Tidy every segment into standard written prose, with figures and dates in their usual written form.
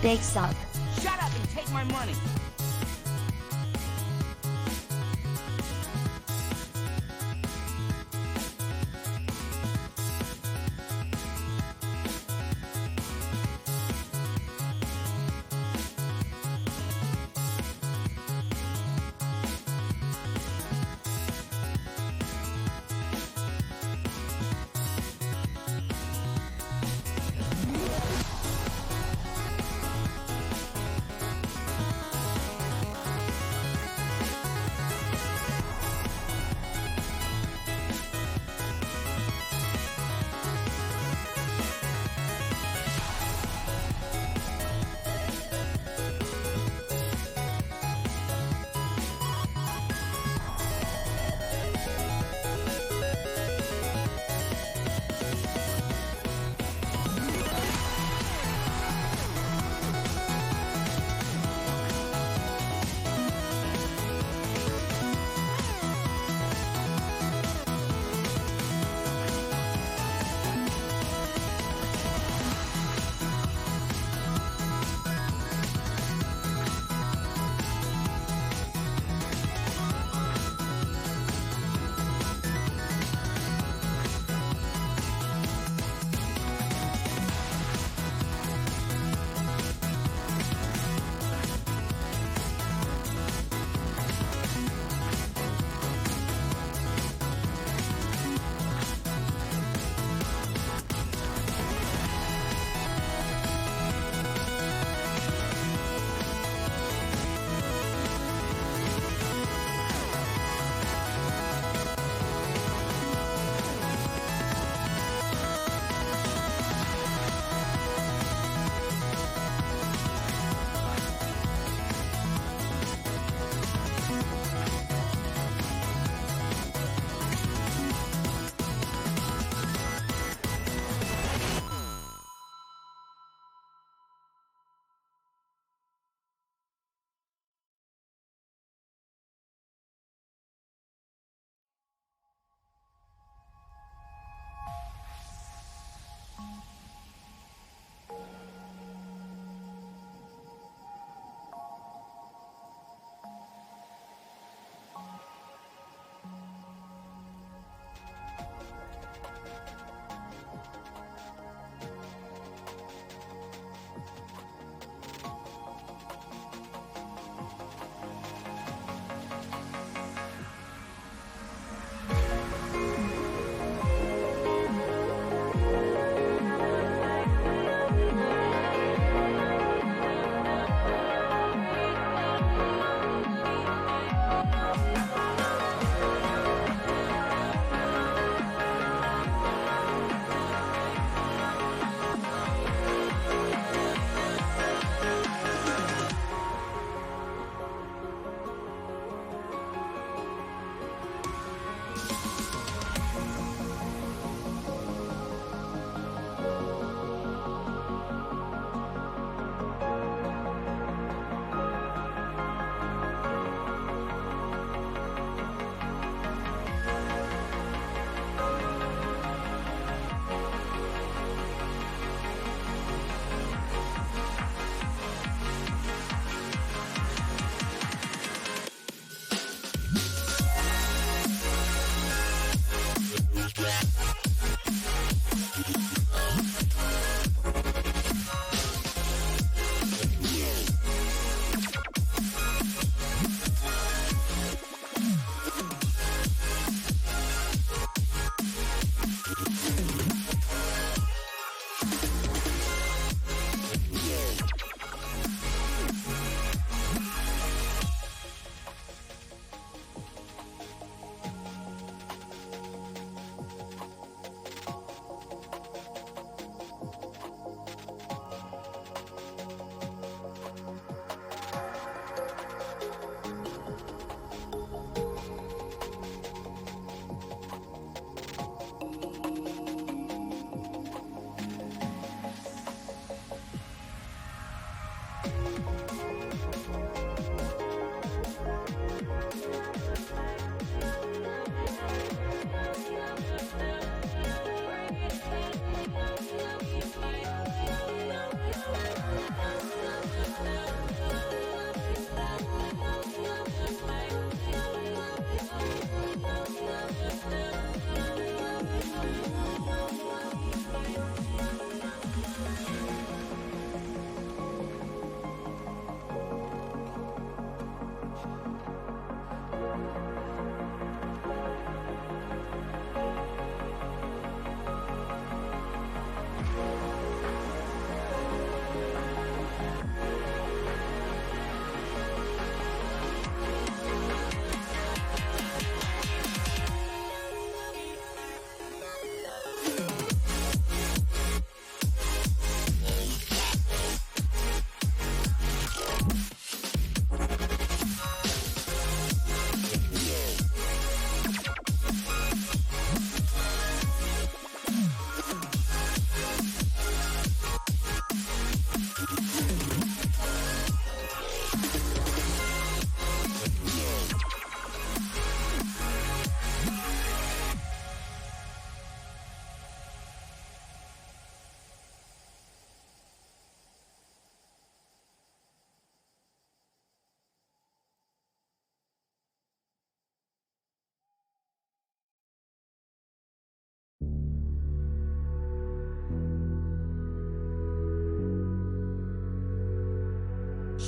Big suck. Shut up and take my money.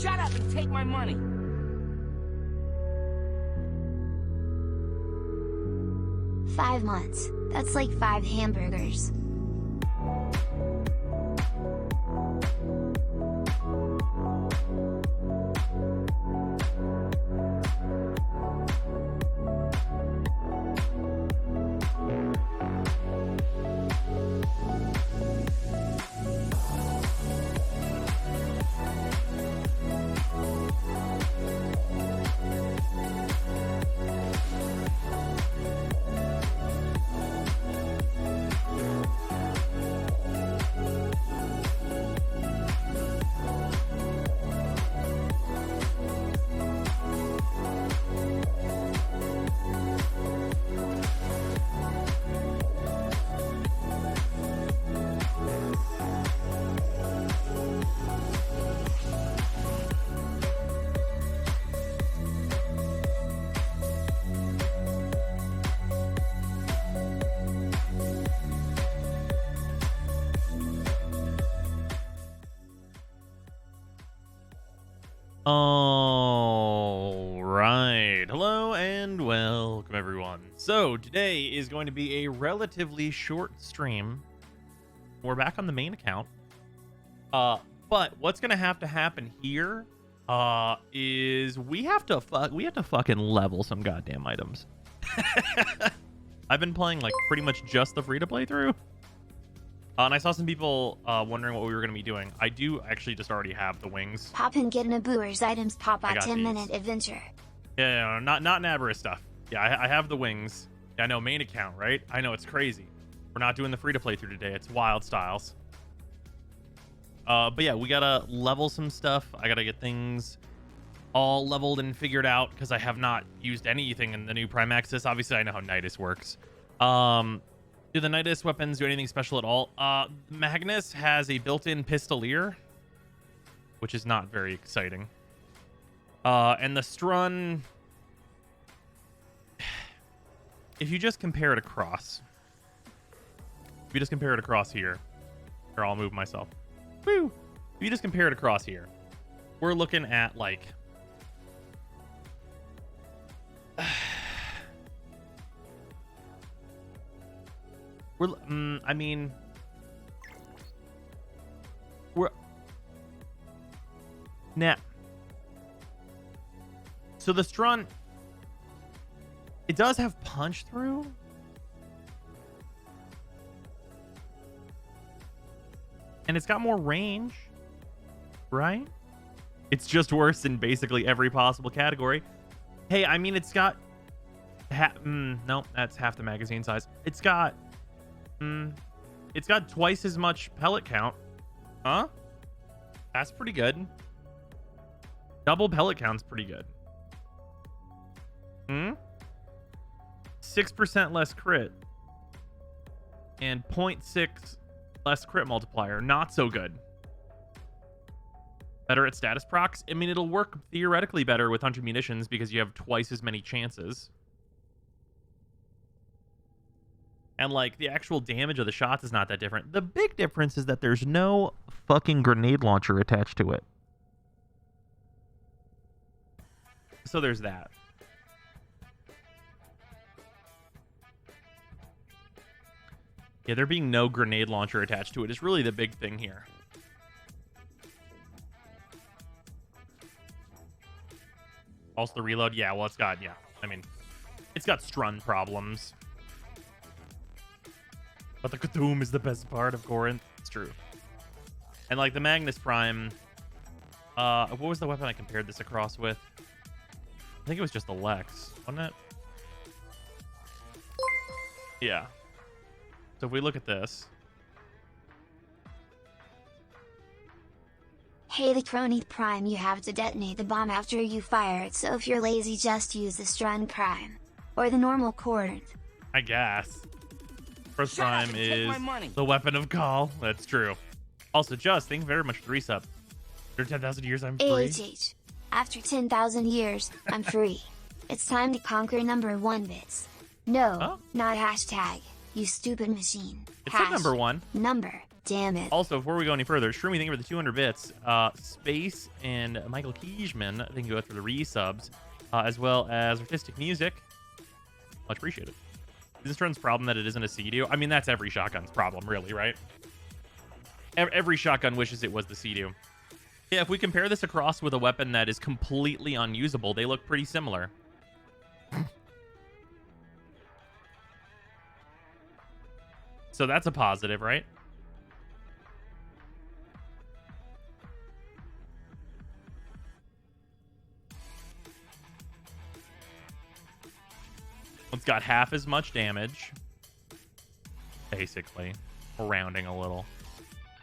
Shut up and take my money. Five months. That's like 5 hamburgers. All right, hello and welcome everyone. So today is going to be a relatively short stream. We're back on the main account. But what's gonna have to happen here is we have to fucking level some goddamn items. I've been playing like pretty much just the free to play through. And I saw some people wondering what we were going to be doing. I do actually just already have the wings. Pop and get Nabooer's items pop out 10-minute adventure. Yeah, not Nabooer stuff. Yeah, I have the wings. Yeah, I know, main account, right? I know, it's crazy. We're not doing the free to play through today. It's wild styles. But yeah, we got to level some stuff. I got to get things all leveled and figured out because I have not used anything in the new Prime Access. Obviously, I know how Nidus works. Do the Nidus weapons do anything special at all? Magnus has a built-in pistolier, which is not very exciting. And the Strun, if you just compare it across, here, or I'll move myself. Woo! If you just compare it across here, we're looking at like I mean, nah. So the Strun, it does have punch through. And it's got more range, right? It's just worse in basically every possible category. Hey, I mean, it's got no, that's half the magazine size. It's got twice as much pellet count. Huh? That's pretty good. Double pellet count's pretty good. 6% less crit. And 0.6 less crit multiplier. Not so good. Better at status procs. I mean, it'll work theoretically better with 100 munitions because you have twice as many chances. And, like, the actual damage of the shots is not that different. The big difference is that there's no fucking grenade launcher attached to it. So there's that. Yeah, there being no grenade launcher attached to it is really the big thing here. Also the reload, yeah, well, it's got Strun problems. But the Cthulhu is the best part of Corinth. It's true. And like the Magnus Prime, what was the weapon I compared this across with? I think it was just the Lex, wasn't it? Yeah. So if we look at this. Hey, the Crony Prime, you have to detonate the bomb after you fire it, so if you're lazy, just use the Strun Prime. Or the normal Corinth. I guess. First Prime is the weapon of call. That's true. Also, Just, thank you very much for the resub. After 10,000 years, I'm free. AHH. After 10,000 years, I'm free. It's time to conquer number 1 bits. No, not hashtag. you stupid machine. It said number 1. Number. Damn it. Also, before we go any further, Shroomy, thank you for the 200 bits. Space and Michael Kiesman, thank you both for the resubs, as well as Artistic Music. Much appreciated. Is this run's problem that it isn't a CDU? I mean, that's every shotgun's problem, really, right? Every shotgun wishes it was the CDU. Yeah, if we compare this across with a weapon that is completely unusable, they look pretty similar. So that's a positive, right? It's got half as much damage, basically, rounding a little.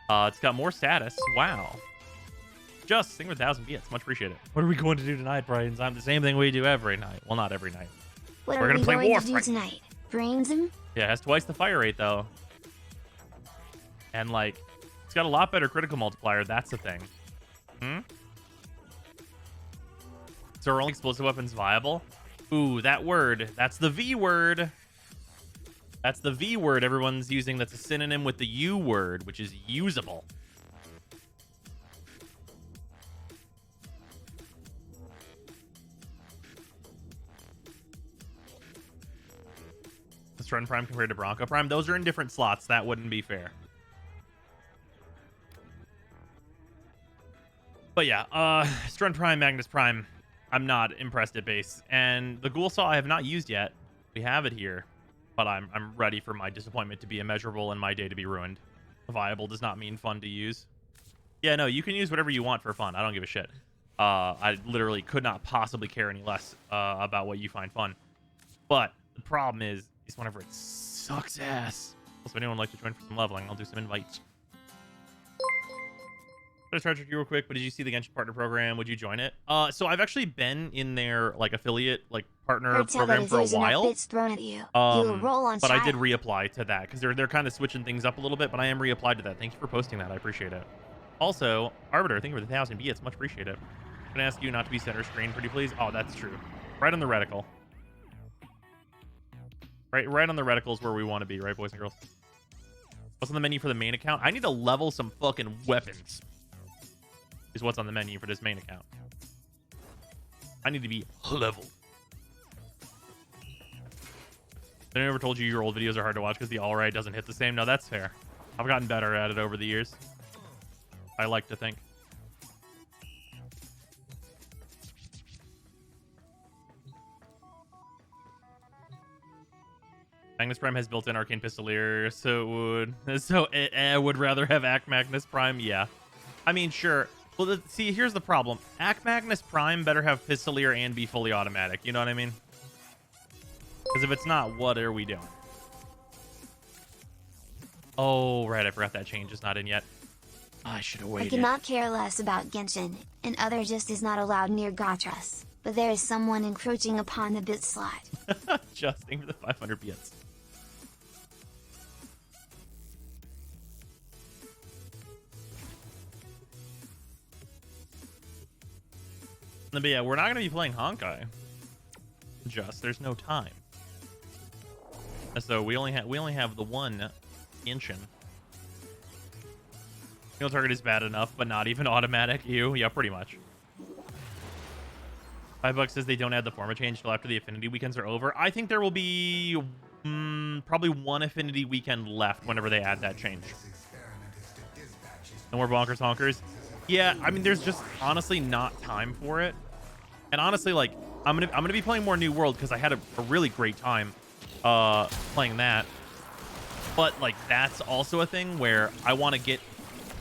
It's got more status. Wow. Just sing with 1,000 bits. Much appreciated. What are we going to do tonight, Brian? The same thing we do every night. Well, not every night. What We're are gonna we play going Warframe to do tonight? Brains him? Yeah, it has twice the fire rate, though. And, like, it's got a lot better critical multiplier. That's the thing. So are only explosive weapons viable? Ooh, that word. That's the V word. That's the V word everyone's using that's a synonym with the U word, which is usable. Strun Prime compared to Bronco Prime. Those are in different slots. That wouldn't be fair. But yeah, Strun Prime, Magnus Prime, I'm not impressed at base. And the Ghoul Saw I have not used yet. We have it here. But I'm ready for my disappointment to be immeasurable and my day to be ruined. Viable does not mean fun to use. Yeah, no, you can use whatever you want for fun. I don't give a shit. I literally could not possibly care any less about what you find fun. But the problem is whenever it sucks ass. Also, if anyone would like to join for some leveling, I'll do some invites. I'll try to trick you real quick, but did you see the Genshin Partner Program? Would you join it? So I've actually been in their like affiliate, like partner program for a while. Thrown at you. You'll roll on but child. I did reapply to that because they're kind of switching things up a little bit. But I am reapplied to that. Thank you for posting that. I appreciate it. Also, Arbiter, thank you for the 1,000 bits. Much appreciated. I'm gonna ask you not to be center screen, pretty please. Oh, that's true. Right on the reticle. Right on the reticle is where we want to be, right, boys and girls? What's on the menu for the main account? I need to level some fucking weapons. Is what's on the menu for this main account. I need to be leveled. I never told you your old videos are hard to watch because the alright doesn't hit the same. No, that's fair. I've gotten better at it over the years. I like to think. Magnus Prime has built-in Arcane Pistolier, so it would rather have Act Magnus Prime. Yeah, I mean, sure. Well, see, here's the problem. Act Magnus Prime better have Pistolier and be fully automatic. You know what I mean? Because if it's not, what are we doing? Oh, right. I forgot that change is not in yet. I should have waited. I cannot care less about Genshin, and other just is not allowed near Gatras. But there is someone encroaching upon the bit slot. Adjusting for the 500 bits. But yeah, we're not going to be playing Honkai. There's no time. So we only have the one Genshin. Single target is bad enough, but not even automatic. Ew. Yeah, pretty much. $5 says they don't add the forma change until after the Affinity weekends are over. I think there will be probably one Affinity weekend left whenever they add that change. No more bonkers honkers. Yeah, I mean, there's just honestly not time for it. And honestly, like, I'm gonna be playing more New World because I had a really great time playing that. But like, that's also a thing where I want to get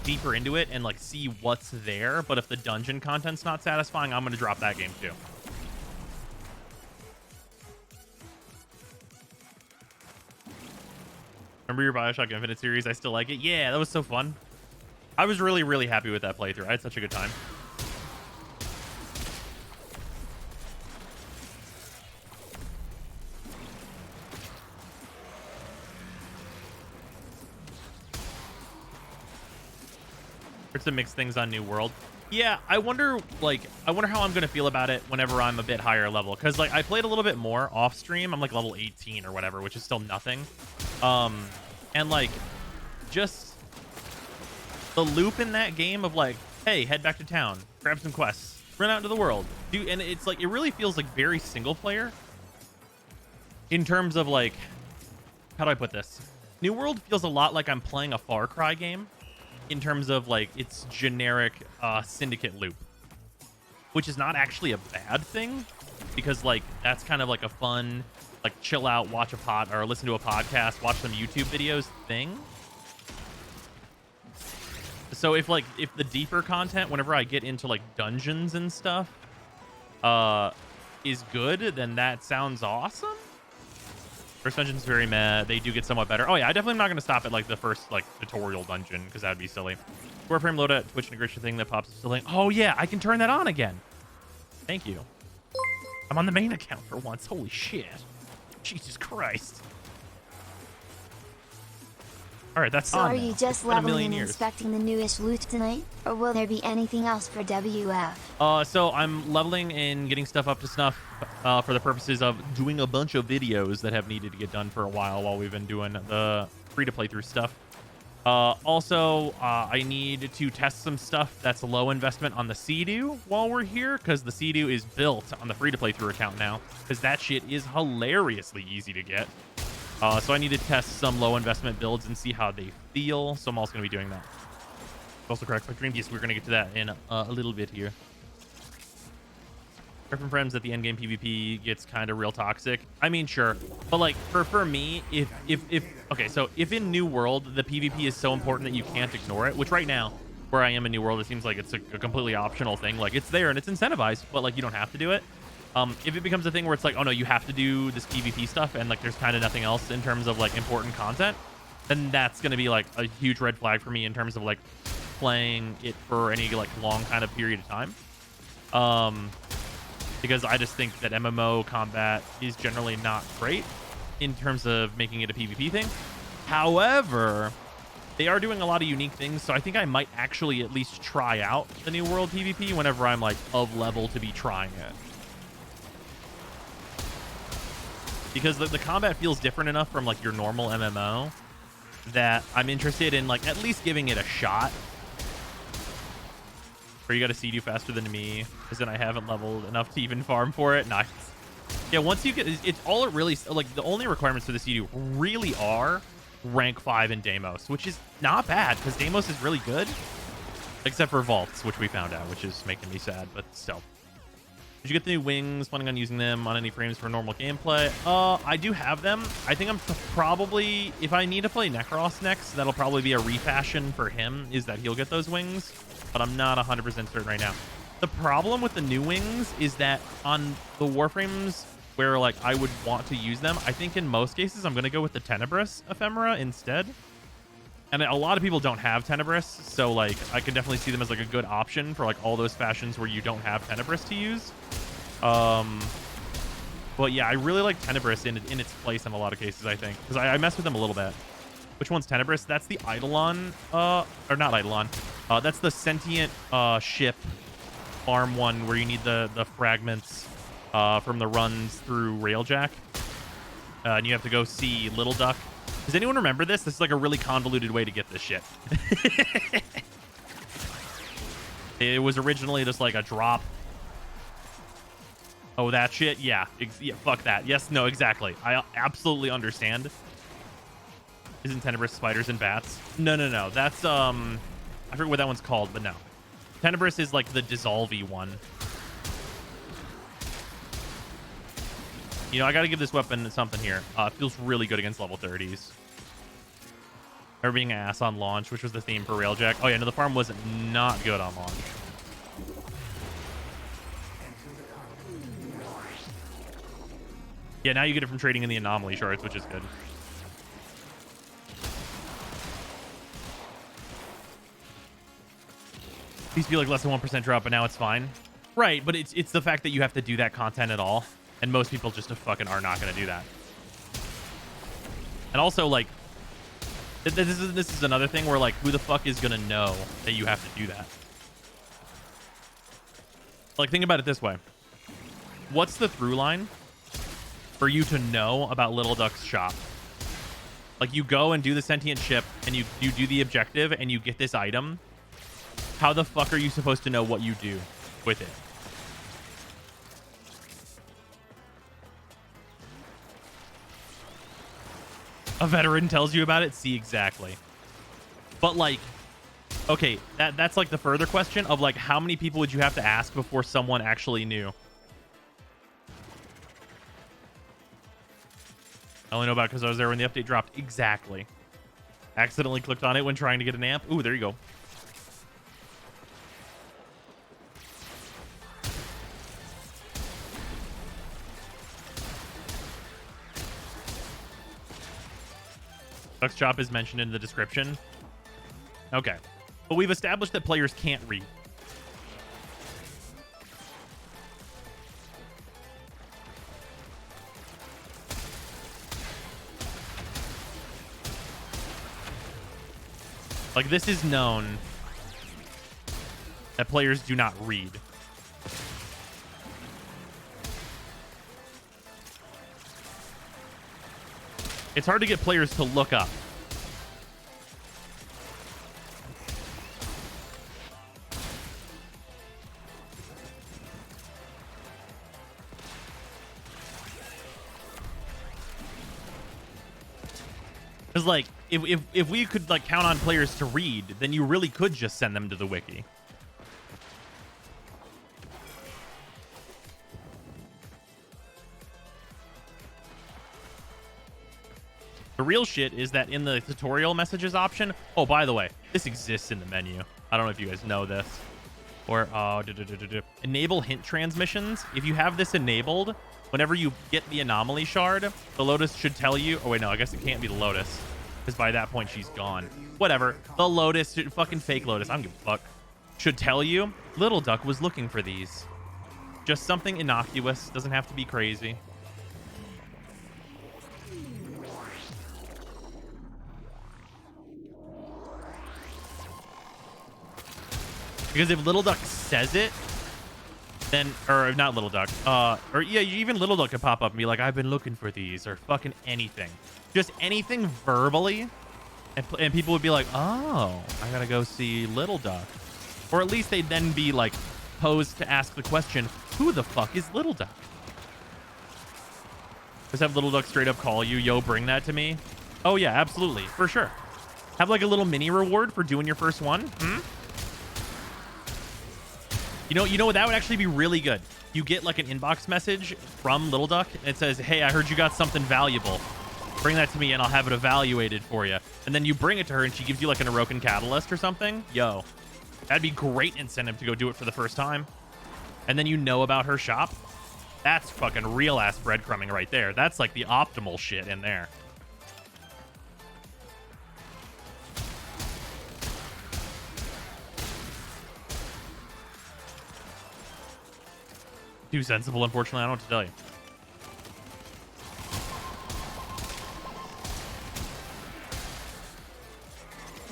deeper into it and like see what's there. But if the dungeon content's not satisfying, I'm gonna drop that game too. Remember your Bioshock Infinite series? I still like it. Yeah, that was so fun. I was really, really happy with that playthrough. I had such a good time. To mix things on New World. Yeah, I wonder how I'm gonna feel about it whenever I'm a bit higher level, because like I played a little bit more off stream. I'm like level 18 or whatever, which is still nothing. And like just the loop in that game of like, hey, head back to town, grab some quests, run out into the world, do, and it's like it really feels like very single player in terms of like, how do I put this? New World feels a lot like I'm playing a Far Cry game in terms of like its generic syndicate loop, which is not actually a bad thing, because like that's kind of like a fun, like chill out, watch a pod or listen to a podcast, watch some YouTube videos thing. So if the deeper content, whenever I get into like dungeons and stuff, is good, then that sounds awesome. First dungeon's very meh. They do get somewhat better. Oh yeah, I definitely am not going to stop at like the first like tutorial dungeon, because that'd be silly. Warframe loadout Twitch integration thing that pops up still like, oh yeah, I can turn that on again. Thank you. I'm on the main account for once. Holy shit. Jesus Christ. All right, that's so on are now. you just It's been a leveling million and years. inspecting the newest loot tonight? Or will there be anything else for WF? So I'm leveling and getting stuff up to snuff for the purposes of doing a bunch of videos that have needed to get done for a while we've been doing the free-to-play-through stuff. Also, I need to test some stuff that's low investment on the Sea-Doo while we're here, because the Sea-Doo is built on the free-to-play-through account now, because that shit is hilariously easy to get. So I need to test some low investment builds and see how they feel. So I'm also going to be doing that. Also correct my dream. Yes, we're going to get to that in a little bit here. From friends that the endgame PvP gets kind of real toxic. I mean, sure, but like for me, if okay, so if in New World the PvP is so important that you can't ignore it, which right now where I am in New World, it seems like it's a completely optional thing. Like it's there and it's incentivized, but like you don't have to do it. If it becomes a thing where it's like, oh no, you have to do this PvP stuff and like there's kind of nothing else in terms of like important content, then that's going to be like a huge red flag for me in terms of like playing it for any like long kind of period of time. Because I just think that MMO combat is generally not great in terms of making it a PvP thing. However, they are doing a lot of unique things, so I think I might actually at least try out the New World PvP whenever I'm like of level to be trying it. Because the combat feels different enough from like your normal MMO that I'm interested in like at least giving it a shot. Or you got to Sea-Doo faster than me, because then I haven't leveled enough to even farm for it. Nice. Yeah, once you get, it's all it really, like the only requirements for the Sea-Doo really are rank 5 in Deimos, which is not bad because Deimos is really good, except for vaults, which we found out, which is making me sad, but still. Did you get the new wings? Planning on using them on any frames for normal gameplay? I do have them. I think I'm probably, if I need to play Necros next, that'll probably be a refashion for him, is that he'll get those wings, but I'm not 100% certain right now. The problem with the new wings is that on the Warframes where like I would want to use them, I think in most cases I'm going to go with the Tenebrous ephemera instead. And a lot of people don't have Tenebrous, so like I can definitely see them as like a good option for like all those fashions where you don't have Tenebrous to use. But yeah, I really like Tenebrous in its place in a lot of cases, I think, because I mess with them a little bit. Which one's Tenebrous? That's the Eidolon, or not Eidolon. That's the sentient ship farm one where you need the fragments from the runs through Railjack. And you have to go see Little Duck. Does anyone remember this? This is like a really convoluted way to get this shit. It was originally just like a drop. Oh, that shit? Yeah. Yeah, fuck that. Yes, no, exactly. I absolutely understand. Isn't Tenebrous spiders and bats? No. That's, I forget what that one's called, but no. Tenebrous is like the dissolvey one. You know, I got to give this weapon something here. It feels really good against level 30s. Or being an ass on launch, which was the theme for Railjack. Oh yeah, no, the farm was not good on launch. Yeah, now you get it from trading in the anomaly shards, which is good. These feel like less than 1% drop, but now it's fine. Right, but it's the fact that you have to do that content at all. And most people just fucking are not going to do that. And also, like, this is another thing where, like, who the fuck is going to know that you have to do that? Like, think about it this way. What's the through line for you to know about Little Duck's shop? Like, you go and do the sentient ship, and you do the objective, and you get this item. How the fuck are you supposed to know what you do with it? A veteran tells you about it? See, exactly. But, like, okay, that's like the further question of, like, how many people would you have to ask before someone actually knew? I only know about it because I was there when the update dropped. Exactly. Accidentally clicked on it when trying to get an amp. Ooh, there you go. Duck's Chop is mentioned in the description. Okay. But we've established that players can't read. Like, this is known that players do not read. It's hard to get players to look up. Because, like, if we could, like, count on players to read, then you really could just send them to the wiki. The real shit is that in the tutorial messages option, oh, by the way, this exists in the menu. I don't know if you guys know this. Or, enable hint transmissions. If you have this enabled, whenever you get the anomaly shard, the Lotus should tell you... Oh, wait, no, I guess it can't be the Lotus. Because by that point, she's gone. Whatever. The Lotus, fucking fake Lotus, I don't give a fuck, should tell you, Little Duck was looking for these. Just something innocuous. Doesn't have to be crazy. Because if Little Duck says it, then, or not Little Duck, or yeah, even Little Duck could pop up and be like, I've been looking for these, or fucking anything. Just anything verbally, and people would be like, oh, I gotta go see Little Duck. Or at least they'd then be like, posed to ask the question, who the fuck is Little Duck? Just have Little Duck straight up call you, yo, bring that to me. Oh yeah, absolutely, for sure. Have like a little mini reward for doing your first one. You know what? That would actually be really good. You get like an inbox message from Little Duck. And it says, hey, I heard you got something valuable. Bring that to me and I'll have it evaluated for you. And then you bring it to her and she gives you like an Orokin Catalyst or something. Yo, that'd be great incentive to go do it for the first time. And then you know about her shop. That's fucking real ass breadcrumbing right there. That's like the optimal shit in there. Too sensible, unfortunately. I don't know what to tell you.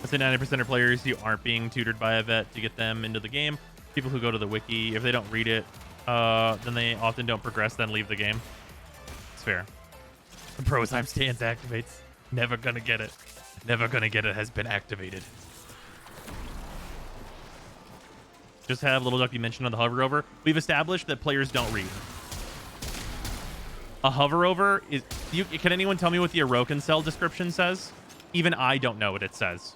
I'd say 90% of players who aren't being tutored by a vet to get them into the game. People who go to the wiki, if they don't read it, then they often don't progress, then leave the game. It's fair. The Pro time stance activates. Never gonna get it. Never gonna get it has been activated. Just have Little Duck be mentioned on the hover over. We've established that players don't read. A hover over is... Can anyone tell me what the Orokin cell description says? Even I don't know what it says.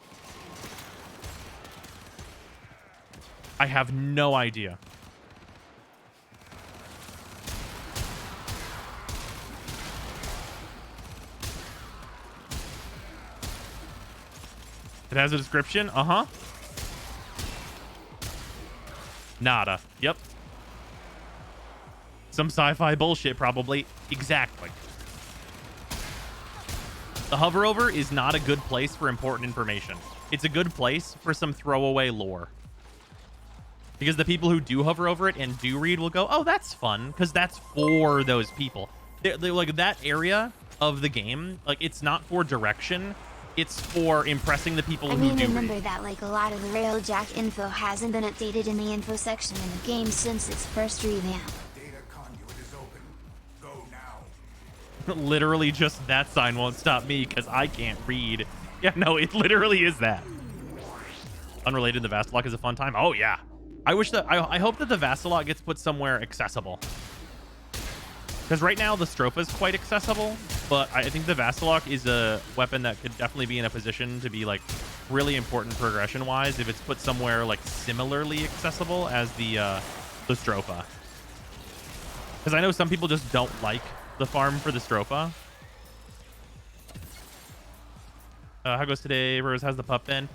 I have no idea. It has a description? Uh-huh. Nada. Yep. Some sci-fi bullshit, probably. Exactly. The hover over is not a good place for important information. It's a good place for some throwaway lore. Because the people who do hover over it and do read will go, oh, that's fun, because that's for those people. They're like, that area of the game, like, it's not for direction. It's for impressing the people who do remember read. that like a lot of the Railjack info hasn't been updated in the info section in the game since its first revamp. Data conduit is open. Go now. Literally just that sign won't stop me because I can't read. Yeah, no, it literally is that. Unrelated, the Vassalok is a fun time. Oh, yeah. I wish that... I hope that the Vassalok gets put somewhere accessible. Because right now, the Stropha is quite accessible, but I think the Vassalok is a weapon that could definitely be in a position to be, like, really important progression-wise if it's put somewhere, like, similarly accessible as the Stropha. Because I know some people just don't like the farm for the Stropha. How goes today, Rose? How's the pup been?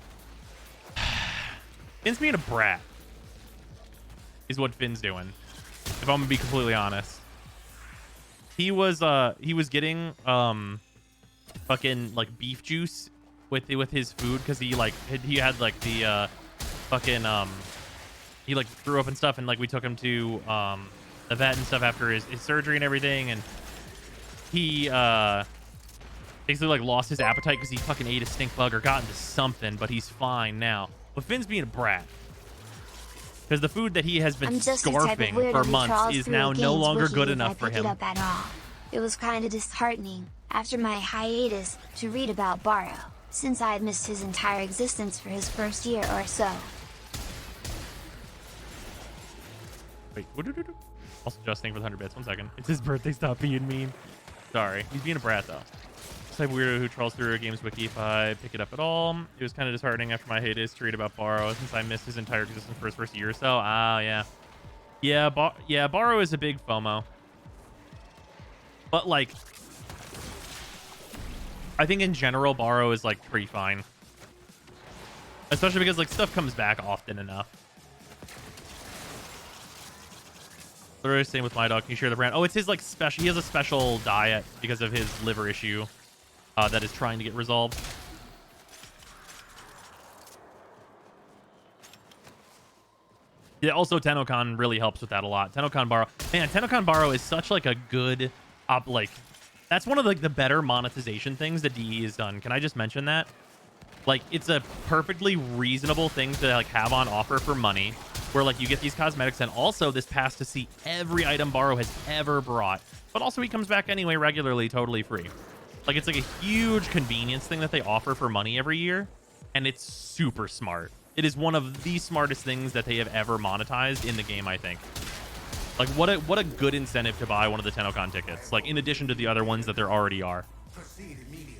Finn's being a brat. Is what Finn's doing. If I'm gonna be completely honest. He was getting fucking like beef juice with his food because he had like the fucking he like threw up and stuff, and like we took him to the vet and stuff after his surgery and everything, and he basically like lost his appetite because he fucking ate a stink bug or got into something, but he's fine now. But Finn's being a brat because the food that he has been scarfing for months is now no longer good enough for him. It was kind of disheartening after my hiatus to read about Borrow, since I had missed his entire existence for his first year or so. Wait, also adjusting for the 100 bits. 1 second. It's his birthday. Stop being mean. Sorry, he's being a brat though. Type weirdo who trawls through a game's wiki if I pick it up at all. It was kind of disheartening after my hiatus to read about Borrow, since I missed his entire existence for his first year or so. Ah, yeah. Yeah, Borrow is a big FOMO. But, like, I think in general, Borrow is, like, pretty fine. Especially because, like, stuff comes back often enough. Literally same with my dog. Can you share the brand? Oh, it's his, like, special... He has a special diet because of his liver issue. That is trying to get resolved. Yeah, also Tennokan really helps with that a lot. Tennokan Borrow. Man, Tennokan Borrow is such like a good like that's one of like the better monetization things that DE has done. Can I just mention that? Like it's a perfectly reasonable thing to like have on offer for money, where like you get these cosmetics and also this pass to see every item Borrow has ever brought. But also he comes back anyway regularly, totally free. Like, it's like a huge convenience thing that they offer for money every year, and it's super smart. It is one of the smartest things that they have ever monetized in the game, I think. Like, what a good incentive to buy one of the Tennokan tickets, like, in addition to the other ones that there already are. Proceed immediately.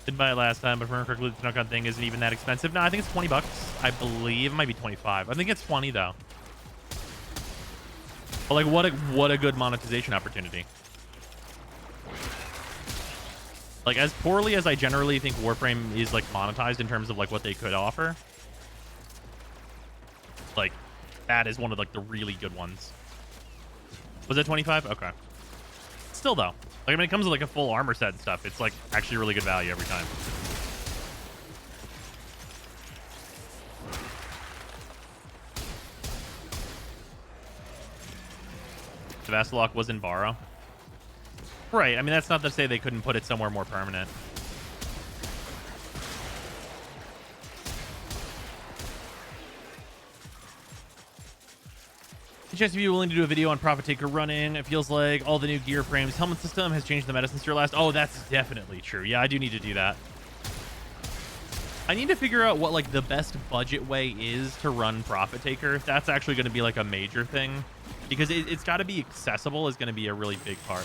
Didn't buy it last time, but remember correctly, the Tennokan thing isn't even that expensive. No, I think it's 20 bucks. I believe it might be 25. I think it's 20 though. But like, what a good monetization opportunity. Like, as poorly as I generally think Warframe is like monetized in terms of like what they could offer, like that is one of like the really good ones. Was it 25? Okay. Still though. Like, when it comes to, like, a full armor set and stuff, it's, like, actually really good value every time. The Vassalok was in Borrow. Right, I mean, that's not to say they couldn't put it somewhere more permanent. Chance of you willing to do a video on Profit Taker running. It feels like all the new gear frames helmet system has changed the meta since your last. Oh, that's definitely true. Yeah, I do need to do that. I need to figure out what like the best budget way is to run Profit Taker. That's actually going to be like a major thing, because it's got to be accessible is going to be a really big part.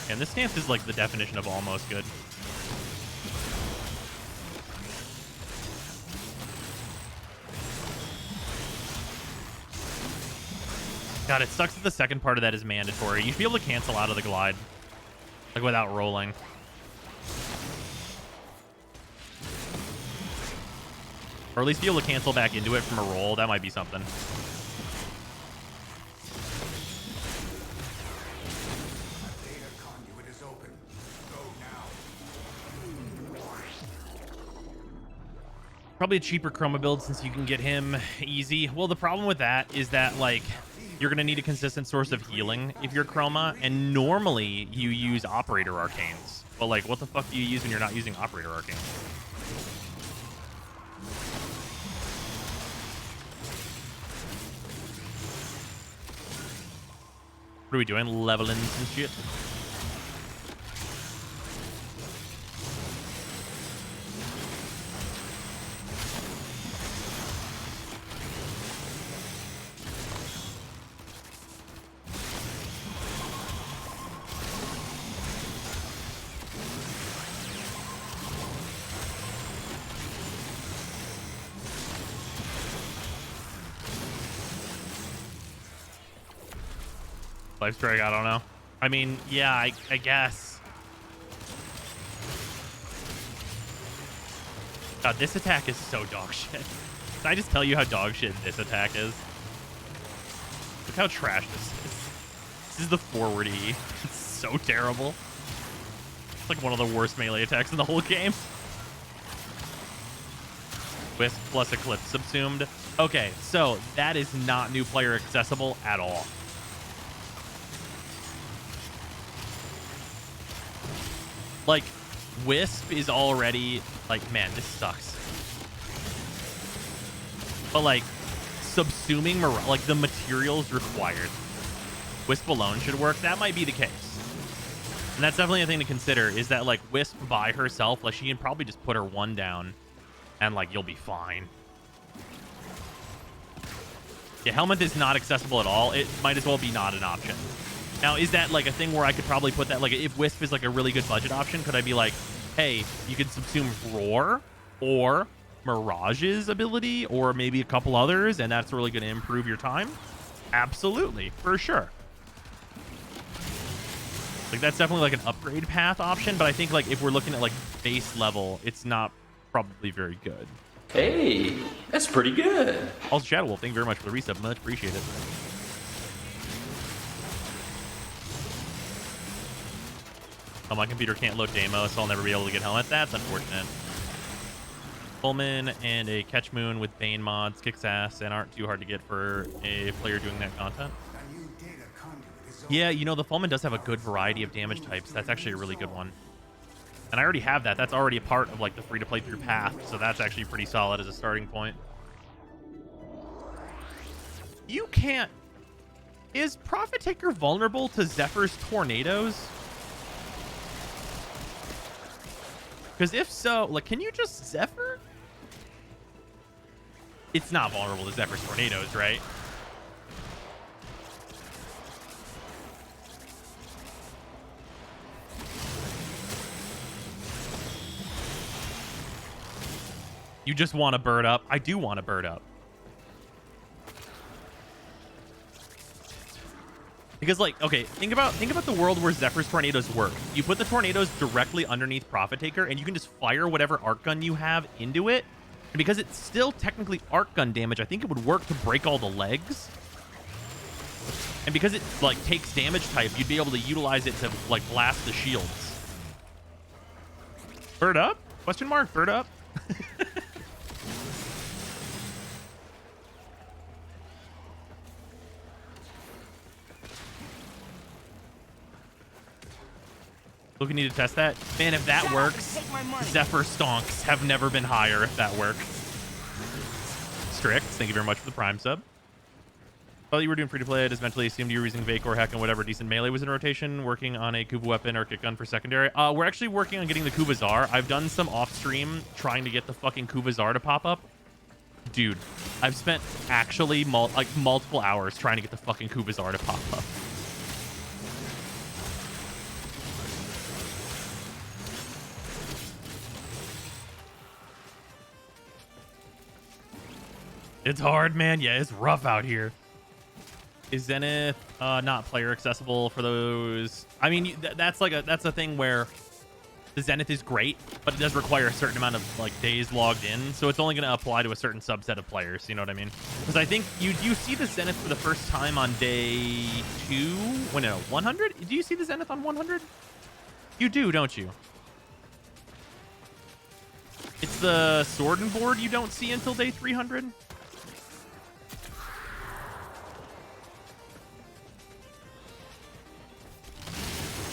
And this stance is like the definition of almost good. God, it sucks that the second part of that is mandatory. You should be able to cancel out of the glide, like without rolling. Or at least be able to cancel back into it from a roll. That might be something. Probably a cheaper Chroma build since you can get him easy. Well, the problem with that is that, like, you're going to need a consistent source of healing if you're Chroma, and normally you use Operator Arcanes. But, like, what the fuck do you use when you're not using Operator Arcanes? What are we doing? Leveling some shit? Life Strike, I don't know. I mean, yeah, I guess. God, this attack is so dog shit. Can I just tell you how dog shit this attack is? Look how trash this is. This is the forward E. It's so terrible. It's like one of the worst melee attacks in the whole game. Wisp plus Eclipse subsumed. Okay, so that is not new player accessible at all. Like, Wisp is already, like, man, this sucks. But, like, subsuming, like, the materials required. Wisp alone should work. That might be the case. And that's definitely a thing to consider, is that, like, Wisp by herself, like, she can probably just put her one down, and, like, you'll be fine. Yeah, Helminth is not accessible at all. It might as well be not an option. Now, is that, like, a thing where I could probably put that, like, if Wisp is, like, a really good budget option, could I be like, hey, you could subsume Roar or Mirage's ability or maybe a couple others, and that's really going to improve your time? Absolutely, for sure. Like, that's definitely, like, an upgrade path option, but I think, like, if we're looking at, like, base level, it's not probably very good. Hey, that's pretty good. Also, Shadow Wolf, thank you very much for the resub. Much appreciated. Oh, my computer can't load Demo, so I'll never be able to get Helmet. That's unfortunate. Pullman and a Catch Moon with Bane mods kicks ass and aren't too hard to get for a player doing that content. Yeah, you know, the Pullman does have a good variety of damage types. That's actually a really good one. And I already have that. That's already a part of, like, the free-to-play through path, so that's actually pretty solid as a starting point. You can't... Is Prophet Taker vulnerable to Zephyr's tornadoes? Because if so, like, can you just Zephyr? It's not vulnerable to Zephyr's tornadoes, right? You just want to bird up. I do want to bird up. Because, like, okay, think about the world where Zephyr's tornadoes work. You put the tornadoes directly underneath Prophet Taker, and you can just fire whatever arc gun you have into it. And because it's still technically arc gun damage, I think it would work to break all the legs. And because it, like, takes damage type, you'd be able to utilize it to, like, blast the shields. Bird up? Question mark? Bird up? Look, we need to test that. Man, if that works, Zephyr stonks have never been higher if that works. Strix, thank you very much for the Prime sub. Thought you were doing free-to-play. I just mentally assumed you were using Vacor, Heck, and whatever decent melee was in rotation, working on a Kuva weapon or kick gun for secondary. We're actually working on getting the Kuvazar. I've done some off-stream trying to get the fucking Kuvazar to pop up. Dude, I've spent actually multiple hours trying to get the fucking Kuvazar to pop up. It's hard, man. Yeah, it's rough out here. Is Zenith not player accessible for those? I mean, that's a thing where the Zenith is great, but it does require a certain amount of like days logged in, so it's only going to apply to a certain subset of players. You know what I mean? Because I think you see the Zenith for the first time on day 2. When no 100? Do you see the Zenith on 100? You do, don't you? It's the sword and board you don't see until day 300.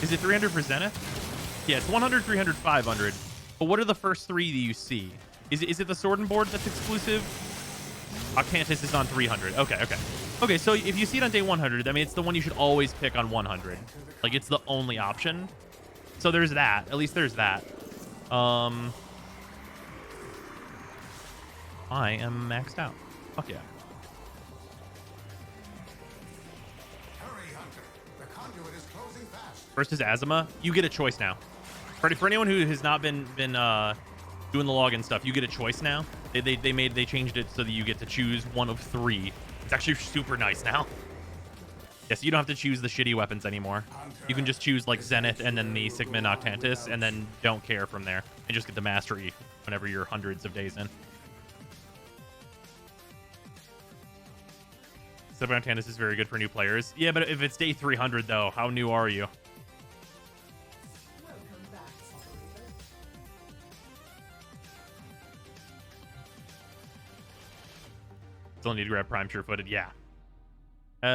Is it 300 for Zenith? Yeah, it's 100, 300, 500. But what are the first 3 that you see? Is it the sword and board that's exclusive? Octantis is on 300. Okay. Okay, so if you see it on day 100, I mean, it's the one you should always pick on 100. Like, it's the only option. So there's that. At least there's that. I am maxed out. Fuck yeah. First is Azuma. You get a choice now. For anyone who has not been doing the login stuff, you get a choice now. They changed it so that you get to choose one of 3. It's actually super nice now. Yes, you don't have to choose the shitty weapons anymore. You can just choose like Zenith and then the Sigma and Octantis, and then don't care from there, and just get the mastery whenever you're hundreds of days in. Sigma Octantis is very good for new players. Yeah, but if it's day 300 though, how new are you? Still need to grab Prime sure-footed. Yeah.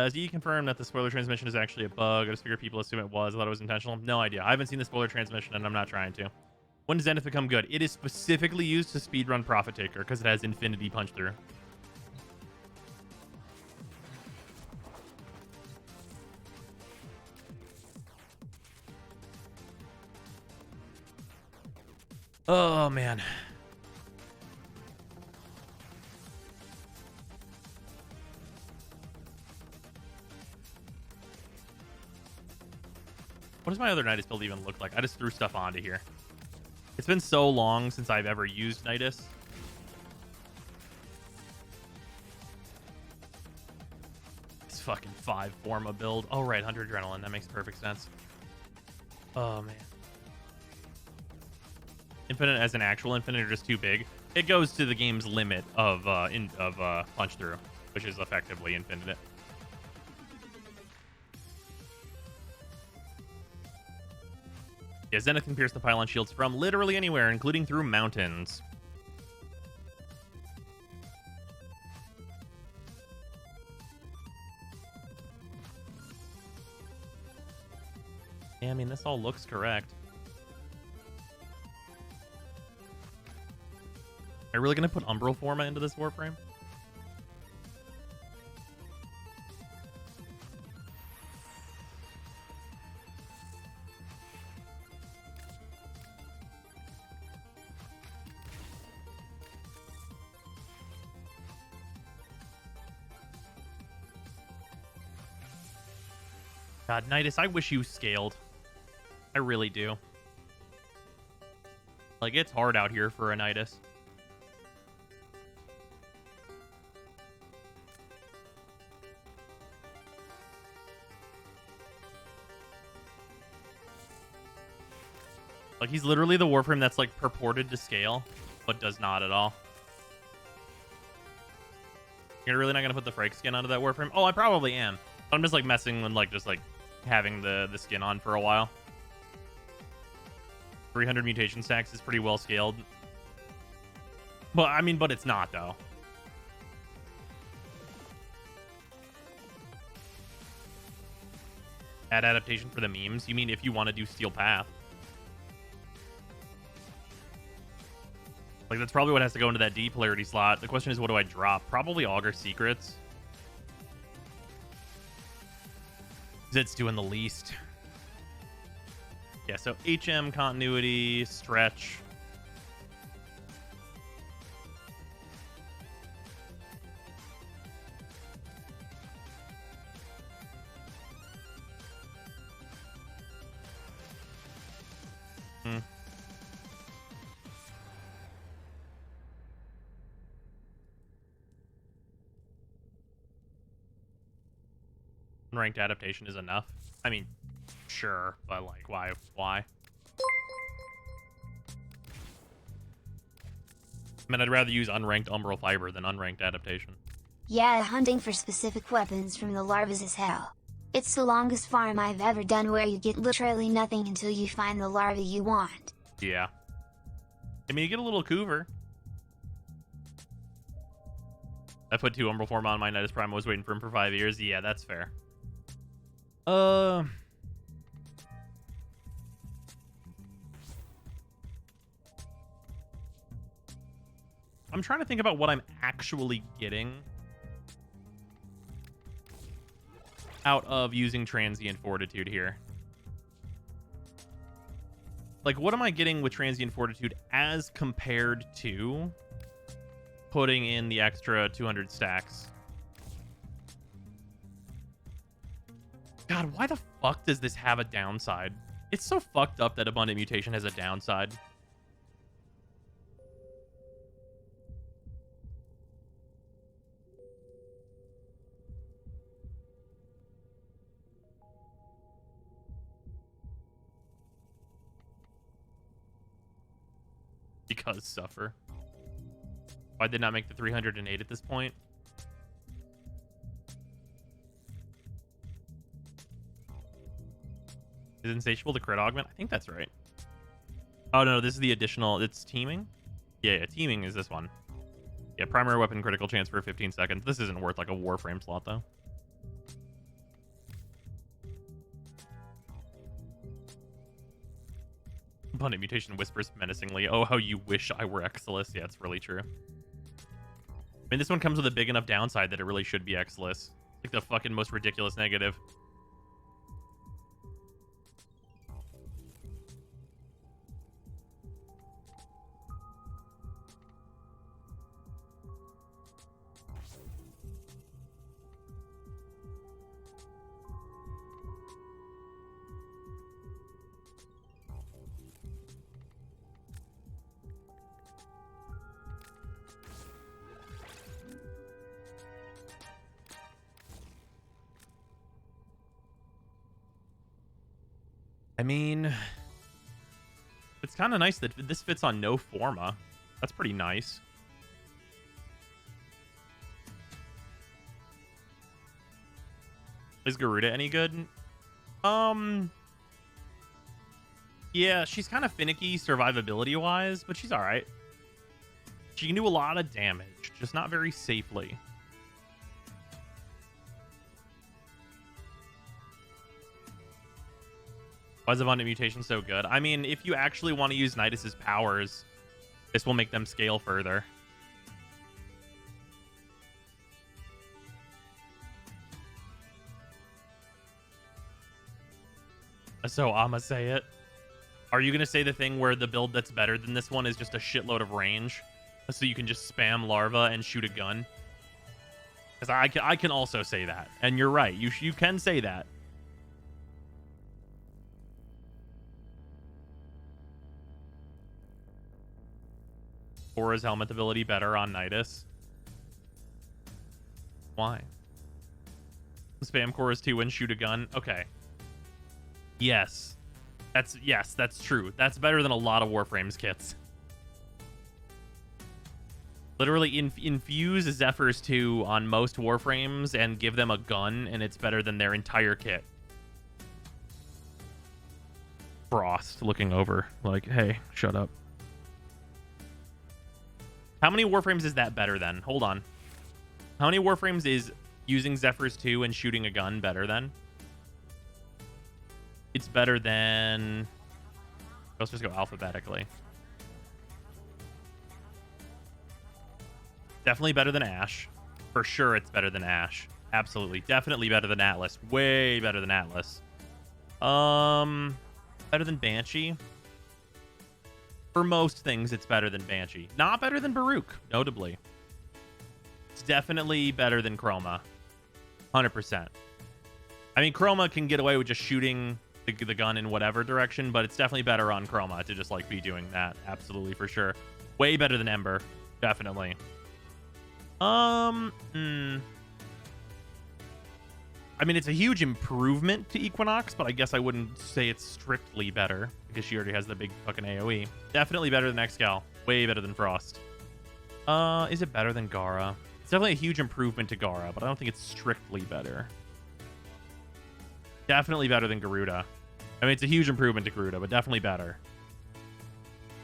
Z confirmed that the spoiler transmission is actually a bug. I just figured people assume it was. I thought it was intentional. No idea. I haven't seen the spoiler transmission, and I'm not trying to. When does Zenith become good? It is specifically used to speedrun Profit Taker because it has infinity punch through. Oh, man. What does my other Nidus build even look like? I just threw stuff onto here. It's been so long since I've ever used Nidus. It's fucking 5 Forma build. Oh, right. 100 Adrenaline. That makes perfect sense. Oh, man. Infinite as an actual infinite or just too big? It goes to the game's limit of punch through, which is effectively infinite. Yeah, Zenith can pierce the pylon shields from literally anywhere, including through mountains. Yeah, I mean, this all looks correct. Are you really going to put Umbral Forma into this Warframe? God, Nidus, I wish you scaled. I really do. Like, it's hard out here for a Nidus. Like, he's literally the Warframe that's, like, purported to scale, but does not at all. You're really not going to put the Frake skin onto that Warframe? Oh, I probably am. I'm just, like, messing with, like, just, like, having the skin on for a while. 300 mutation stacks is pretty well scaled. But, I mean, but it's not, though. Add adaptation for the memes? You mean if you want to do Steel Path? Like, that's probably what has to go into that D polarity slot. The question is, what do I drop? Probably Augur Secrets. It's doing the least. Yeah, so HM, continuity, stretch. Unranked adaptation is enough. I mean, sure, but like, why? I mean, I'd rather use unranked Umbral Fiber than unranked adaptation. Yeah, hunting for specific weapons from the larvas is hell. It's the longest farm I've ever done where you get literally nothing until you find the larva you want. Yeah. I mean, you get a little Coover. I put 2 Umbral Form on my Nidus Prime. I was waiting for him for 5 years. Yeah, that's fair. I'm trying to think about what I'm actually getting out of using Transient Fortitude here. Like, what am I getting with Transient Fortitude as compared to putting in the extra 200 stacks? God, why the fuck does this have a downside? It's so fucked up that Abundant Mutation has a downside. Because suffer. Why did not make the 308 at this point? Is Insatiable the crit augment? I think that's right. Oh no, this is the additional. It's teaming? Yeah, teaming is this one. Yeah, primary weapon critical chance for 15 seconds. This isn't worth like a Warframe slot though. Abundant Mutation whispers menacingly, "Oh, how you wish I were Exilus." Yeah, it's really true. I mean, this one comes with a big enough downside that it really should be Exilus. Like the fucking most ridiculous negative. I mean, it's kind of nice that this fits on no Forma. That's pretty nice. Is Garuda any good? Yeah, she's kind of finicky survivability-wise, but she's all right. She can do a lot of damage, just not very safely. Why is Abundant Mutation so good? I mean, if you actually want to use Nidus's powers, this will make them scale further. So I'ma say it. Are you gonna say the thing where the build that's better than this one is just a shitload of range, so you can just spam larva and shoot a gun? Because I can also say that, and you're right. You can say that. Aura's helmet ability better on Nidus. Why? Spam Chorus 2 and shoot a gun. Okay. Yes. That's true. That's better than a lot of Warframes kits. Literally infuse Zephyrs 2 on most Warframes and give them a gun, and it's better than their entire kit. Frost looking over like, hey, shut up. How many Warframes is that better than? Hold on. How many Warframes is using Zephyrs 2 and shooting a gun better than? It's better than... Let's just go alphabetically. Definitely better than Ash. For sure it's better than Ash. Absolutely. Definitely better than Atlas. Way better than Atlas. Better than Banshee. For most things, it's better than Banshee. Not better than Baruch, notably. It's definitely better than Chroma. 100%. I mean, Chroma can get away with just shooting the gun in whatever direction, but it's definitely better on Chroma to just, like, be doing that. Absolutely, for sure. Way better than Ember. Definitely. I I mean, it's a huge improvement to Equinox, but I guess I wouldn't say it's strictly better because she already has the big fucking AoE. Definitely better than Excal. Way better than Frost. Is it better than Gara? It's definitely a huge improvement to Gara, but I don't think it's strictly better. Definitely better than Garuda. I mean, it's a huge improvement to Garuda, but definitely better.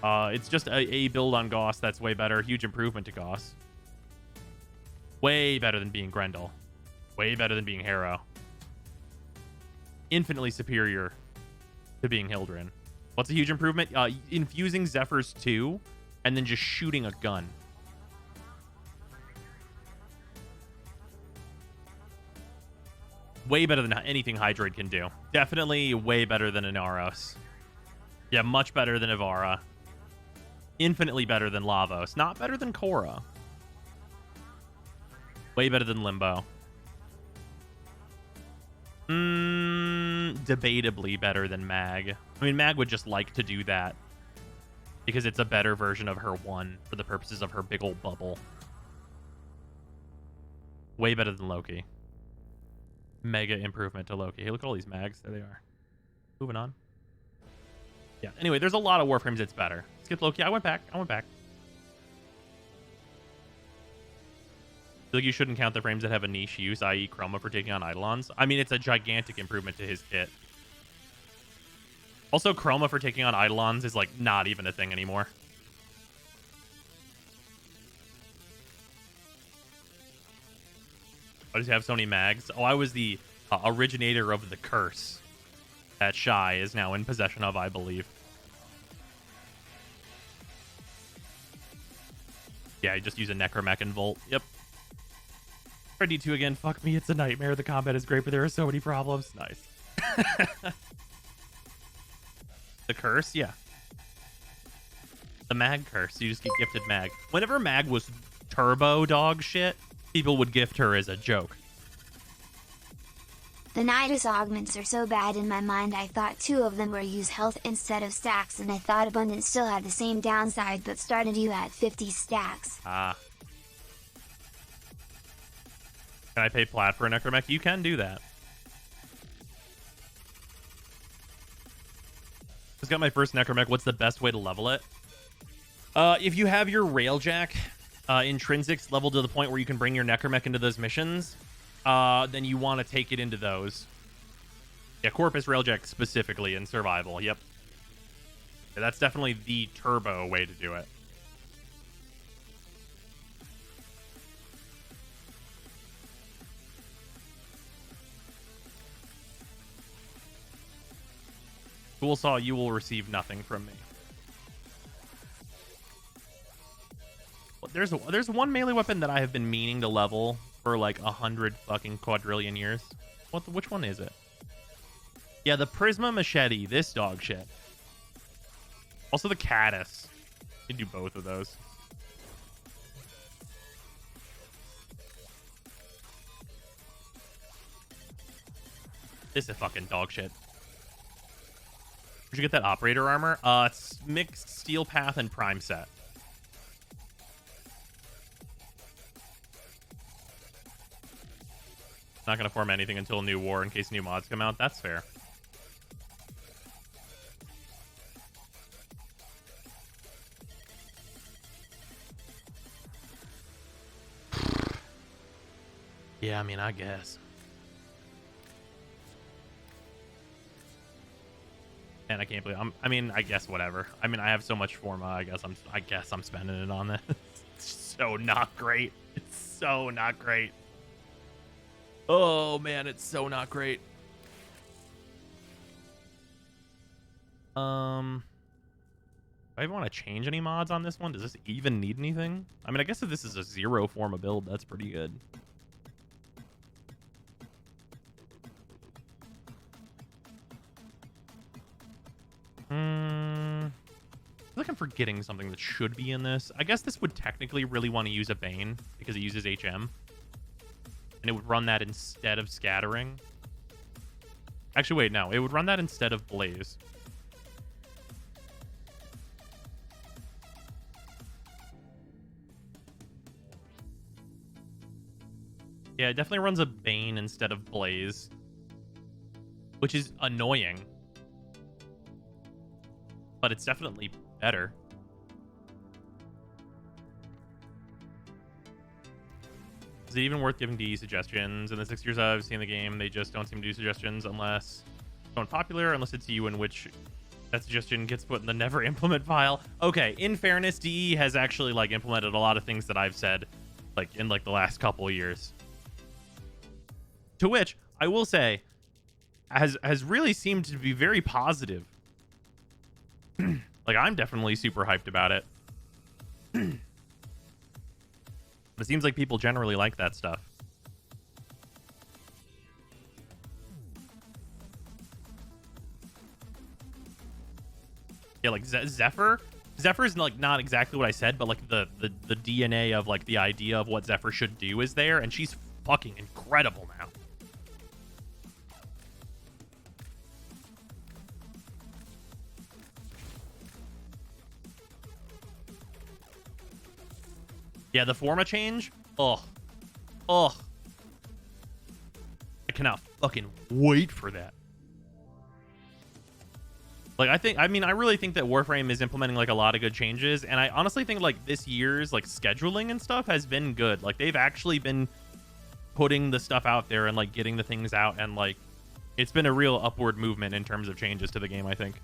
It's just a build on Gauss that's way better. Huge improvement to Gauss. Way better than being Grendel. Way better than being Harrow. Infinitely superior to being Hildren. What's a huge improvement? Infusing Zephyrs 2 and then just shooting a gun. Way better than anything Hydroid can do. Definitely way better than Inaros. Yeah, much better than Ivara. Infinitely better than Lavos. Not better than Korra. Way better than Limbo. Debatably better than Mag. I mean, Mag would just like to do that because it's a better version of her 1 for the purposes of her big old bubble. Way better than Loki. Mega improvement to Loki. Hey, look at all these Mags. There they are. Moving on. Yeah, anyway, there's a lot of Warframes that's better. Skip Loki. I went back. I feel like you shouldn't count the frames that have a niche use, i.e. Chroma for taking on Eidolons. I mean, it's a gigantic improvement to his kit. Also, Chroma for taking on Eidolons is, like, not even a thing anymore. Why does he have so many mags? Oh, I was the originator of the curse that Shy is now in possession of, I believe. Yeah, I just use a Necromech and Volt. Yep. Ready to again. Fuck me, it's a nightmare. The combat is great, but there are so many problems. Nice. The curse? Yeah. The mag curse. You just get gifted mag. Whenever mag was turbo dog shit, people would gift her as a joke. The Nidus augments are so bad in my mind. I thought 2 of them were use health instead of stacks, and I thought Abundance still had the same downside but started you at 50 stacks. Ah. Can I pay plat for a Necromech? You can do that. Just got my first Necromech. What's the best way to level it? If you have your Railjack intrinsics leveled to the point where you can bring your Necromech into those missions, then you want to take it into those. Yeah, Corpus Railjack specifically in survival. Yep. Yeah, that's definitely the turbo way to do it. Tool Saw, you will receive nothing from me. There's one melee weapon that I have been meaning to level for like 100 fucking quadrillion years. Which one is it? Yeah, the Prisma Machete. This dog shit. Also the Caddis. You can do both of those. This is fucking dog shit. Where'd you get that operator armor? It's mixed Steel Path and Prime set. Not gonna form anything until New War in case new mods come out. That's fair. Yeah, I mean, I guess. And I can't believe I guess whatever. I mean, I have so much Forma. I guess I'm spending it on this. It's so not great. It's so not great. Oh man, it's so not great. Do I even want to change any mods on this one? Does this even need anything? I mean, I guess if this is a 0 Forma build, that's pretty good. I feel like I'm forgetting something that should be in this. I guess this would technically really want to use a Bane because it uses HM. And it would run that instead of Scattering. Actually, wait, no. It would run that instead of Blaze. Yeah, it definitely runs a Bane instead of Blaze, which is annoying. But it's definitely better. Is it even worth giving DE suggestions? In the 6 years I've seen the game, they just don't seem to do suggestions unless it's not popular, unless it's you, in which that suggestion gets put in the never implement file. Okay, in fairness, DE has actually like implemented a lot of things that I've said like in like the last couple of years. To which I will say has really seemed to be very positive. Like, I'm definitely super hyped about it. But it seems like people generally like that stuff. Yeah, like Zephyr. Zephyr's like not exactly what I said, but like the DNA of like the idea of what Zephyr should do is there, and she's fucking incredible now. Yeah, the Forma change. Ugh. I cannot fucking wait for that. Like, I really think that Warframe is implementing like a lot of good changes, and I honestly think like this year's like scheduling and stuff has been good. Like, they've actually been putting the stuff out there and like getting the things out, and like it's been a real upward movement in terms of changes to the game, I think.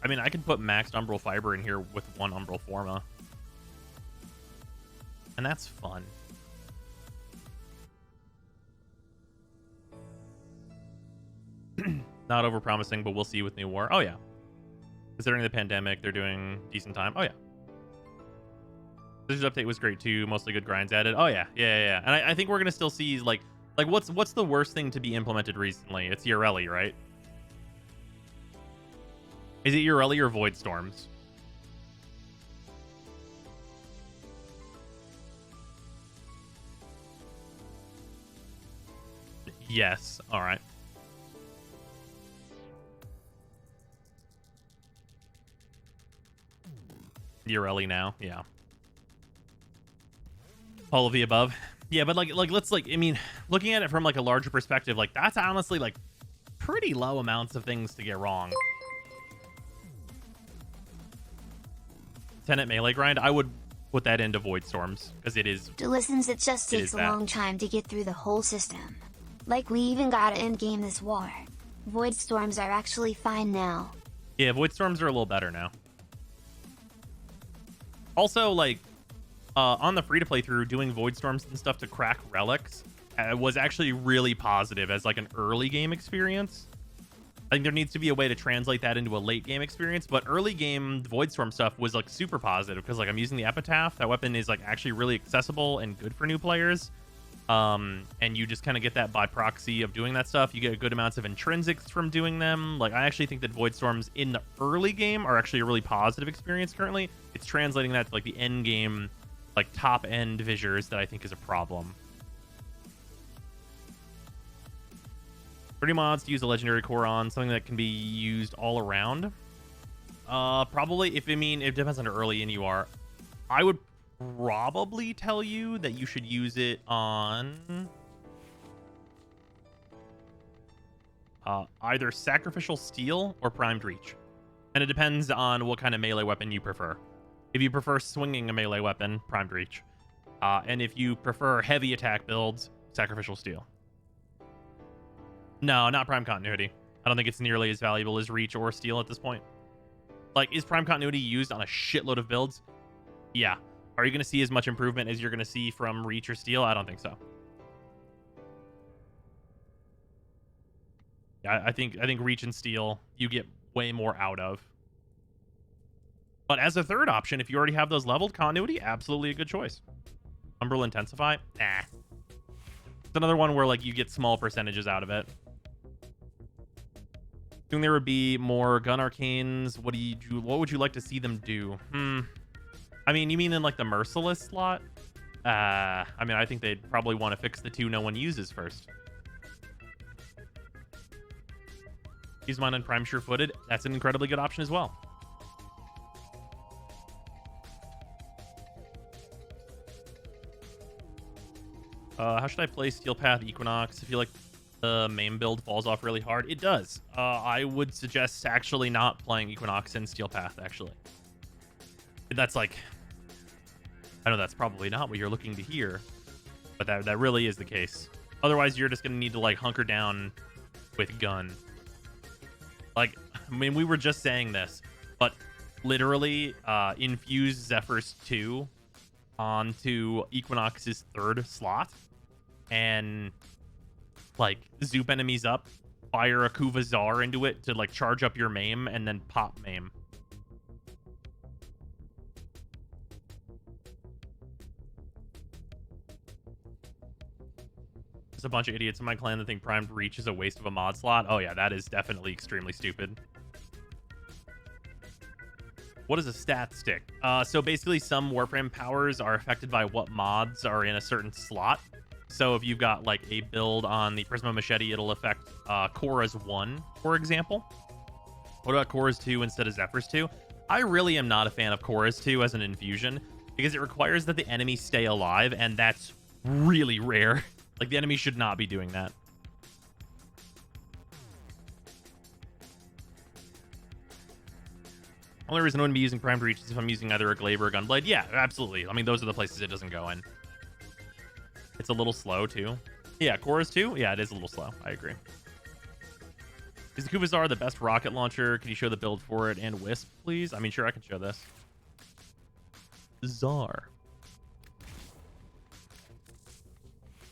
I mean, I could put maxed Umbral Fiber in here with one Umbral Forma. And that's fun. Not overpromising, but we'll see with New War. Oh, yeah. Considering the pandemic, they're doing decent time. Oh, yeah. This update was great, too. Mostly good grinds added. Oh, yeah. Yeah. And I think we're going to still see, like what's the worst thing to be implemented recently? It's Ureli, right? Is it Ureli or Void Storms? Yes. All right. Ureli now. Yeah. All of the above. Yeah, but like let's I mean, looking at it from like a larger perspective, like that's honestly like pretty low amounts of things to get wrong. Tenant melee grind, I would put that into Void Storms because it is. To listens, it just takes a long time to get through the whole system. Like, we even got to end game this war. Void Storms are actually fine now. Yeah, Void Storms are a little better now. Also, like, on the free-to-play through, doing Void Storms and stuff to crack relics was actually really positive as like an early game experience. I think there needs to be a way to translate that into a late game experience, but early game Void Storm stuff was like super positive because like I'm using the Epitaph. That weapon is like actually really accessible and good for new players. And you just kind of get that by proxy of doing that stuff. You get good amounts of intrinsics from doing them. Like, I actually think that Void Storms in the early game are actually a really positive experience currently. It's translating that to like the end game, like top end visors that I think is a problem. 30 mods to use a legendary core on, something that can be used all around. Probably, it depends on how early in you are. I would probably tell you that you should use it on either Sacrificial Steel or Primed Reach. And it depends on what kind of melee weapon you prefer. If you prefer swinging a melee weapon, Primed Reach. And if you prefer heavy attack builds, Sacrificial Steel. No, not Prime Continuity. I don't think it's nearly as valuable as Reach or Steel at this point. Like, is Prime Continuity used on a shitload of builds? Yeah. Are you going to see as much improvement as you're going to see from Reach or Steel? I don't think so. Yeah, I think Reach and Steel, you get way more out of. But as a third option, if you already have those leveled, Continuity, absolutely a good choice. Umbral Intensify? Nah. It's another one where, like, you get small percentages out of it. I think there would be more gun arcanes. What would you like to see them do? I mean, you mean in like the Merciless slot? I mean, I think they'd probably want to fix the two no one uses first. Use mine on Prime Sure-Footed. That's an incredibly good option as well. How should I play Steel Path Equinox? I feel like the main build falls off really hard. It does. I would suggest actually not playing Equinox and Steel Path, actually. That's like... I know that's probably not what you're looking to hear, but that really is the case. Otherwise, you're just going to need to, like, hunker down with gun. Like, I mean, we were just saying this, but literally infuse Zephyrs 2 onto Equinox's 3rd slot and, like, zoop enemies up, fire a Kuvazar into it to, like, charge up your maim, and then pop maim. A bunch of idiots in my clan that think Primed Reach is a waste of a mod slot. Oh yeah, that is definitely extremely stupid. What is a stat stick? So basically some Warframe powers are affected by what mods are in a certain slot. So if you've got like a build on the Prisma Machete, it'll affect Korra's 1, for example. What about Korra's 2 instead of Zephyr's 2? I really am not a fan of Korra's 2 as an infusion because it requires that the enemy stay alive, and that's really rare. Like, the enemy should not be doing that. Only reason I wouldn't be using Primed Reach is if I'm using either a Glaive or a Gunblade. Yeah, absolutely. I mean, those are the places it doesn't go in. It's a little slow, too. Yeah, Korra's 2? Yeah, it is a little slow. I agree. Is the Kuvazar the best rocket launcher? Can you show the build for it and Wisp, please? I mean, sure, I can show this. Czar.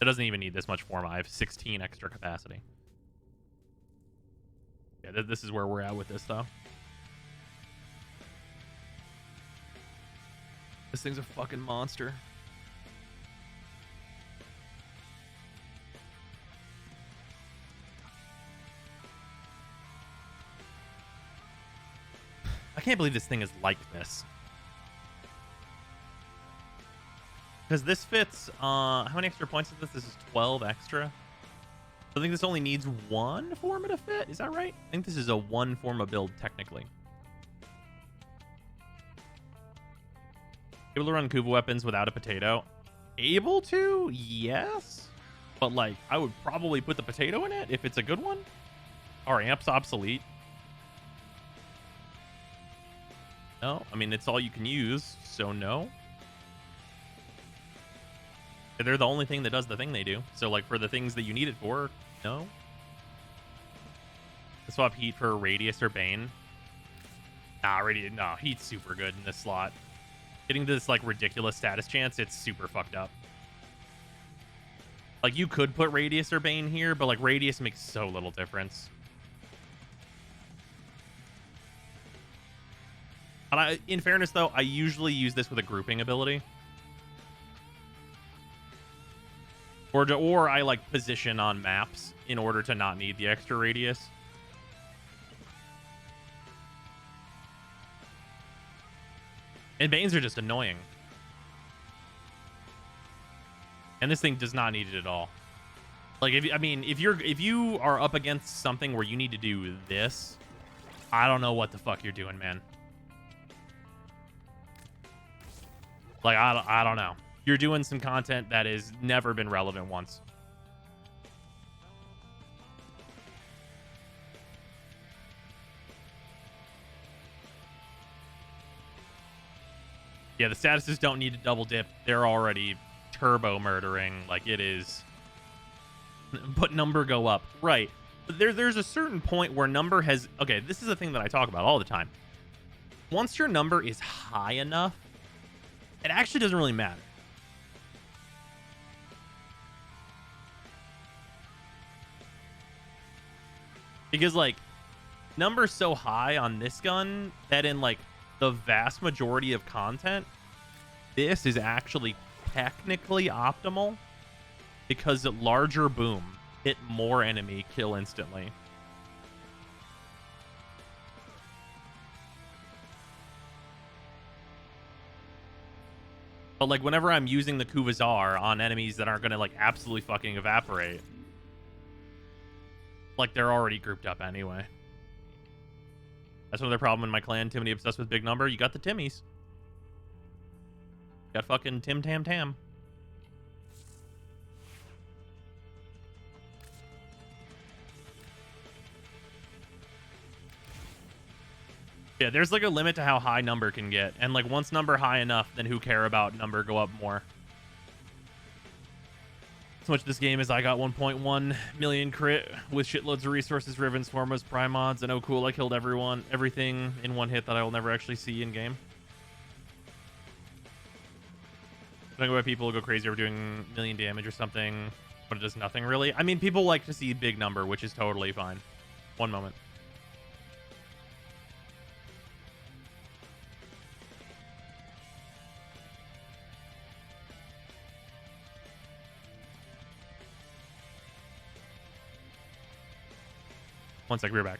It doesn't even need this much form. I have 16 extra capacity. Yeah, this is where we're at with this, though. This thing's a fucking monster. I can't believe this thing is like this. Because this fits, how many extra points is this? This is 12 extra. I think this only needs 1 Forma to fit. Is that right? I think this is a 1 Forma build, technically. Able to run Kuva weapons without a potato? Able to? Yes. But, like, I would probably put the potato in it if it's a good one. Are amps obsolete? No. I mean, it's all you can use, so no. They're the only thing that does the thing they do. So, like, for the things that you need it for, no. Swap Heat for Radius or Bane. Nah, Radius. No, Heat's super good in this slot. Getting to this, like, ridiculous status chance, it's super fucked up. Like, you could put Radius or Bane here, but, like, Radius makes so little difference. And in fairness, though, I usually use this with a grouping ability. Or I, like, position on maps in order to not need the extra radius. And Banes are just annoying. And this thing does not need it at all. Like, if you are up against something where you need to do this, I don't know what the fuck you're doing, man. Like, I don't know. You're doing some content that has never been relevant once. Yeah, the statuses don't need to double dip. They're already turbo murdering. Like, it is. But number go up. Right. But there's a certain point where number has... Okay, this is a thing that I talk about all the time. Once your number is high enough, it actually doesn't really matter. Because, like, number's so high on this gun that in, like, the vast majority of content, this is actually technically optimal because larger boom hit more enemy, kill instantly. But, like, whenever I'm using the Kuvazar on enemies that aren't going to, like, absolutely fucking evaporate, like, they're already grouped up anyway. That's another problem in my clan. Too many obsessed with big number. You got the Timmies. You got fucking Tim Tam Tam. Yeah, there's like a limit to how high number can get, and like once number high enough, then who care about number go up more. So much this game is I got 1.1 million crit with shitloads of resources, Rivens, Formos, Prime mods, and oh cool, I killed everything in one hit that I will never actually see in game. I think why people go crazy over doing million damage or something, but it does nothing really. I mean, people like to see big number, which is totally fine. One moment. One sec, we're back.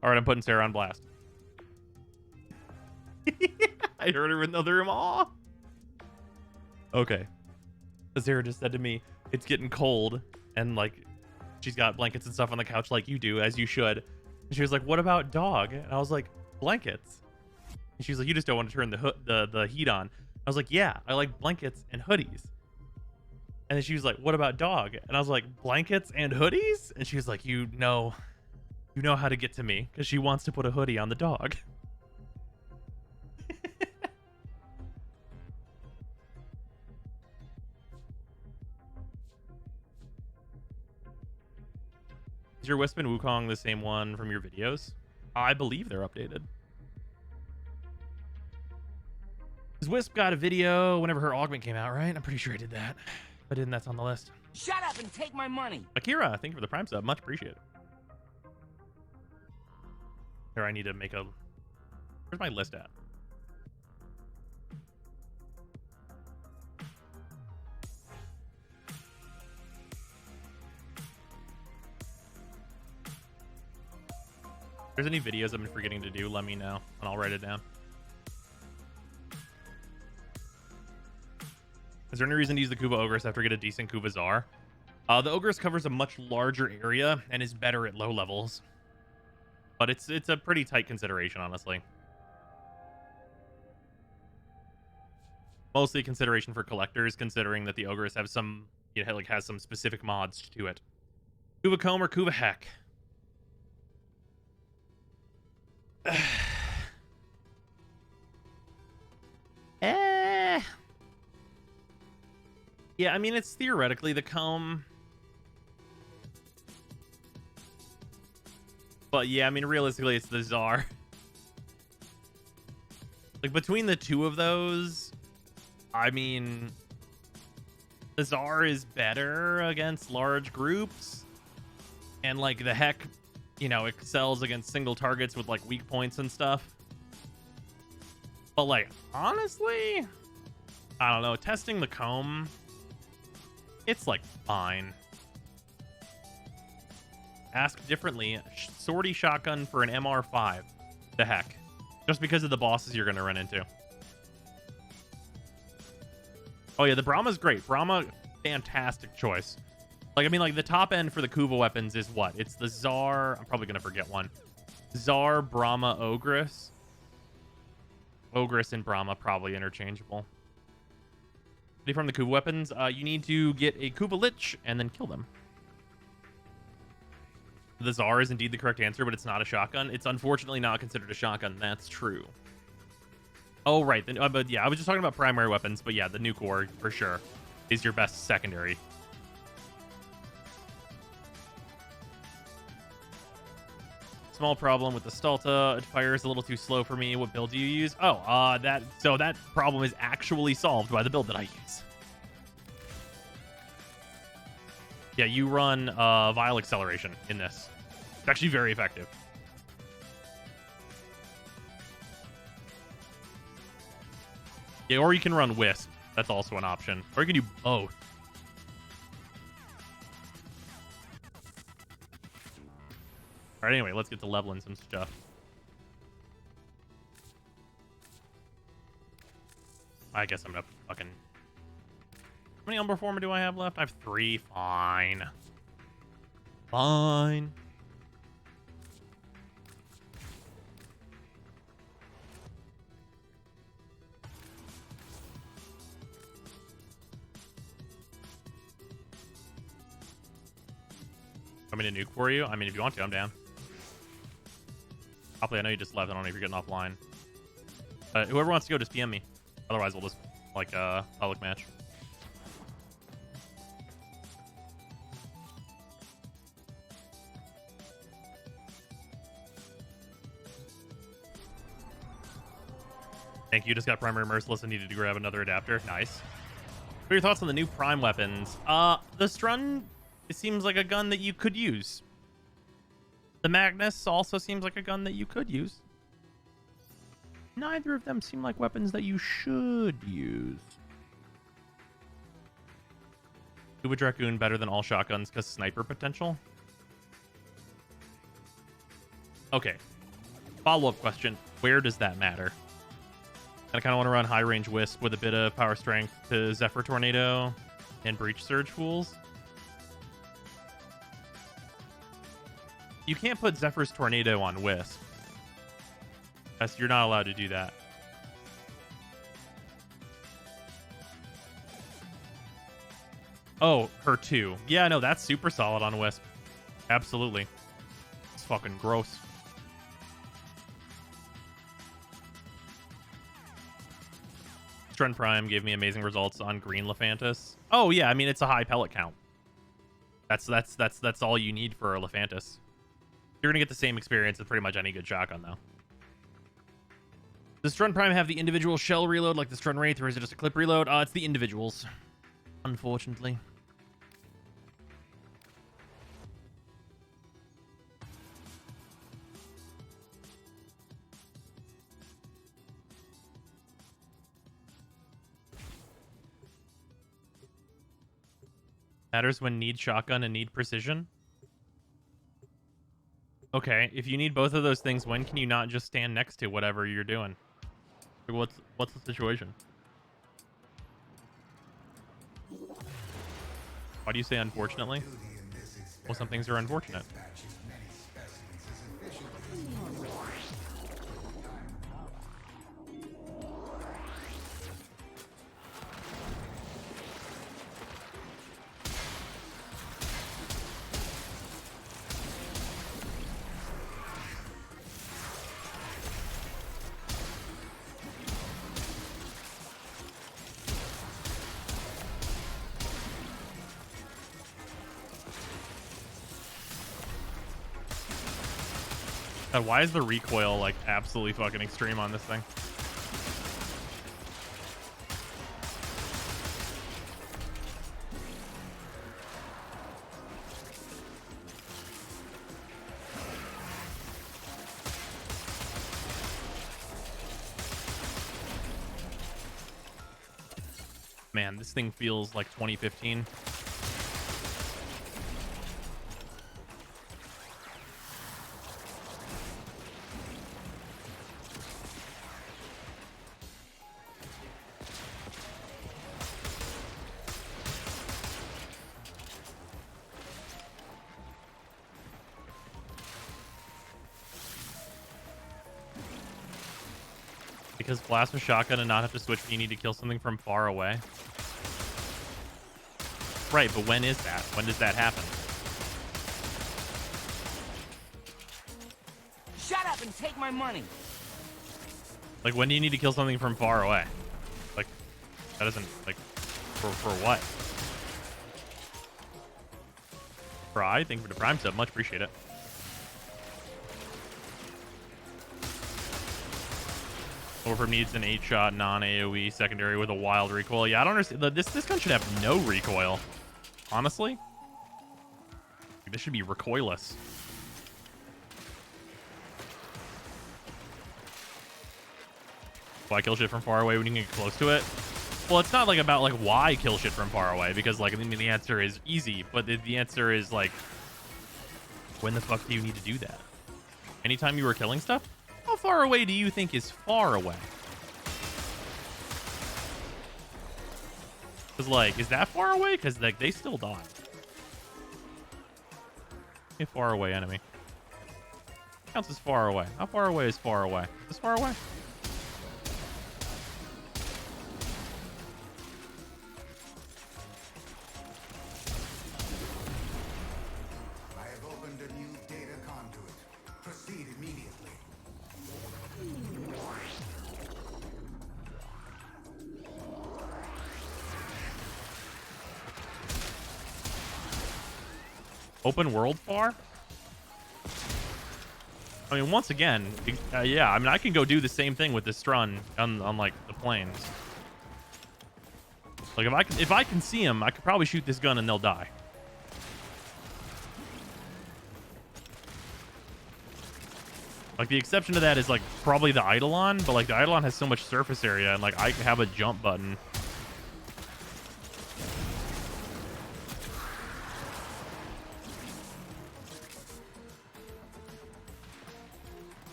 All right, I'm putting Sarah on blast. I heard her in the other room. Aw. Okay. Sarah just said to me, it's getting cold, and like, she's got blankets and stuff on the couch like you do, as you should. And she was like, what about dog? And I was like, blankets. And she was like, you just don't want to turn the heat on. I was like, yeah, I like blankets and hoodies. And then she was like, what about dog? And I was like, blankets and hoodies? And she was like, you know how to get to me, because she wants to put a hoodie on the dog. Is your Wisp and Wukong the same one from your videos? I believe they're updated. Because Wisp got a video whenever her augment came out, right? I'm pretty sure I did that. If I didn't, that's on the list. Shut up and take my money. Akira, thank you for the Prime sub. Much appreciated. Here, I need to make a... Where's my list at? If there's any videos I've been forgetting to do, let me know, and I'll write it down. Is there any reason to use the Kuva Ogress after I get a decent Kuva Czar? The Ogress covers a much larger area and is better at low levels. But it's a pretty tight consideration, honestly. Mostly consideration for collectors, considering that the Ogress have some, you know, like has some specific mods to it. Kuva Comb or Kuva Heck? Yeah, I mean, it's theoretically the Comb. But yeah, I mean, realistically, it's the Czar. Like, between the two of those, I mean, the Tsar is better against large groups, and like the Heck, you know, excels against single targets with like weak points and stuff. But like, honestly, I don't know. Testing the comb, it's like fine. Ask differently. Sortie shotgun for an MR5. The heck. Just because of the bosses you're going to run into. Oh yeah, the Brahma's great. Brahma, fantastic choice. Like, I mean, like, the top end for the Kuva weapons is what? It's the Tsar. I'm probably going to forget one. Tsar, Brahma, Ogress. Ogress and Brahma probably interchangeable. From the Kuva weapons, you need to get a Kuva Lich and then kill them. The Tsar is indeed the correct answer, but it's not a shotgun. It's unfortunately not considered a shotgun. That's true. Oh, right. But yeah, I was just talking about primary weapons, but yeah, the Nuke Ore, for sure, is your best secondary. Small problem with the Stalta. It fires a little too slow for me. What build do you use? Oh, that problem is actually solved by the build that I use. Yeah, you run Vile Acceleration in this. It's actually very effective. Yeah, or you can run Wisp. That's also an option. Or you can do both. Alright, anyway, let's get to leveling some stuff. I guess I'm gonna fucking... How many Umbral Forma do I have left? I have 3. Fine. Fine. Want me to nuke for you? I mean, if you want to, I'm down. Hopefully, I know you just left. I don't know if you're getting offline. Whoever wants to go, just PM me. Otherwise, we'll just, like, public match. Thank you. Just got primary merciless and needed to grab another adapter. Nice. What are your thoughts on the new prime weapons? The Strun, it seems like a gun that you could use. The Magnus also seems like a gun that you could use. Neither of them seem like weapons that you should use. Kuva Dragoon better than all shotguns because sniper potential? Okay. Follow-up question. Where does that matter? I kind of want to run high range Wisp with a bit of power strength to Zephyr Tornado and Breach Surge Fools. You can't put Zephyr's Tornado on Wisp. You're not allowed to do that. Oh, her 2. Yeah, no, that's super solid on Wisp. Absolutely. It's fucking gross. Strun Prime gave me amazing results on Green Lephantis. Oh yeah, I mean it's a high pellet count. That's all you need for a Lephantis. You're gonna get the same experience with pretty much any good shotgun though. Does Strun Prime have the individual shell reload like the Strun Wraith, or is it just a clip reload? It's the individuals, unfortunately. Matters when need shotgun and need precision. Okay, if you need both of those things, when can you not just stand next to whatever you're doing? Like, what's the situation? Why do you say unfortunately? Well, some things are unfortunate. God, why is the recoil like absolutely fucking extreme on this thing? Man, this thing feels like 2015. Because blast with shotgun and not have to switch when you need to kill something from far away. Right, but when is that? When does that happen? Shut up and take my money. Like, when do you need to kill something from far away? Like, that doesn't, like, for what? Fry, thank you for the Prime sub. Much appreciate it. Warframe needs an 8-shot non-AoE secondary with a wild recoil. Yeah, I don't understand. This gun should have no recoil. Honestly. This should be recoilless. Why kill shit from far away when you can get close to it? Well, it's not like about like why kill shit from far away, because like I mean, the answer is easy, but the answer is like, when the fuck do you need to do that? Anytime you were killing stuff? How far away do you think is far away? Because, like, is that far away? Because, like, they still die. A far away enemy. Counts as far away. How far away is far away? Is this far away? I have opened a new data conduit. Proceed immediately. Open world far? I mean, once again, yeah, I mean, I can go do the same thing with this run on like the plains. Like if I can see them, I could probably shoot this gun and they'll die. Like the exception to that is like probably the Eidolon, but like the Eidolon has so much surface area and like I have a jump button.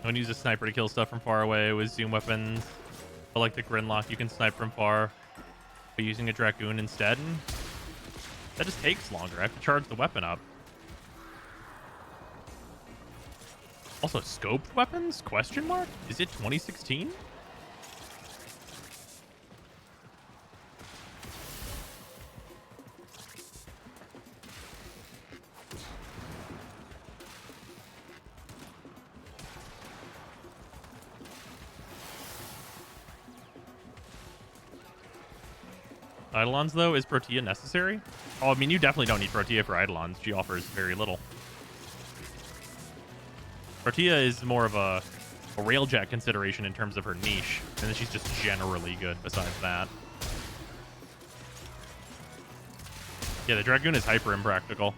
I would use a sniper to kill stuff from far away with zoom weapons. But like the Grinlock, you can snipe from far by using a Dragoon instead. And that just takes longer. I have to charge the weapon up. Also, scoped weapons? Question mark? Is it 2016? Eidolons, though, is Protea necessary? Oh, I mean, you definitely don't need Protea for Eidolons. She offers very little. Protea is more of a railjack consideration in terms of her niche, and then she's just generally good besides that. Yeah, the Dragoon is hyper impractical.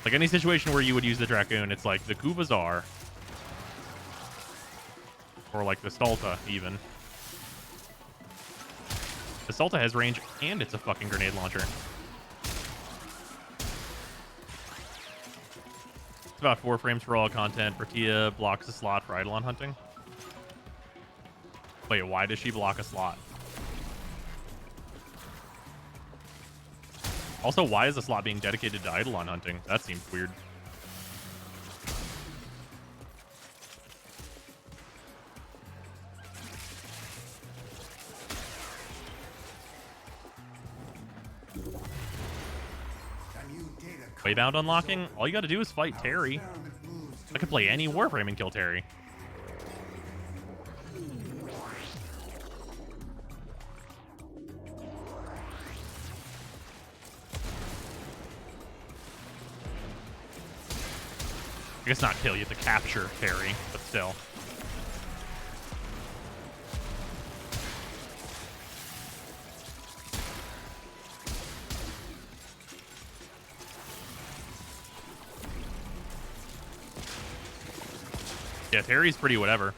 Like, any situation where you would use the Dragoon, it's like the Kubazar. Or like the Stalta, even. The Stalta has range, and it's a fucking grenade launcher. It's about 4 frames for all content. Protea blocks a slot for Eidolon hunting. Wait, why does she block a slot? Also, why is the slot being dedicated to Eidolon hunting? That seems weird. Waybound unlocking? All you gotta do is fight Terry. I could play any Warframe and kill Terry. I guess not kill, you have to capture Terry, but still. Yeah, Terry's pretty whatever.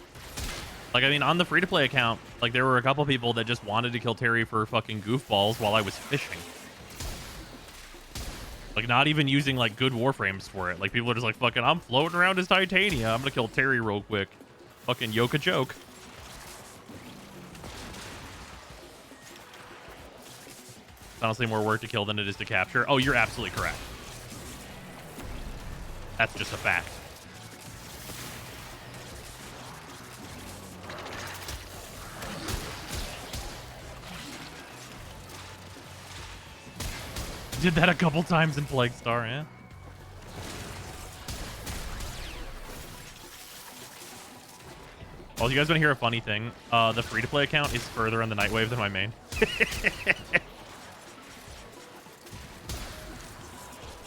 Like, I mean, on the free-to-play account, like, there were a couple people that just wanted to kill Terry for fucking goofballs while I was fishing. Like, not even using, like, good Warframes for it. Like, people are just like, fucking, I'm floating around as Titania. I'm gonna kill Terry real quick. Fucking yoke joke. It's honestly more work to kill than it is to capture. Oh, you're absolutely correct. That's just a fact. Did that a couple times in Plague Star, yeah. Well, you guys want to hear a funny thing? The free-to-play account is further on the Nightwave than my main.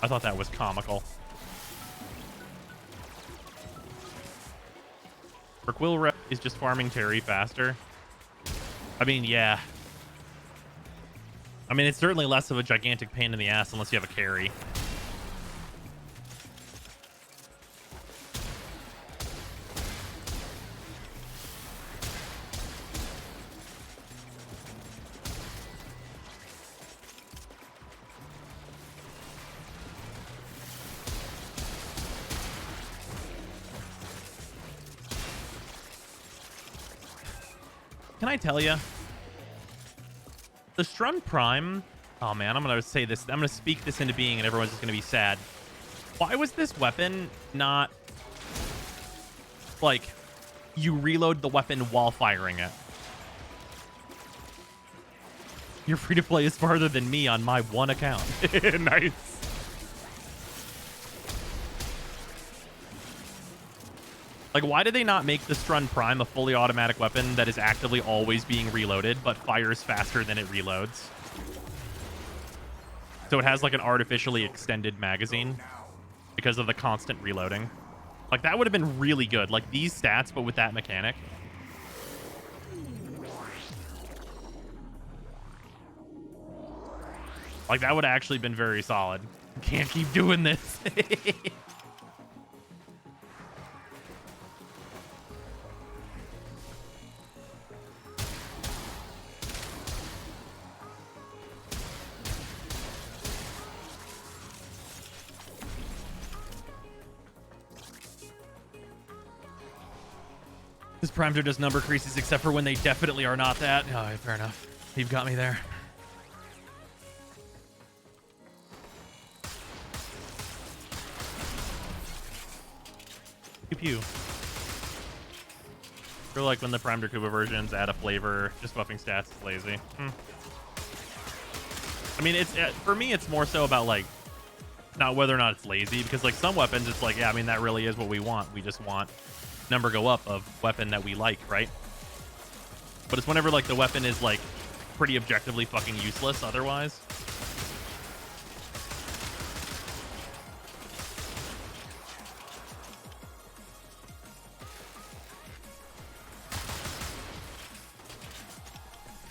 I thought that was comical. Quill Rep is just farming Terry faster. I mean, yeah. I mean, it's certainly less of a gigantic pain in the ass unless you have a carry. Can I tell you? The Strun Prime... Oh, man, I'm going to say this. I'm going to speak this into being, and everyone's just going to be sad. Why was this weapon not... Like, you reload the weapon while firing it? You're free to play is farther than me on my one account. Nice. Like, why did they not make the Strun Prime a fully automatic weapon that is actively always being reloaded, but fires faster than it reloads? So it has, like, an artificially extended magazine because of the constant reloading. Like, that would have been really good. Like, these stats, but with that mechanic. Like, that would have actually been very solid. Can't keep doing this. His primes are just number creases, except for when they definitely are not that. Oh, yeah, fair enough. You've got me there. Pew pew. I feel like when the Prime Dracuba versions add a flavor, just buffing stats is lazy. I mean, it's for me, it's more so about, like, not whether or not it's lazy, because, like, some weapons, it's like, yeah, I mean, that really is what we want. We just want number go up of weapon that we like, right? But it's whenever, like, the weapon is, like, pretty objectively fucking useless otherwise.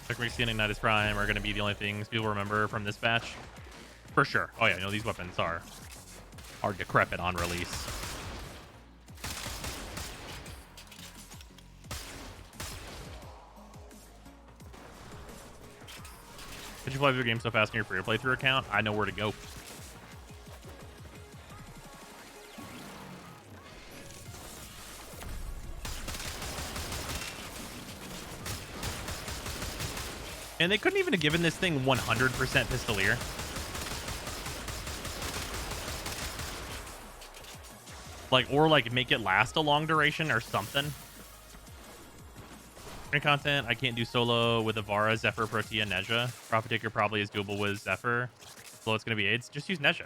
Like, and Ignite Prime are going to be the only things people remember from this batch. For sure. Oh, yeah, you know, these weapons are decrepit on release. Did you play video game so fast on your free playthrough account? I know where to go. And they couldn't even have given this thing 100% Pistolier. Like, or like make it last a long duration or something. Content, I can't do solo with Avara, Zephyr, Protea, Neja. Profit Taker probably is doable with Zephyr. So it's going to be AIDS. Just use Neja.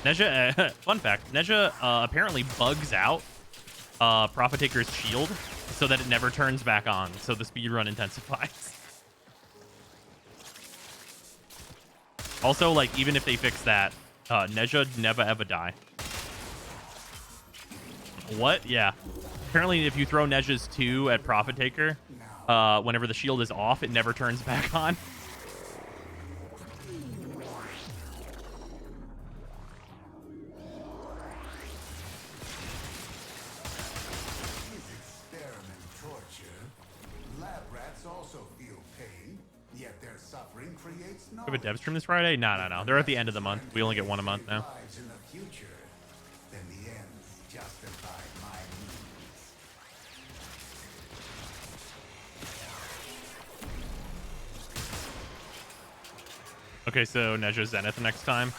Neja, fun fact, Neja apparently bugs out Profit Taker's shield so that it never turns back on. So the speedrun intensifies. Also, like, even if they fix that, Neja never ever die. What? Yeah. Apparently, if you throw Neja's 2 at Profit Taker, whenever the shield is off, it never turns back on. creates We have a dev stream this Friday? No. They're at the end of the month. We only get one a month now. lives in the future, then the ends justify my means. Okay, so Nezha Zenith next time.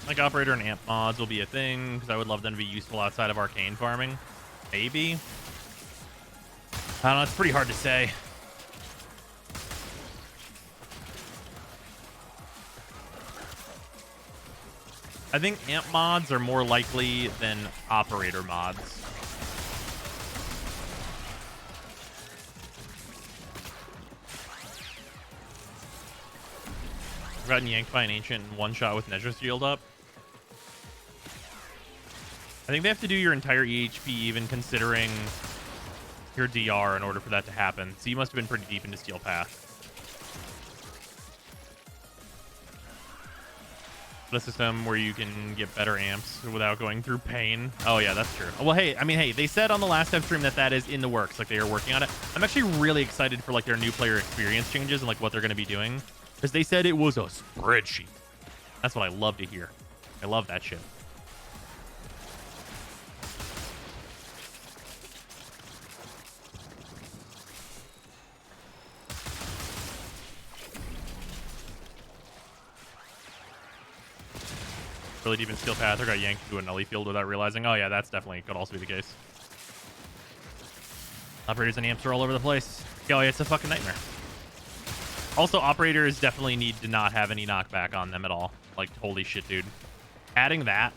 Like operator and amp mods will be a thing because I would love them to be useful outside of arcane farming. Maybe. I don't know. It's pretty hard to say. I think amp mods are more likely than operator mods. I've gotten yanked by an ancient in one shot with Nezha's shield up. I think they have to do your entire EHP, even considering your DR, in order for that to happen. So you must have been pretty deep into Steel Path. The system where you can get better amps without going through pain. Oh yeah, that's true. Well, hey, they said on the last dev stream that is in the works. Like, they are working on it. I'm actually really excited for like their new player experience changes and like what they're going to be doing, because they said it was a spreadsheet. That's what I love to hear. I love that shit. Really deep in Steel Path, or got yanked into a Nully field without realizing. Oh yeah, that's definitely could also be the case. Operators and amps are all over the place. Oh yeah, it's a fucking nightmare. Also, operators definitely need to not have any knockback on them at all. Like, holy shit, dude. Adding that,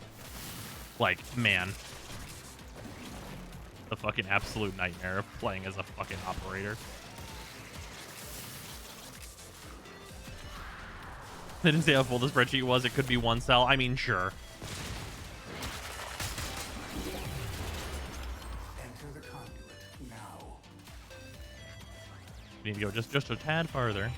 like, man. The fucking absolute nightmare of playing as a fucking operator. They didn't say how full the spreadsheet was. It could be one cell. I mean, sure. Enter the conduit now. We need to go just a tad farther.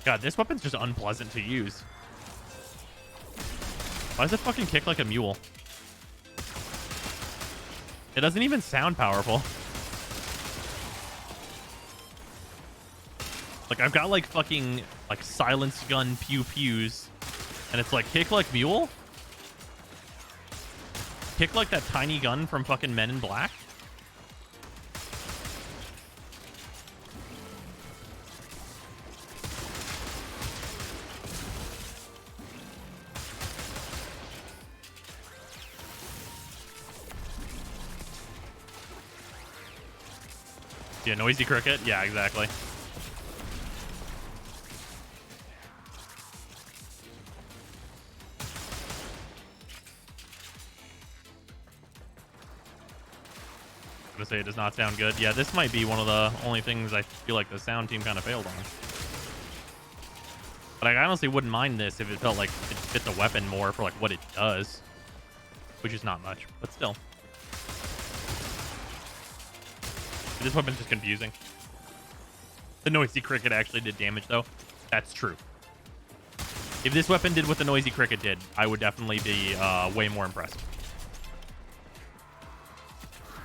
God, this weapon's just unpleasant to use. Why does it fucking kick like a mule? It doesn't even sound powerful. Like, I've got like fucking like silence gun pew pews, and it's like kick like mule? Kick like that tiny gun from fucking Men in Black? Yeah, noisy cricket. Yeah, exactly. I'm gonna say it does not sound good. Yeah, this might be one of the only things I feel like the sound team kind of failed on. But I honestly wouldn't mind this if it felt like it fit the weapon more for like what it does, which is not much, but still. This weapon's just confusing. The noisy cricket actually did damage, though. That's true. If this weapon did what the noisy cricket did, I would definitely be way more impressed.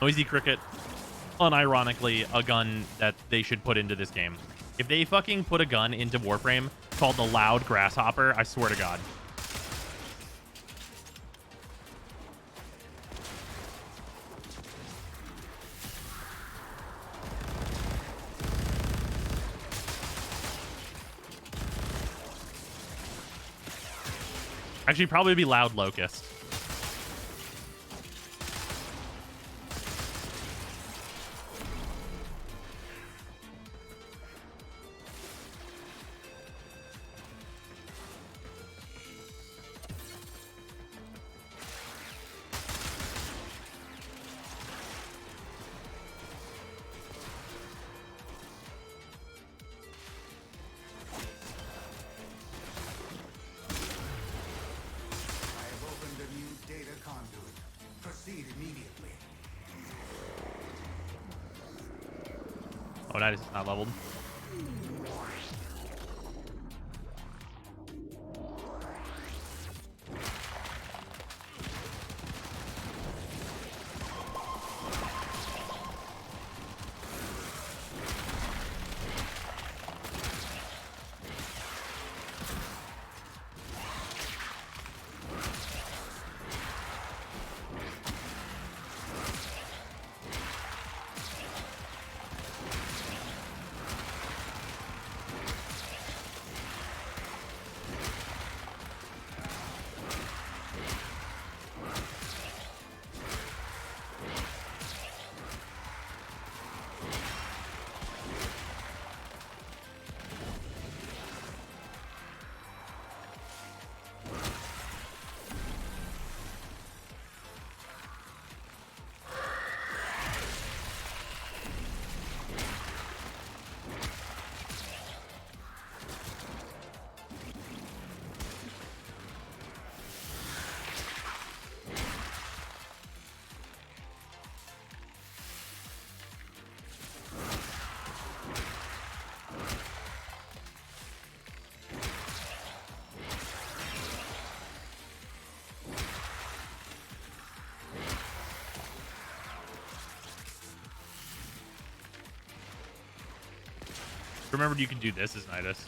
Noisy cricket, unironically, a gun that they should put into this game. If they fucking put a gun into Warframe called the Loud Grasshopper, I swear to God. Actually, probably be Loud Locust. Oh, Nidus is not leveled. Remembered you can do this as Nidus.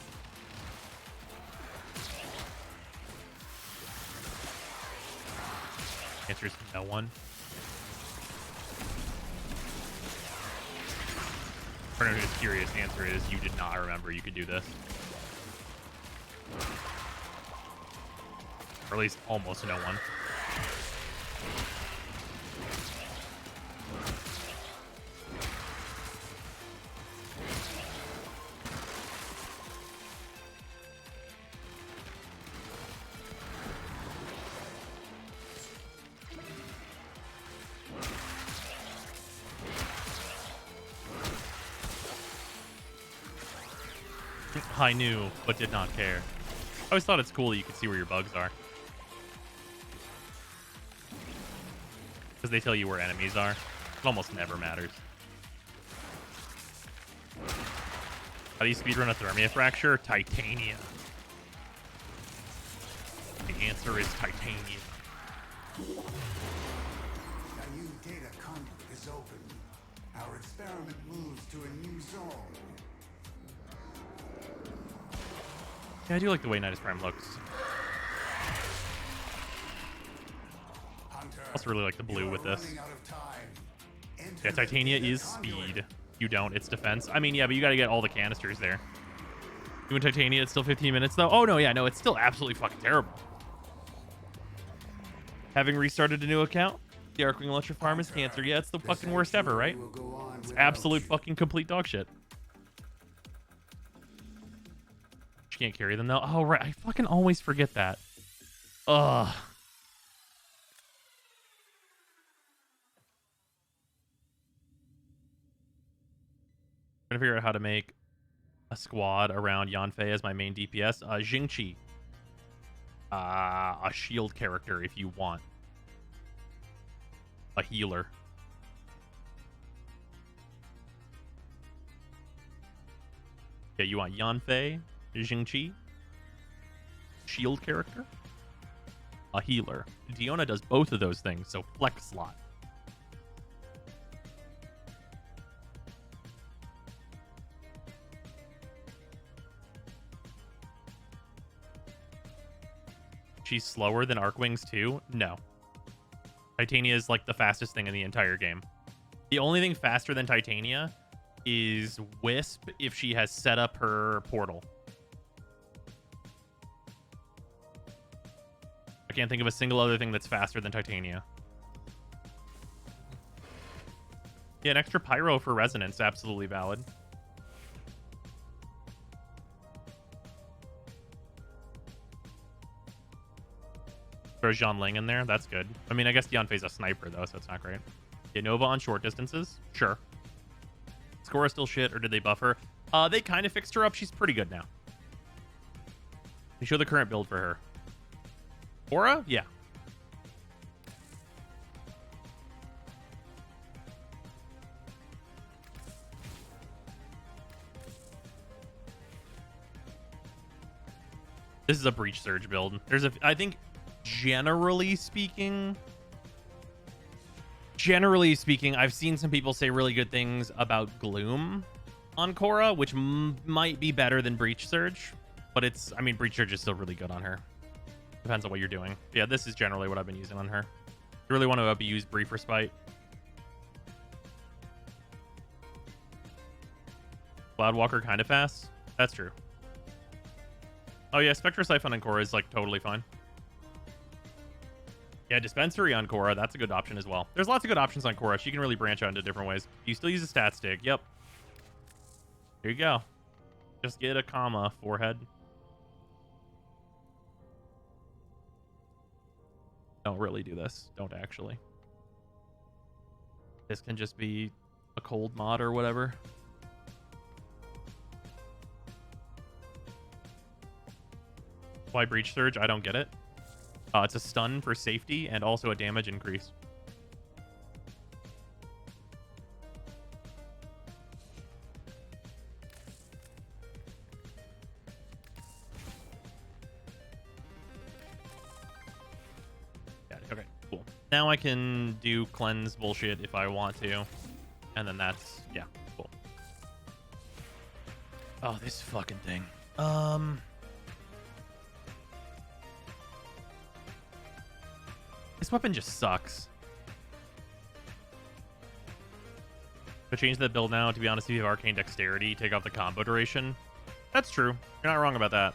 Answer is no one. For anyone who's curious, the answer is you did not remember you could do this. Or at least almost no one. I knew, but did not care. I always thought it's cool that you can see where your bugs are. Because they tell you where enemies are. It almost never matters. How do you speedrun a Thermia Fracture? Titania. The answer is Titania. A new data conduit is open. Our experiment moves to a new zone. Yeah, I do like the way Nidus Prime looks. Hunter, I also really like the blue with this. running out of time. Enter Yeah, the Titania data is conduit. speed. You don't, it's defense. I mean, yeah, but you gotta get all the canisters there. Doing Titania, it's still 15 minutes though. Oh no, yeah, no, it's still absolutely fucking terrible. Having restarted a new account, the Arcwing Electro Farm is cancer. Yeah, it's the fucking worst ever, right? Will go on It's without absolute you. fucking complete dog shit. She can't carry them though. Oh right, I fucking always forget that. Ugh. Trying to figure out how to make a squad around Yanfei as my main DPS. Jingqi. A shield character if you want. A healer. Yeah, you want Yanfei, Jingqi, shield character, a healer. Diona does both of those things, so flex slot. She's slower than Arcwings too? No. Titania is like the fastest thing in the entire game. The only thing faster than Titania is Wisp if she has set up her portal. I can't think of a single other thing that's faster than Titania. Yeah, an extra pyro for resonance, absolutely valid. Throw Zhang Ling in there, that's good. I mean, I guess Yanfei's a sniper though, so it's not great. Yeah, Nova on short distances, sure. Score is still shit, or did they buff her? They kind of fixed her up. She's pretty good now. They show the current build for her. Aura? Yeah. This is a Breach Surge build. I think generally speaking, I've seen some people say really good things about Gloom on Korra, which might be better than Breach Surge, but I mean, Breach Surge is still really good on her. Depends on what you're doing. Yeah, this is generally what I've been using on her. You really want to abuse Brief Respite. Cloudwalker kind of fast. That's true. Oh yeah, Spectre Siphon on Korra is like totally fine. Yeah, Dispensary on Korra, that's a good option as well. There's lots of good options on Korra. She can really branch out into different ways. You still use a stat stick. Yep. Here you go. Just get a comma, forehead. Don't really do this. Don't actually. This can just be a cold mod or whatever. Why Breach Surge? I don't get it. It's a stun for safety and also a damage increase. Yeah, okay, cool. Now I can do cleanse bullshit if I want to. And then that's, yeah, cool. Oh, this fucking thing. This weapon just sucks. But change that build now. To be honest, if you have Arcane Dexterity, take off the combo duration. That's true. You're not wrong about that.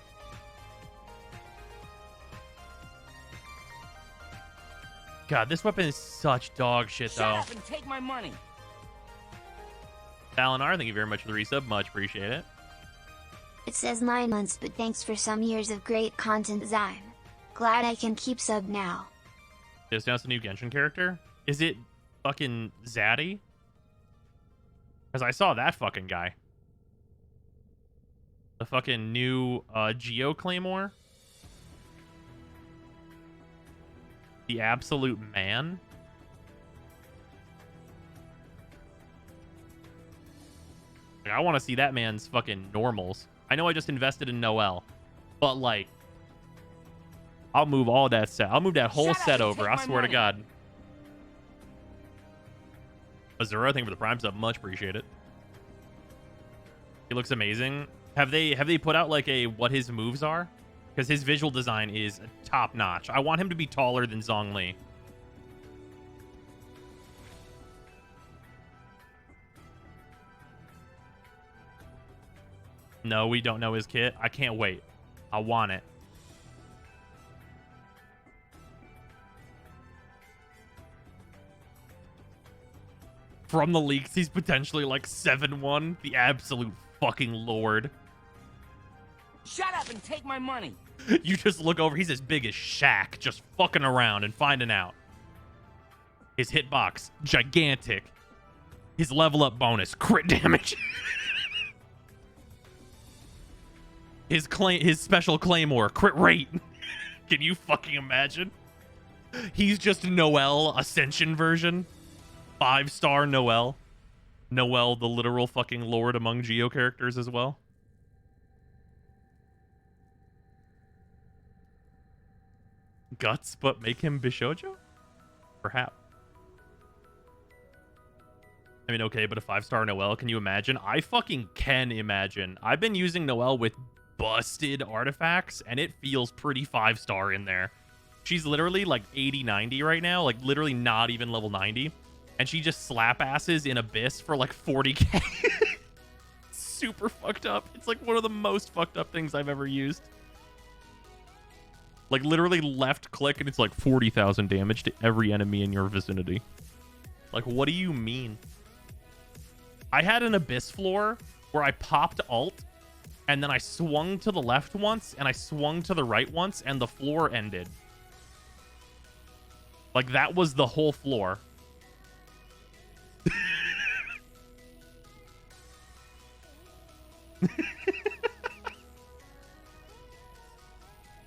God, this weapon is such dog shit, though. Shut up and take my money. Dalinar, thank you very much for the resub. Much appreciate it. It says 9 months, but thanks for some years of great content, Zyme. Glad I can keep sub now. Just announced a new Genshin character. Is it fucking Zaddy? Because I saw that fucking guy. The fucking new Geo Claymore. The absolute man. Like, I want to see that man's fucking normals. I know I just invested in Noelle, but like, I'll move all that set. I'll move that whole set over. I swear to God. Azura, thank you for the Prime sub. Much appreciate it. He looks amazing. Have they put out like a what his moves are? Because his visual design is top notch. I want him to be taller than Zhongli. No, we don't know his kit. I can't wait. I want it. From the leaks, he's potentially like 7-1. The absolute fucking lord. Shut up and take my money. You just look over. He's as big as Shaq, just fucking around and finding out. His hitbox, gigantic. His level up bonus, crit damage. His special claymore, crit rate. Can you fucking imagine? He's just Noelle Ascension version. 5-star Noelle. Noelle, the literal fucking lord among Geo characters as well. Guts, but make him Bishojo? Perhaps. I mean, okay, but a 5-star Noelle, can you imagine? I fucking can imagine. I've been using Noelle with busted artifacts, and it feels pretty 5-star in there. She's literally like 80, 90 right now, like literally not even level 90. And she just slap asses in Abyss for like 40k. Super fucked up. It's like one of the most fucked up things I've ever used. Like literally left click and it's like 40,000 damage to every enemy in your vicinity. Like, what do you mean? I had an Abyss floor where I popped alt and then I swung to the left once and I swung to the right once and the floor ended. Like that was the whole floor.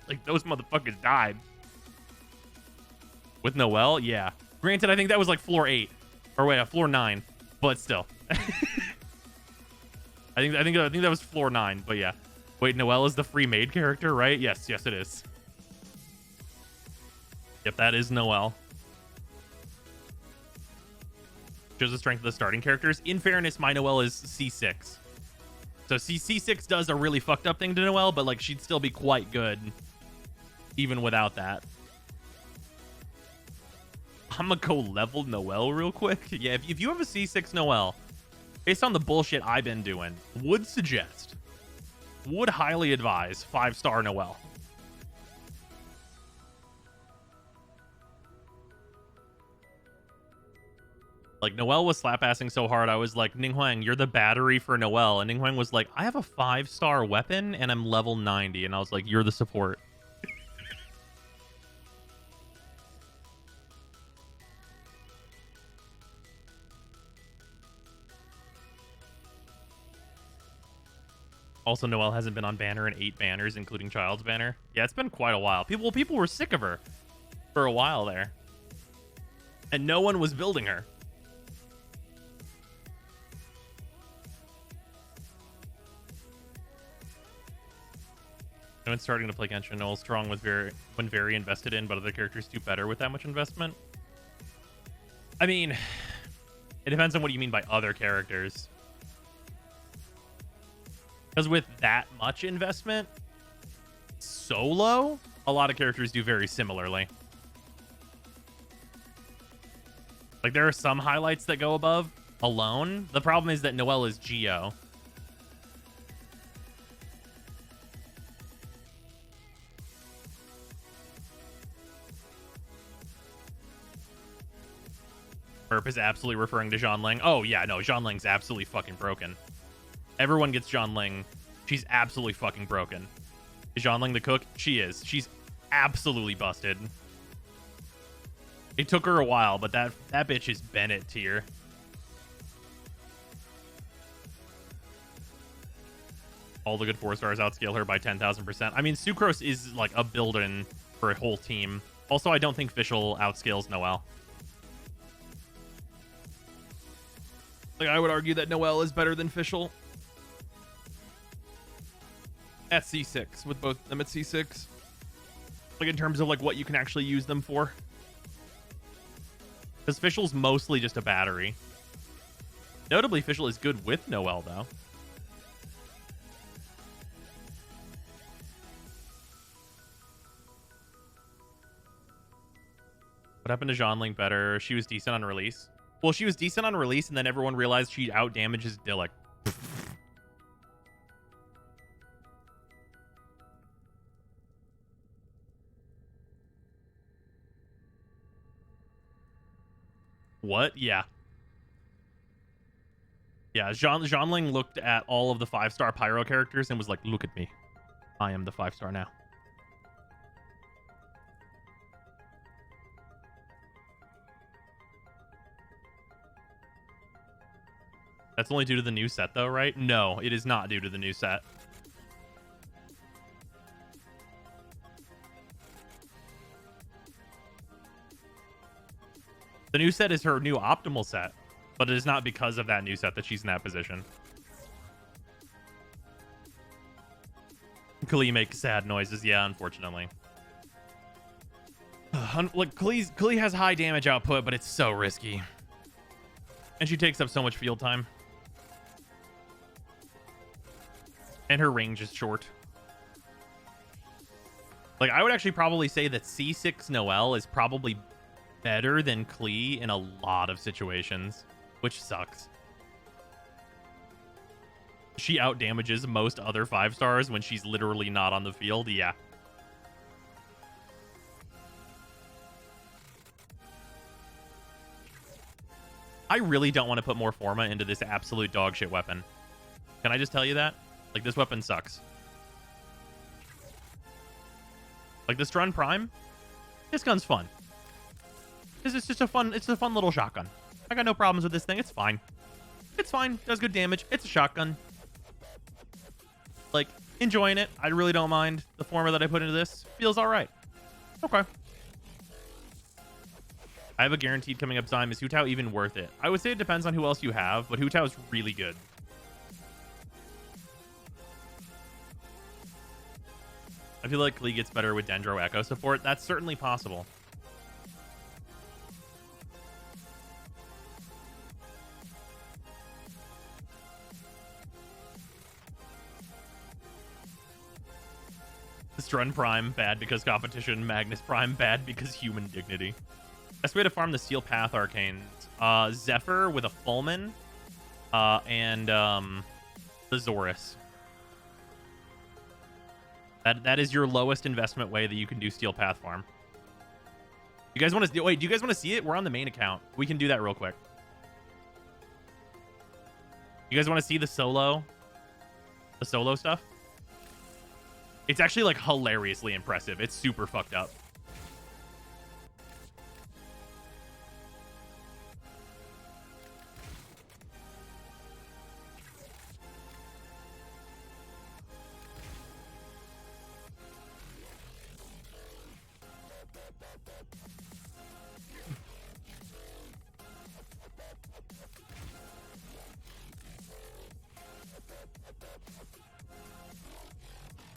Like those motherfuckers died. With Noelle, yeah. Granted, I think that was like floor 8. Or wait, floor 9. But still. I think that was floor 9, but yeah. Wait, Noelle is the free made character, right? Yes, yes, it is. Yep, that is Noelle. Shows the strength of the starting characters. In fairness, my Noelle is C6. So C6 does a really fucked up thing to Noelle, but like she'd still be quite good even without that. I'm gonna go level Noelle real quick. Yeah, if you have a C6 Noelle, based on the bullshit I've been doing, would highly advise 5-star Noelle. Like, Noelle was slap-assing so hard, I was like, Ninghuang, you're the battery for Noelle. And Ninghuang was like, I have a 5-star weapon, and I'm level 90. And I was like, you're the support. Also, Noelle hasn't been on banner in 8 banners, including Child's banner. Yeah, it's been quite a while. People were sick of her for a while there. And no one was building her. When starting to play Genshin, Noelle's strong with when very invested in, but other characters do better with that much investment. I mean, it depends on what you mean by other characters. Because with that much investment, solo, a lot of characters do very similarly. Like, there are some highlights that go above alone. The problem is that Noelle is Geo. Merp is absolutely referring to Zhonling. Oh, yeah, no, Zhonling's absolutely fucking broken. Everyone gets Zhonling. She's absolutely fucking broken. Is Zhonling the cook? She is. She's absolutely busted. It took her a while, but that bitch is Bennett tier. All the good 4-stars outscale her by 10,000%. I mean, Sucrose is like a build-in for a whole team. Also, I don't think Fischl outscales Noelle. Like, I would argue that Noelle is better than Fischl. At C6, with both of them at C6. Like, in terms of, like, what you can actually use them for. Because Fischl's mostly just a battery. Notably, Fischl is good with Noelle, though. What happened to Zhonling better? She was decent on release. Well, she was decent on release, and then everyone realized she out-damages Dillik. What? Yeah. Yeah, Zhonling looked at all of the 5-star Pyro characters and was like, look at me. I am the 5-star now. That's only due to the new set, though, right? No, it is not due to the new set. The new set is her new optimal set, but it is not because of that new set that she's in that position. Klee makes sad noises. Yeah, unfortunately. Like, Klee has high damage output, but it's so risky. And she takes up so much field time. And her range is short. Like, I would actually probably say that C6 Noelle is probably better than Klee in a lot of situations, which sucks. She outdamages most other 5-stars when she's literally not on the field. Yeah. I really don't want to put more Forma into this absolute dogshit weapon. Can I just tell you that? Like, this weapon sucks. Like, the Strun Prime, this gun's fun. This is just it's a fun little shotgun. I got no problems with this thing. It's fine. It's fine. Does good damage. It's a shotgun. Like, enjoying it. I really don't mind. The Forma that I put into this feels all right. Okay. I have a guaranteed coming up Zyme. Is Hu Tao even worth it? I would say it depends on who else you have, but Hu Tao is really good. I feel like Klee gets better with Dendro Echo support. That's certainly possible. Strun Prime, bad because competition. Magnus Prime, bad because human dignity. Best way to farm the Steel Path Arcanes. Zephyr with a Fulmin. And the Zorus. That is your lowest investment way that you can do Steel Path farm. You guys want to wait? Do you guys want to see it? We're on the main account. We can do that real quick. You guys want to see the solo stuff? It's actually like hilariously impressive. It's super fucked up.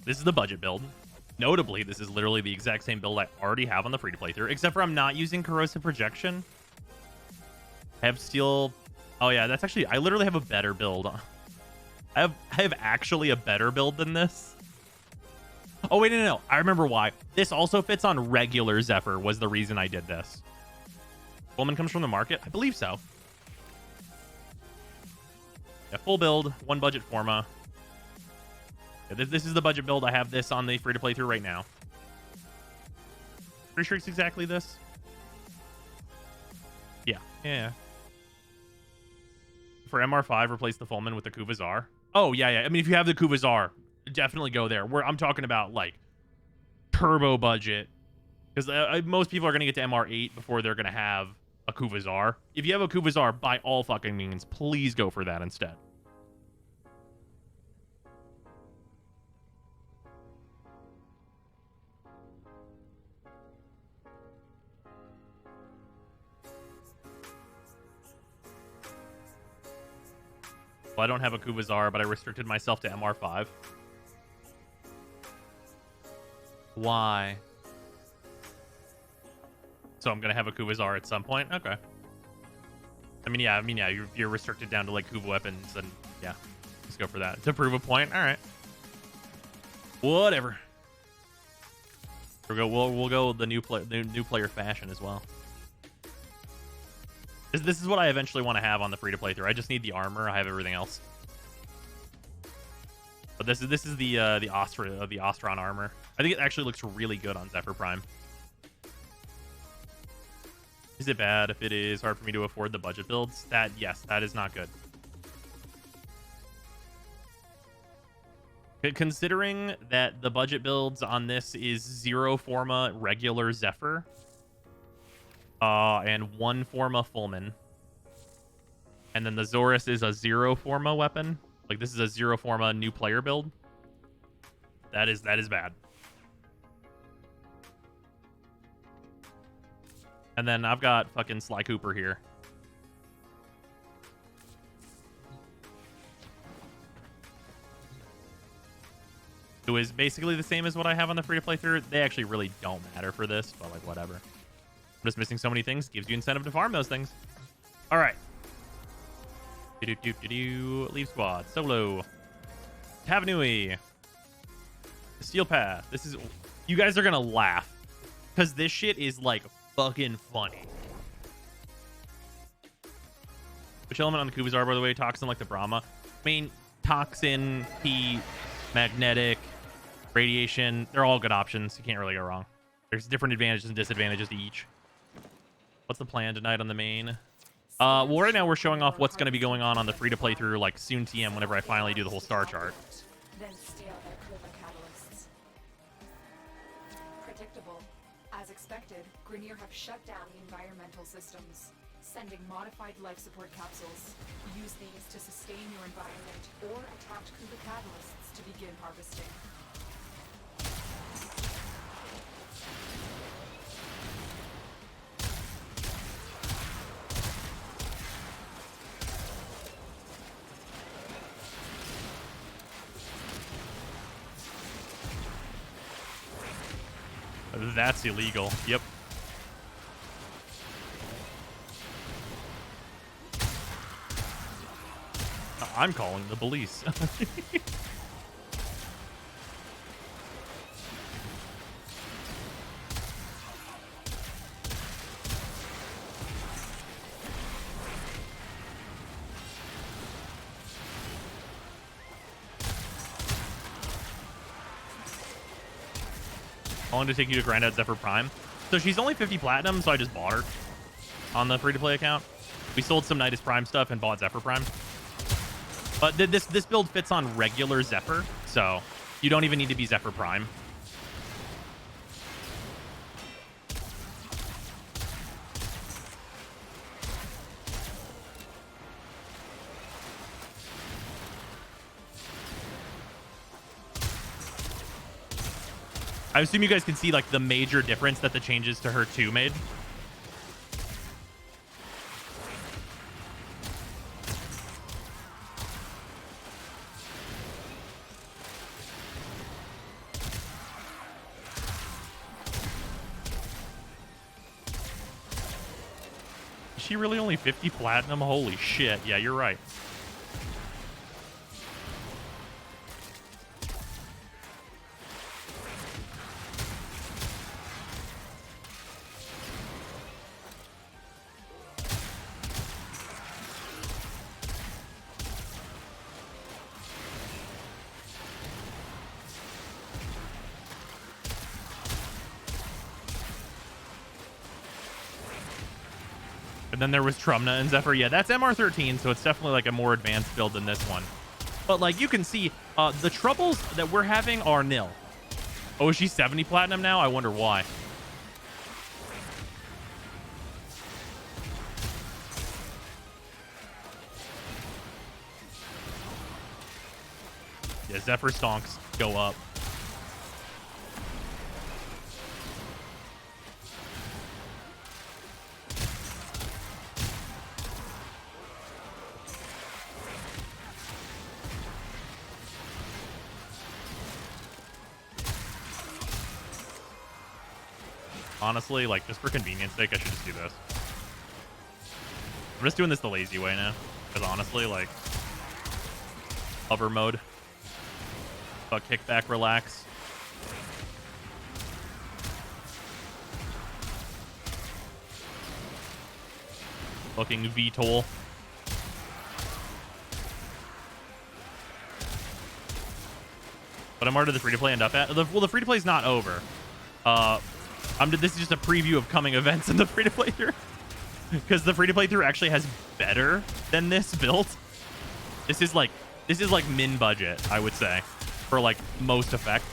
This is the budget build. Notably, this is literally the exact same build I already have on the free-to-play through, except for I'm not using Corrosive Projection. I have Steel... Oh, yeah, that's actually... I literally have a better build. I have actually a better build than this. Oh, wait, no. I remember why. This also fits on regular Zephyr was the reason I did this. Woman comes from the market? I believe so. Yeah, full build, one budget Forma. This is the budget build. I have this on the free-to-play through right now. Pretty sure it's exactly this. Yeah. For MR5, replace the Fulmin with the Kuvazar. Oh, yeah. I mean, if you have the Kuvazar, definitely go there. I'm talking about, like, turbo budget. Because most people are going to get to MR8 before they're going to have a Kuvazar. If you have a Kuvazar, by all fucking means, please go for that instead. Well, I don't have a Kuvazar, but I restricted myself to MR5. Why? So I'm gonna have a Kuvazar at some point? Okay. I mean, yeah, you're restricted down to, like, Kuva weapons, and, yeah. Let's go for that. To prove a point? Alright. Whatever. We'll go the new player fashion as well. This is what I eventually want to have on the free-to-play through. I just need the armor. I have everything else. But this is the Ostron armor. I think it actually looks really good on Zephyr Prime. Is it bad if it is hard for me to afford the budget builds? Yes, that is not good. Considering that the budget builds on this is 0 Forma regular Zephyr. And 1 Forma Fulmin. And then the Zorus is a 0 Forma weapon. Like, this is a 0 Forma new player build. That is bad. And then I've got fucking Sly Cooper here. Who is basically the same as what I have on the free-to-play through. They actually really don't matter for this, but, like, whatever. I'm just missing so many things. Gives you incentive to farm those things. All right. Leave squad. Solo. Tavanui. Steel Path. This is... You guys are going to laugh. Because this shit is, like, fucking funny. Which element on the Kuvazar, by the way? Toxin like the Brahma. I mean, Toxin, Heat, Magnetic, Radiation. They're all good options. You can't really go wrong. There's different advantages and disadvantages to each. What's the plan tonight on the main? Well, right now we're showing off what's going to be going on the free-to-play through, like, soon TM whenever I finally do the whole star chart. Then steal their Kuva catalysts. Predictable. As expected, Grineer have shut down the environmental systems, sending modified life support capsules. Use these to sustain your environment or attach Kuva catalysts to begin harvesting. That's illegal. Yep. I'm calling the police. How long did it take you to grind out Zephyr Prime? So she's only 50 platinum, so I just bought her on the free-to-play account. We sold some Nidus Prime stuff and bought Zephyr Prime. But this build fits on regular Zephyr, so you don't even need to be Zephyr Prime. I assume you guys can see like the major difference that the changes to her 2 made. Is she really only 50 platinum? Holy shit. Yeah, you're right. And then there was Trumna and Zephyr. Yeah, that's MR13, so it's definitely like a more advanced build than this one. But like you can see, the troubles that we're having are nil. Oh, is she 70 platinum now? I wonder why. Yeah, Zephyr stonks go up. Honestly, like, just for convenience sake, I should just do this. I'm just doing this the lazy way now. Because honestly, like, hover mode. Fuck, kick back, relax. Fucking VTOL. But I'm already the free-to-play end up at? Well, the free-to-play is not over. This is just a preview of coming events in the free-to-play through. Because the free-to-play through actually has better than this build. This is like min budget, I would say, for like most effect.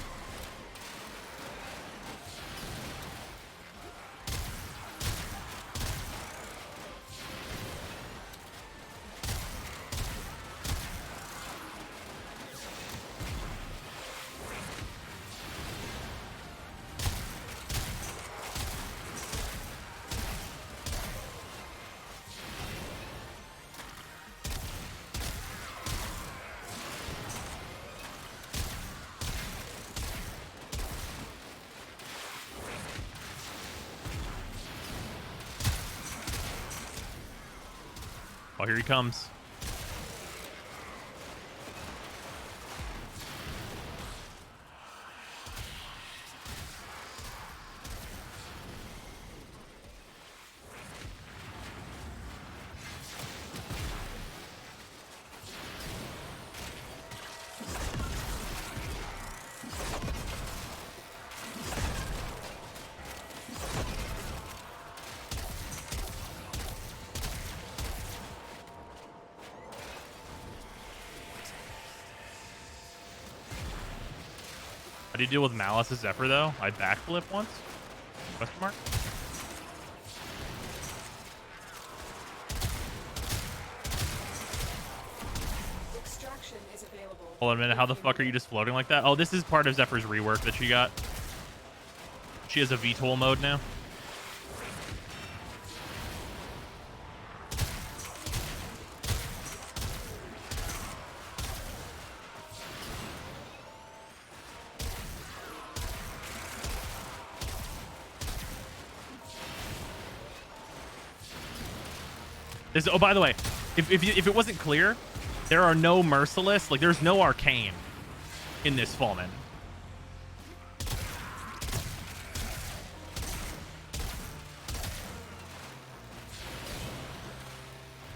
Oh, here he comes. How do you deal with Malice as Zephyr, though? I backflip once? Question mark? Extraction is available. Hold on a minute. How the fuck are you just floating like that? Oh, this is part of Zephyr's rework that she got. She has a VTOL mode now. This, oh, by the way, if it wasn't clear, there are no merciless, like there's no arcane in this Fallman.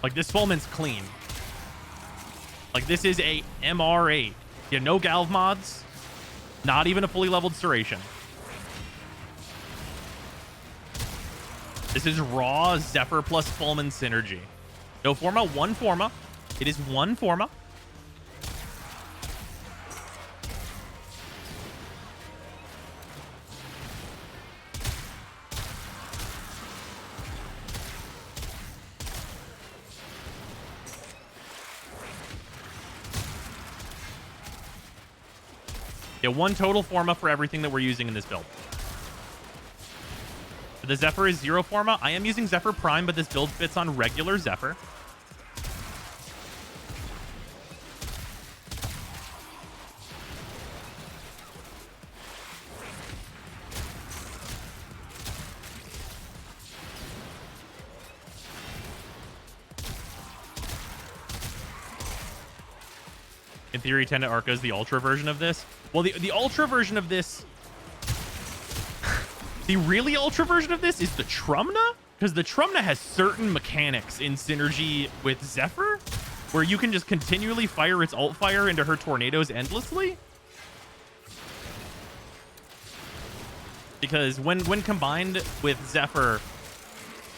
Like this Fallman's clean. Like this is a MR8. You have no Galv mods, not even a fully leveled Serration. This is raw Zephyr plus Fallman synergy. No Forma, one Forma. It is one Forma. Yeah, one total Forma for everything that we're using in this build. The Zephyr is 0 Forma. I am using Zephyr Prime, but this build fits on regular Zephyr. In theory, Tenet Arca is the Ultra version of this. Well, the Ultra version of this... the really Ultra version of this is the Trumna? Because the Trumna has certain mechanics in synergy with Zephyr, where you can just continually fire its ult fire into her tornadoes endlessly. Because when combined with Zephyr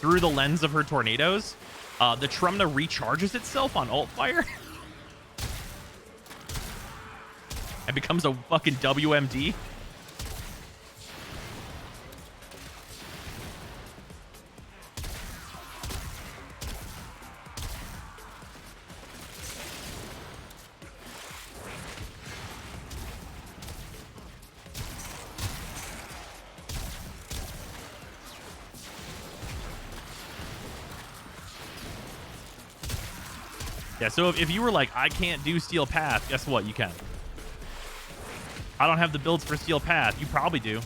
through the lens of her tornadoes, the Trumna recharges itself on ult fire. And becomes a fucking WMD. Yeah, so if you were like, I can't do Steel Path, guess what? You can. I don't have the builds for Steel Path. You probably do.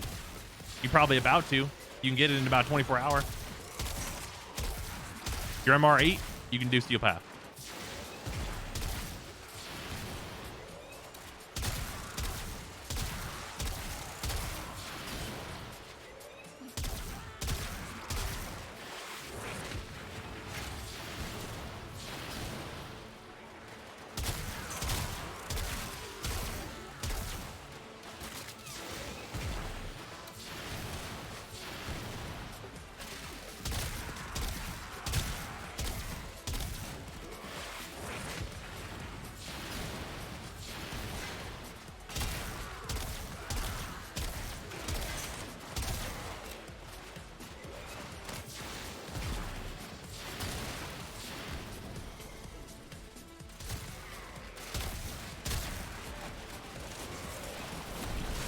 You're probably about to. You can get it in about 24 hours. Your MR8, you can do Steel Path.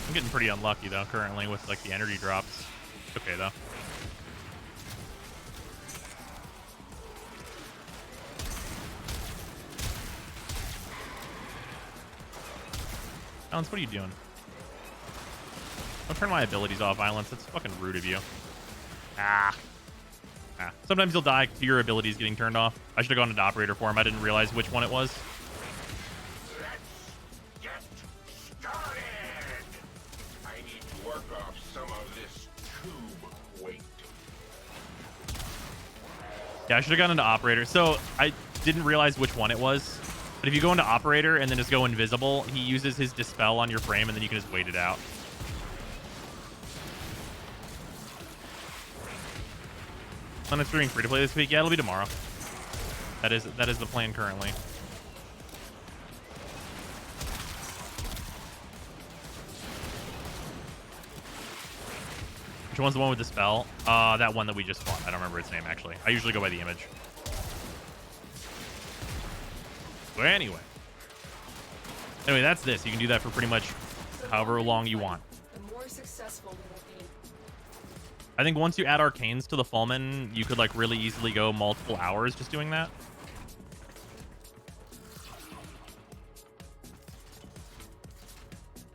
I'm getting pretty unlucky though currently with like the energy drops. Okay though. Violence, what are you doing? Don't turn my abilities off, Violence. That's fucking rude of you. Ah. Sometimes you'll die to your abilities getting turned off. I should have gone into operator form. I didn't realize which one it was. Yeah, I should have gone into operator. So I didn't realize which one it was. But if you go into operator and then just go invisible, he uses his dispel on your frame and then you can just wait it out. When it's doing free to play this week, yeah, it'll be tomorrow. That is the plan currently. Which one's the one with the spell? That one that we just fought. I don't remember its name, actually. I usually go by the image. But anyway, that's this. You can do that for pretty much however long you want. The more successful we will be. I think once you add arcanes to the Fallman, you could like really easily go multiple hours just doing that.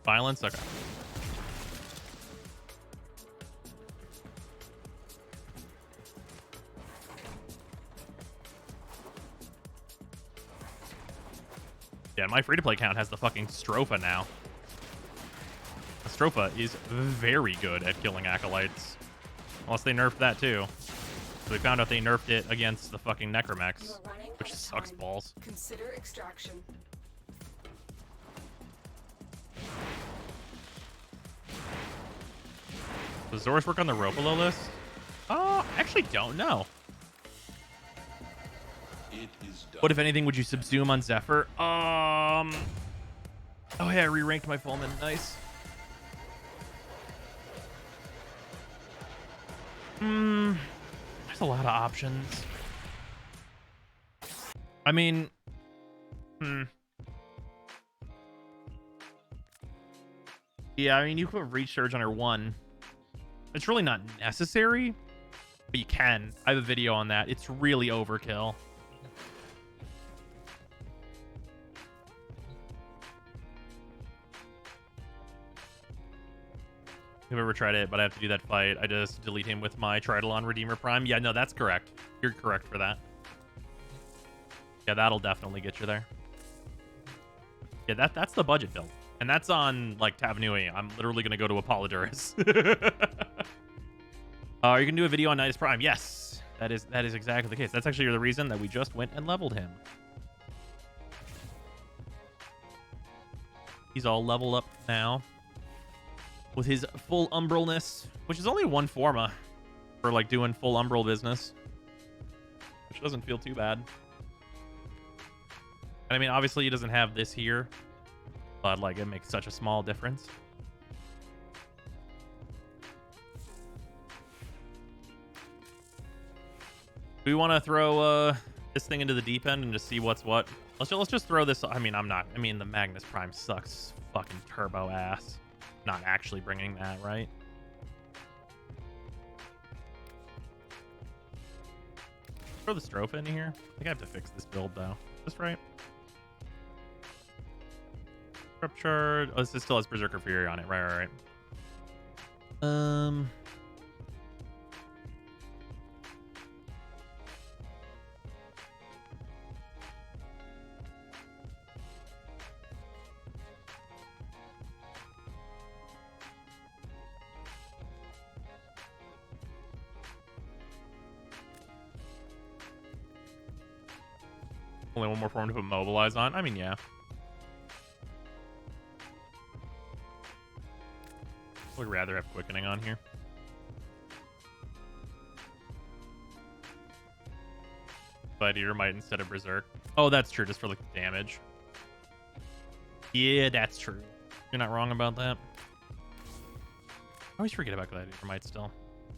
Violence? Okay. Yeah, my free-to-play account has the fucking Stropha now. The Stropha is very good at killing acolytes. Unless they nerfed that too. So we found out they nerfed it against the fucking Necromex, which sucks balls. Consider extraction. Does Zorus work on the Ropolo list? Oh, I actually don't know. What, if anything, would you subsume on Zephyr? Oh, hey, I re-ranked my Fulman. Nice. There's a lot of options. I mean, yeah, I mean, you could put Reach Surge on her 1. It's really not necessary, but you can. I have a video on that. It's really overkill. I've ever tried it, but I have to do that fight. I just delete him with my Tridolon Redeemer Prime. Yeah, no, that's correct. You're correct for that. Yeah, that'll definitely get you there. Yeah, that's the budget build. And that's on, like, Tavanui. I'm literally going to go to Apollodorus. You can do a video on Nidus Prime. Yes, that is exactly the case. That's actually the reason that we just went and leveled him. He's all leveled up now with his full Umbralness, which is only 1 Forma for, like, doing full Umbral business, which doesn't feel too bad. And I mean, obviously he doesn't have this here, but, like, it makes such a small difference. Do we want to throw this thing into the deep end and just see what's what? Let's just throw this. I mean, the Magnus Prime sucks fucking turbo ass. Not actually bringing that, right? Throw the Stropha in here. I think I have to fix this build though. Just right. Ruptured. Oh, this still has Berserker Fury on it. Right. Only 1 more form to put Mobilize on. I mean, yeah. Would rather have Quickening on here. But Eater might instead of Berserk. Oh, that's true. Just for like damage. Yeah, that's true. You're not wrong about that. I always forget about Gladiator might still.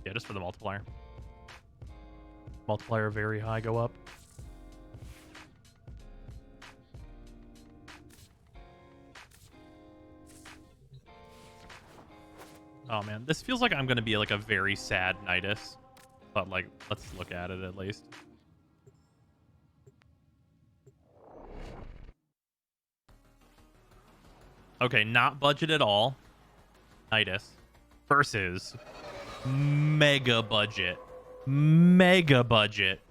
Yeah, just for the multiplier. Multiplier very high, go up. Oh man, this feels like I'm gonna be like a very sad Nidus, but like, let's look at it at least. Okay, not budget at all. Nidus versus mega budget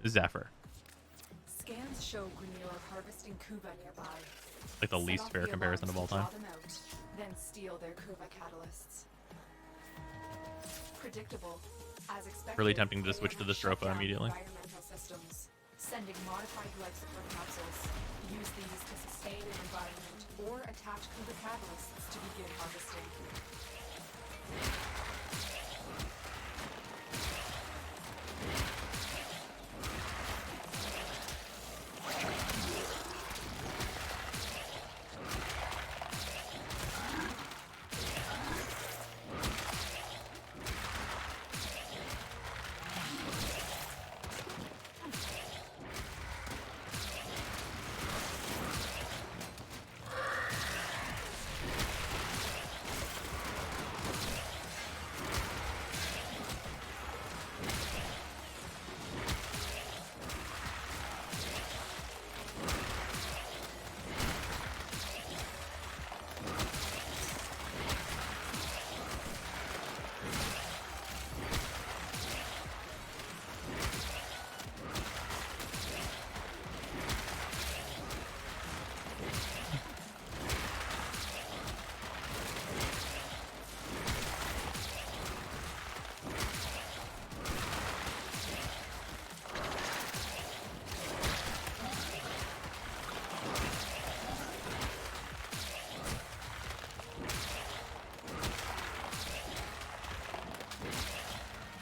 Zephyr. Scans show Grenier harvesting Kuva nearby. Like the least fair comparison of all time. Then steal their Kuva catalysts. Predictable. As expected, Really tempting to switch to the Stropha immediately. Environmental systems, sending modified life support capsules. Use these to sustain an environment or attach Kuva catalysts to begin harvesting.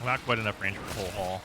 Not quite enough range for the whole haul.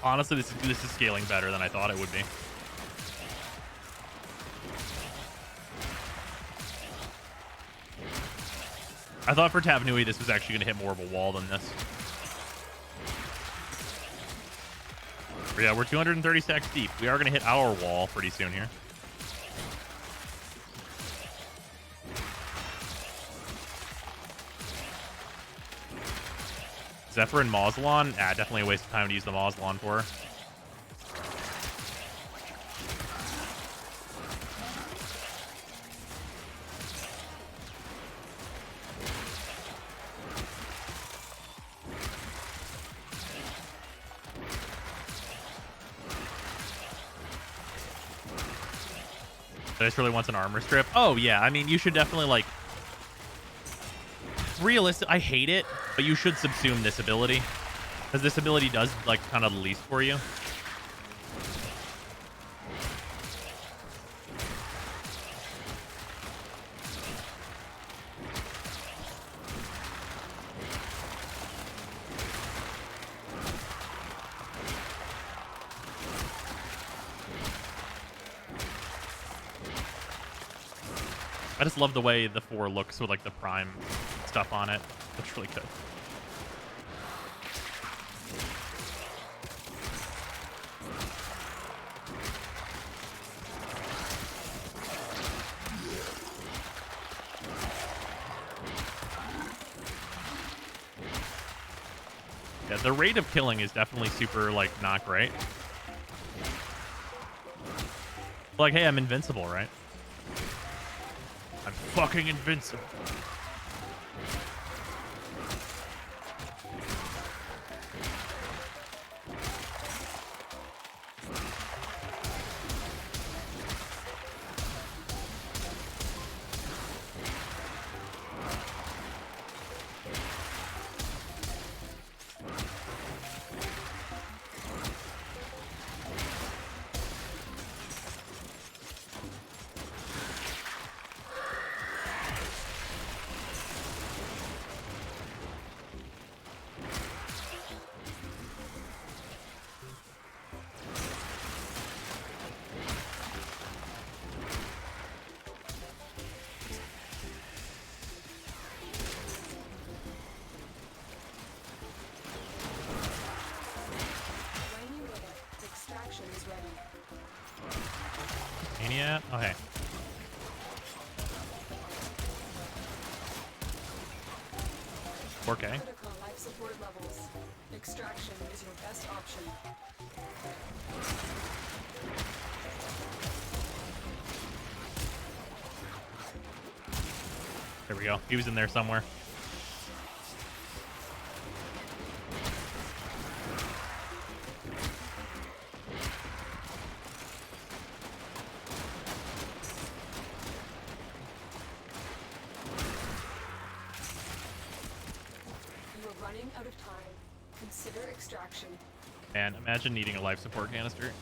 Honestly, this is scaling better than I thought it would be. I thought for Tavanui this was actually going to hit more of a wall than this. But yeah, we're 230 stacks deep. We are going to hit our wall pretty soon here. Zephyr and Mauslan? Ah, definitely a waste of time to use the Mauslan for her. This really wants an armor strip. Oh, yeah. I mean, you should definitely, like... Realistic. I hate it, but you should subsume this ability. Because this ability does, like, kind of the least for you. I just love the way the 4 looks with, like, the prime stuff on it. Looks really good. Yeah, the rate of killing is definitely super, like, not great. Like, hey, I'm invincible, right? I'm fucking invincible. Mania? Okay. Okay. Critical life support levels. Extraction is your best option. There we go. He was in there somewhere. Out of time. Consider extraction. Man, imagine needing a life support canister.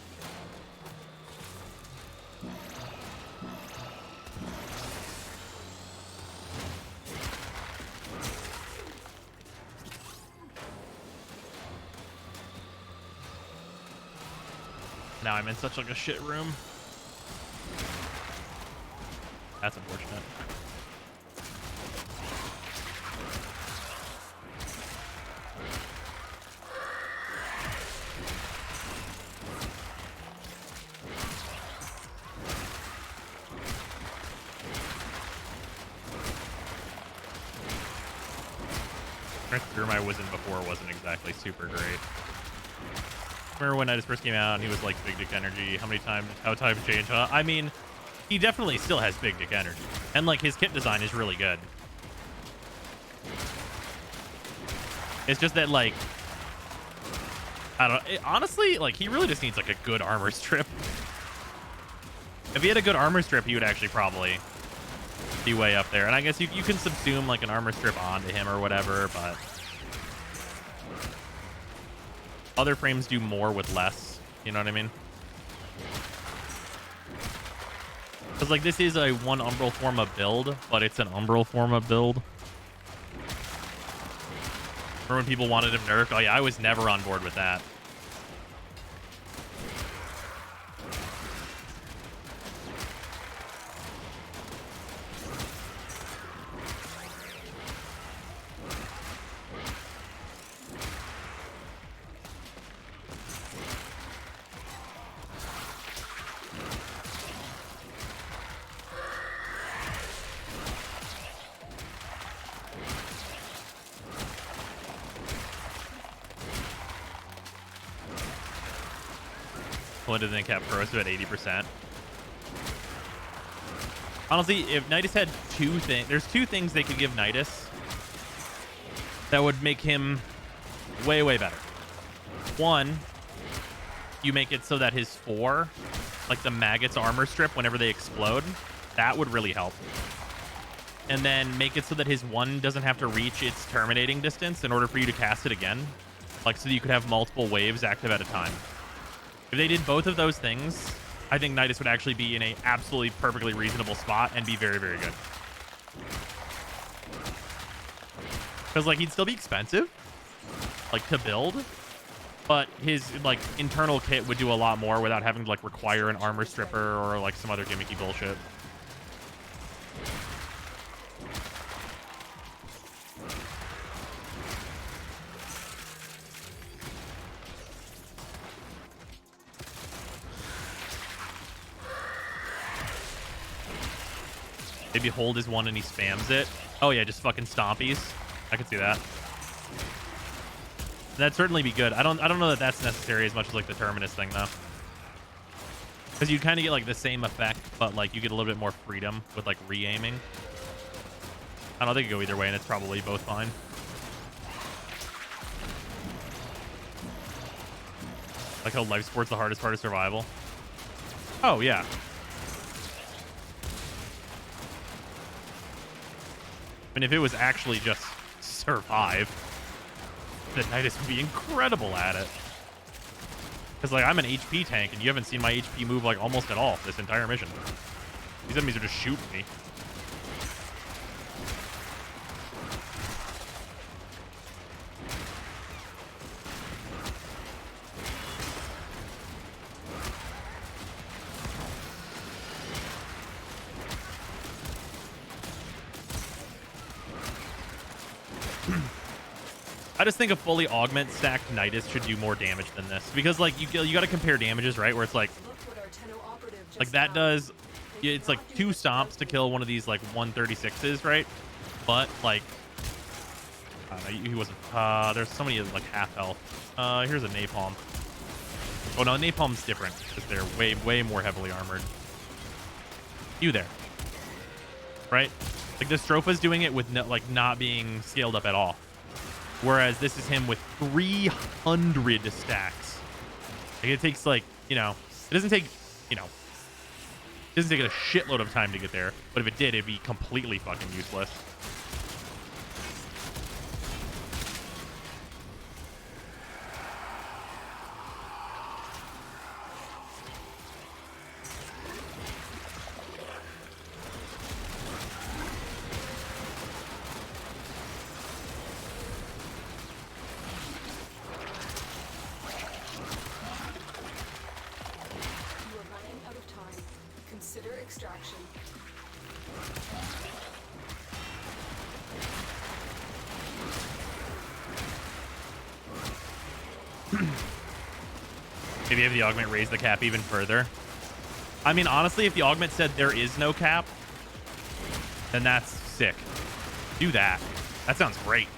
Now I'm in such like a shit room. That's unfortunate. Strength Germ I was in before wasn't exactly super great. Remember when Nidus first came out and he was like big dick energy? How times change, huh? I mean, he definitely still has big dick energy. And like his kit design is really good. It's just that like, I don't know. Honestly, like he really just needs like a good armor strip. If he had a good armor strip, he would actually probably be way up there. And I guess you can subsume like an armor strip onto him or whatever, but other frames do more with less. You know what I mean? Because like this is a one Umbral Forma build, but it's an Umbral Forma build. Remember when people wanted him nerfed? Oh yeah, I was never on board with that. When did they cap Corrosive at 80%? Honestly, if Nidus had there's two things they could give Nidus that would make him way, way better. One, you make it so that his 4, like the maggots armor strip, whenever they explode, that would really help. And then make it so that his 1 doesn't have to reach its terminating distance in order for you to cast it again. Like, so that you could have multiple waves active at a time. If they did both of those things, I think Nidus would actually be in a absolutely perfectly reasonable spot and be very, very good. Because, like, he'd still be expensive, like, to build, but his, like, internal kit would do a lot more without having to, like, require an armor stripper or, like, some other gimmicky bullshit. Maybe hold his 1 and he spams it. Oh yeah, just fucking stompies. I can see that. That'd certainly be good. I don't know that that's necessary as much as like the Terminus thing though. Because you kind of get like the same effect, but like you get a little bit more freedom with like re-aiming. I don't think it could go either way, and it's probably both fine. Like how life support's the hardest part of survival. Oh yeah. I mean, if it was actually just survive, then Nidus would be incredible at it. Because, like, I'm an HP tank, and you haven't seen my HP move, like, almost at all this entire mission. These enemies are just shooting me. I just think a fully augment stacked Nidus should do more damage than this, because like you got to compare damages, right? Where it's like that does, it's like 2 stomps to kill one of these like 136s, right? But like, I don't know, he wasn't. There's somebody at like half health. Here's a napalm. Oh no, napalm's different because they're way more heavily armored. You there, right? Like the Stropha's doing it with no, like not being scaled up at all. Whereas this is him with 300 stacks. Like it takes like, you know, it doesn't take, you know, it doesn't take a shitload of time to get there. But if it did, it'd be completely fucking useless. Maybe have the augment raise the cap even further. I mean, honestly, if the augment said there is no cap, then that's sick. Do that. That sounds great.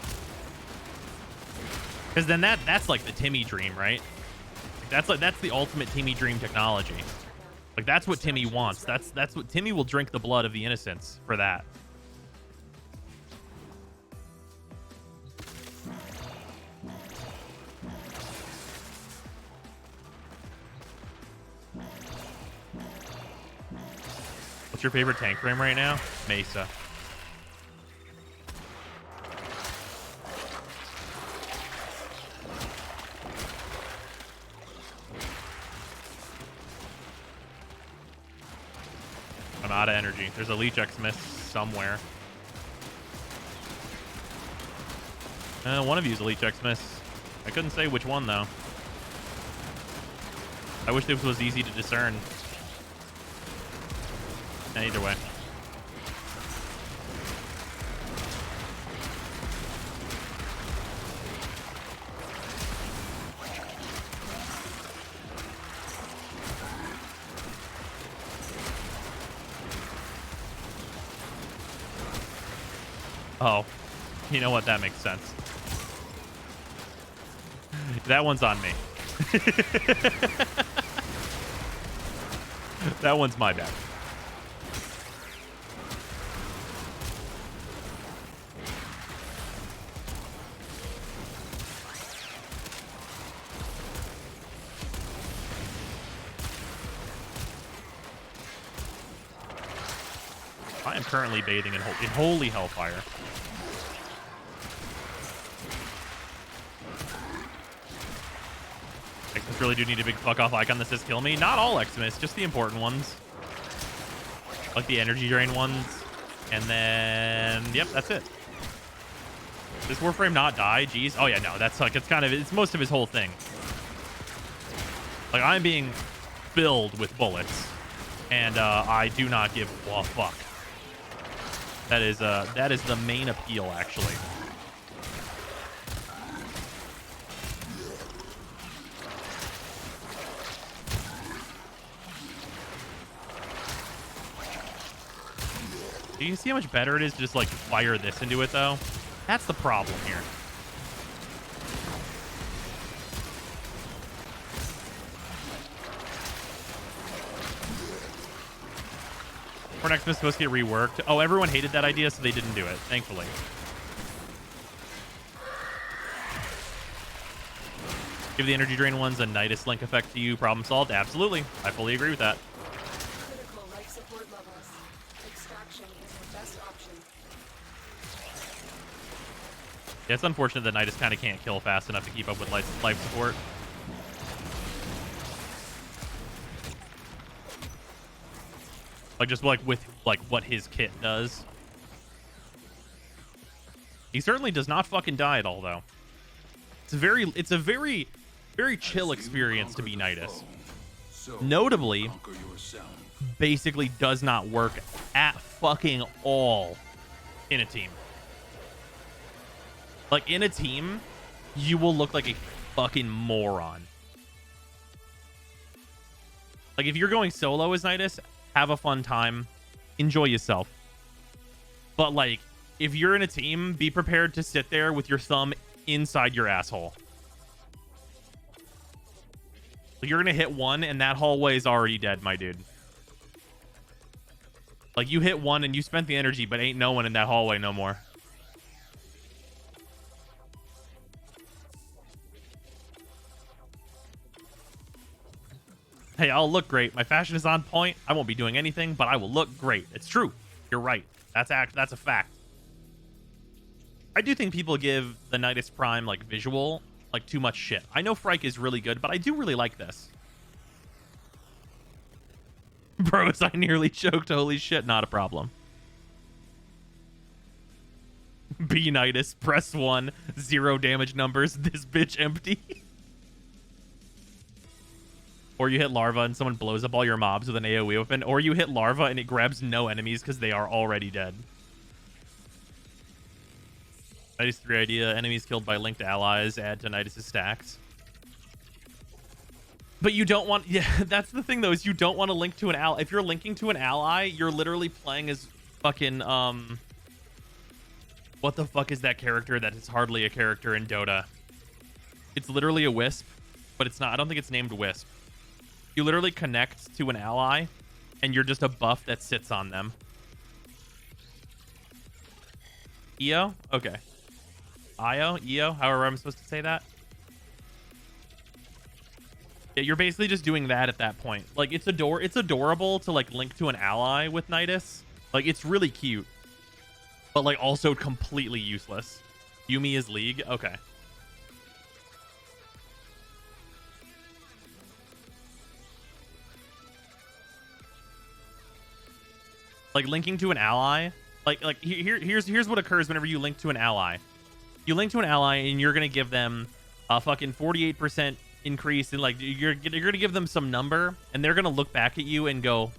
Because then that's like the Timmy dream, right? That's the ultimate Timmy dream technology. Like that's what Timmy wants. That's what Timmy will drink the blood of the innocents for that. What's your favorite tank frame right now? Mesa. I'm out of energy. There's a Leech Xmas somewhere. One of you is a Leech Xmas. I couldn't say which one, though. I wish this was easy to discern. Either way. Oh, you know what? That makes sense. That one's on me. That one's my bad. I am currently bathing in holy hellfire. Xmas really do need a big fuck off icon that says kill me. Not all Xmas, just the important ones. Like the energy drain ones. And then, yep, that's it. Does Warframe not die? Jeez. Oh yeah, no, that's like, it's most of his whole thing. Like I'm being filled with bullets. And I do not give a fuck. That is the main appeal, actually. Do you see how much better it is to just like fire this into it, though? That's the problem here. Xmas is supposed to get reworked. Oh, everyone hated that idea, so they didn't do it, thankfully. Give the energy drain ones a Nidus link effect to you. Problem solved? Absolutely. I fully agree with that. Critical life support levels. Extraction is the best option. Yeah, it's unfortunate that Nidus kind of can't kill fast enough to keep up with life support. Like just like with like what his kit does. He certainly does not fucking die at all, though. It's a very chill experience to be Nidus. Notably, basically does not work at fucking all in a team. Like in a team, you will look like a fucking moron. Like if you're going solo as Nidus, have a fun time, enjoy yourself. But like, if you're in a team, be prepared to sit there with your thumb inside your asshole. Like you're gonna hit one and that hallway is already dead, my dude. Like you hit one and you spent the energy, but ain't no one in that hallway no more. Hey, I'll look great. My fashion is on point. I won't be doing anything, but I will look great. It's true. You're right. That's a fact. I do think people give the Nidus Prime like visual like too much shit. I know Frike is really good, but I do really like this. Bros, I nearly choked. Holy shit, not a problem. B Nidus, press 1, 0 damage numbers. This bitch empty. Or you hit larva and someone blows up all your mobs with an AoE weapon. Or you hit larva and it grabs no enemies because they are already dead. Nidus 3 idea. Enemies killed by linked allies add to Nidus' stacks. But you don't want... Yeah, that's the thing, though, is you don't want to link to an ally. If you're linking to an ally, you're literally playing as fucking... What the fuck is that character that is hardly a character in Dota? It's literally a wisp, but it's not. I don't think it's named wisp. You literally connect to an ally, and you're just a buff that sits on them. EO? Okay. IO? EO? However I'm supposed to say that. Yeah, you're basically just doing that at that point. Like, it's adorable to, like, link to an ally with Nidus. Like, it's really cute. But, like, also completely useless. Yumi is League? Okay. Like, linking to an ally. Here's what occurs whenever you link to an ally. You link to an ally, and you're going to give them a fucking 48% increase. And, like, you're going to give them some number, and they're going to look back at you and go,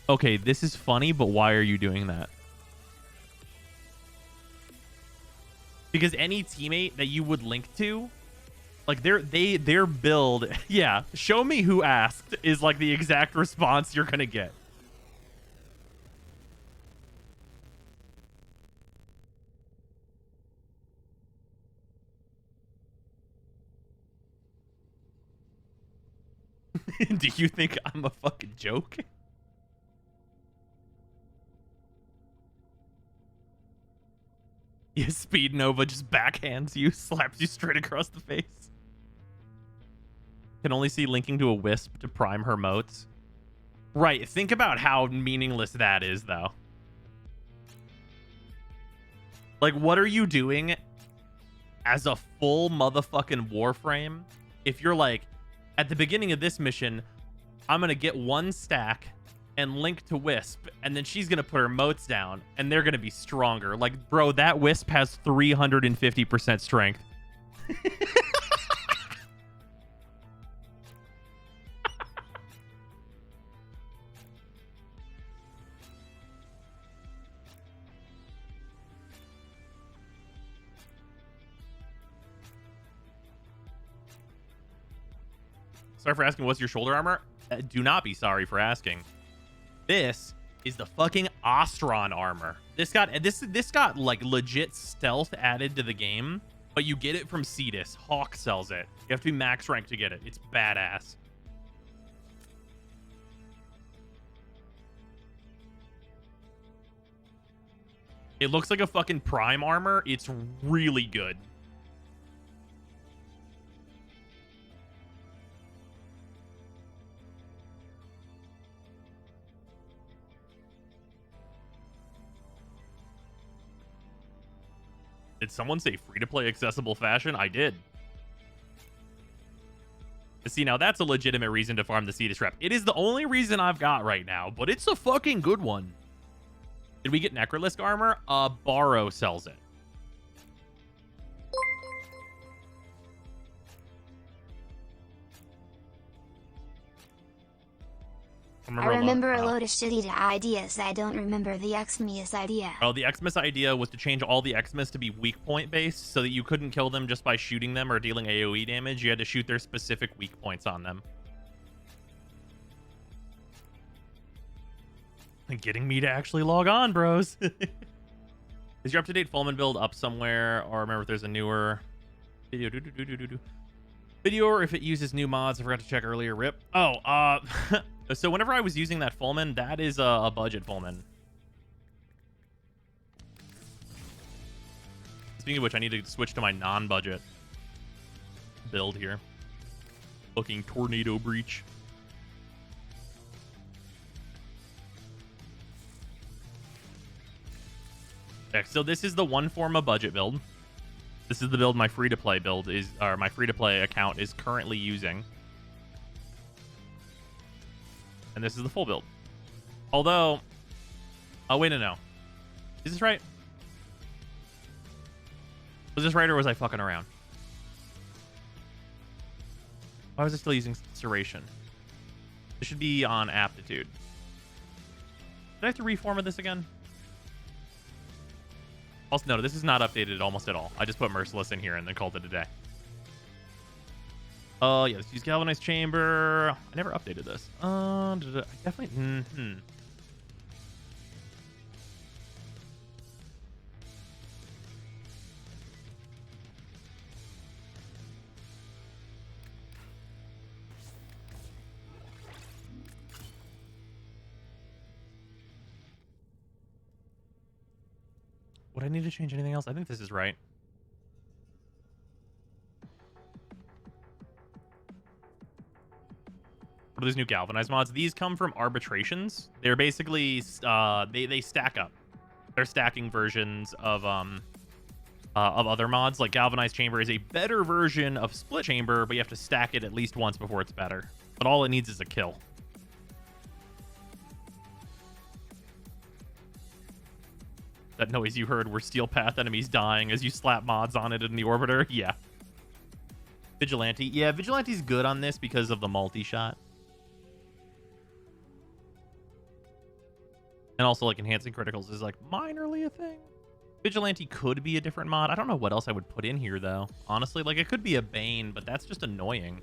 okay, this is funny, but why are you doing that? Because any teammate that you would link to, like, their build, yeah, show me who asked is, like, the exact response you're going to get. Do you think I'm a fucking joke? Yeah, Speed Nova just backhands you, slaps you straight across the face. Can only see linking to a wisp to prime her motes. Right, think about how meaningless that is, though. Like, what are you doing as a full motherfucking Warframe if you're like, at the beginning of this mission, I'm going to get one stack and link to Wisp, and then she's going to put her motes down, and they're going to be stronger. Like, bro, that Wisp has 350% strength. Sorry for asking, what's your shoulder armor? Do not be sorry for asking. This is the fucking Ostron armor. This got like legit stealth added to the game, but you get it from Cetus. Hawk sells it. You have to be max rank to get it. It's badass. It looks like a fucking prime armor. It's really good. Did someone say free-to-play accessible fashion? I did. See, now that's a legitimate reason to farm the Cetus rep. It is the only reason I've got right now, but it's a fucking good one. Did we get Necrolisk armor? Borrow sells it. I remember a load of shitty ideas. I don't remember the Xmas idea. Oh, the Xmas idea was to change all the Xmas to be weak point based so that you couldn't kill them just by shooting them or dealing AoE damage. You had to shoot their specific weak points on them. And getting me to actually log on, bros. Is your up-to-date Fulman build up somewhere? Or remember if there's a newer video? Video, or if it uses new mods. I forgot to check earlier. Rip. Oh, so whenever I was using that Fulman, that is a budget Fulman. Speaking of which, I need to switch to my non-budget build here. Looking Tornado Breach. Okay, so this is the one form of budget build. This is the build my free-to-play build is, or my free-to-play account is currently using. And this is the full build. Although, oh wait, no. Is this right? Was this right, or was I fucking around? Why was I still using Serration? This should be on Aptitude. Did I have to reformat this again? Also, no, this is not updated almost at all. I just put Merciless in here and then called it a day. Oh, yeah, let's use Galvanized Chamber. I never updated this. I definitely... Would I need to change anything else? I think this is right. What are these new galvanized mods? These come from arbitrations. They're basically they stack up. They're stacking versions of other mods. Like galvanized chamber is a better version of split chamber, but you have to stack it at least once before it's better. But all it needs is a kill. That noise you heard were steel path enemies dying as you slap mods on it in the orbiter. Yeah. Vigilante. Yeah, Vigilante's good on this because of the multi-shot. And also, like, enhancing criticals is, like, minorly a thing. Vigilante could be a different mod. I don't know what else I would put in here, though. Honestly, like, it could be a Bane, but that's just annoying.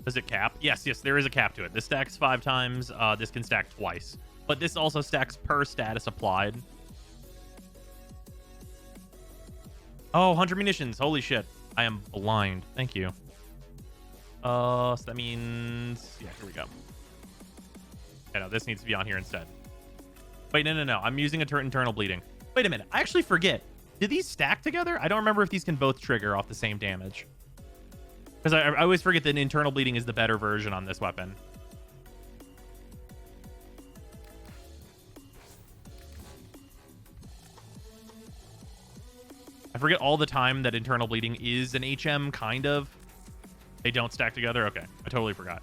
Does it cap? Yes, there is a cap to it. This stacks 5 times. This can stack twice. But this also stacks per status applied. Oh, 100 munitions. Holy shit. I am blind. Thank you. So that means... Yeah, here we go. Yeah, no, this needs to be on here instead. Wait, no. I'm using internal bleeding. Wait a minute. I actually forget. Did these stack together? I don't remember if these can both trigger off the same damage. Because I always forget that internal bleeding is the better version on this weapon. I forget all the time that internal bleeding is an HM, kind of. They don't stack together? Okay, I totally forgot.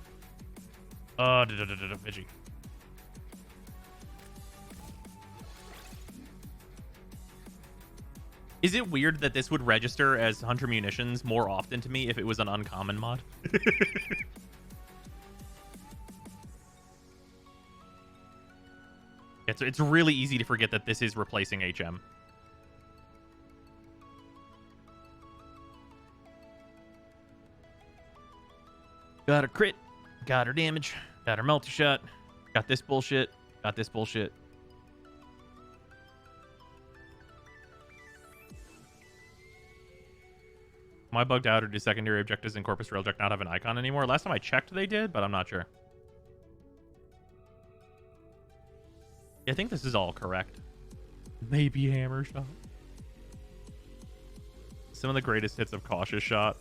Vigi. Is it weird that this would register as Hunter Munitions more often to me if it was an uncommon mod? It's really easy to forget that this is replacing HM. Got her crit, got her damage, got her multi-shot, got this bullshit, got this bullshit. Am I bugged out, or do secondary objectives in Corpus Railjack not have an icon anymore? Last time I checked they did, but I'm not sure. Yeah, I think this is all correct. Maybe hammer shot. Some of the greatest hits of cautious shot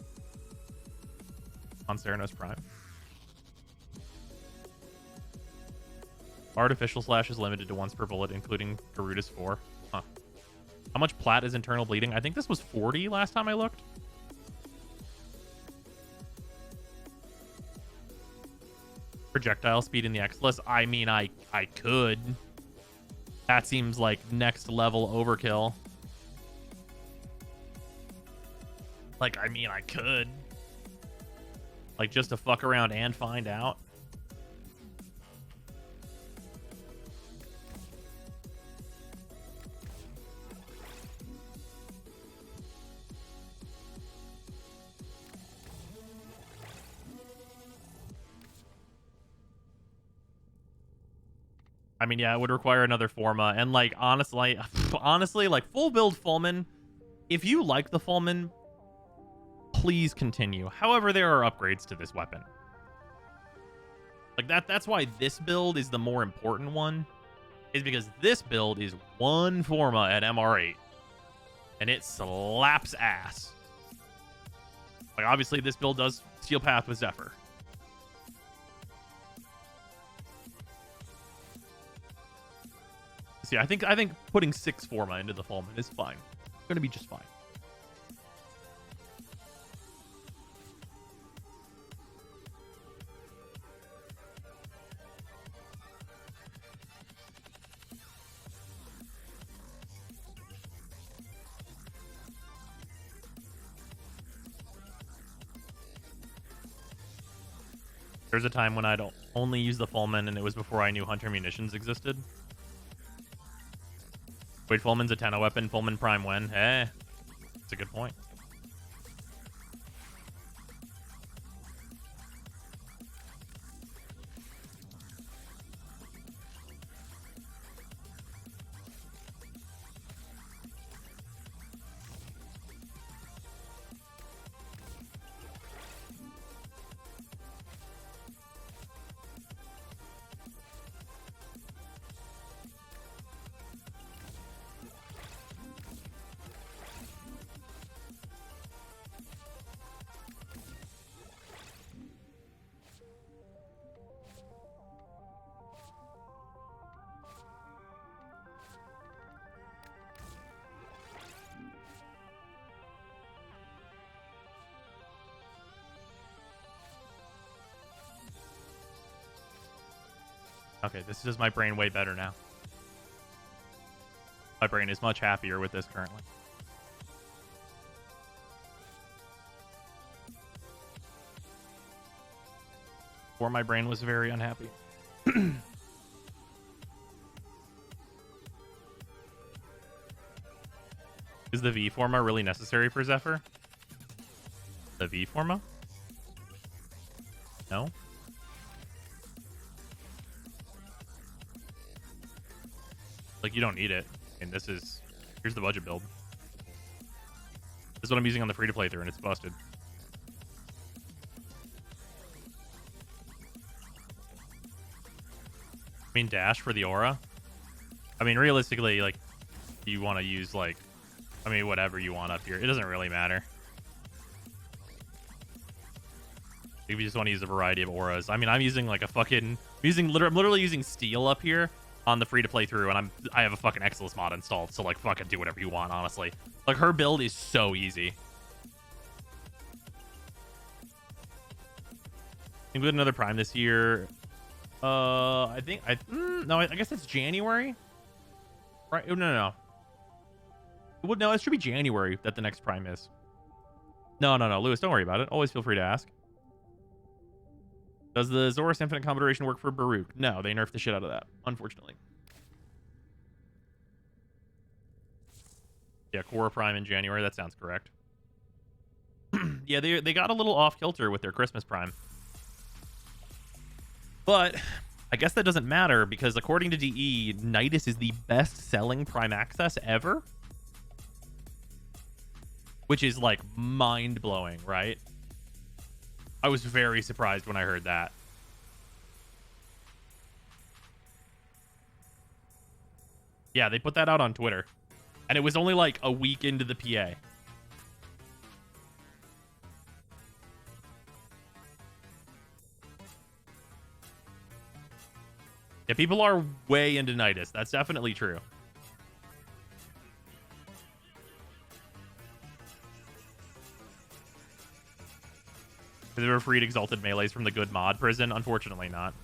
on Ceranos Prime. Artificial slash is limited to once per bullet, including Garuda's 4. Huh. How much plat is internal bleeding? I think this was 40 last time I looked. Projectile speed in the X-less. I mean, I could. That seems like next level overkill. Like, I mean, I could. Like, just to fuck around and find out. I mean, yeah, it would require another Forma. And, like, honestly, like, full build Fulman, if you like the Fulman, please continue. However, there are upgrades to this weapon. Like, that's why this build is the more important one, is because this build is one Forma at MR8, and it slaps ass. Like, obviously, this build does Steel Path with Zephyr. So yeah, I think putting 6 Forma into the Fulman is fine. It's going to be just fine. There's a time when I'd only use the Fulman, and it was before I knew Hunter Munitions existed. Wait, Fulman's a 10 weapon. Fulman Prime when? Eh, that's a good point. Okay, this does my brain way better now. My brain is much happier with this currently. Before, my brain was very unhappy. Is the V forma really necessary for Zephyr? The V forma? No? Like, you don't need it. And this is... Here's the budget build. This is what I'm using on the free-to-play through, and it's busted. I mean, dash for the aura? I mean, realistically, like, you want to use, like... I mean, whatever you want up here. It doesn't really matter. If you just want to use a variety of auras. I mean, I'm using, like, a fucking... I'm literally using steel up here on the free-to-play through, and I have a fucking Exilus mod installed, so, like, fucking do whatever you want, honestly. Like, her build is so easy. I think we had another Prime this year. I guess it's January? Right? No. Well, no, it should be January that the next Prime is. No, Lewis, don't worry about it. Always feel free to ask. Does the Zorus Infinite Combo Duration work for Baruch? No, they nerfed the shit out of that, unfortunately. Yeah, Korra Prime in January. That sounds correct. Yeah, they got a little off kilter with their Christmas Prime. But I guess that doesn't matter because according to DE, Nidus is the best-selling Prime Access ever. Which is, like, mind-blowing, right? I was very surprised when I heard that. Yeah, they put that out on Twitter. And it was only, like, a week into the PA. Yeah, people are way into Nidus. That's definitely true. Have they ever freed Exalted Melees from the good mod prison? Unfortunately not.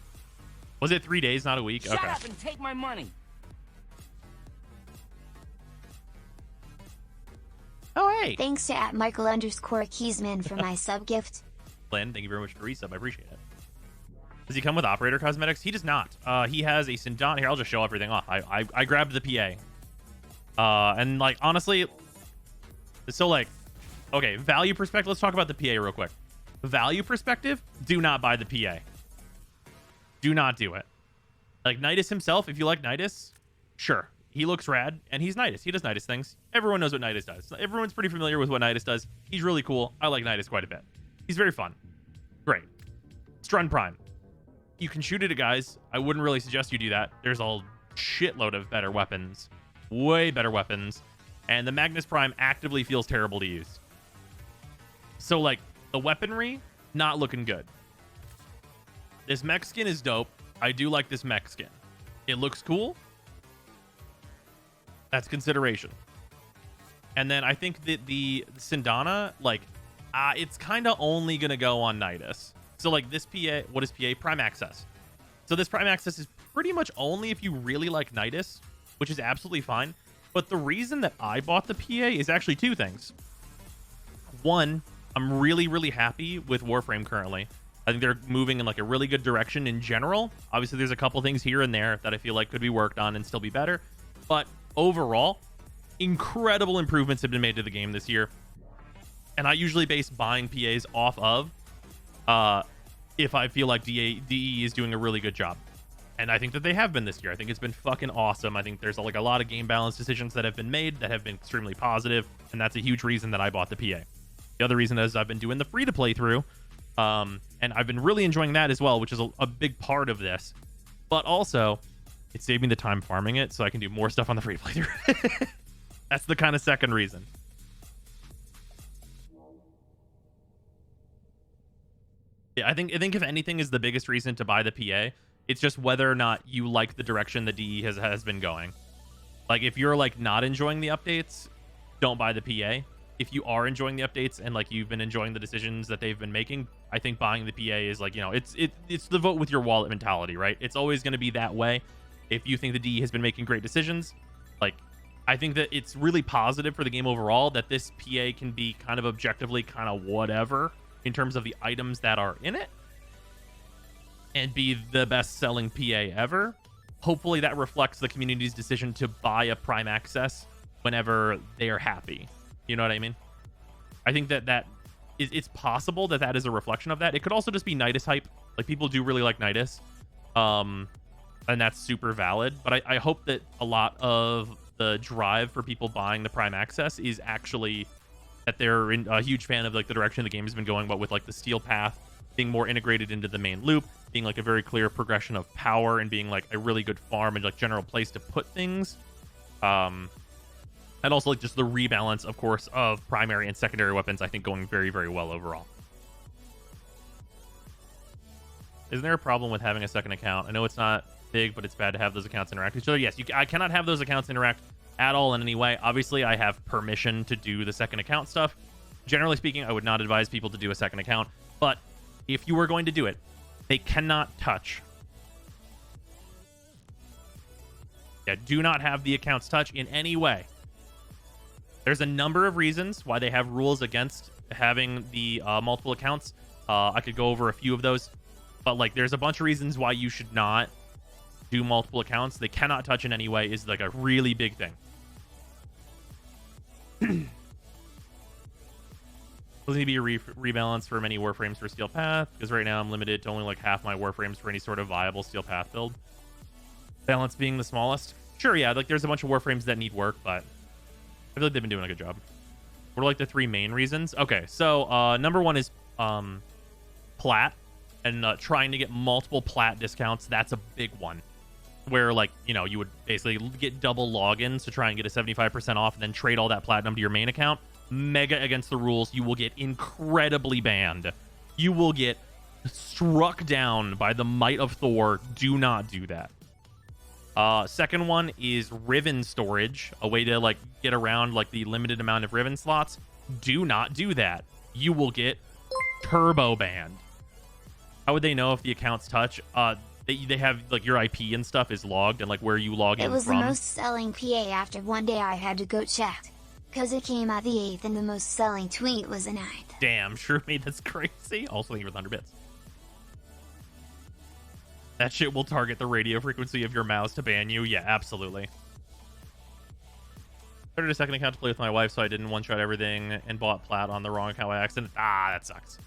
Was it 3 days, not a week? Shut up and take my money. Oh, hey. Thanks to @Michael_Keysman for my sub gift. Lynn, thank you very much for the resub. I appreciate it. Does he come with operator cosmetics? He does not. He has a Sindon. Here, I'll just show everything off. I grabbed the PA. And, like, honestly, so, like, okay, value perspective. Let's talk about the PA real quick. Value perspective, do not buy the PA. Do not do it. Like, Nidus himself, if you like Nidus, sure. He looks rad, and he's Nidus. He does Nidus things. Everyone knows what Nidus does. Everyone's pretty familiar with what Nidus does. He's really cool. I like Nidus quite a bit. He's very fun. Great. Strun Prime. You can shoot it at guys. I wouldn't really suggest you do that. There's a shitload of better weapons. Way better weapons. And the Magnus Prime actively feels terrible to use. So, like, the weaponry, not looking good. This mech skin is dope. I do like this mech skin. It looks cool. That's consideration. And then I think that the Sindana, like, it's kind of only going to go on Nidus. So, like, this PA, what is PA? Prime Access. So this Prime Access is pretty much only if you really like Nidus, which is absolutely fine. But the reason that I bought the PA is actually two things. One, I'm really, really happy with Warframe currently. I think they're moving in, like, a really good direction in general. Obviously, there's a couple things here and there that I feel like could be worked on and still be better. But overall, incredible improvements have been made to the game this year. And I usually base buying PAs off of if I feel like DE is doing a really good job. And I think that they have been this year. I think it's been fucking awesome. I think there's, like, a lot of game balance decisions that have been made that have been extremely positive, and that's a huge reason that I bought the PA. The other reason is I've been doing the free-to-play through, and I've been really enjoying that as well, which is a big part of this. But also, it's saved me the time farming it, so I can do more stuff on the free-to-play through. That's the kind of second reason. Yeah, I think if anything is the biggest reason to buy the PA, it's just whether or not you like the direction the DE has been going. Like, if you're, like, not enjoying the updates, don't buy the PA. if you are enjoying the updates and like you've been enjoying the decisions that they've been making, I think buying the PA is like, you know, it's the vote with your wallet mentality, right? It's always going to be that way. If you think the DE has been making great decisions, like, I think that it's really positive for the game overall that this PA can be kind of objectively kind of whatever in terms of the items that are in it and be the best selling PA ever. Hopefully that reflects the community's decision to buy a Prime Access whenever they are happy. You know what I mean? I think that it's possible that that is a reflection of that. It could also just be Nidus hype. Like, people do really like Nidus. And that's super valid. But I hope that a lot of the drive for people buying the Prime Access is actually that they're a huge fan of like the direction the game has been going, but with like the Steel Path being more integrated into the main loop, being like a very clear progression of power, and being like a really good farm and like general place to put things. And also like just the rebalance, of course, of primary and secondary weapons, I think going very, very well overall. Isn't there a problem with having a second account? I know it's not big, but it's bad to have those accounts interact with each other. Yes, I cannot have those accounts interact at all in any way. Obviously, I have permission to do the second account stuff. Generally speaking, I would not advise people to do a second account, but if you were going to do it, they cannot touch. Yeah, do not have the accounts touch in any way. There's a number of reasons why they have rules against having the multiple accounts. I could go over a few of those, but like there's a bunch of reasons why you should not do multiple accounts. They cannot touch in any way is like a really big thing. Will need to be a rebalance for many Warframes for Steel Path, because right now I'm limited to only like half my Warframes for any sort of viable Steel Path build. Balance being the smallest. Sure, yeah, like there's a bunch of Warframes that need work, but I feel like they've been doing a good job. What are like the three main reasons? Okay, so number one is plat, and trying to get multiple plat discounts. That's a big one, where like, you know, you would basically get double logins to try and get a 75% off and then trade all that platinum to your main account. Mega against the rules. You will get incredibly banned. You will get struck down by the might of Thor. Do not do that. Second one is Riven storage, a way to like get around like the limited amount of Riven slots. Do not do that. You will get turbo banned. How would they know if the accounts touch? They have like your IP and stuff is logged, and like where you log in from. It was the most selling PA after one day I had to go check, because it came out the 8th and the most selling tweet was the 9th. Damn, sure made that's crazy. Also thank you for the 100 bits. That shit will target the radio frequency of your mouse to ban you. Yeah, absolutely. Started a second account to play with my wife, so I didn't one-shot everything and bought plat on the wrong account by accident. Ah, that sucks.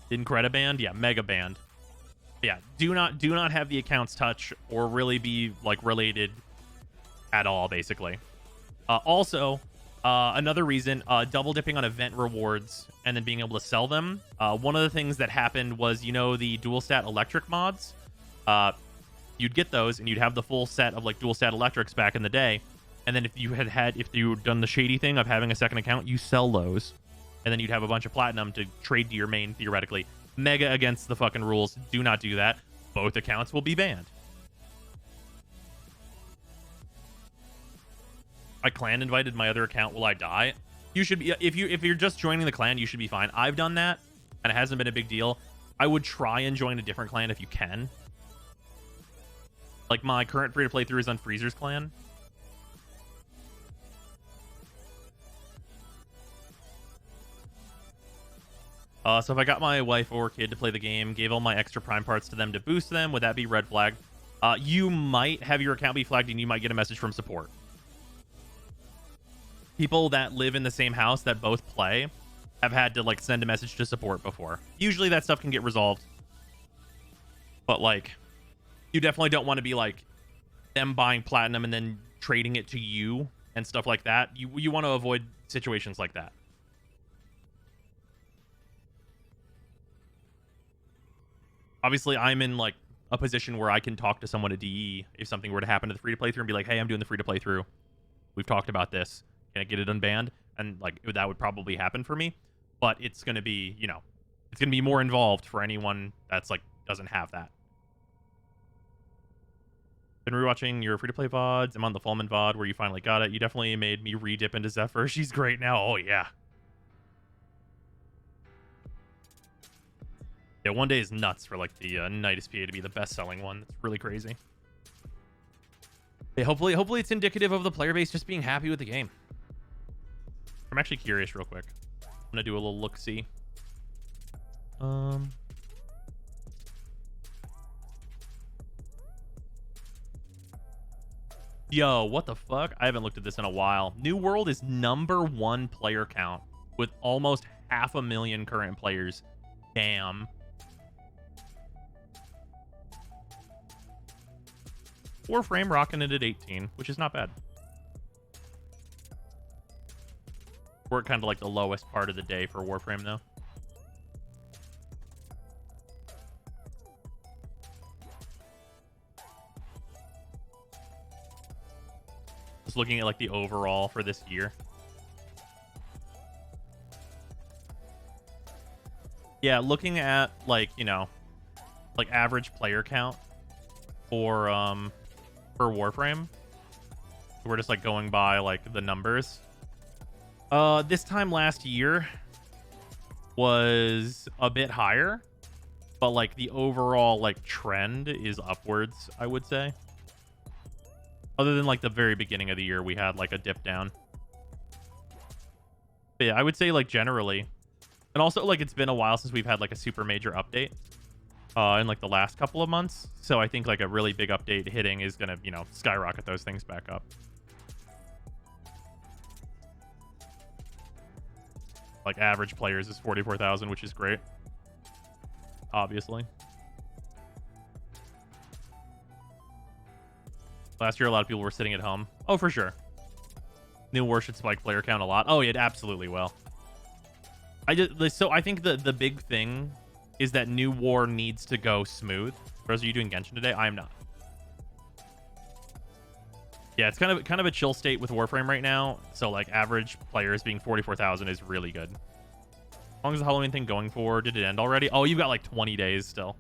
Didn't credit banned? Yeah, mega banned. Yeah, do not have the accounts touch or really be like related at all, basically. Also, another reason, double dipping on event rewards and then being able to sell them. One of the things that happened was, you know, the dual stat electric mods. You'd get those and you'd have the full set of like dual stat electrics back in the day. And then if you had done the shady thing of having a second account, you sell those. And then you'd have a bunch of platinum to trade to your main, theoretically. Mega against the fucking rules. Do not do that. Both accounts will be banned. My clan invited my other account. Will I die? You should be, if you're just joining the clan, you should be fine. I've done that, and it hasn't been a big deal. I would try and join a different clan if you can. Like my current free to play through is on Freezer's clan. So if I got my wife or kid to play the game, gave all my extra prime parts to them to boost them, would that be red flag? You might have your account be flagged and you might get a message from support. People that live in the same house that both play have had to like send a message to support before. Usually that stuff can get resolved. But like, you definitely don't want to be like them buying platinum and then trading it to you and stuff like that. You want to avoid situations like that. Obviously, I'm in like a position where I can talk to someone at DE if something were to happen to the free to play through and be like, hey, I'm doing the free to play through. We've talked about this. Can I get it unbanned? And like that would probably happen for me. But it's going to be, you know, it's going to be more involved for anyone that's like doesn't have that. Been rewatching your free-to-play VODs. I'm on the Fallman VOD where you finally got it. You definitely made me re-dip into Zephyr. She's great now. Oh, yeah. Yeah, one day is nuts for, like, the Night SPA to be the best-selling one. It's really crazy. Hey, hopefully it's indicative of the player base just being happy with the game. I'm actually curious real quick. I'm gonna do a little look-see. Yo, what the fuck? I haven't looked at this in a while. New World is #1 player count with almost 500,000 current players. Damn. Warframe rocking it at 18, which is not bad. We're at kind of like the lowest part of the day for Warframe, though. Just looking at like the overall for this year. Yeah, looking at like, you know, like average player count for Warframe. We're just like going by like the numbers. This time last year was a bit higher, but like the overall like trend is upwards, I would say. Other than like the very beginning of the year, we had like a dip down. But yeah, I would say like generally, and also like it's been a while since we've had like a super major update in like the last couple of months. So I think like a really big update hitting is gonna, you know, skyrocket those things back up. Like average players is 44,000, which is great. Obviously. Last year, a lot of people were sitting at home. Oh, for sure. New War should spike player count a lot. Oh, it absolutely will. So I think the big thing is that New War needs to go smooth. Rose, are you doing Genshin today? I am not. Yeah, it's kind of a chill state with Warframe right now. So like average players being 44,000 is really good. As long as the Halloween thing going forward, did it end already? Oh, you've got like 20 days still.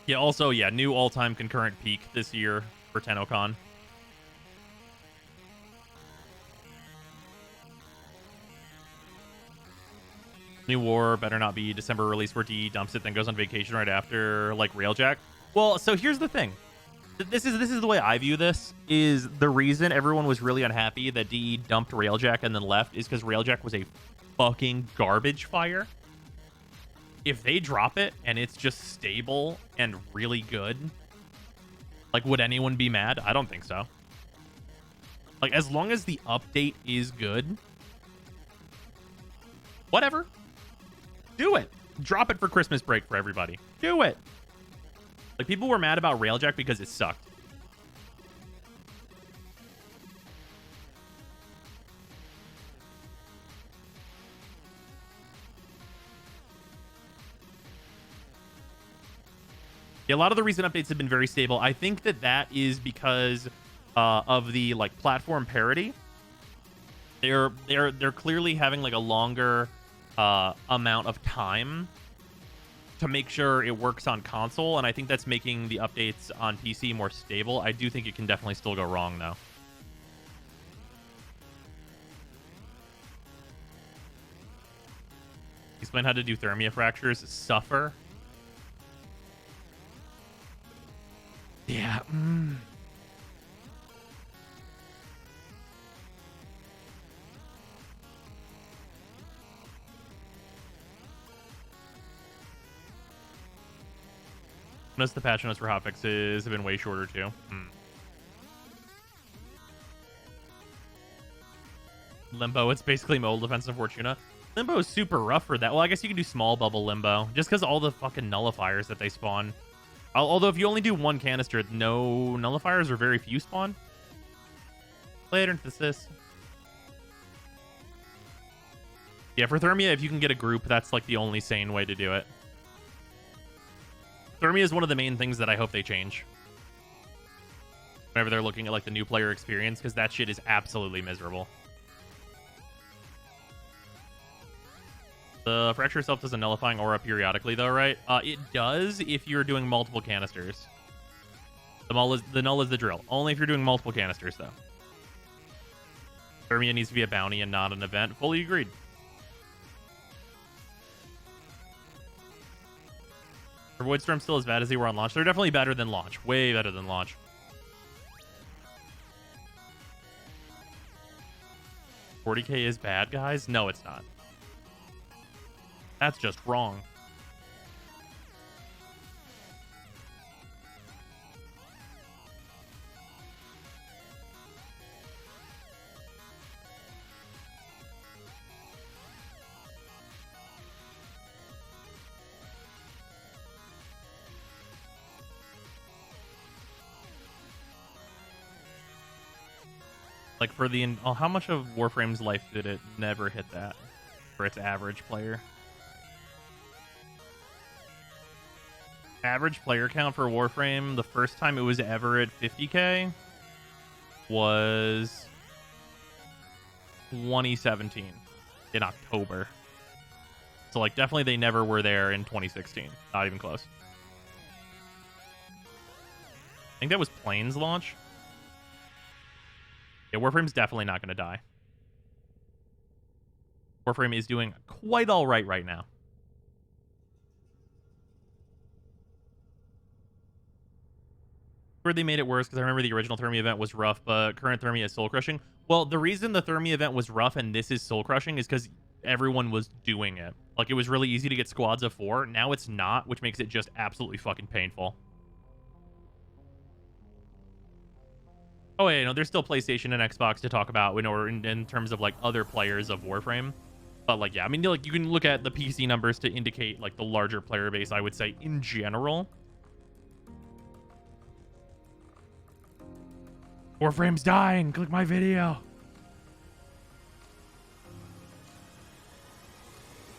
Yeah, also, yeah, new all-time concurrent peak this year for TennoCon. New War better not be December release where DE dumps it, then goes on vacation right after, like Railjack. Well, so here's the thing. This is the way I view this, is the reason everyone was really unhappy that DE dumped Railjack and then left is because Railjack was a fucking garbage fire. If they drop it and it's just stable and really good, like, would anyone be mad? I don't think so. Like, as long as the update is good, whatever. Do it. Drop it for Christmas break for everybody. Do it. Like, people were mad about Railjack because it sucked. Yeah, a lot of the recent updates have been very stable. I think that is because of the like platform parity. They're clearly having like a longer amount of time to make sure it works on console, and I think that's making the updates on PC more stable. I do think it can definitely still go wrong though. Explain how to do thermia fractures. Suffer. Yeah. Notice the patch notes for hotfixes have been way shorter too. Limbo, it's basically mobile defense of Fortuna. Limbo is super rough for that. Well, I guess you can do small bubble Limbo, just because all the fucking nullifiers that they spawn. Although if you only do one canister, no nullifiers or very few spawn. Later into this. Yeah, for Thermia, if you can get a group, that's like the only sane way to do it. Thermia is one of the main things that I hope they change whenever they're looking at like the new player experience, because that shit is absolutely miserable. The fracture itself does a nullifying aura periodically, though, right? It does if you're doing multiple canisters. The null is the drill. Only if you're doing multiple canisters, though. Thermia needs to be a bounty and not an event. Fully agreed. Are Void Storms still as bad as they were on launch? They're definitely better than launch. Way better than launch. $40K is bad, guys? No, it's not. That's just wrong. Like for the how much of Warframe's life did it never hit that for its average player? Average player count for Warframe, the first time it was ever at 50K was 2017 in October. So like definitely they never were there in 2016. Not even close. I think that was Plains launch. Yeah, Warframe's definitely not going to die. Warframe is doing quite all right now. Where they made it worse, because I remember the original Thermia event was rough, but current Thermia is soul crushing. Well, the reason the Thermia event was rough and this is soul crushing is because everyone was doing it. Like, it was really easy to get squads of 4. Now it's not, which makes it just absolutely fucking painful. Oh, yeah, no, there's still PlayStation and Xbox to talk about in terms of, like, other players of Warframe. But, like, yeah, I mean, like, you can look at the PC numbers to indicate, like, the larger player base, I would say, in general. Warframe's dying. Click my video.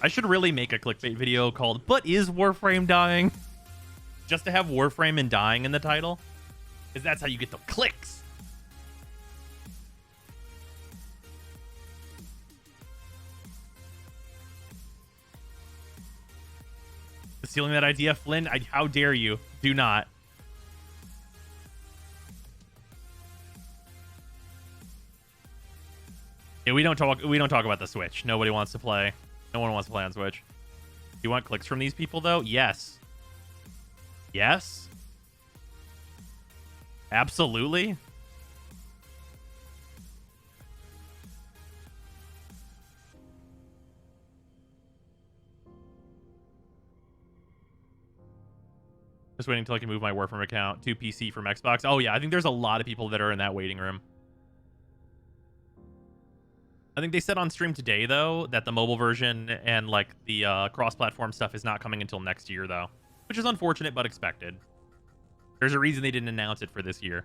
I should really make a clickbait video called, "But is Warframe dying?" Just to have Warframe and dying in the title. Because that's how you get the clicks. Stealing that idea, Flynn? How dare you? Do not. Yeah, we don't talk about the Switch. Nobody wants to play. No one wants to play on Switch. You want clicks from these people though? Yes. Yes. Absolutely. Just waiting until I can move my Warframe account to PC from Xbox. Oh yeah, I think there's a lot of people that are in that waiting room. I think they said on stream today, though, that the mobile version and, like, the cross-platform stuff is not coming until next year, though. Which is unfortunate, but expected. There's a reason they didn't announce it for this year.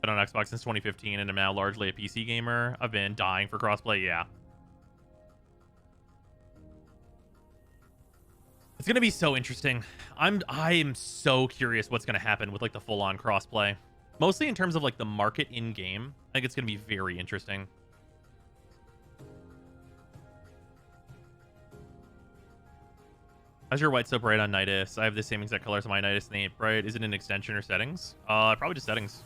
Been on Xbox since 2015, and I'm now largely a PC gamer. I've been dying for crossplay, yeah. It's gonna be so interesting. I am so curious what's gonna happen with like the full-on crossplay. Mostly in terms of like the market in-game. I think it's gonna be very interesting. How's your white soap bright on Nidus? I have the same exact color as my Nidus name. Bright, is it an extension or settings? Probably just settings.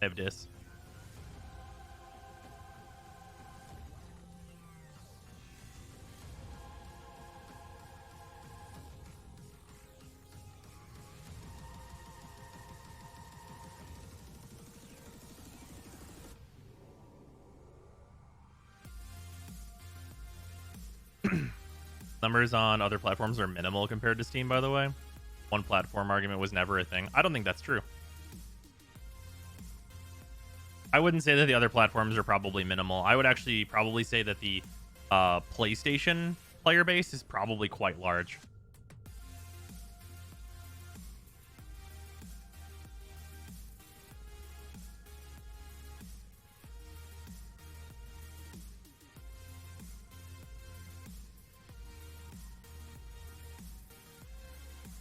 I have dis. Numbers on other platforms are minimal compared to Steam, by the way. One platform argument was never a thing. I don't think that's true. I wouldn't say that the other platforms are probably minimal. I would actually probably say that the PlayStation player base is probably quite large.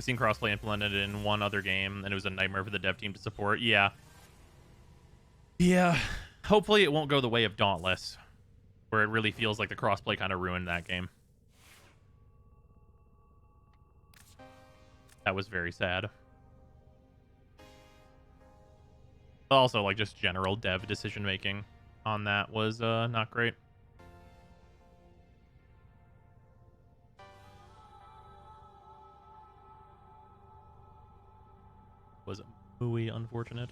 I've seen crossplay implemented in one other game, and it was a nightmare for the dev team to support. Yeah. Yeah. Hopefully it won't go the way of Dauntless, where it really feels like the crossplay kind of ruined that game. That was very sad. Also, like, just general dev decision making on that was not great. Was muy unfortunate.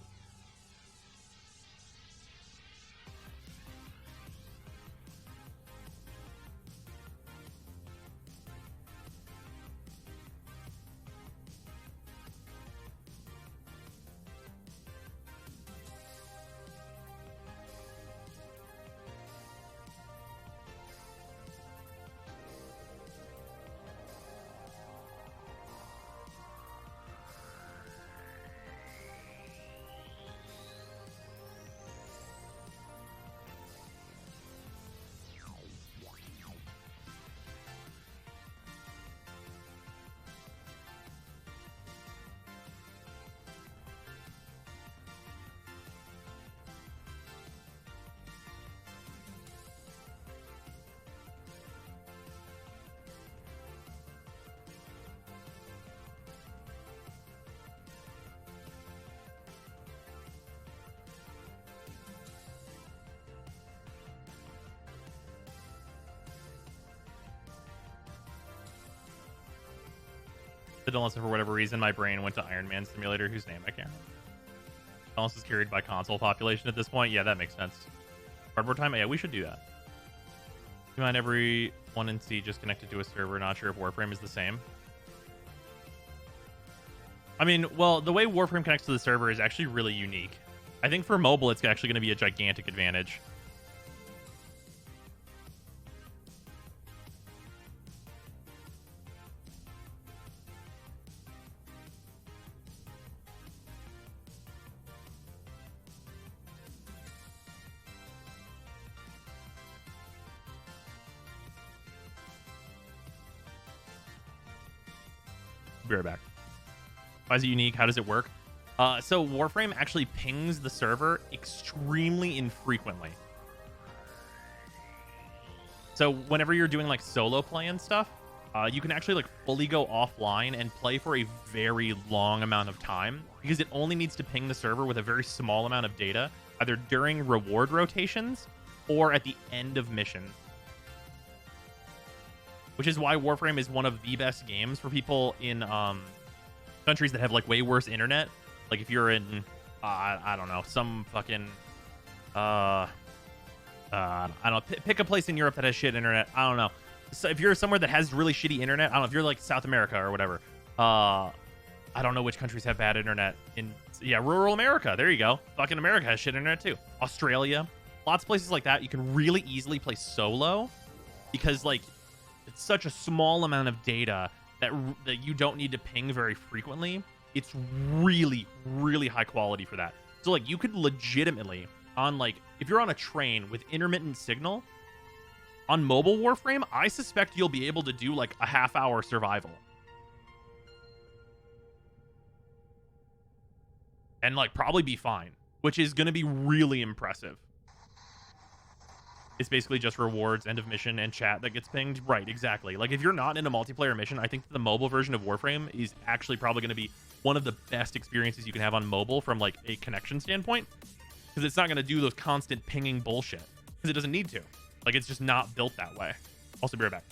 Unless for whatever reason my brain went to Iron Man Simulator, whose name I can't remember. Unless is carried by console population at this point. Yeah, that makes sense. Cardboard time? Yeah, we should do that. You mind everyone in C just connected to a server? Not sure if Warframe is the same. I mean, well, the way Warframe connects to the server is actually really unique. I think for mobile, it's actually going to be a gigantic advantage. Be right back. Why is it unique? How does it work? So Warframe actually pings the server extremely infrequently. So whenever you're doing like solo play and stuff, you can actually like fully go offline and play for a very long amount of time because it only needs to ping the server with a very small amount of data, either during reward rotations or at the end of missions. Which is why Warframe is one of the best games for people in countries that have like way worse internet. Like if you're in, I don't know, some fucking, I don't know, pick a place in Europe that has shit internet. I don't know. So if you're somewhere that has really shitty internet, I don't know, if you're like South America or whatever. I don't know which countries have bad internet in, yeah, rural America. There you go. Fucking America has shit internet too. Australia, lots of places like that. You can really easily play solo because like, it's such a small amount of data that you don't need to ping very frequently. It's really, really high quality for that. So like you could legitimately on like, if you're on a train with intermittent signal on mobile Warframe, I suspect you'll be able to do like a half-hour survival. And like probably be fine, which is going to be really impressive. It's basically just rewards, end of mission, and chat that gets pinged. Right, exactly. Like, if you're not in a multiplayer mission, I think the mobile version of Warframe is actually probably going to be one of the best experiences you can have on mobile from, like, a connection standpoint. Because it's not going to do those constant pinging bullshit. Because it doesn't need to. Like, it's just not built that way. Also, be right back.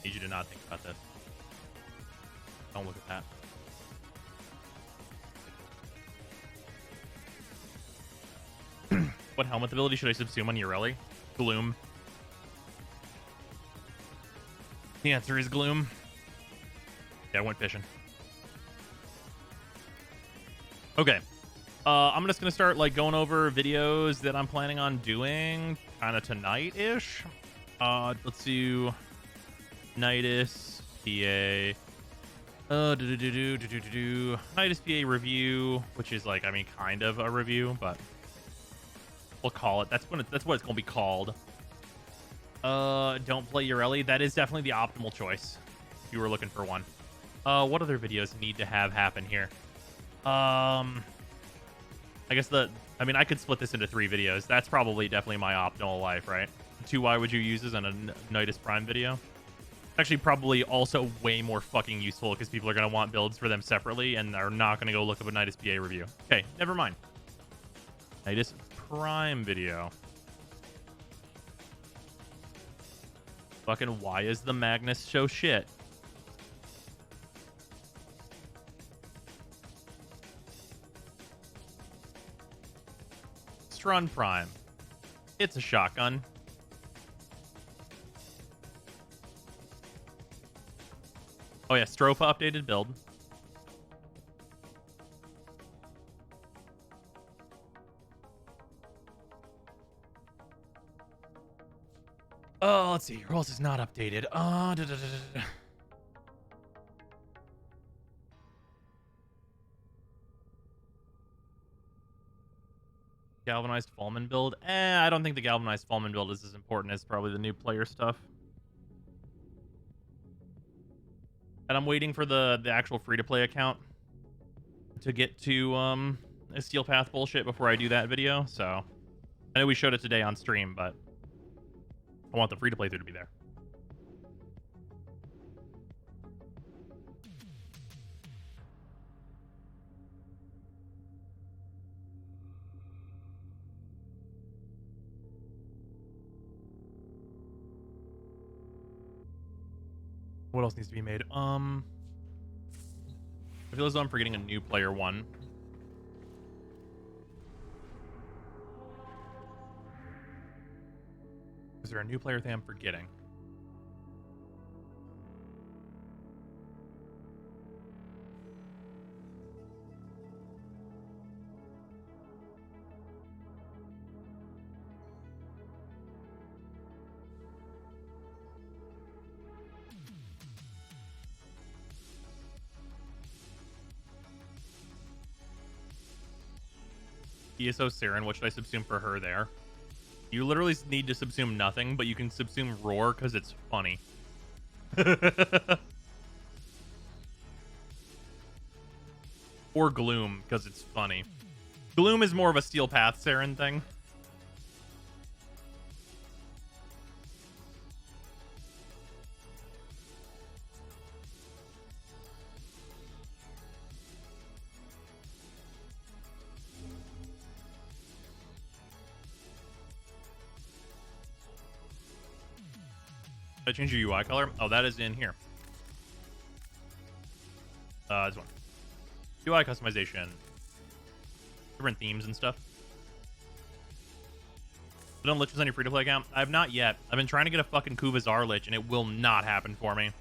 Need you to not think about this. Don't look at that. What helmet ability should I subsume on Ureli? Gloom. The answer is Gloom. Yeah, I went fishing. Okay. I'm just gonna start like going over videos that I'm planning on doing kind of tonight-ish. Let's do Nidus PA. Nidus PA review, which is like, I mean, kind of a review, but we'll call it. That's what it's gonna be called. Don't play Ureli. That is definitely the optimal choice if you were looking for one. What other videos need to have happen here? I guess I mean, I could split this into 3 videos. That's probably definitely my optimal life, right? 2 why would you use this on a Nidus Prime video? Actually, probably also way more fucking useful because people are going to want builds for them separately and are not going to go look up a Nidus PA review. Okay, never mind. Nidus Prime video. Fucking why is the Magnus so shit? Strun Prime. It's a shotgun. Oh yeah, Strofa updated build. Oh, let's see. Rolls is not updated. Galvanized Fallman build. I don't think the Galvanized Fallman build is as important as probably the new player stuff. And I'm waiting for the actual free-to-play account to get to a Steel Path bullshit before I do that video. So I know we showed it today on stream, but I want the free-to-play through to be there. What else needs to be made? I feel as though I'm forgetting a new player one. Is there a new player thing I'm forgetting? ESO Saren, what should I subsume for her there? You literally need to subsume nothing, but you can subsume Roar because it's funny. Or Gloom because it's funny. Gloom is more of a Steel Path Saren thing. Did I change your UI color? Oh, that is in here. This one. UI customization. Different themes and stuff. You don't liches on your free-to-play account? I have not yet. I've been trying to get a fucking Kuvazar lich, and it will not happen for me.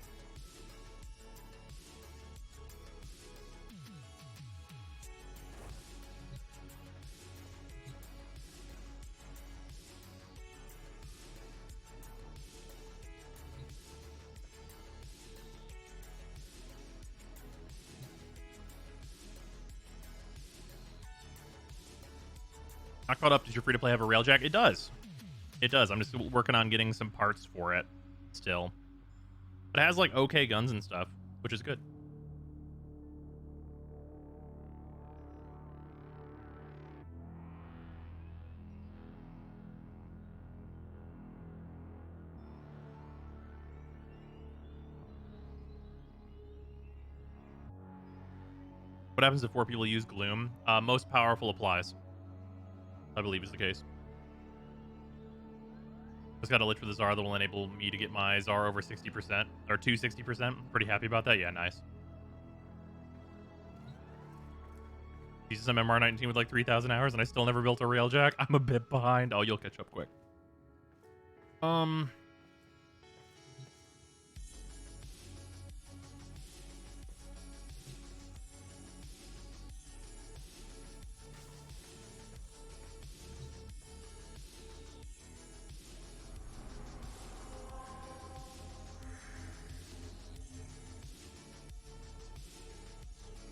Not caught up. Does your free-to-play have a railjack? It does. It does. I'm just working on getting some parts for it still. But it has, like, okay guns and stuff, which is good. What happens if 4 people use Gloom? Most powerful applies. I believe is the case. Just got a lich with a Zar that will enable me to get my Zar over 60%, or to 60%. Pretty happy about that. Yeah, nice. Jesus, I'm MR19 with like 3,000 hours, and I still never built a Railjack. I'm a bit behind. Oh, you'll catch up quick.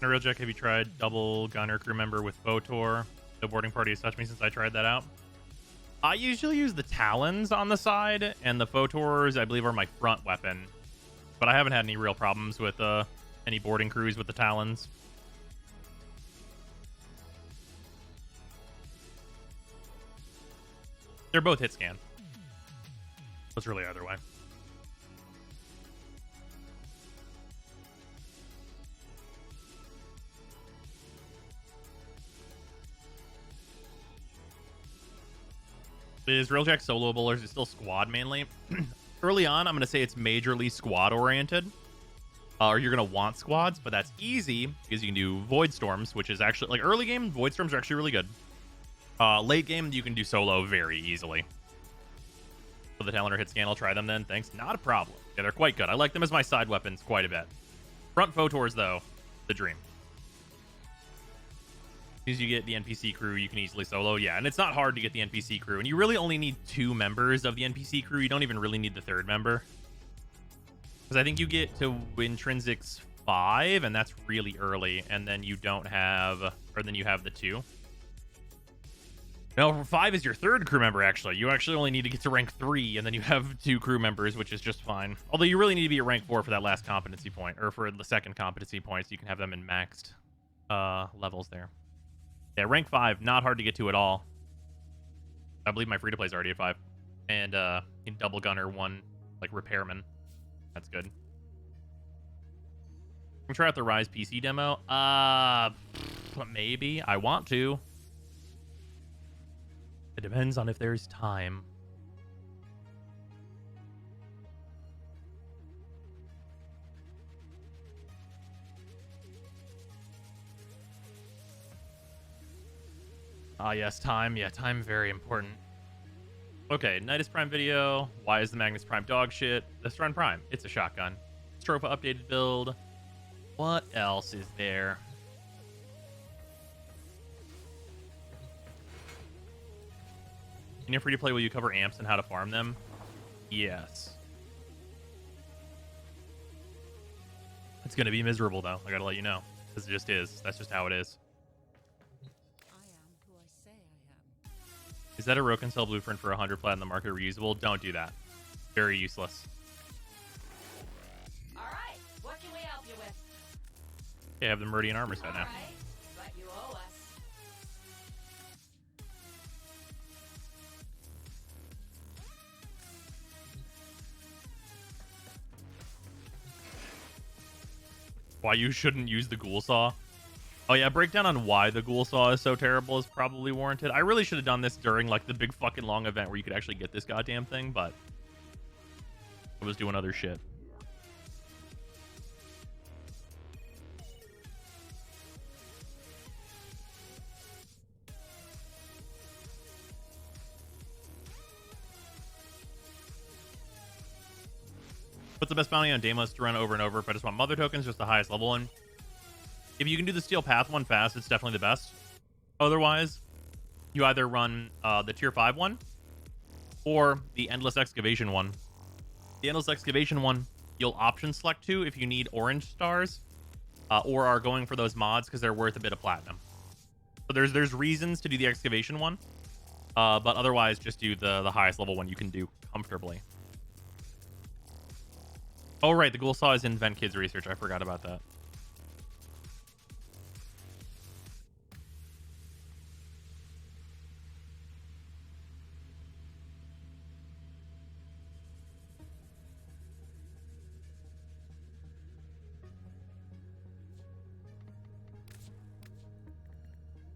Railjack, have you tried double gunner crew member with Photor? The boarding party has touched me since I tried that out. I usually use the Talons on the side, and the Photors, I believe, are my front weapon. But I haven't had any real problems with any boarding crews with the Talons. They're both hit scan. It's really either way. Is Railjack soloable or is it still squad mainly? Early on, I'm going to say it's majorly squad oriented. Or you're going to want squads, but that's easy because you can do Void Storms, which is actually, like, early game, Void Storms are actually really good. Late game, you can do solo very easily. So the Talon or hit scan, I'll try them then. Thanks. Not a problem. Yeah, they're quite good. I like them as my side weapons quite a bit. Front Photors, though, the dream. As soon as you get the NPC crew, you can easily solo. Yeah, and it's not hard to get the NPC crew. And you really only need 2 members of the NPC crew. You don't even really need the 3rd member. Because I think you get to Intrinsics 5, and that's really early. And then you don't have... Or then you have the 2. No, 5 is your 3rd crew member, actually. You actually only need to get to rank 3, and then you have 2 crew members, which is just fine. Although you really need to be at rank 4 for that last competency point. Or for the 2nd competency point, so you can have them in maxed levels there. Yeah, rank 5, not hard to get to at all. I believe my free-to-play is already at 5. And in double gunner 1, like, repairman. That's good. I'm try out the Rise PC demo. Maybe. I want to. It depends on if there's time. Ah, yes, time. Yeah, time, very important. Okay, Nidus Prime video. Why is the Magnus Prime dog shit? Let's run Prime. It's a shotgun. Stropa updated build. What else is there? In your free-to-play, will you cover amps and how to farm them? Yes. It's going to be miserable, though. I got to let you know. Because it just is. That's just how it is. Is that a Roken blueprint for 100 plat in the market reusable? Don't do that. Very useless. Alright, what can we help you with? Okay, I have the Meridian armor set now. Alright, but you owe us. Why you shouldn't use the ghoul saw? Oh yeah, breakdown on why the ghoul saw is so terrible is probably warranted. I really should have done this during like the big fucking long event where you could actually get this goddamn thing, but I was doing other shit. What's the best bounty on Daemos to run over and over if I just want mother tokens, just the highest level one? If you can do the Steel Path one fast, it's definitely the best. Otherwise, you either run the Tier 5 one or the Endless Excavation one. The Endless Excavation one, you'll option select to if you need orange stars or are going for those mods because they're worth a bit of platinum. So there's reasons to do the Excavation one, but otherwise just do the highest level one you can do comfortably. Oh, right, the Ghoul Saw is in Vent Kids Research. I forgot about that.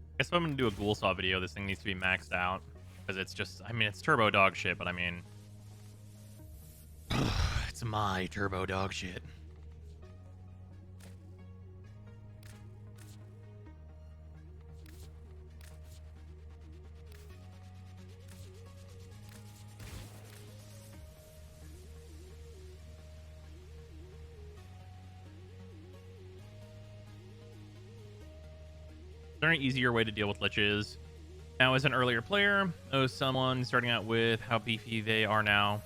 I guess if I'm going to do a Ghoul Saw video, this thing needs to be maxed out. Because it's just, I mean, it's turbo dog shit, but I mean, It's my turbo dog shit. Is there an easier way to deal with liches? Now, as an earlier player, as someone starting out with how beefy they are now,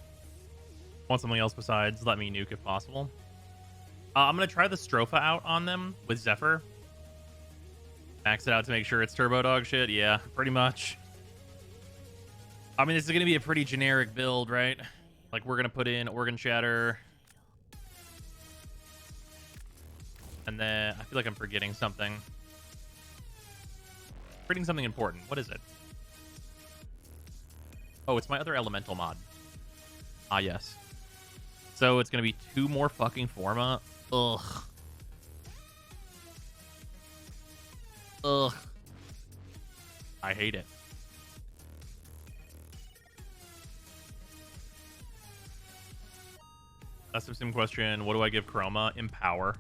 want something else besides let me nuke if possible. I'm going to try the Stropha out on them with Zephyr. Max it out to make sure it's turbo dog shit. Yeah, pretty much. I mean, this is going to be a pretty generic build, right? Like, we're going to put in Organ Shatter. And then, I feel like I'm forgetting something. Forgetting something important. What is it? Oh, it's my other elemental mod. Ah, yes. So it's going to be 2 more fucking Forma. Ugh. Ugh. I hate it. That's the same question. What do I give Chroma? Empower.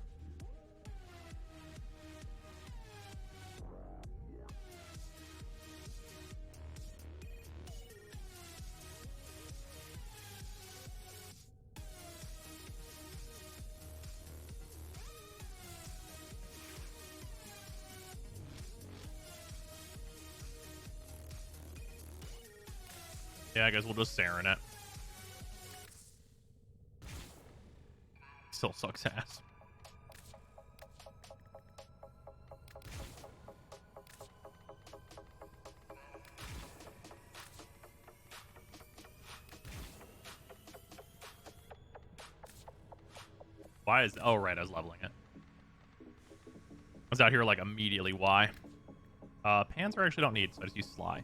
Yeah, I guess we'll just Saren it. Still sucks ass. Why is... Oh, right, I was leveling it. I was out here, like, immediately. Why? Panzer I actually don't need, so I just use Sly.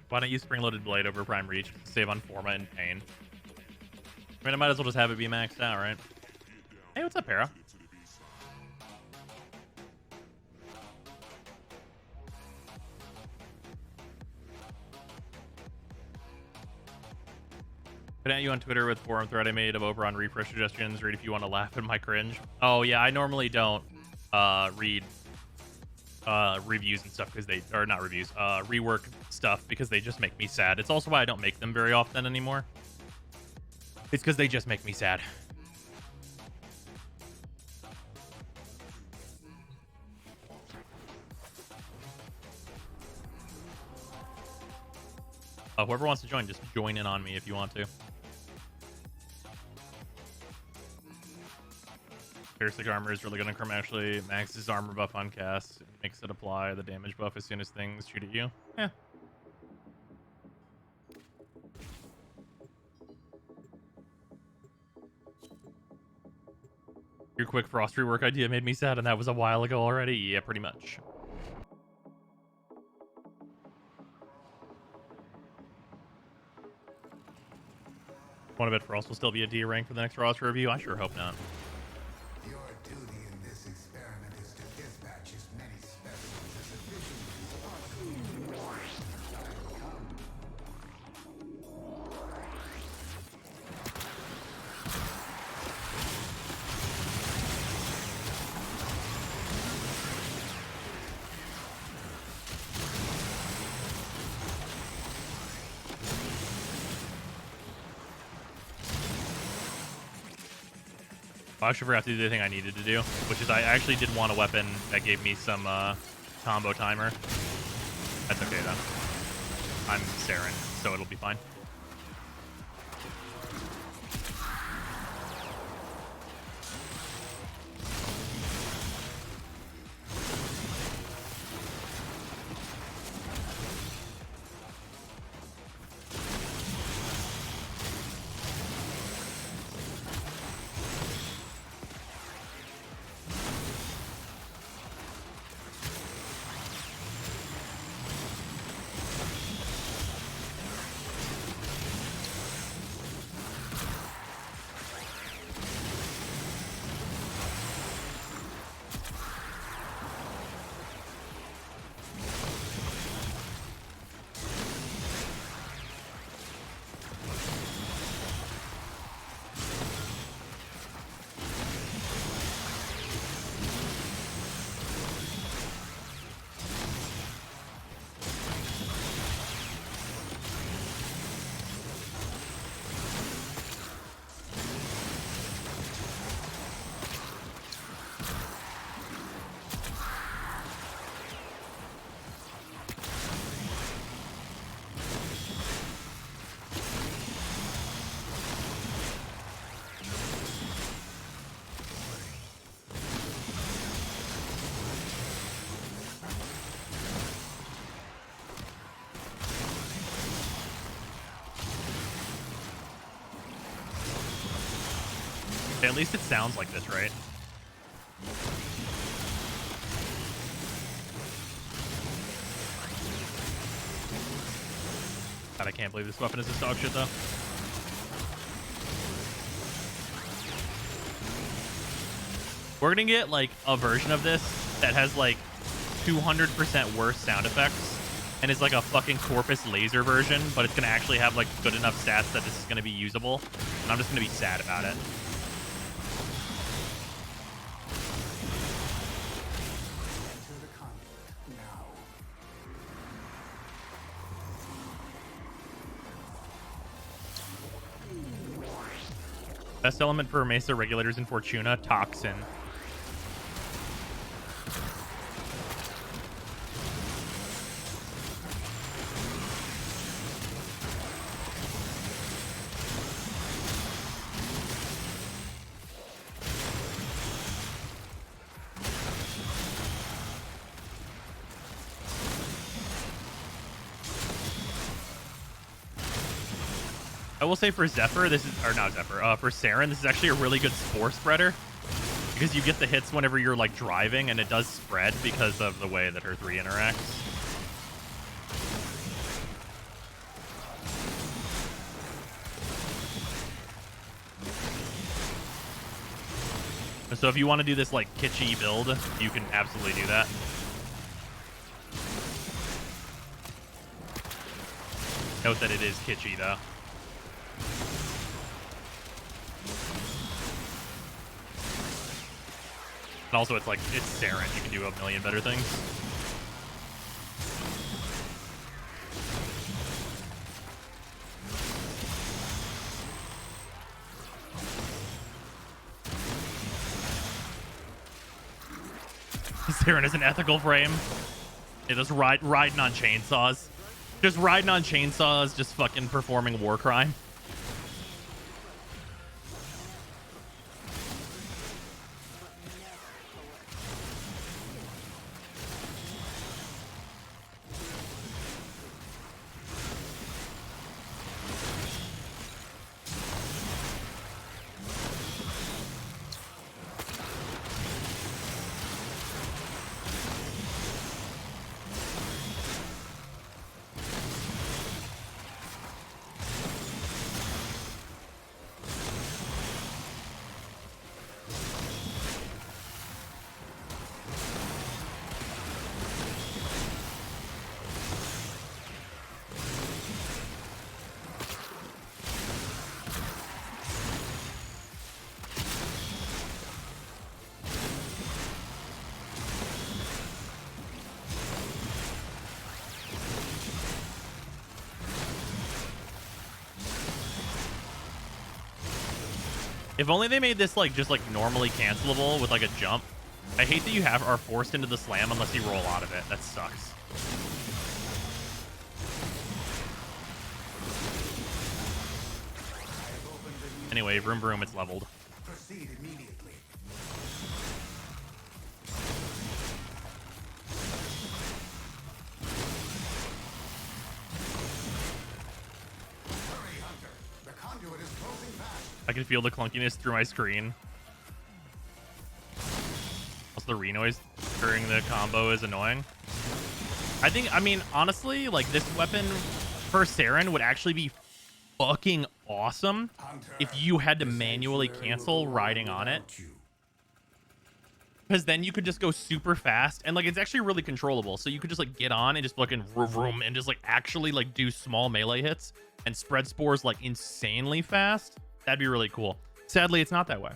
Why don't you spring-loaded blade over prime reach to save on Forma and pain? I mean, I might as well just have it be maxed out, right? Hey, what's up, Para? Put at you on Twitter with forum thread I made of Oberon refresh suggestions. Read if you want to laugh at my cringe. Oh yeah, I normally don't read reviews and stuff because they are not reviews, rework stuff because they just make me sad. It's also why I don't make them very often anymore. It's because they just make me sad. Whoever wants to join, just join in on me if you want to. Parasitic armor is really good on Chrome. Actually, maxes armor buff on cast. It makes it apply the damage buff as soon as things shoot at you. Yeah. Your quick frost rework idea made me sad, and that was a while ago already. Yeah, pretty much. Want to bet Frost will still be a D rank for the next roster review? I sure hope not. Your duty in this experiment is to dispatch as many specimens as efficiently as possible. I actually forgot to do the thing I needed to do, which is I actually did want a weapon that gave me some combo timer. That's okay though. I'm Saren, so it'll be fine. At least it sounds like this, right? God, I can't believe this weapon is this dog shit, though. We're gonna get, like, a version of this that has, like, 200% worse sound effects and is, like, a fucking Corpus laser version, but it's gonna actually have, like, good enough stats that this is gonna be usable, and I'm just gonna be sad about it. Enter the conflict now. Best element for Mesa, Regulators, and Fortuna, Toxin. I will say for Zephyr, this is, or not Zephyr, for Saren, this is actually a really good spore spreader because you get the hits whenever you're like driving, and it does spread because of the way that her 3 interacts. So if you want to do this like kitschy build, you can absolutely do that. Note that it is kitschy though. And also, it's like, it's Saren. You can do a million better things. Saren is an ethical frame. Yeah, just riding on chainsaws. Just riding on chainsaws, just fucking performing war crime. If only they made this like just like normally cancelable with like a jump. I hate that you are forced into the slam unless you roll out of it. That sucks. Anyway, vroom vroom, it's leveled. Proceed immediately. Hurry, Hunter. The conduit is closing fast. I can feel the clunkiness through my screen. Also, the re-noise during the combo is annoying. I mean, honestly, like, this weapon for Saren would actually be fucking awesome if you had to manually cancel riding on it. Because then you could just go super fast, and, like, it's actually really controllable. So you could just, like, get on and just fucking vroom and just, like, actually, like, do small melee hits and spread spores, like, insanely fast. That'd be really cool. Sadly, it's not that way.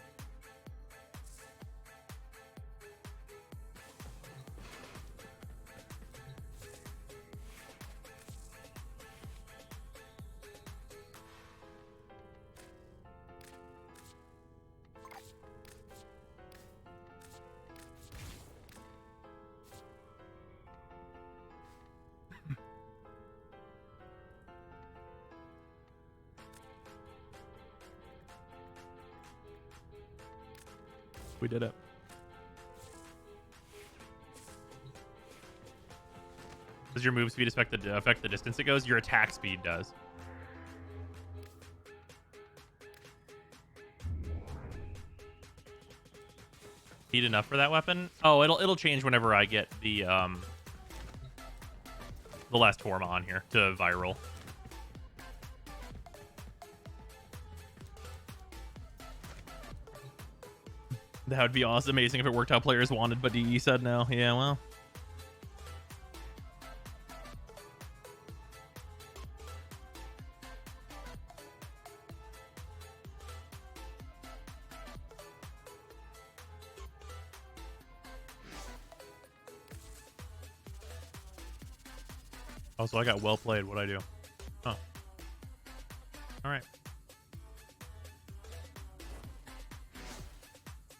We did it. Does your move speed affect the distance it goes? Your attack speed does. Need enough for that weapon? Oh, it'll change whenever I get the last form on here to viral. That would be awesome, amazing if it worked how players wanted, but DE said no. Yeah, well. Oh, so I got well played. What'd I do? Oh. All right.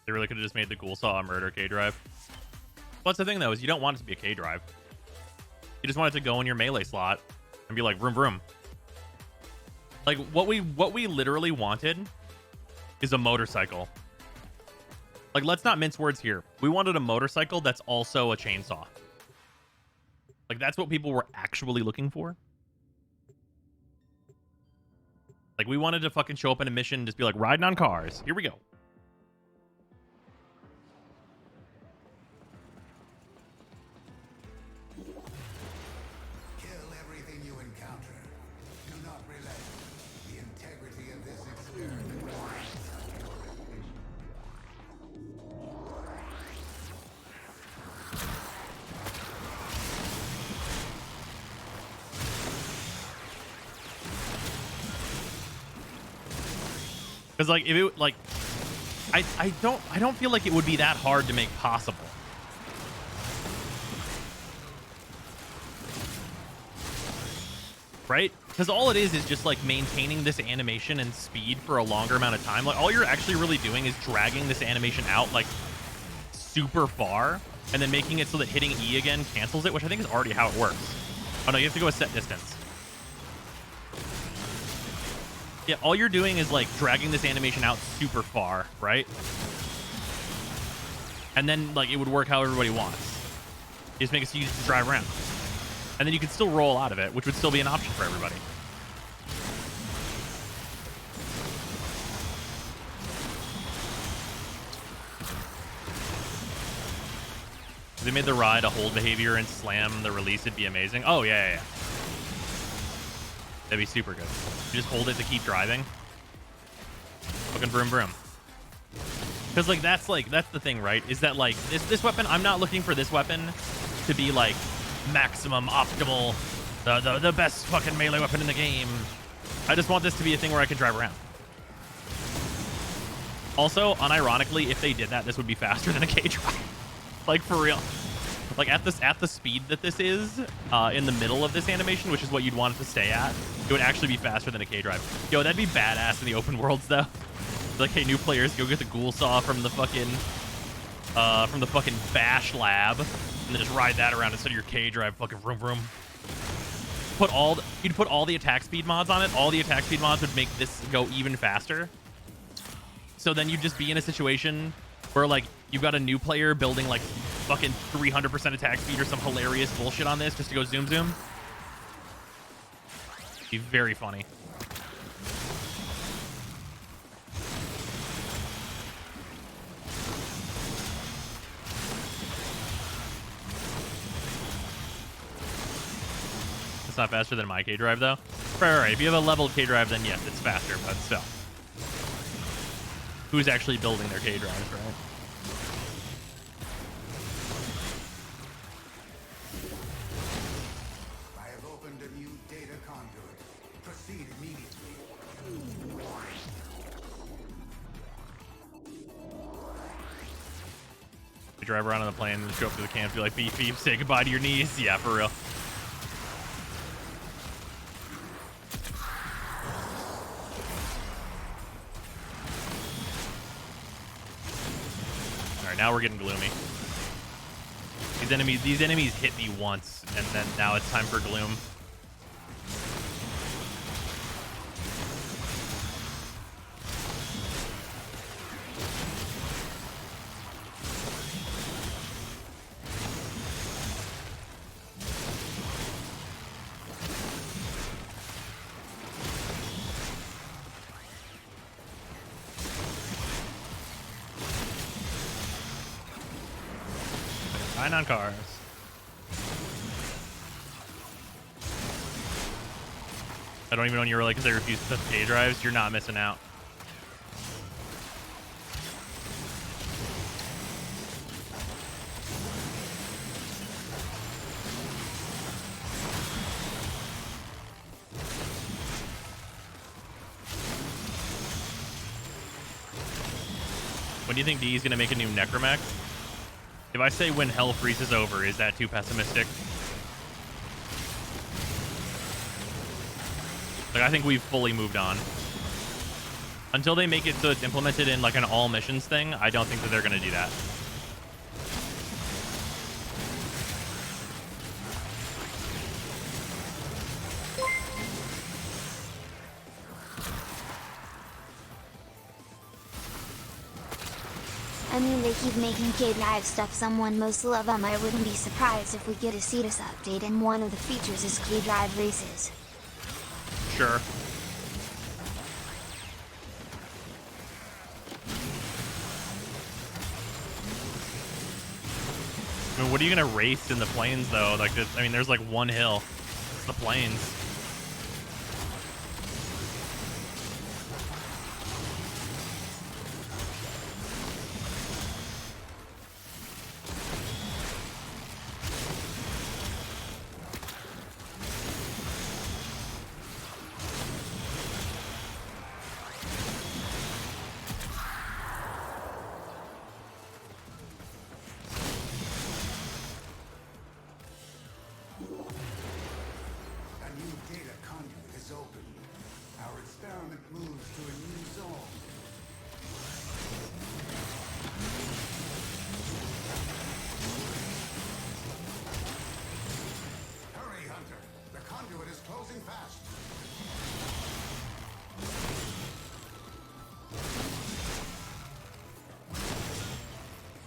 They really could have just made the Ghoul Saw a murder K drive. What's the thing though is you don't want it to be a K drive. You just want it to go in your melee slot and be like vroom vroom. Like what we literally wanted is a motorcycle. Like let's not mince words here. We wanted a motorcycle that's also a chainsaw. Like that's what people were actually looking for. Like we wanted to fucking show up in a mission and just be like riding on cars. Here we go. Because like if it like I don't feel like it would be that hard to make possible. Right? Because all it is just like maintaining this animation and speed for a longer amount of time. Like all you're actually really doing is dragging this animation out like super far and then making it so that hitting E again cancels it, which I think is already how it works. Oh no, you have to go a set distance. Yeah, all you're doing is like dragging this animation out super far, right? And then like it would work how everybody wants. You just make it so you just drive around. And then you can still roll out of it, which would still be an option for everybody. If they made the ride a hold behavior and slam the release, it'd be amazing. Oh, yeah. That'd be super good. You just hold it to keep driving. Fucking vroom vroom. Because like that's the thing, right? Is that like this weapon, I'm not looking for this weapon to be like maximum optimal, the best fucking melee weapon in the game. I just want this to be a thing where I can drive around. Also, unironically, if they did that, this would be faster than a K drive. Like for real. Like at the speed that this is in the middle of this animation, which is what you'd want it to stay at, it would actually be faster than a K drive. Yo, that'd be badass in the open worlds though. Like, hey, new players, go get the Ghoul Saw from the fucking Bash lab, and then just ride that around instead of your K drive. Fucking vroom vroom. You'd put all the attack speed mods on it. All the attack speed mods would make this go even faster. So then you'd just be in a situation where like you've got a new player building like fucking 300% attack speed or some hilarious bullshit on this just to go zoom zoom. It'd be very funny. It's not faster than my K drive though. Right. If you have a leveled K drive, then yes, it's faster, but still. Who's actually building their K drives, right? I have opened a new data conduit. Proceed immediately. You drive around on the plane and show up to the camp, be like, beep, beep, say goodbye to your knees. Yeah, for real. Now we're getting gloomy. These enemies hit me once, and then now it's time for gloom. Fine on cars. I don't even know when you were like, because they refuse to touch K drives. You're not missing out. When do you think D is going to make a new Necromech? If I say when hell freezes over, is that too pessimistic? Like, I think we've fully moved on. Until they make it so it's implemented in like an all missions thing, I don't think that they're going to do that. I mean, they keep making K-Drive stuff someone most love them. I wouldn't be surprised if we get a Cetus update and one of the features is K-Drive races. Sure. I mean, what are you gonna race in the plains though? Like, I mean, there's like one hill. It's the plains.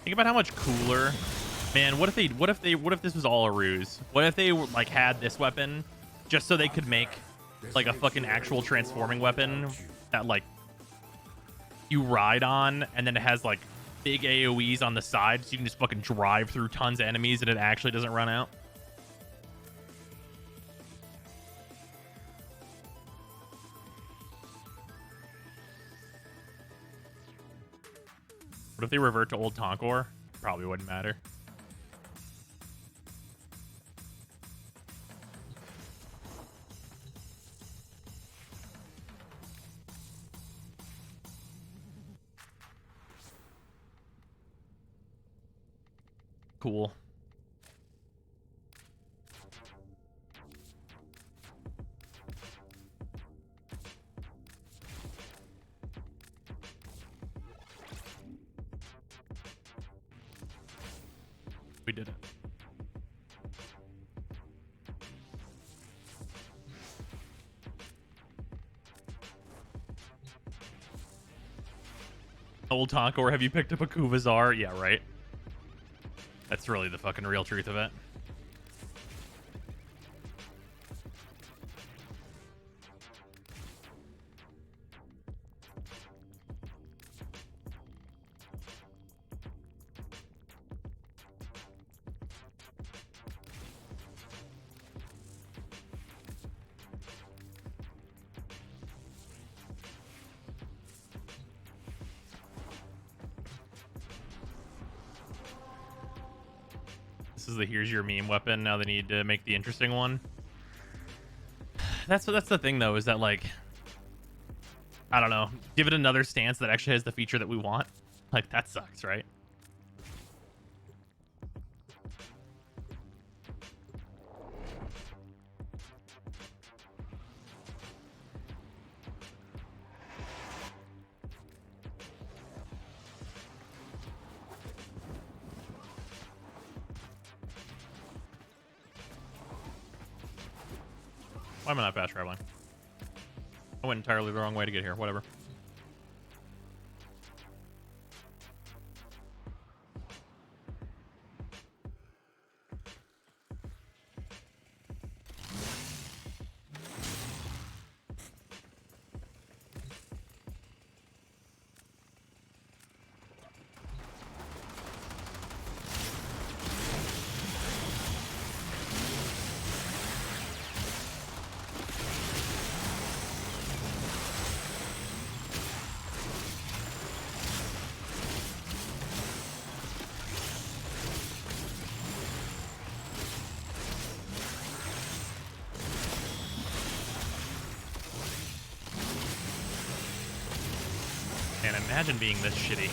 Think about how much cooler, man. What if this was all a ruse? What if they like had this weapon just so they could make like a fucking actual transforming weapon that like you ride on, and then it has like big AoEs on the side, so you can just fucking drive through tons of enemies and it actually doesn't run out. What if they revert to old Tonkor? Probably wouldn't matter. Cool. We did it. Old Tonkor, have you picked up a Kuvazar? Yeah, right. That's really the fucking real truth of it. This is the here's your meme weapon. Now they need to make the interesting one. That's the thing though, is that like, I don't know, give it another stance that actually has the feature that we want. Like, that sucks, right? Why am I not fast traveling? I went entirely the wrong way to get here. Whatever. And imagine being this shitty.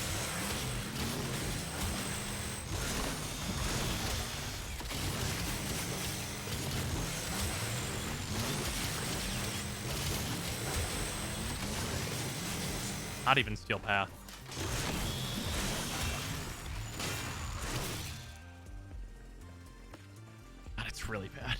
Not even Steel Path. God, it's really bad.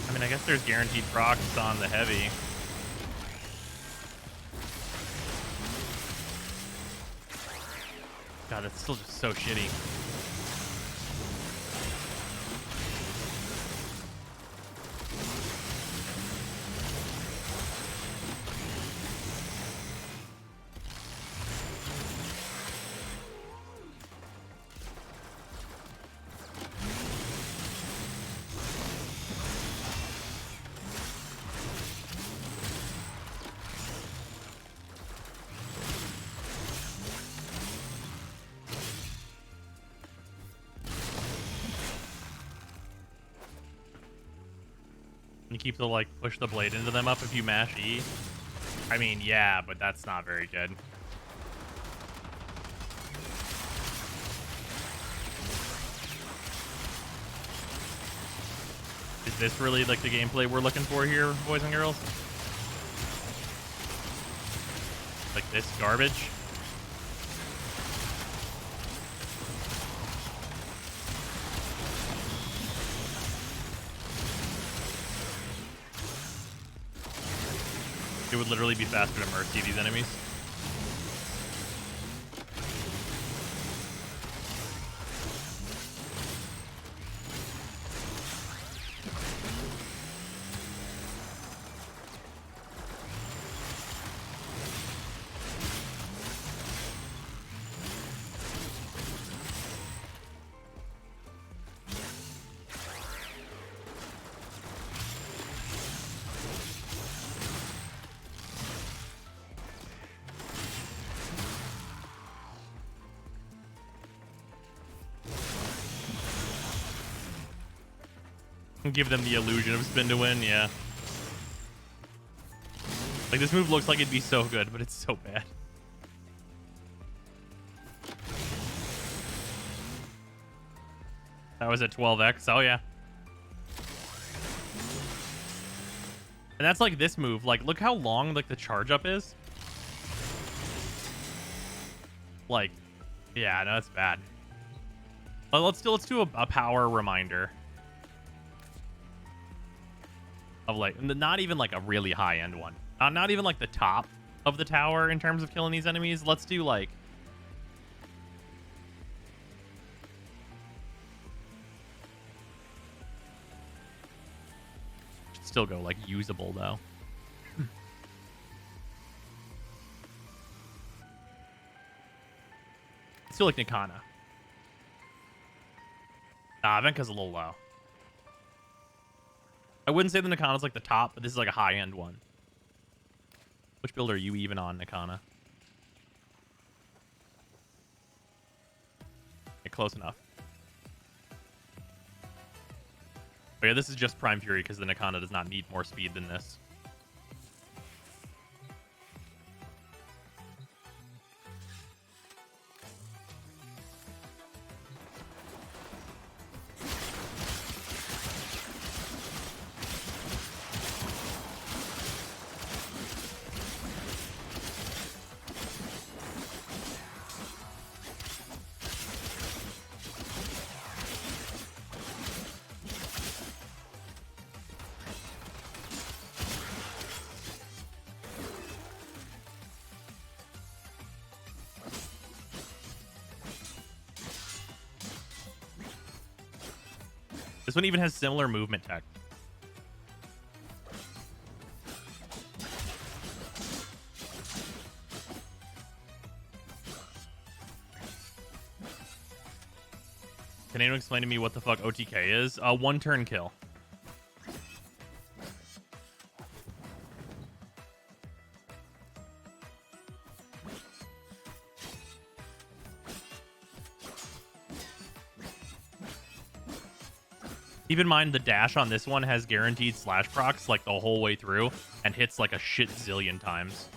I mean, I guess there's guaranteed procs on the heavy. God, that's still just so shitty. You keep the, like, push the blade into them up if you mash E. I mean, yeah, but that's not very good. Is this really, like, the gameplay we're looking for here, boys and girls? Like this garbage? It would literally be faster to mercy these enemies. Give them the illusion of spin to win, yeah. Like, this move looks like it'd be so good, but it's so bad. That was at 12x, oh yeah. And that's like this move. Like, look how long, like, the charge up is. Like, yeah, no, it's bad. Well, let's do a power reminder. Of, like, not even, like, a really high-end one. Not even, like, the top of the tower in terms of killing these enemies. Let's do, like... Should still go, like, usable, though. Let's do, like, Nikana. Nah, Venka's a little low. I wouldn't say the Nikana's like the top, but this is like a high-end one. Which build are you even on, Nikana? Okay, close enough. But yeah, this is just Prime Fury because the Nikana does not need more speed than this. This one even has similar movement tech. Can anyone explain to me what the fuck OTK is? One turn kill. Keep in mind the dash on this one has guaranteed slash procs like the whole way through and hits like a shit zillion times.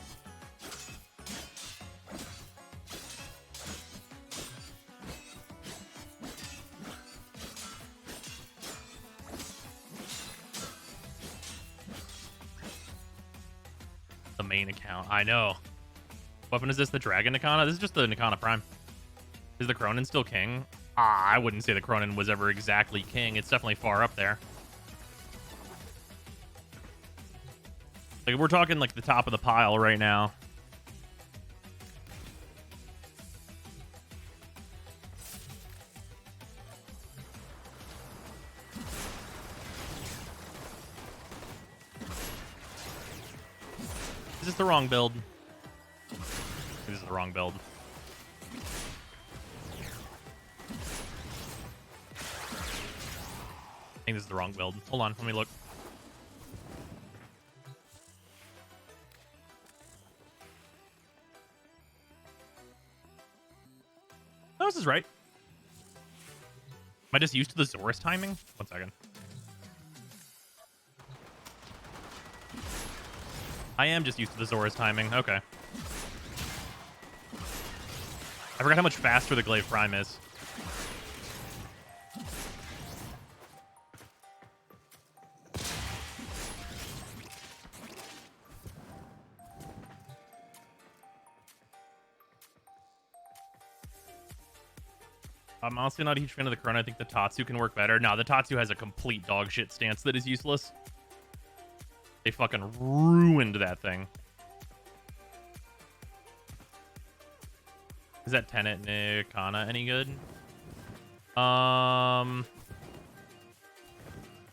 The main account. I know. What weapon is this? The Dragon Nikana? This is just the Nikana Prime. Is the Cronin still king? I wouldn't say the Cronin was ever exactly king. It's definitely far up there. Like, we're talking like the top of the pile right now. Is this the wrong build? This is the wrong build. I think this is the wrong build. Hold on, let me look. No, this is right. Am I just used to the Zorus timing? 1 second. I am just used to the Zorus timing. Okay. I forgot how much faster the Glaive Prime is. I'm honestly not a huge fan of the Chrono. I think the Tatsu can work better. No, the Tatsu has a complete dog shit stance that is useless. They fucking ruined that thing. Is that Tenet Nikana any good?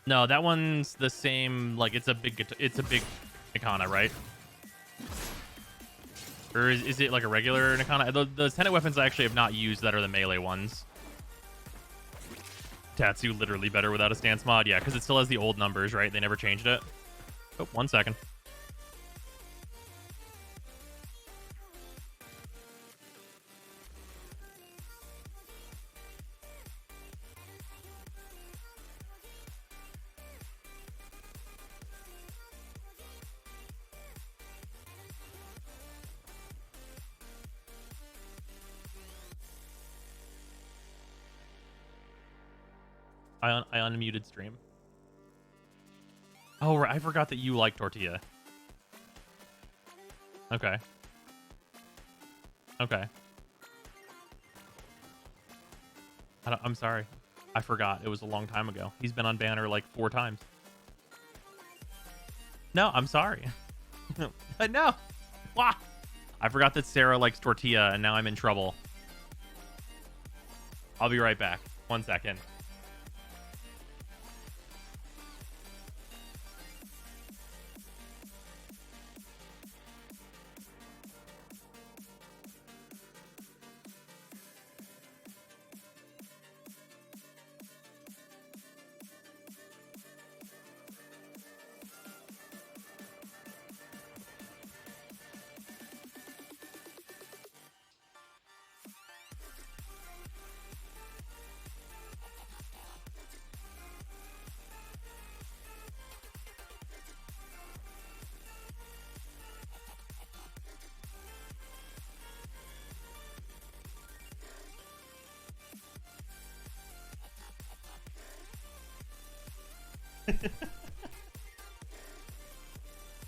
No, that one's the same. Like, it's a big Nikana, right? Or is it like a regular Nikana? The Tenet weapons I actually have not used that are the melee ones. Tatsu literally better without a stance mod. Yeah, because it still has the old numbers, right? They never changed it. Oh, 1 second. I unmuted stream. Oh, right. I forgot that you like tortilla. Okay. Okay. I'm sorry. I forgot. It was a long time ago. He's been on banner like 4 times. No, I'm sorry. No. Wah! I forgot that Sarah likes tortilla, and now I'm in trouble. I'll be right back. 1 second.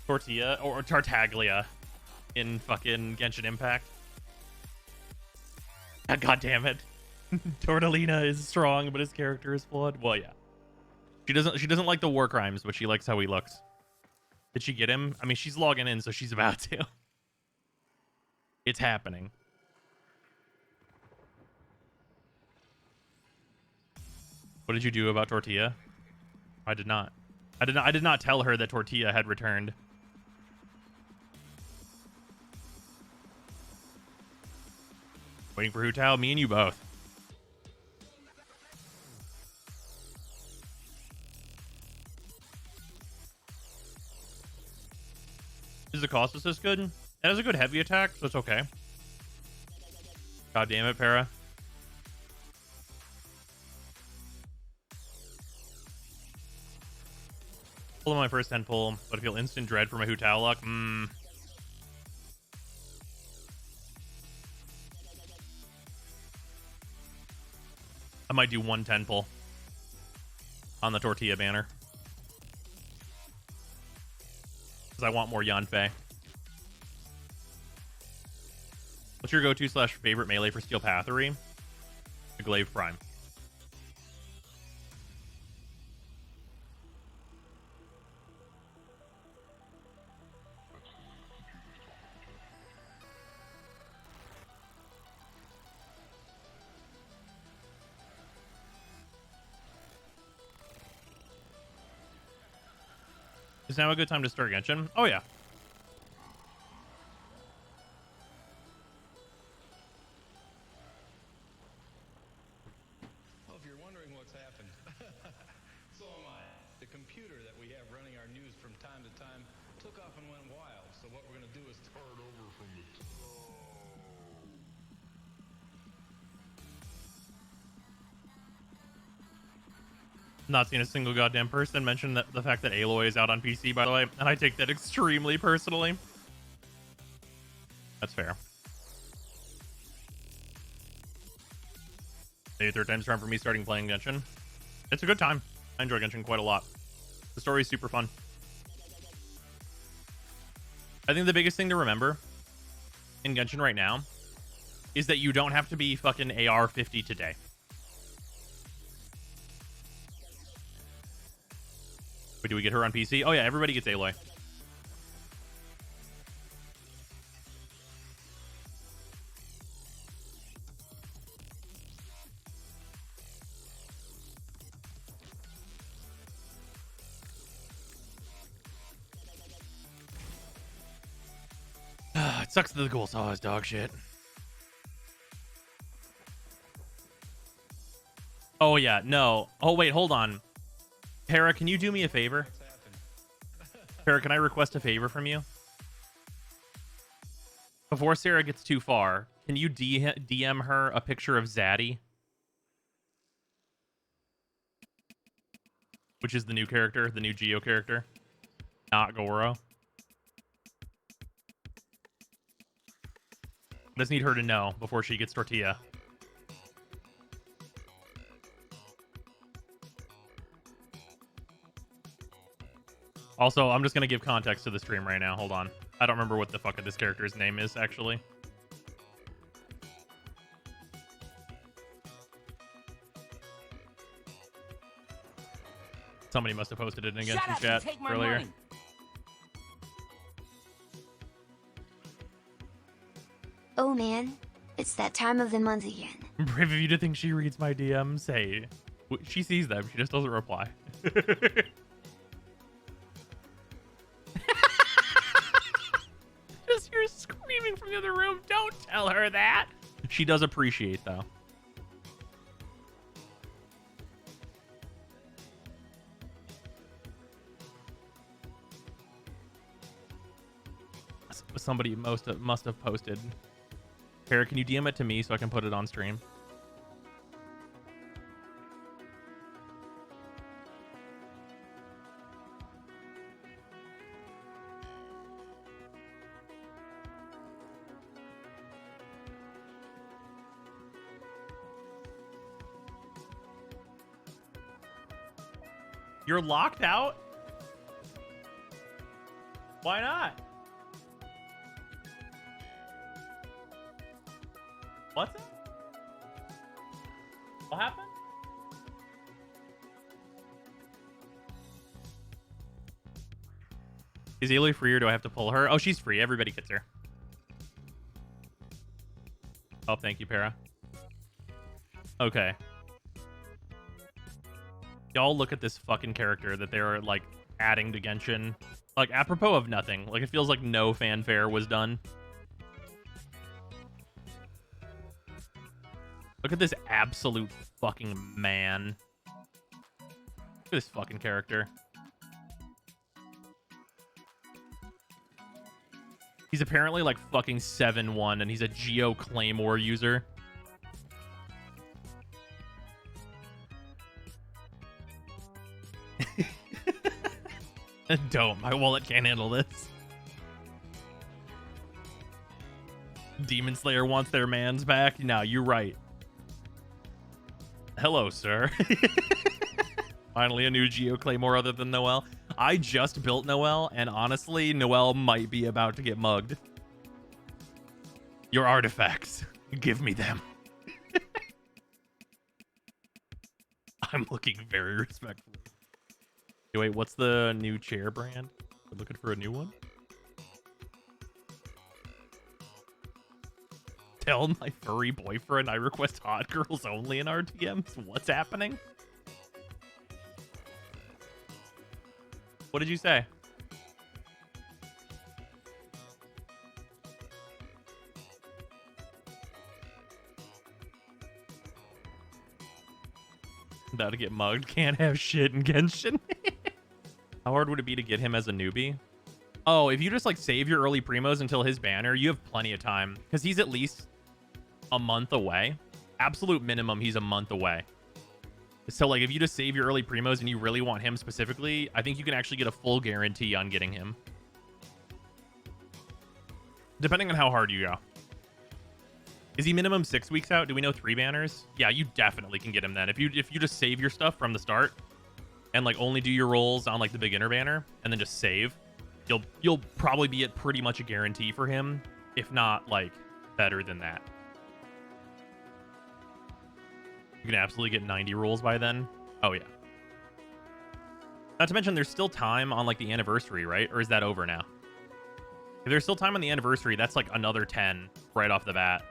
Tortilla or Tartaglia in fucking Genshin Impact. God damn it. Tortellina is strong, but his character is flawed. Well, yeah. She doesn't like the war crimes, but she likes how he looks. Did she get him? I mean, she's logging in, so she's about to. It's happening. What did you do about Tortilla? I did not. I did not tell her that Tortilla had returned. Waiting for Hu Tao, me and you both. Is the cost assist good? It has a good heavy attack, so it's okay. God damn it, Para. Pull on my first 10 pull, but I feel instant dread for my Hutao luck. I might do 110 pull on the tortilla banner. Because I want more Yanfei. What's your go-to / favorite melee for Steel Pathery? The Glaive Prime. Is now a good time to start Genshin? Oh, yeah. Well, if you're wondering what's happened, so am I. The computer that we have running our news from time to time took off and went wild. So what we're going to do is start over from the top. Not seen a single goddamn person mention that the fact that Aloy is out on PC, by the way, and I take that extremely personally. That's fair. Maybe third time's charm for me starting playing Genshin. It's a good time. I enjoy Genshin quite a lot. The story's super fun. I think the biggest thing to remember in Genshin right now is that you don't have to be fucking AR 50 today. Wait, do we get her on PC? Oh yeah, everybody gets Aloy. It sucks that the goal saw is dog shit. Oh yeah, no. Oh wait, hold on. Para, can you do me a favor? Para, can I request a favor from you? Before Sarah gets too far, can you DM her a picture of Zaddy? Which is the new character, the new Geo character. Not Goro. I just need her to know before she gets Tortilla. Also, I'm just going to give context to the stream right now. Hold on. I don't remember what the fuck this character's name is, actually. Somebody must have posted it in Genshin chat earlier. Oh man, it's that time of the month again. Brave of you to think she reads my DMs. Hey, she sees them. She just doesn't reply. Just you're screaming from the other room. Don't tell her that. She does appreciate, though. Somebody must have posted. Kara, can you DM it to me so I can put it on stream? You're locked out? Why not? What's it? What happened? Is Aloy free or do I have to pull her? Oh, she's free. Everybody gets her. Oh, thank you, Para. Okay. Y'all look at this fucking character that they're, like, adding to Genshin. Like, apropos of nothing. Like, it feels like no fanfare was done. Look at this absolute fucking man. Look at this fucking character. He's apparently like fucking 7-1 and he's a Geo Claymore user. Don't. My wallet can't handle this. Demon Slayer wants their mans back. No, you're right. Hello, sir. Finally, a new Geo Claymore other than Noelle. I just built Noelle, and honestly, Noelle might be about to get mugged. Your artifacts. Give me them. I'm looking very respectful. Wait, what's the new chair brand? We're looking for a new one? Tell my furry boyfriend I request hot girls only in RTMs. What's happening? What did you say? About to get mugged. Can't have shit in Genshin. How hard would it be to get him as a newbie? Oh, if you just like save your early primos until his banner, you have plenty of time because he's at least a month away. Absolute minimum, he's a month away. So like if you just save your early primos and you really want him specifically, I think you can actually get a full guarantee on getting him. Depending on how hard you go. Is he minimum 6 weeks out? Do we know 3 banners? Yeah, you definitely can get him then. If you just save your stuff from the start and like only do your rolls on like the beginner banner and then just save, you'll probably be at pretty much a guarantee for him, if not like better than that. You can absolutely get 90 rolls by then. Oh yeah. Not to mention there's still time on like the anniversary, right? Or is that over now? If there's still time on the anniversary, that's like another 10 right off the bat.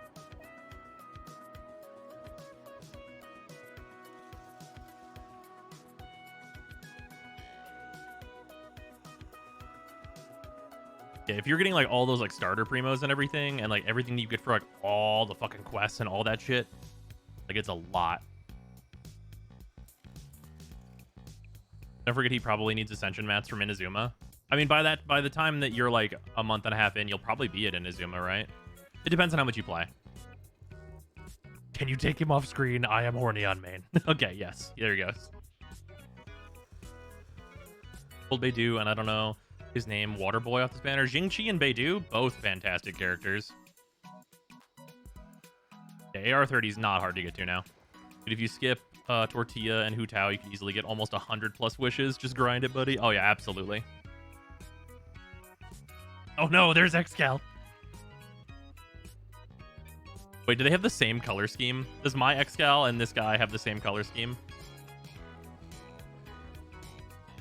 Yeah, if you're getting like all those like starter primos and everything, and like everything you get for like all the fucking quests and all that shit, like it's a lot. Don't forget he probably needs ascension mats from Inazuma. I mean, by the time that you're like a month and a half in, you'll probably be at Inazuma, right? It depends on how much you play. Can you take him off screen? I am horny on main. Okay, yes. There he goes. Old Beidou, and I don't know his name, Waterboy off this banner. Jingqi and Beidou, both fantastic characters. Yeah, AR-30 is not hard to get to now. But if you skip Tortilla and Hu Tao, you can easily get almost 100 plus wishes. Just grind it, buddy. Oh yeah, absolutely. Oh no, there's Excal. Wait, do they have the same color scheme? Does my Excal and this guy have the same color scheme?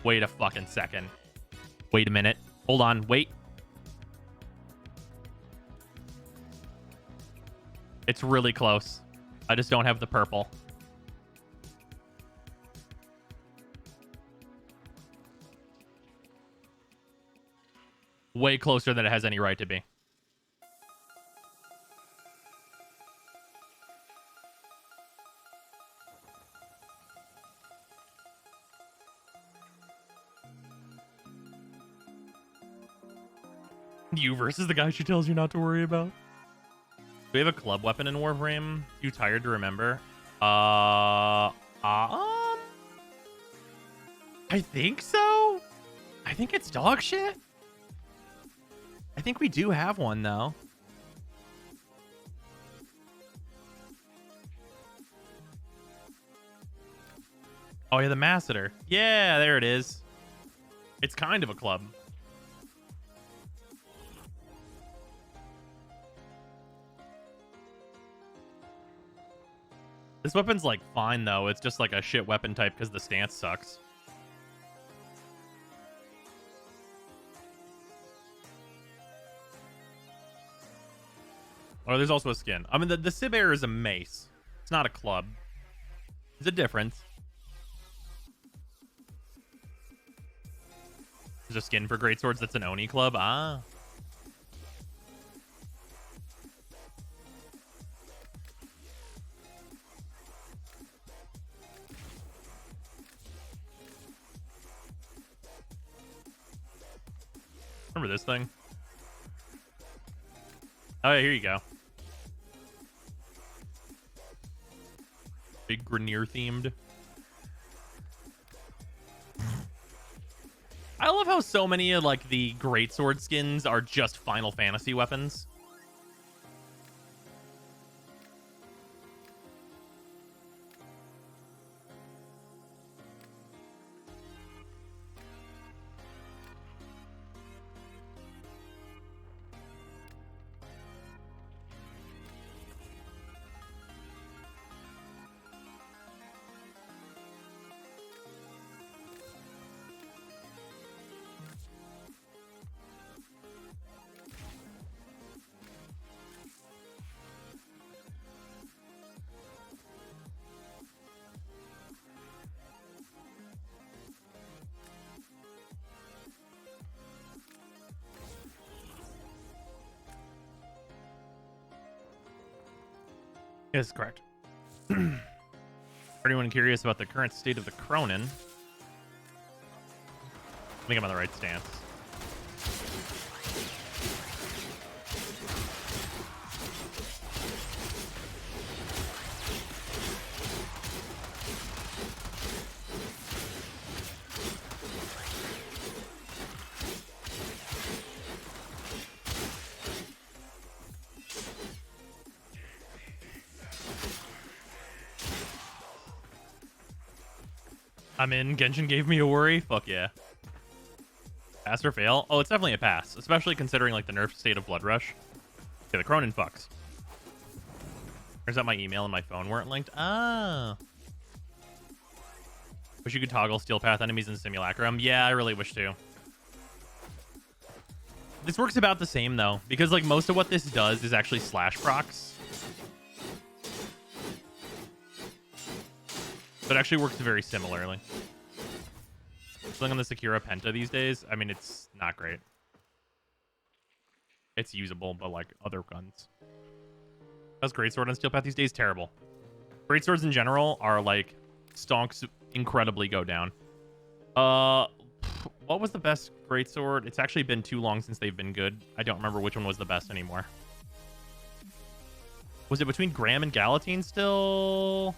Wait a fucking second. Wait a minute. Hold on. Wait. It's really close. I just don't have the purple. Way closer than it has any right to be. You versus the guy she tells you not to worry about. Do we have a club weapon in Warframe? Too tired to remember? I think so. I think it's dog shit. I think we do have one though. Oh yeah, the Masseter. Yeah, there it is. It's kind of a club. This weapon's like fine though. It's just like a shit weapon type because the stance sucks. Oh, there's also a skin. I mean, the Sib-Air is a mace. It's not a club. There's a difference. There's a skin for greatswords that's an Oni club. Ah. Remember this thing? Oh, yeah, here you go. Big Grenier themed. I love how so many of like the greatsword skins are just Final Fantasy weapons. Yes, correct. For anyone curious about the current state of the Cronin, I think I'm on the right stance. I'm in. Genshin gave me a worry. Fuck yeah. Pass or fail? Oh, it's definitely a pass, especially considering like the nerf state of Blood Rush. Okay, the Cronin fucks. Turns out my email and my phone weren't linked. Ah. Wish you could toggle Steel Path enemies in Simulacrum. Yeah, I really wish to. This works about the same though, because like most of what this does is actually slash procs. So it actually works very similarly. Something on the Sakura Penta these days, I mean, it's not great. It's usable, but like other guns. How's Greatsword on Steel Path these days? Terrible. Greatswords in general are like stonks incredibly go down. What was the best Greatsword? It's actually been too long since they've been good. I don't remember which one was the best anymore. Was it between Graham and Galatine still?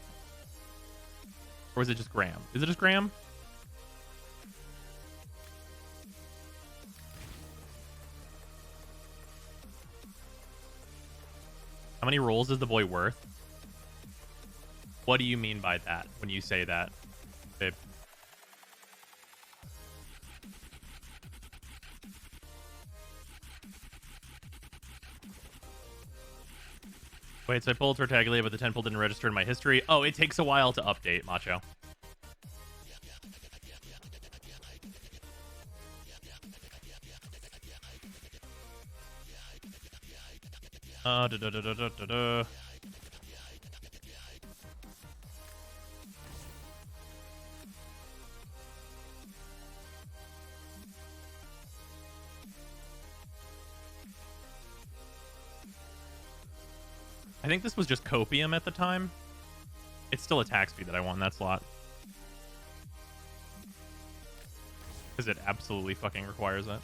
Or is it just Graham? Is it just Graham? How many rolls is the boy worth? What do you mean by that when you say that, babe? Wait, so I pulled Tartaglia, but the 10 pull didn't register in my history. Oh, it takes a while to update, Macho. Da, da, da, da, da, da, da. I think this was just Copium at the time. It's still attack speed that I want in that slot. Because it absolutely fucking requires it.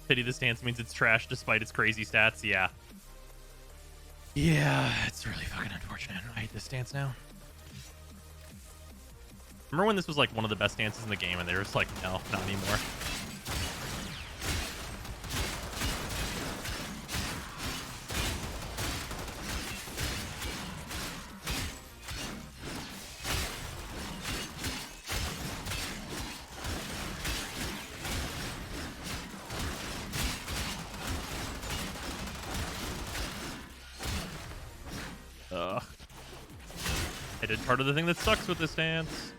Pity the stance means it's trash despite its crazy stats. Yeah. Yeah, it's really fucking unfortunate. I hate this stance now. Remember when this was like one of the best stances in the game and they were just like, no, not anymore. Ugh. I did part of the thing that sucks with this stance.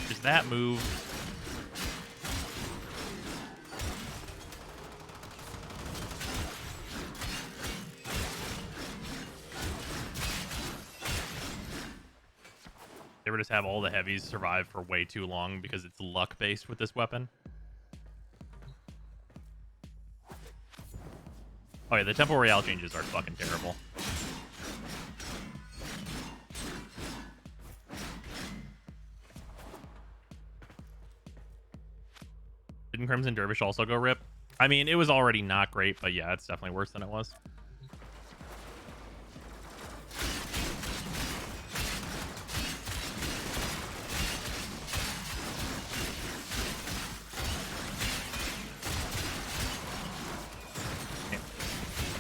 Is that move. They would just have all the heavies survive for way too long because it's luck based with this weapon. Oh yeah, the Tempo Royale changes are fucking terrible. Didn't Crimson Dervish also go rip? I mean, it was already not great, but yeah, it's definitely worse than it was.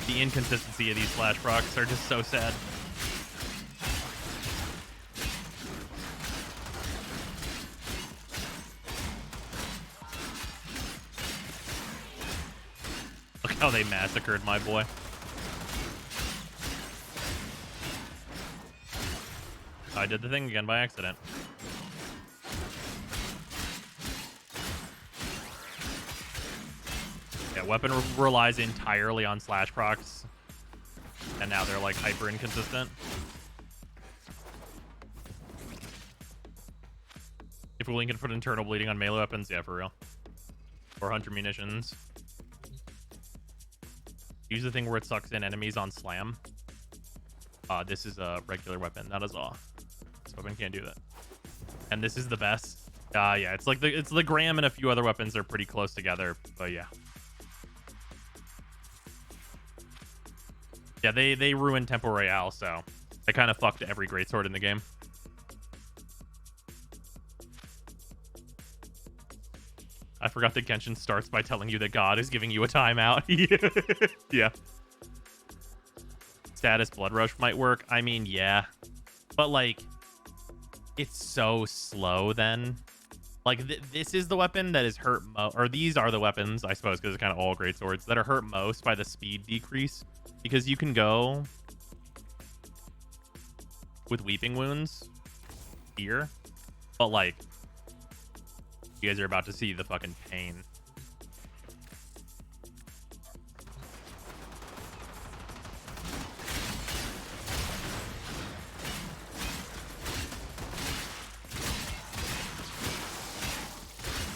The inconsistency of these flash procs are just so sad. Look how they massacred my boy. I did the thing again by accident. Yeah, weapon relies entirely on slash procs, and now they're like hyper inconsistent. If we can put internal bleeding on melee weapons, yeah, for real. Or hunter munitions. Use the thing where it sucks in enemies on slam. This is a regular weapon. That is all. This weapon can't do that. And this is the best. Yeah, it's like the Graham and a few other weapons are pretty close together, but yeah. Yeah, they ruined Tempo Royale, so they kind of fucked every greatsword in the game. I forgot that Genshin starts by telling you that God is giving you a timeout. Yeah. Status Blood Rush might work. I mean, yeah. But, like, it's so slow then. Like, this is the weapon that is hurt most. Or these are the weapons, I suppose, because it's kind of all greatswords, that are hurt most by the speed decrease. Because you can go with Weeping Wounds here. But, like, you guys are about to see the fucking pain.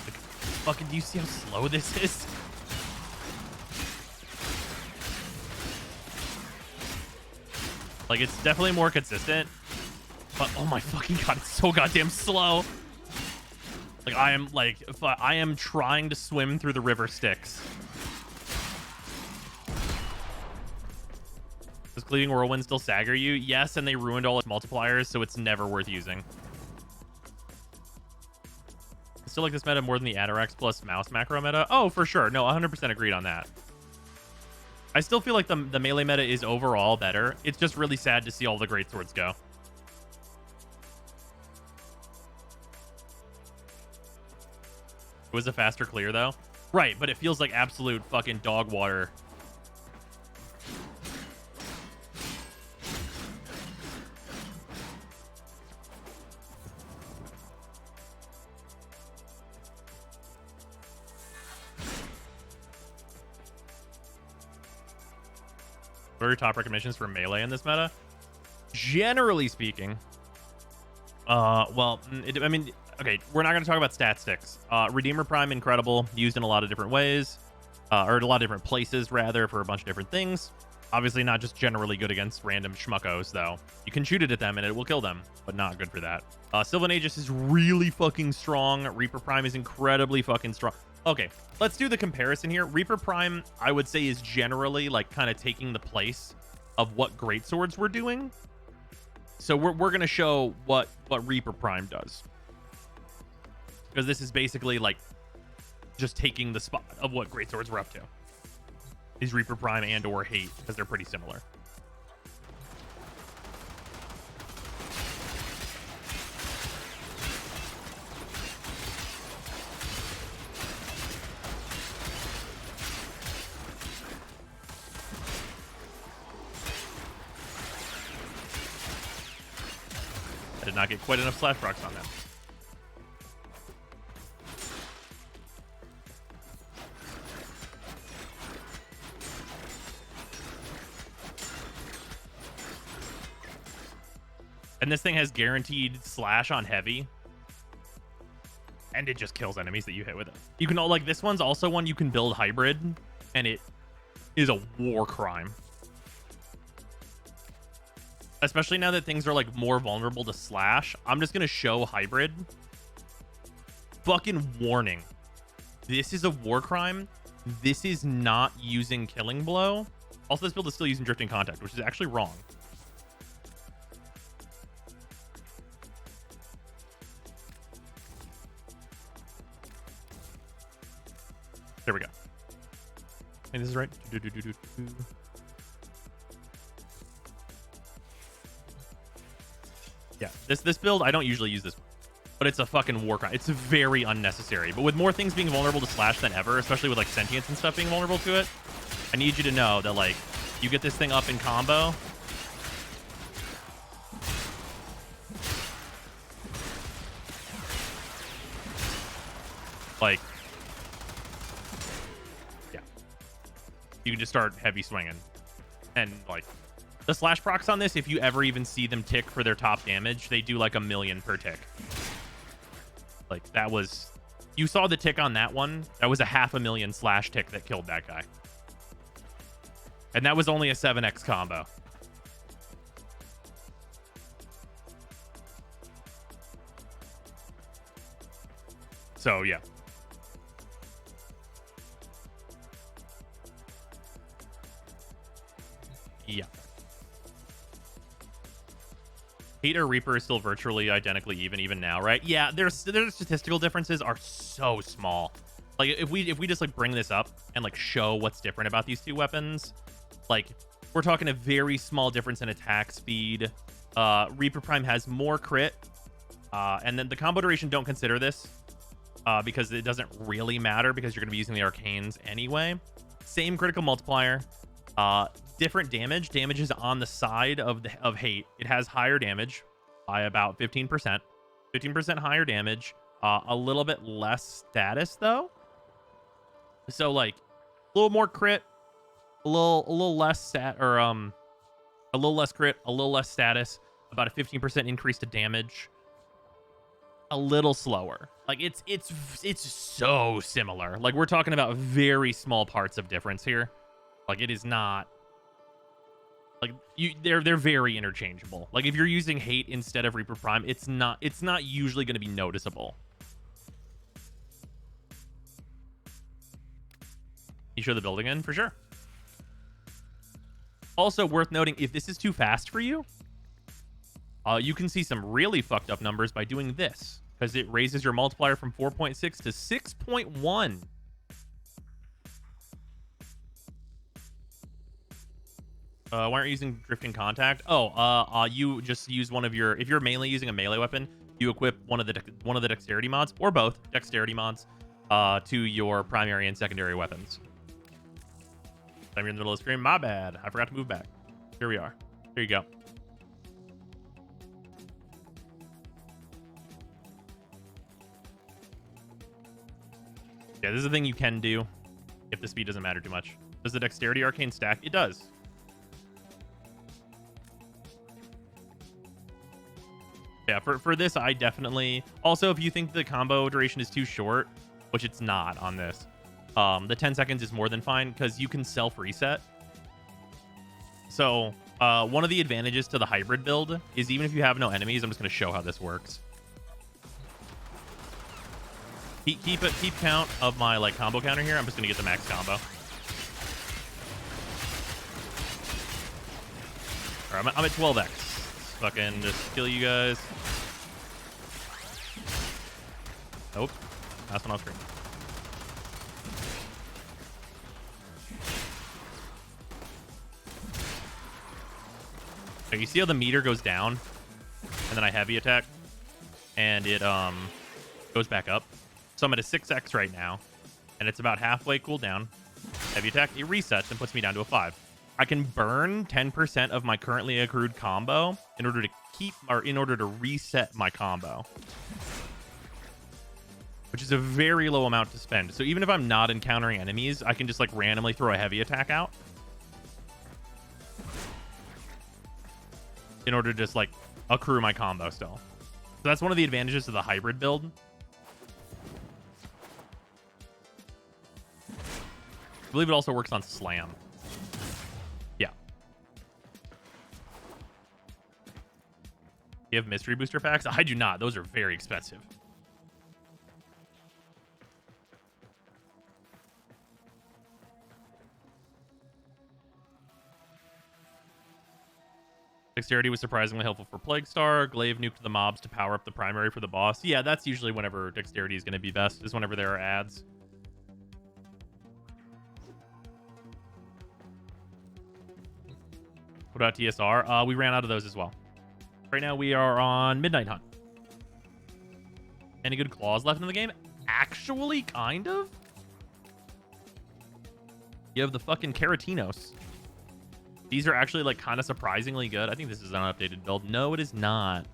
Like, fucking, do you see how slow this is? Like, it's definitely more consistent. But, oh my fucking god, it's so goddamn slow. Like, I am trying to swim through the river Styx. Does Cleaving Whirlwind still stagger you? Yes, and they ruined all its multipliers, so it's never worth using. I still like this meta more than the Atarax plus mouse macro meta. Oh, for sure. No, 100% agreed on that. I still feel like the melee meta is overall better. It's just really sad to see all the greatswords go. It was a faster clear, though. Right, but it feels like absolute fucking dog water. What are your top recommendations for melee in this meta? Generally speaking, well, I mean, okay, we're not going to talk about stat sticks. Redeemer Prime, incredible, used in a lot of different ways, or in a lot of different places, rather, for a bunch of different things. Obviously not just generally good against random schmuckos, though. You can shoot it at them and it will kill them, but not good for that. Sylvan Aegis is really fucking strong. Reaper Prime is incredibly fucking strong. Okay, let's do the comparison here. Reaper Prime, I would say, is generally, like, kind of taking the place of what greatswords we're doing. So we're going to show what Reaper Prime does. Because this is basically, like, just taking the spot of what greatswords we're up to. Is Reaper Prime and or Hate, because they're pretty similar. I did not get quite enough slash procs on that. And this thing has guaranteed slash on heavy. And it just kills enemies that you hit with it. You can all, like, this one's also one you can build hybrid, and it is a war crime. Especially now that things are like more vulnerable to slash. I'm just gonna show hybrid. Fucking warning. This is a war crime. This is not using Killing Blow. Also, this build is still using Drifting Contact, which is actually wrong. There we go. I think this is right. Yeah, this build, I don't usually use this, but it's a fucking war crime. It's very unnecessary. But with more things being vulnerable to slash than ever, especially with like sentience and stuff being vulnerable to it, I need you to know that like you get this thing up in combo. Like, yeah, you can just start heavy swinging, and like the slash procs on this, if you ever even see them tick for their top damage, they do like 1,000,000 per tick. Like that was, you saw the tick on that one. That was a 500,000 slash tick that killed that guy, and that was only a 7x combo. So yeah. Yeah. Hate or Reaper is still virtually identically even now, right? Yeah, their statistical differences are so small. Like if we just like bring this up and like show what's different about these two weapons, like we're talking a very small difference in attack speed. Reaper Prime has more crit, and then the combo duration, don't consider this because it doesn't really matter because you're going to be using the arcanes anyway. Same critical multiplier. Different damage. Damage is on the side of hate. It has higher damage by about 15%. 15% higher damage. A little bit less status though. So like a little more crit, a little less stat, or a little less crit, a little less status, about a 15% increase to damage. A little slower. Like it's so similar. Like we're talking about very small parts of difference here. Like it is not like they're very interchangeable. Like if you're using hate instead of Reaper Prime, it's not usually going to be noticeable. You show the build again for sure. Also worth noting, if this is too fast for you, you can see some really fucked up numbers by doing this, because it raises your multiplier from 4.6 to 6.1. Why aren't you using Drifting Contact? Oh, you just use one of your, if you're mainly using a melee weapon, you equip one of the dexterity mods, or both dexterity mods, to your primary and secondary weapons. I'm in the middle of the screen. My bad. I forgot to move back. Here we are. Here you go. Yeah, this is a thing you can do if the speed doesn't matter too much. Does the dexterity arcane stack? It does. Yeah, for this, I definitely... Also, if you think the combo duration is too short, which it's not on this, the 10 seconds is more than fine, because you can self-reset. So, one of the advantages to the hybrid build is even if you have no enemies, I'm just going to show how this works. Keep count of my like combo counter here. I'm just going to get the max combo. All right, I'm at 12x. Let's fucking just kill you guys. Nope. Last one off screen. So you see how the meter goes down, and then I heavy attack, and it goes back up. So I'm at a 6x right now, and it's about halfway cooldown. Heavy attack, it resets and puts me down to a 5. I can burn 10% of my currently accrued combo in order to reset my combo, which is a very low amount to spend. So even if I'm not encountering enemies, I can just like randomly throw a heavy attack out in order to just like accrue my combo still. So that's one of the advantages of the hybrid build. I believe it also works on slam. You have mystery booster packs? I do not. Those are very expensive. Dexterity was surprisingly helpful for Plague Star. Glaive nuked the mobs to power up the primary for the boss. Yeah, that's usually whenever Dexterity is going to be best, is whenever there are ads. What about TSR? We ran out of those as well. Right now we are on Midnight Hunt. Any good claws left in the game? Actually, kind of. You have the fucking Keratinos. These are actually like kind of surprisingly good. I think this is an updated build. No, it is not.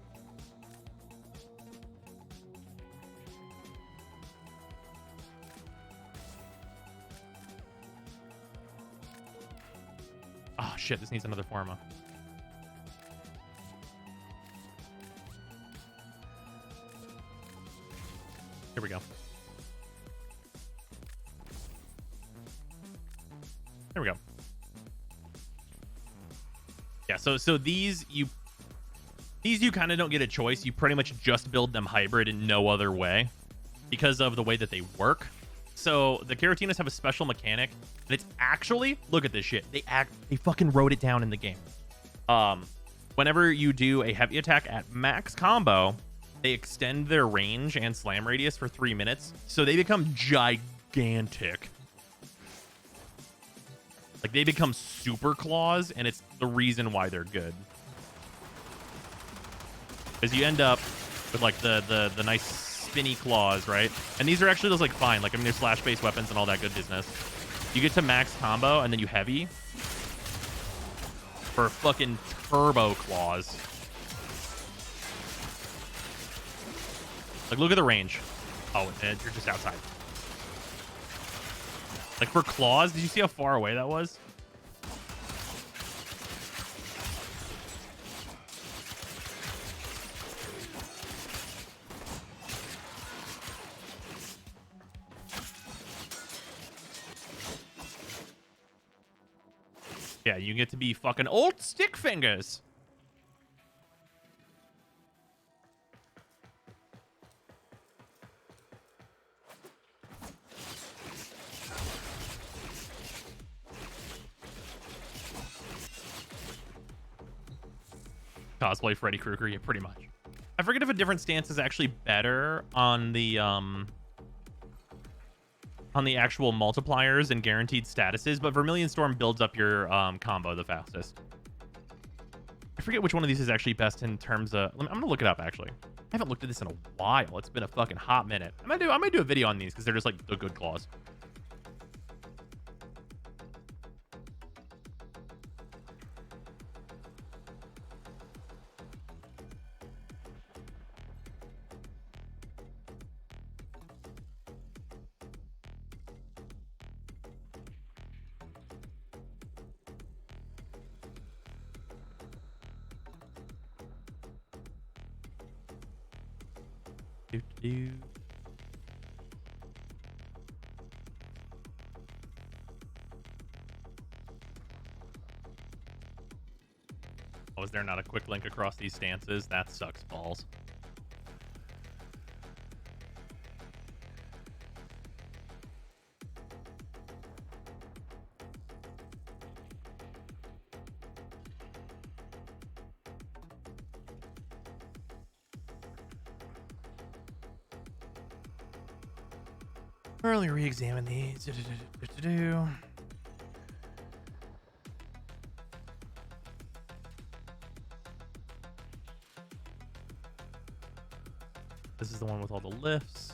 Oh shit, this needs another Forma. Here we go. There we go. Yeah, so these you kind of don't get a choice. You pretty much just build them hybrid in no other way because of the way that they work. So the Keratinas have a special mechanic, and it's actually, look at this shit. They fucking wrote it down in the game. Whenever you do a heavy attack at max combo, they extend their range and slam radius for 3 minutes, so they become gigantic. Like, they become super claws, and it's the reason why they're good. Because you end up with, like, the nice spinny claws, right? And these are actually just, like, fine. Like, I mean, they're slash-based weapons and all that good business. You get to max combo, and then you heavy for fucking turbo claws. Like, look at the range. Oh, and you're just outside. Like, for claws, did you see how far away that was? Yeah, you get to be fucking old stick fingers. Cosplay Freddy Krueger, yeah, pretty much. I forget if a different stance is actually better on the actual multipliers and guaranteed statuses, but Vermilion Storm builds up your combo the fastest. I forget which one of these is actually best in terms of. I'm gonna look it up actually. I haven't looked at this in a while. It's been a fucking hot minute. I might do a video on these because they're just like the good claws. Oh, is there not a quick link across these stances? That sucks balls. Thoroughly re-examine these. This is the one with all the lifts.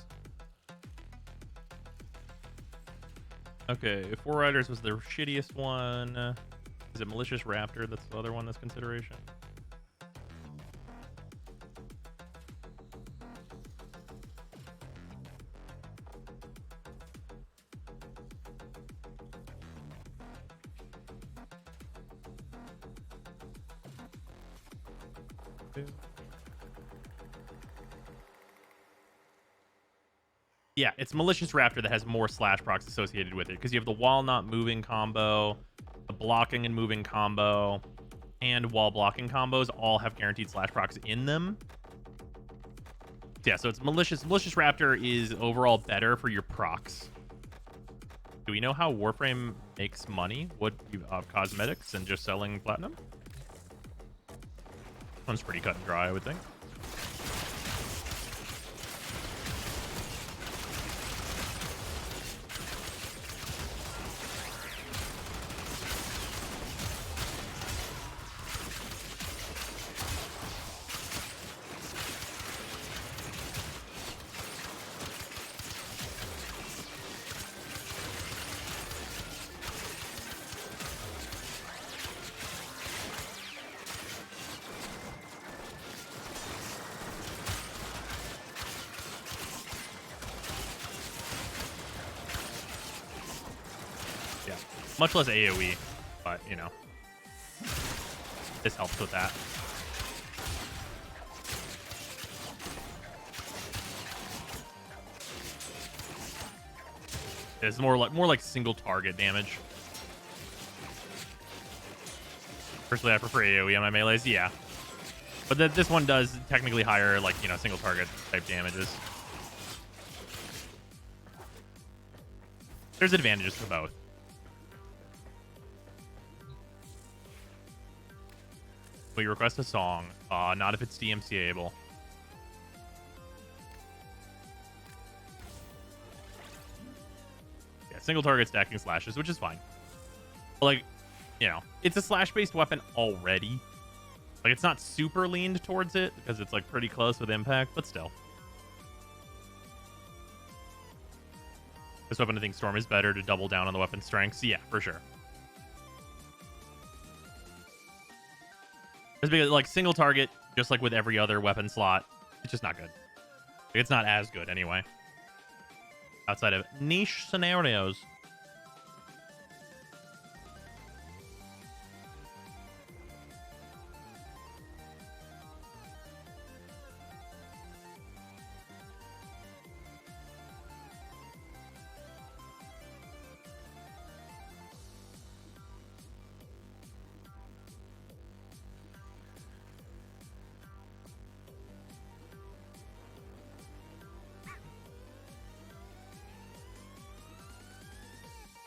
Okay, Four Riders was the shittiest one. Is it Malicious Raptor? That's the other one that's consideration. Yeah, it's Malicious Raptor that has more slash procs associated with it because you have the while not moving combo, the blocking and moving combo, and wall blocking combos all have guaranteed slash procs in them. Yeah, so it's malicious. Malicious Raptor is overall better for your procs. Do we know how Warframe makes money? What cosmetics and just selling platinum? One's pretty cut and dry, I would think. Yeah, much less AoE, but you know, this helps with that. It's more like single target damage. Personally, I prefer AoE on my melees, yeah. But this one does technically higher, like, you know, single target type damages. There's advantages to both. We request a song. Not if it's DMCA-able. Yeah, single target stacking slashes, which is fine. But, like, you know, it's a slash-based weapon already. Like, it's not super leaned towards it because it's, like, pretty close with impact, but still. This weapon, I think Storm is better to double down on the weapon strengths. Yeah, for sure. Just because, like, single target, just like with every other weapon slot, it's just not good. Like, it's not as good anyway. Outside of niche scenarios.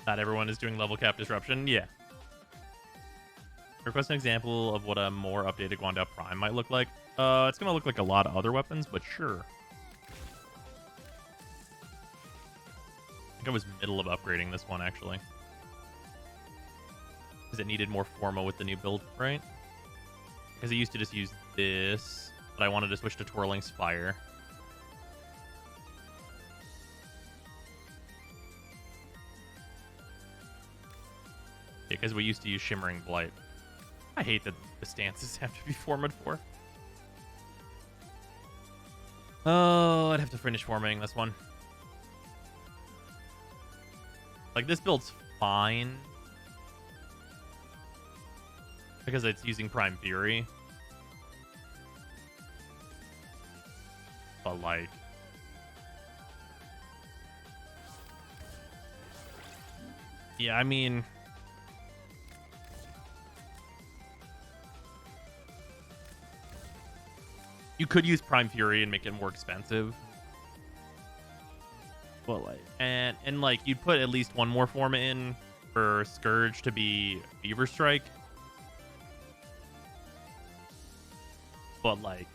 Not everyone is doing level cap disruption. Yeah. Request an example of what a more updated Guandao Prime might look like. It's going to look like a lot of other weapons, but sure. I think I was middle of upgrading this one, actually. Because it needed more Forma with the new build, right? Because I used to just use this, but I wanted to switch to Twirling Spire. Because we used to use Shimmering Blight. I hate that the stances have to be formed for. Oh, I'd have to finish forming this one. Like, this build's fine. Because it's using Prime Fury. But, like... yeah, I mean... you could use Prime Fury and make it more expensive. But like, and like, you'd put at least one more Forma in for Scourge to be Beaver Strike. But like,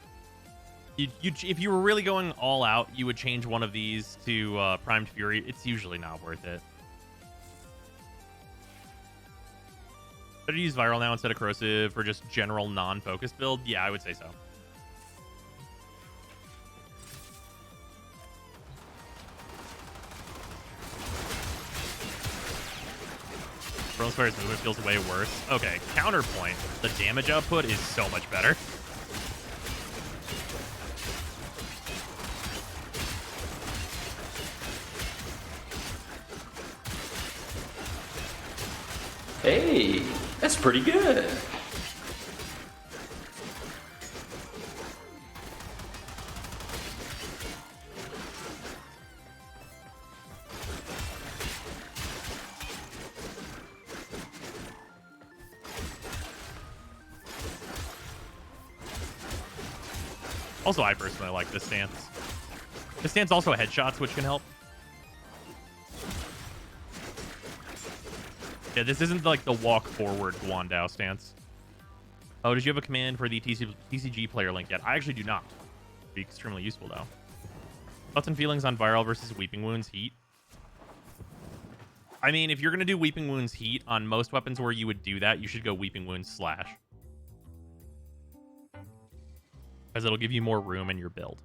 if you were really going all out, you would change one of these to Primed Fury. It's usually not worth it. Better to use Viral now instead of Corrosive for just general non-focused build? Yeah, I would say so. Twirling Spire's movement feels way worse. Okay, counterpoint. The damage output is so much better. Hey, that's pretty good. Also, I personally like this stance. This stance also headshots, which can help. Yeah, this isn't like the walk forward Guandao stance. Oh, did you have a command for the TCG player link yet? I actually do not. Be extremely useful though. Thoughts and feelings on viral versus Weeping Wounds Heat? I mean, if you're gonna do Weeping Wounds Heat on most weapons where you would do that, you should go Weeping Wounds Slash, because it'll give you more room in your build.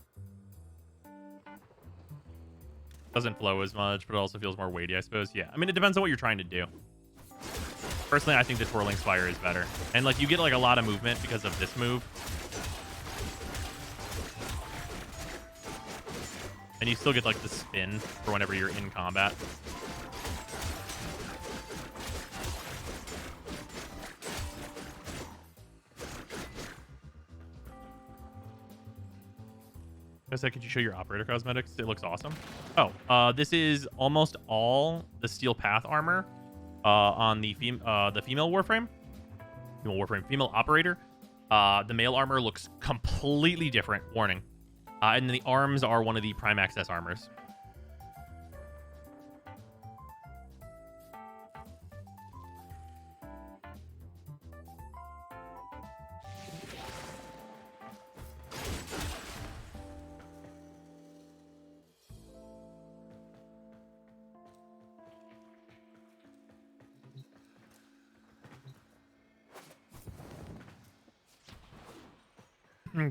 Doesn't flow as much, but it also feels more weighty, I suppose. Yeah, I mean, it depends on what you're trying to do. Personally, I think the Twirling Spire is better. And, like, you get, like, a lot of movement because of this move. And you still get, like, the spin for whenever you're in combat. I said, could you show your operator cosmetics? It looks awesome. Oh, this is almost all the Steel Path armor on the female Warframe. Female operator. The male armor looks completely different. Warning. And the arms are one of the Prime Access armors.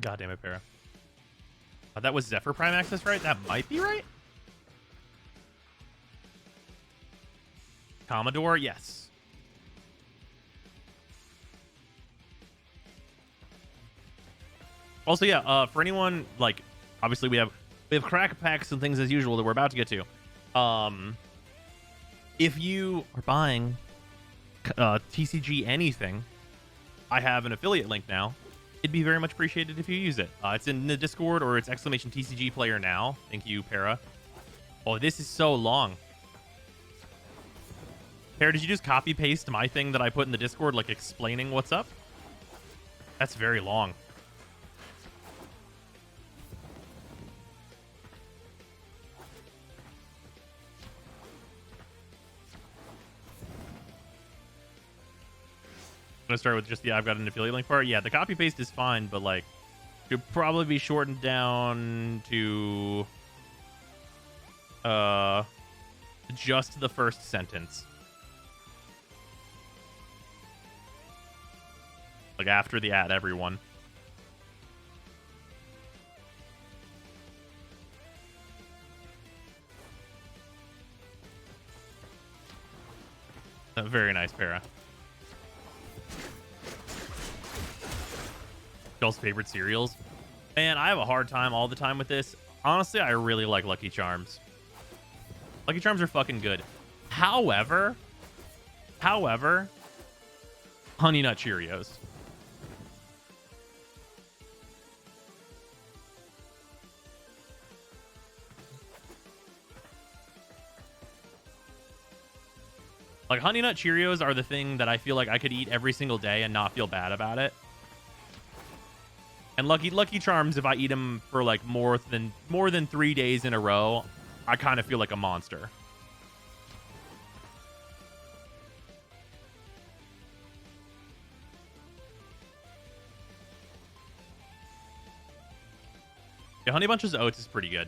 God damn it, Para. That was Zephyr Prime Access, right? That might be right. Commodore, yes. Also, yeah, for anyone, like, obviously we have crack packs and things as usual that we're about to get to. If you are buying TCG anything, I have an affiliate link now. It'd be very much appreciated if you use it. It's in the Discord, or it's !TCG player now. Thank you, Para. Oh, this is so long. Para, did you just copy paste my thing that I put in the Discord, like explaining what's up? That's very long. I'm gonna start with just the I've got an affiliate link part. Yeah, the copy paste is fine, but like should probably be shortened down to just the first sentence. Like after the at everyone. Very nice, Para. Y'all's favorite cereals? Man, I have a hard time all the time with this. Honestly, I really like Lucky Charms. Lucky Charms are fucking good. However, Honey Nut Cheerios. Like, Honey Nut Cheerios are the thing that I feel like I could eat every single day and not feel bad about it. And Lucky Charms, if I eat them for like more than 3 days in a row, I kind of feel like a monster. Yeah, Honey Bunches of Oats is pretty good.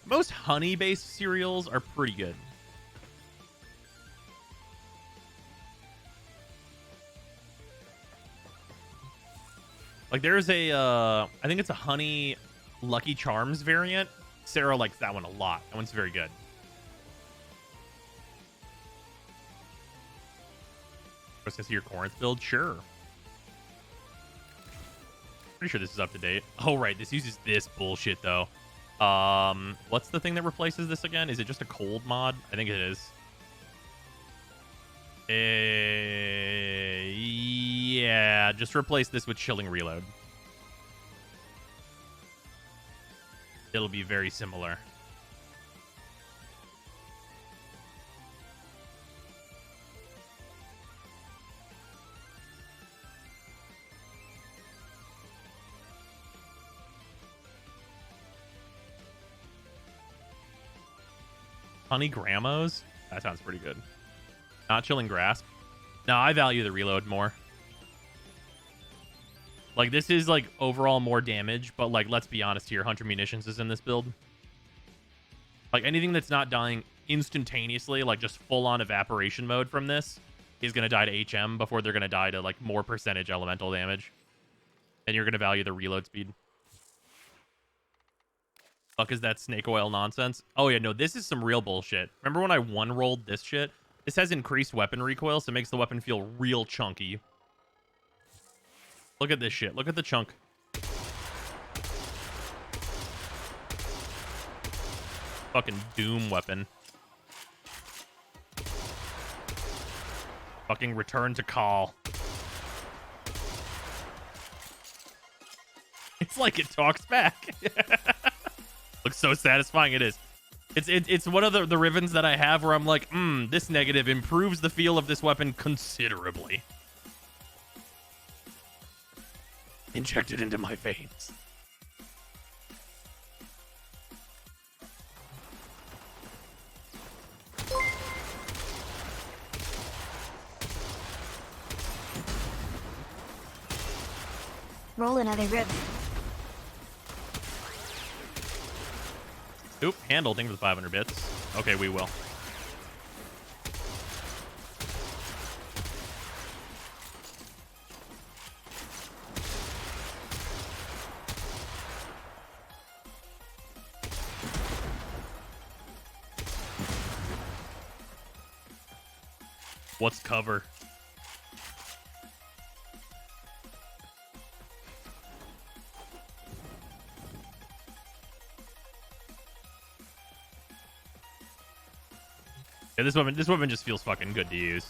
Most honey-based cereals are pretty good. Like, there's a, I think it's a honey Lucky Charms variant. Sarah likes that one a lot. That one's very good. Was to see your Corinth build? Sure. Pretty sure this is up to date. Oh, right. This uses this bullshit, though. What's the thing that replaces this again? Is it just a cold mod? I think it is. Yeah, just replace this with Chilling Reload. It'll be very similar. Honey Grammos? That sounds pretty good. Not Chilling Grasp. No, I value the reload more. Like, this is, like, overall more damage, but, like, let's be honest here. Hunter Munitions is in this build. Like, anything that's not dying instantaneously, like, just full-on evaporation mode from this, is going to die to HM before they're going to die to, like, more percentage elemental damage. And you're going to value the reload speed. Fuck is that snake oil nonsense? Oh, yeah, no, this is some real bullshit. Remember when I one-rolled this shit? This has increased weapon recoil, so it makes the weapon feel real chunky. Look at this shit. Look at the chunk. Fucking Doom weapon. Fucking return to call. It's like it talks back. Looks so satisfying. It is. It's one of the Rivens that I have where I'm like, this negative improves the feel of this weapon considerably. Inject it into my veins. Roll another ribbon. Oop, handle things with 500 bits. Okay, we will. What's cover? Yeah, this weapon just feels fucking good to use.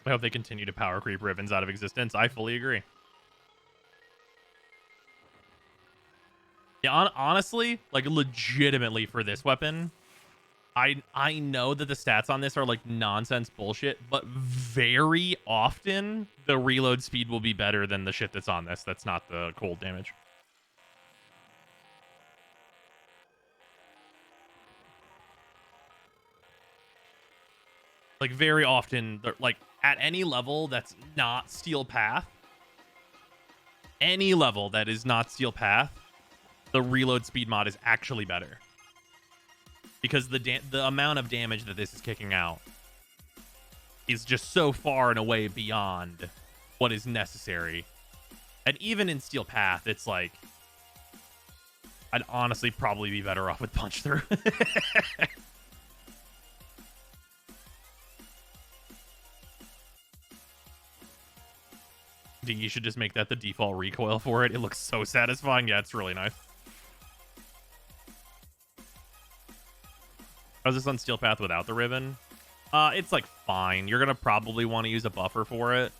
I hope they continue to power creep Rivens out of existence. I fully agree. Yeah, honestly, like legitimately for this weapon, I know that the stats on this are like nonsense bullshit, but very often the reload speed will be better than the shit that's on this. That's not the cold damage. Like very often, like at any level that's not Steel Path, any level that is not Steel Path, the reload speed mod is actually better. Because the amount of damage that this is kicking out is just so far and away beyond what is necessary. And even in Steel Path, it's like, I'd honestly probably be better off with Punch Through. I think you should just make that the default recoil for it. It looks so satisfying. Yeah, it's really nice. How's this on Steel Path without the ribbon? It's like fine. You're gonna probably want to use a buffer for it.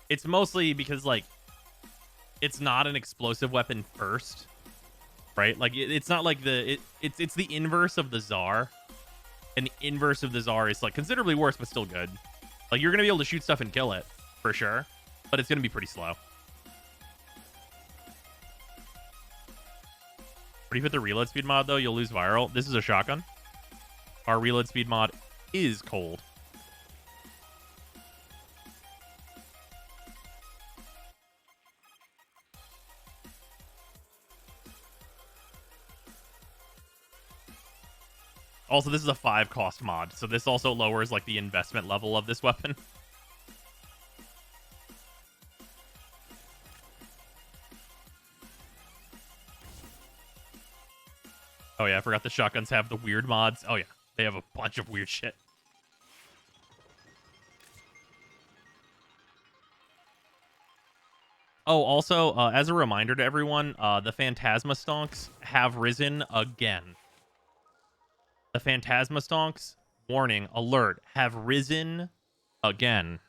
It's mostly because like it's not an explosive weapon first, right? Like it's not like it's the inverse of the Tsar, and the inverse of the Tsar is like considerably worse, but still good. Like you're gonna be able to shoot stuff and kill it for sure, but it's gonna be pretty slow. But if you put the reload speed mod though, you'll lose viral. This is a shotgun. Our reload speed mod is cold. Also, this is a 5 cost mod, so this also lowers like the investment level of this weapon. Oh yeah, I forgot the shotguns have the weird mods. Oh yeah, they have a bunch of weird shit. Oh, also, as a reminder to everyone, the Phantasma Stonks have risen again. The Phantasma Stonks warning, alert, have risen again.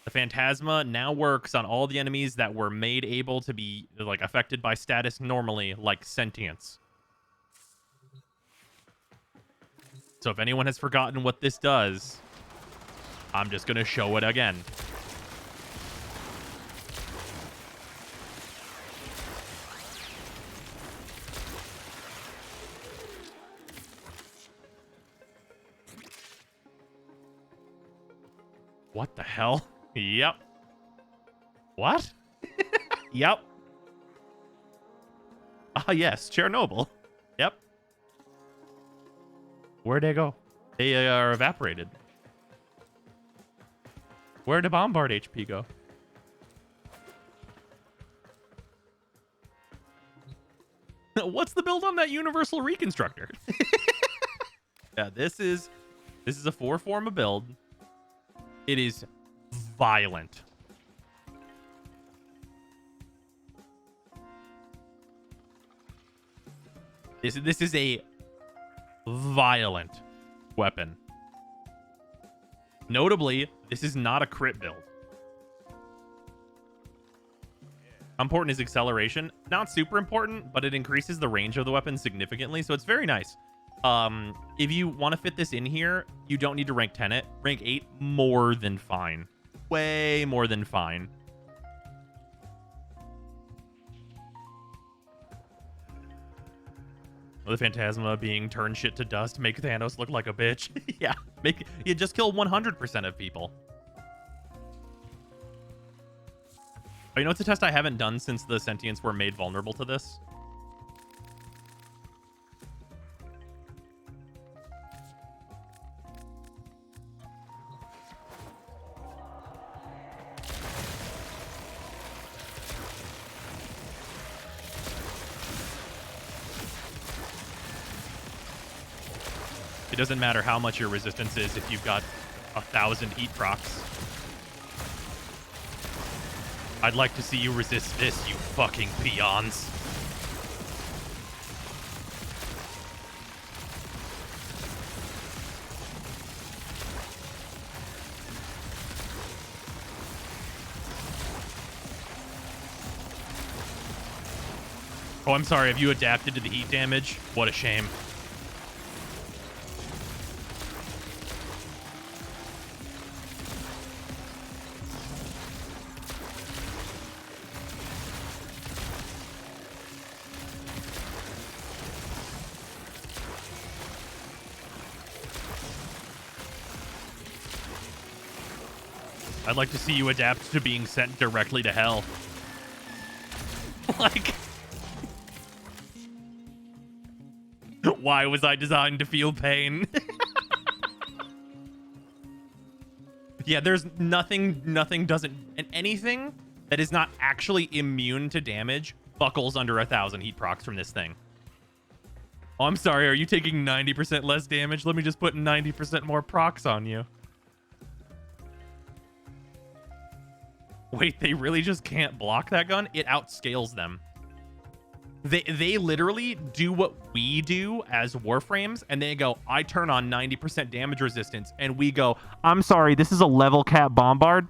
The Phantasma now works on all the enemies that were made able to be, like, affected by status normally, like sentience. So if anyone has forgotten what this does, I'm just going to show it again. What the hell? Yep. What? Yep. Ah, yes, Chernobyl. Yep. Where'd they go? They are evaporated. Where'd the bombard HP go? What's the build on that universal reconstructor? Yeah, this is a 4-forma build. It is violent. This is a violent weapon. Notably, this is not a crit build. How important is acceleration? Not super important, but it increases the range of the weapon significantly, so it's very nice. If you want to fit this in here, you don't need to rank 10 it. Rank 8, more than fine. Way more than fine. The Phantasma being turn shit to dust, make Thanos look like a bitch. Yeah, you just kill 100% of people. Oh, you know, it's a test I haven't done since the sentients were made vulnerable to this. It doesn't matter how much your resistance is if you've got 1,000 heat procs. I'd like to see you resist this, you fucking peons. Oh, I'm sorry. Have you adapted to the heat damage? What a shame. I'd like to see you adapt to being sent directly to hell. Like, why was I designed to feel pain? Yeah, there's nothing doesn't, and anything that is not actually immune to damage buckles under 1,000 heat procs from this thing. Oh, I'm sorry, are you taking 90% less damage? Let me just put 90% more procs on you. Wait, they really just can't block that gun? It outscales them. They literally do what we do as Warframes, and they go, I turn on 90% damage resistance, and we go, I'm sorry, this is a level cap bombard?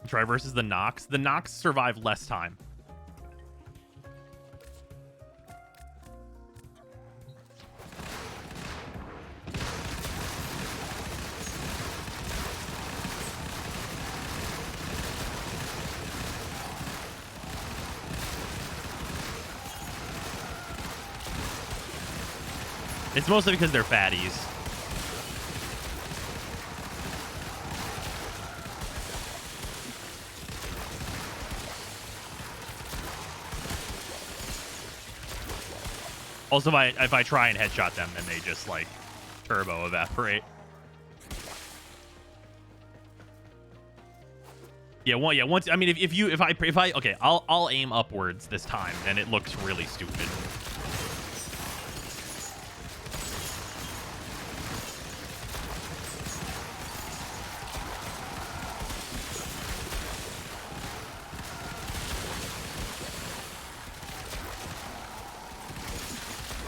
Try versus the Nox. The Nox survive less time. It's mostly because they're fatties. Also, if I try and headshot them, then they just, like, turbo evaporate. Yeah, once, I mean, if I okay, I'll aim upwards this time, and it looks really stupid.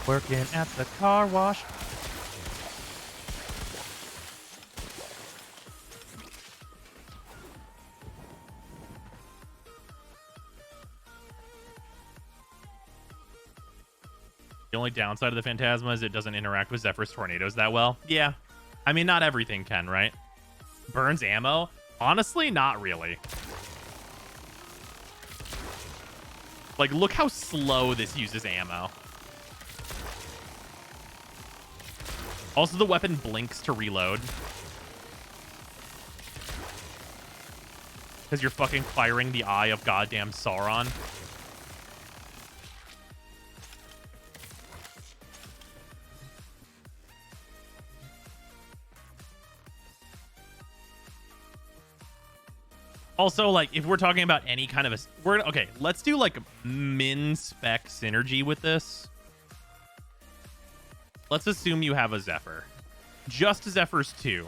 Working at the car wash. The only downside of the Phantasma is it doesn't interact with Zephyr's tornadoes that well. Yeah. I mean, not everything can, right? Burns ammo? Honestly, not really. Like, look how slow this uses ammo. Also, the weapon blinks to reload. Because you're fucking firing the eye of goddamn Sauron. Also, like, if we're talking about any kind of a... Okay, let's do, like, min-spec synergy with this. Let's assume you have a Zephyr. Just Zephyrs 2.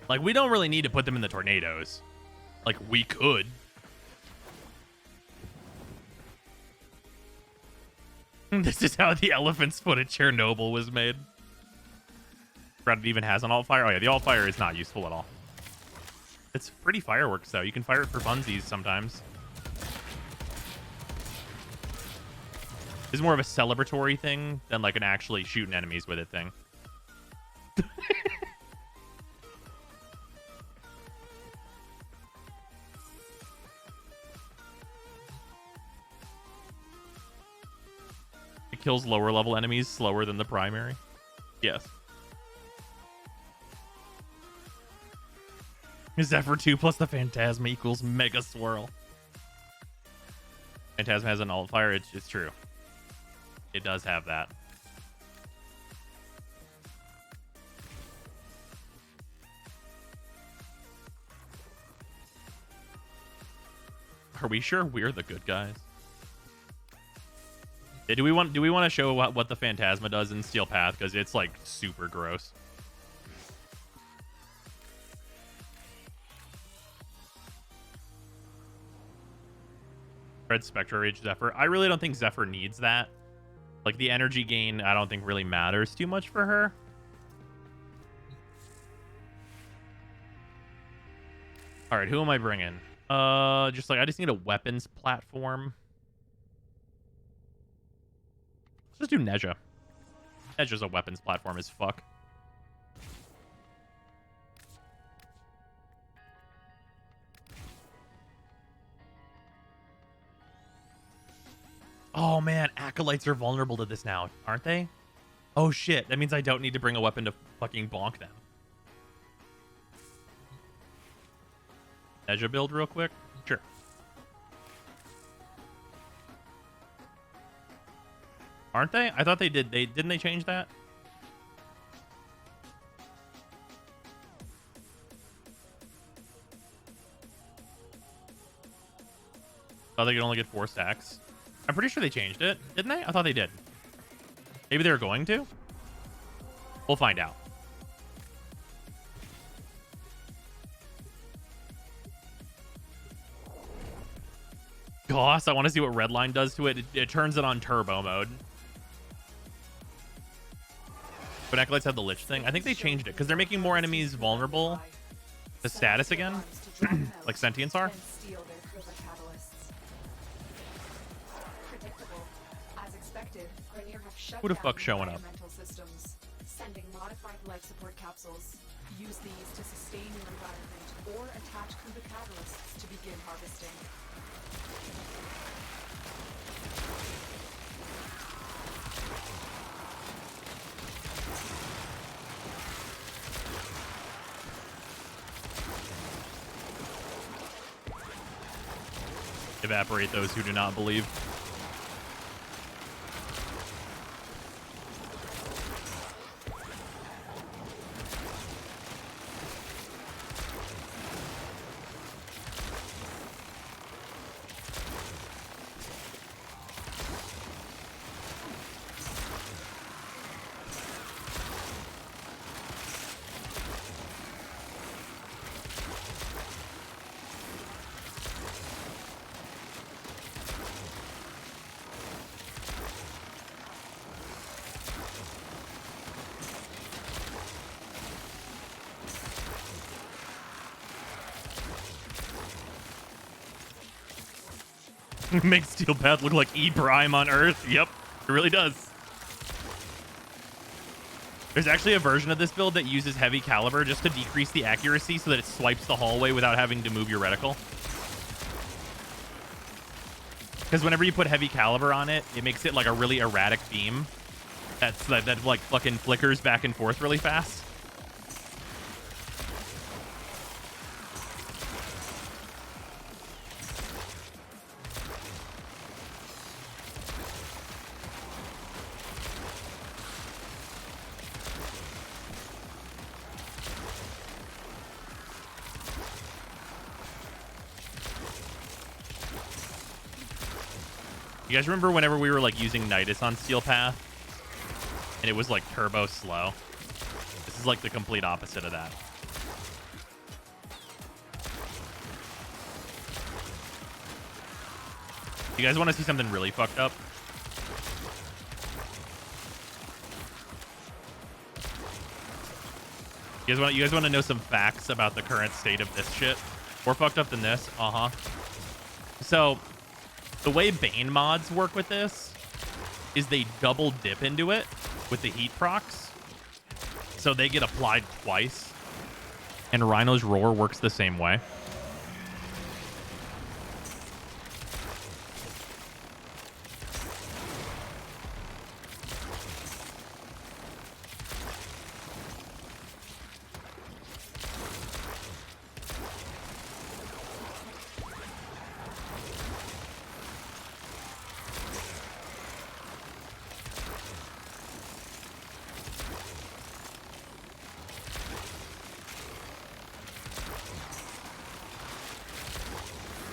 Like, we don't really need to put them in the tornadoes. Like, we could. This is how the elephant's foot at Chernobyl was made. Forgot it even has an alt fire. Oh, yeah, the alt fire is not useful at all. It's pretty fireworks, though. You can fire it for funsies sometimes. It's more of a celebratory thing than, like, an actually shooting enemies with it thing. Kills lower level enemies slower than the primary. Yes. Zephyr 2 plus the Phantasma equals Mega Swirl. Phantasma has an alt fire. It's true. It does have that. Are we sure we're the good guys? Do we want to show what the Phantasma does in Steel Path? Because it's, like, super gross. Red Spectra Rage Zephyr. I really don't think Zephyr needs that. Like, the energy gain, I don't think really matters too much for her. All right, who am I bringing? I just need a weapons platform. Let's do Nezha. Nezha's a weapons platform as fuck. Oh man, Acolytes are vulnerable to this now, aren't they? Oh shit, that means I don't need to bring a weapon to fucking bonk them. Nezha build real quick? Sure. Aren't they? I thought they did. Didn't they change that? Thought they could only get 4 stacks. I'm pretty sure they changed it, didn't they? I thought they did. Maybe they were going to. We'll find out. Gosh, I want to see what Redline does to it. It turns it on turbo mode. But Acolytes had the Lich thing. I think they changed it because they're making more enemies vulnerable to status again, like Sentients are. Who the fuck showing up? Sending modified life support capsules. Use these to sustain your environment or attach Kuba catalysts to begin harvesting. Evaporate those who do not believe. Makes Steel Path look like E Prime on Earth. Yep, it really does. There's actually a version of this build that uses heavy caliber just to decrease the accuracy so that it swipes the hallway without having to move your reticle. Because whenever you put heavy caliber on it, it makes it like a really erratic beam that like fucking flickers back and forth really fast. You guys remember whenever we were like using Nidus on Steel Path and it was like turbo slow? This is like the complete opposite of that. You guys want to see something really fucked up? You guys want to know some facts about the current state of this shit? More fucked up than this? So the way Bane mods work with this is they double dip into it with the heat procs. So they get applied twice. And Rhino's Roar works the same way.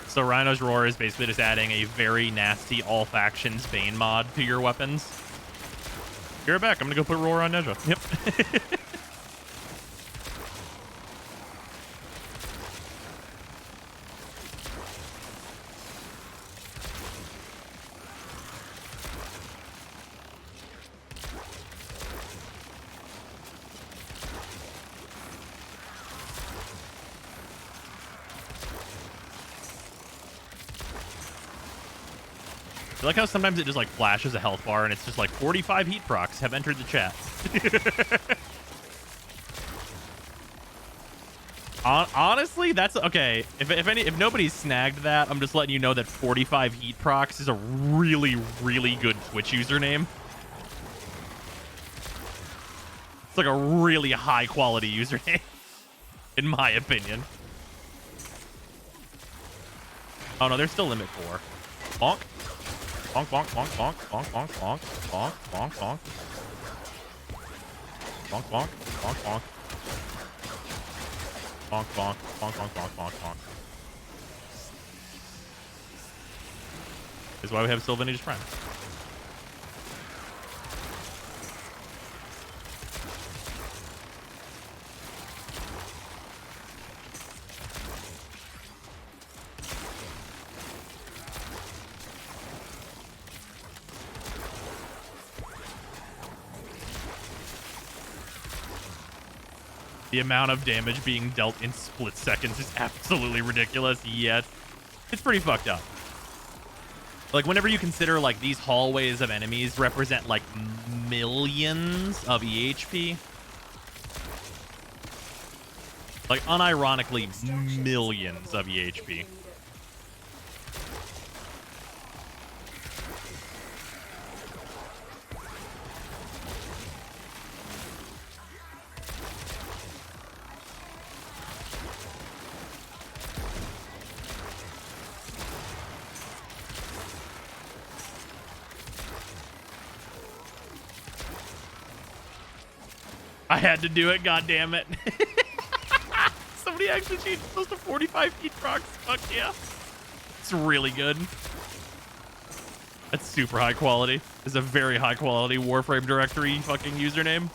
So Rhino's Roar is basically just adding a very nasty all factions Bane mod to your weapons. Be right back. I'm gonna go put Roar on Nezha. Yep. I like how sometimes it just like flashes a health bar and it's just like 45 heat procs have entered the chat. Honestly, that's okay. If nobody's snagged that, I'm just letting you know that 45 heat procs is a really, really good Twitch username. It's like a really high quality username, in my opinion. Oh no, there's still limit 4. Bonk. Bonk, bonk, bonk, bonk, bonk, bonk, bonk, bonk, bonk, bonk. Bonk, bonk, bonk, bonk. Bonk, bonk, bonk, bonk, bonk, bonk, bonk. This is why we have Sylvaina's friend. The amount of damage being dealt in split seconds is absolutely ridiculous. Yeah, it's pretty fucked up. Like, whenever you consider, like, these hallways of enemies represent, like, millions of EHP. Like, unironically, millions of EHP. I had to do it, goddammit. Somebody actually changed those to 45 heat procs. Fuck yeah. It's really good. That's super high quality. It's a very high quality Warframe directory fucking username.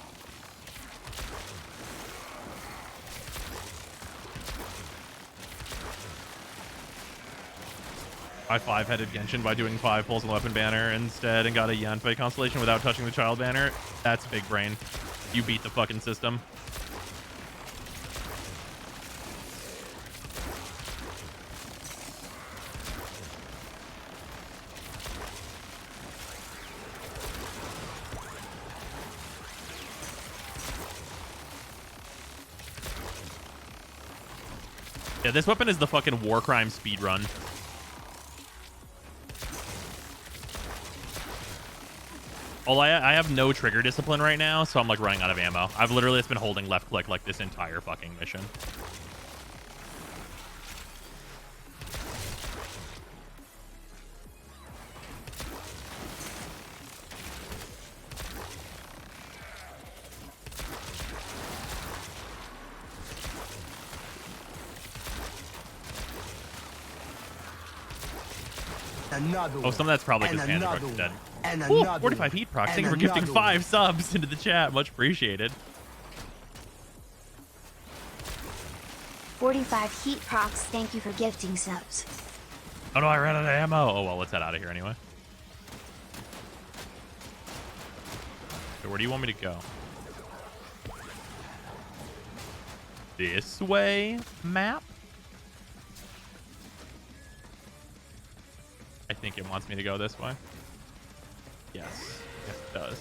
I 5-headed Genshin by doing 5 pulls on the weapon banner instead and got a Yanfei constellation without touching the child banner. That's big brain. You beat the fucking system. Yeah, this weapon is the fucking Warframe speedrun. Oh, I have no trigger discipline right now, so I'm like running out of ammo. I've literally just been holding left click like this entire fucking mission. Oh, some of that's probably because Panda are dead. Ooh, 45 heat procs. Thank you for gifting 5 subs into the chat. Much appreciated. 45 heat procs. Thank you for gifting subs. Oh no, I ran out of ammo. Oh well, let's head out of here anyway. So where do you want me to go? This way, map? I think it wants me to go this way. Yes, yes it does.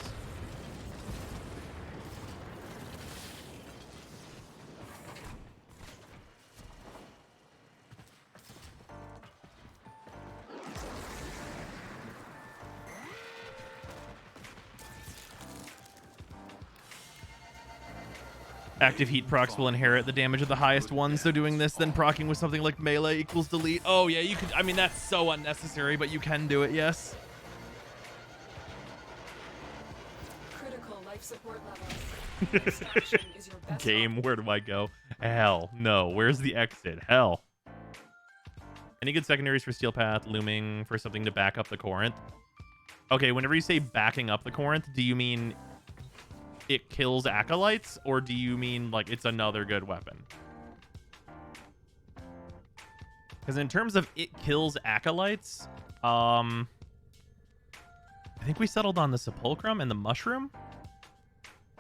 Active heat procs will inherit the damage of the highest ones, so doing this, then proccing with something like melee equals delete. Oh yeah, you could, I mean, that's so unnecessary, but you can do it, yes. Critical life support levels. Extraction is your best Game, where do I go? Hell, no. Where's the exit? Hell. Any good secondaries for Steel Path, Looming, for something to back up the Corinth? Okay, whenever you say backing up the Corinth, do you mean it kills acolytes, or do you mean like it's another good weapon? Because in terms of it kills acolytes, I think we settled on the Sepulchrum and the Mushroom.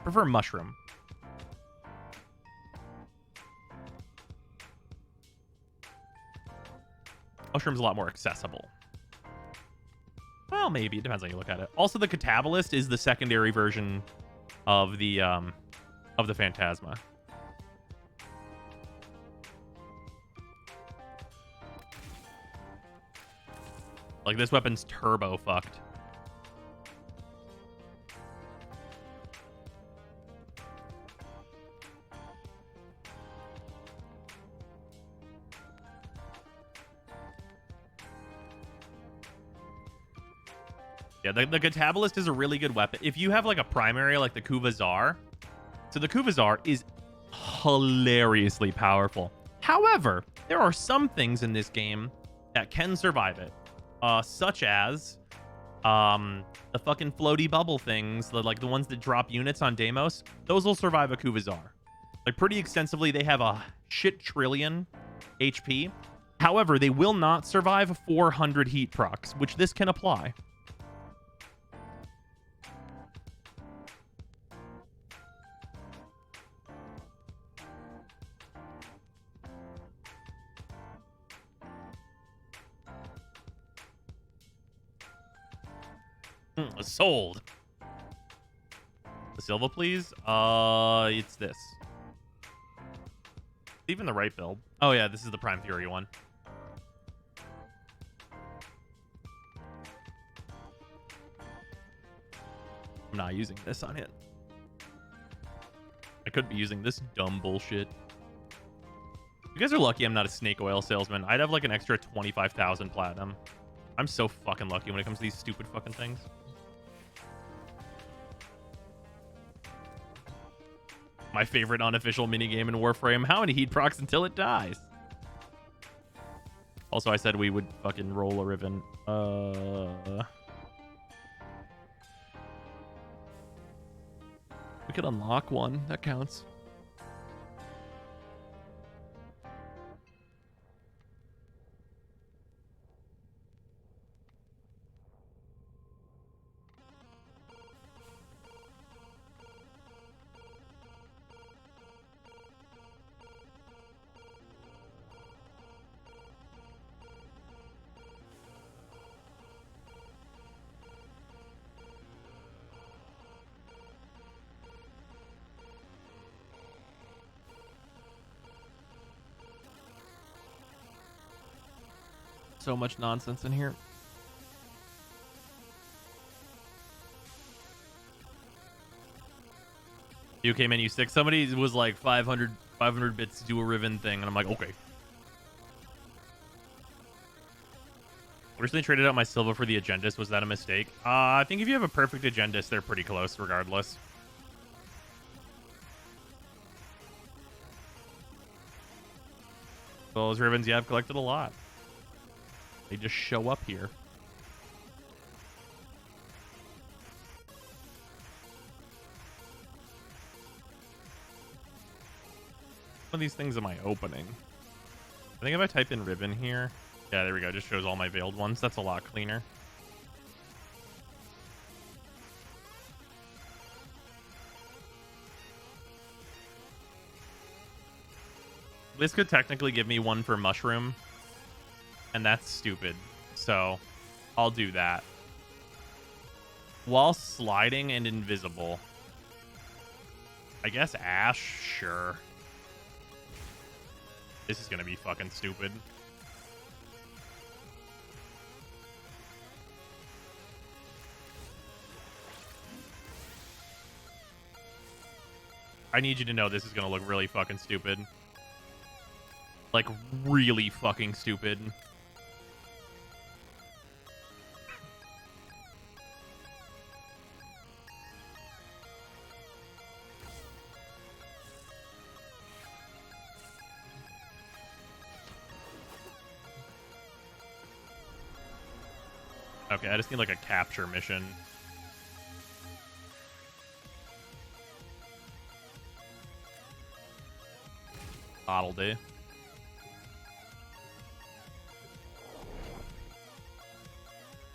Prefer Mushroom. Mushroom's a lot more accessible. Well, maybe. It depends how you look at it. Also, the Catabolist is the secondary version of the Phantasma. Like, this weapon's turbo fucked. Yeah, the Catabolist is a really good weapon. If you have like a primary like the Kuvazar, so the Kuvazar is hilariously powerful. However, there are some things in this game that can survive it, such as the fucking floaty bubble things, like the ones that drop units on Deimos. Those will survive a Kuvazar. Like pretty extensively, they have a shit trillion HP. However, they will not survive 400 heat procs, which this can apply. Sold. The Silva, please. It's this. Even the right build. Oh yeah, this is the Prime Fury one. I'm not using this on it. I could be using this dumb bullshit. You guys are lucky I'm not a snake oil salesman. I'd have like an extra 25,000 platinum. I'm so fucking lucky when it comes to these stupid fucking things. My favorite unofficial minigame in Warframe. How many heat procs until it dies? Also, I said we would fucking roll a Riven. We could unlock one. That counts. So much nonsense in here. UK menu 6. Somebody was like 500 bits to do a Riven thing, and I'm like, okay. Recently traded out my Silva for the Agendist. Was that a mistake? I think if you have a perfect Agendist, they're pretty close regardless. Those Rivens, yeah, I've collected a lot. They just show up here. One of these things am I opening? I think if I type in Riven here, yeah, there we go. It just shows all my veiled ones. That's a lot cleaner. This could technically give me one for Mushroom, and that's stupid. So I'll do that. While sliding and invisible. I guess Ash? Sure. This is gonna be fucking stupid. I need you to know this is gonna look really fucking stupid. Like, really fucking stupid. Okay, I just need like a capture mission. That'll do.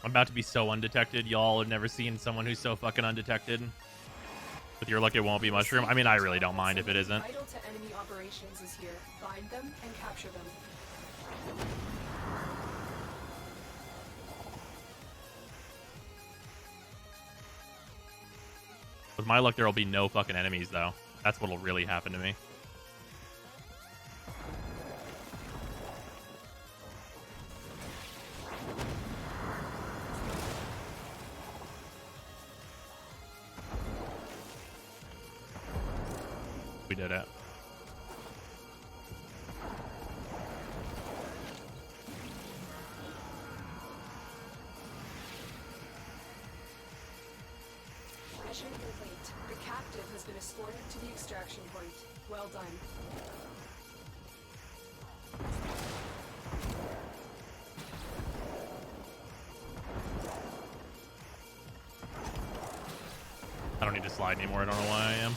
I'm about to be so undetected. Y'all have never seen someone who's so fucking undetected. With your luck, it won't be Mushroom. I mean, I really don't mind if it isn't. Idle to enemy operations is here. Find them and capture them. With my luck, there will be no fucking enemies, though. That's what'll really happen to me. We did it. Mission complete. The captive has been escorted to the extraction point. Well done. I don't need to slide anymore. I don't know why I am.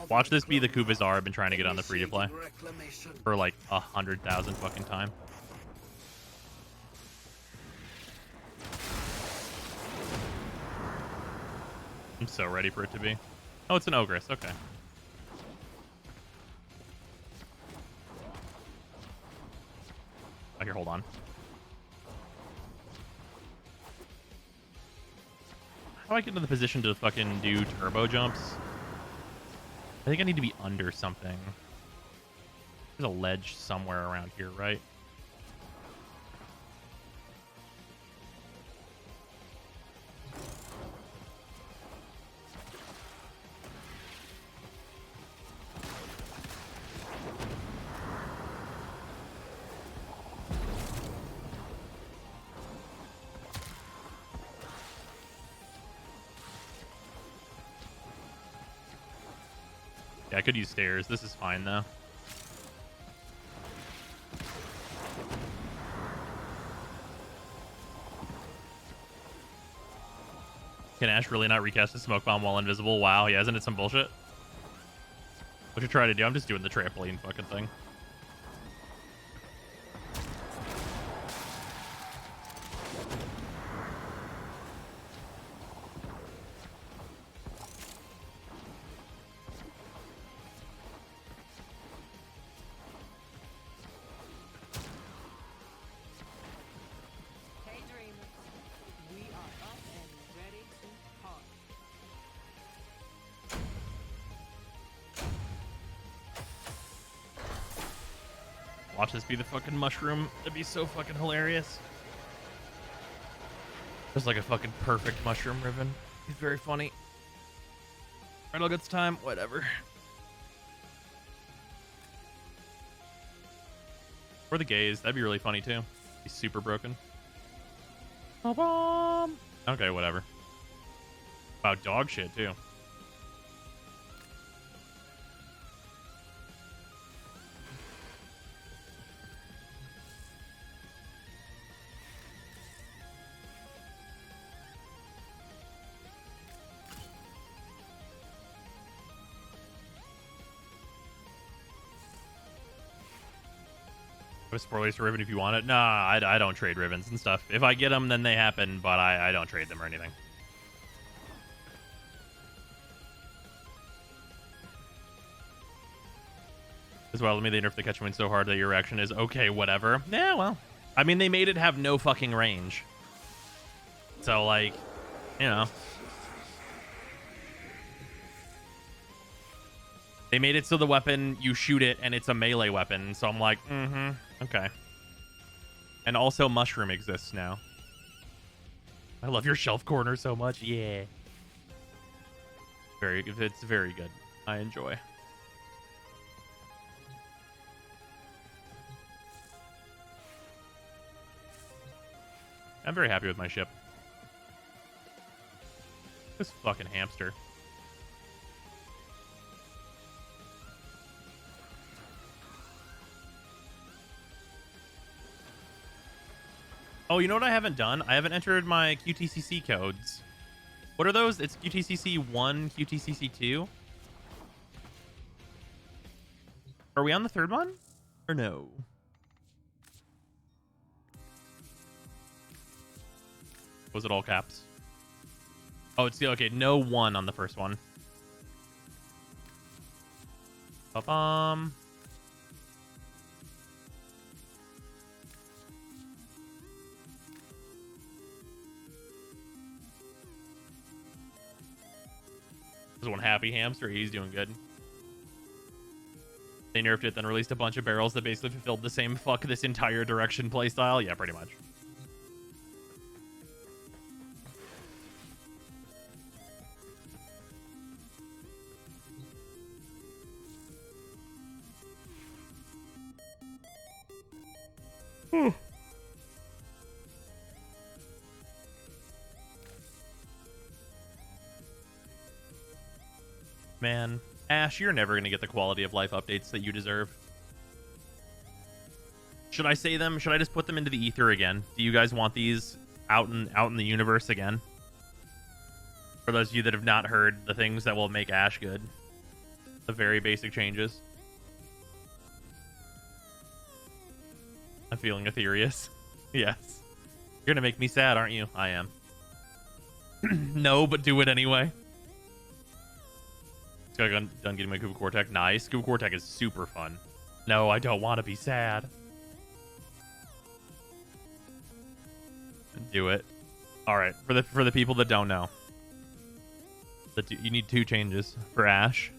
Watch this be the Kubazar I've been trying to get on the free-to-play for like 100,000 fucking time. I'm so ready for it to be. Oh, it's an Ogress. Okay. Oh, here, hold on. How do I get into the position to fucking do turbo jumps? I think I need to be under something. There's a ledge somewhere around here, right? Yeah, I could use stairs. This is fine, though. Can Ash really not recast a smoke bomb while invisible? Wow, yeah, isn't it some bullshit? What you try to do? I'm just doing the trampoline fucking thing. Hey dreamers, we are up and ready to party. Watch this be the fucking mushroom. That'd be so fucking hilarious. Just like a fucking perfect mushroom ribbon. He's very funny. Reynolds gets time. Whatever. Or the gays. That'd be really funny too. He's super broken. Ba-bum. Okay, whatever. Wow, dog shit too. Spoilers for Ribbon if you want it. Nah, I don't trade ribbons and stuff. If I get them, then they happen, but I don't trade them or anything. As well, let me later if they catch wind so hard that your reaction is, okay, whatever. Yeah, well. I mean, they made it have no fucking range. So, like, you know. They made it so the weapon, you shoot it, and it's a melee weapon. So I'm like, okay. And also mushroom exists now. I love your shelf corner so much. Yeah. It's very good. I enjoy. I'm very happy with my ship. This fucking hamster. Oh, you know what I haven't done? I haven't entered my QTCC codes. What are those? It's QTCC 1, QTCC 2. Are we on the third one? Or no? Was it all caps? Oh, it's the okay. No 1 on the first one. Ba-bum. This one happy hamster. He's doing good. They nerfed it, then released a bunch of barrels that basically fulfilled the same fuck this entire direction playstyle. Yeah, pretty much. Man, Ash, you're never going to get the quality of life updates that you deserve. Should I say them? Should I just put them into the ether again? Do you guys want these out in the universe again? For those of you that have not heard the things that will make Ash good. The very basic changes. I'm feeling ethereous. Yes. You're going to make me sad, aren't you? I am. No, but do it anyway. Got done getting my Kuba Cortec. Nice. Kuba Cortec is super fun. No, I don't want to be sad. Do it. All right, for the people that don't know, you need 2 changes for Ash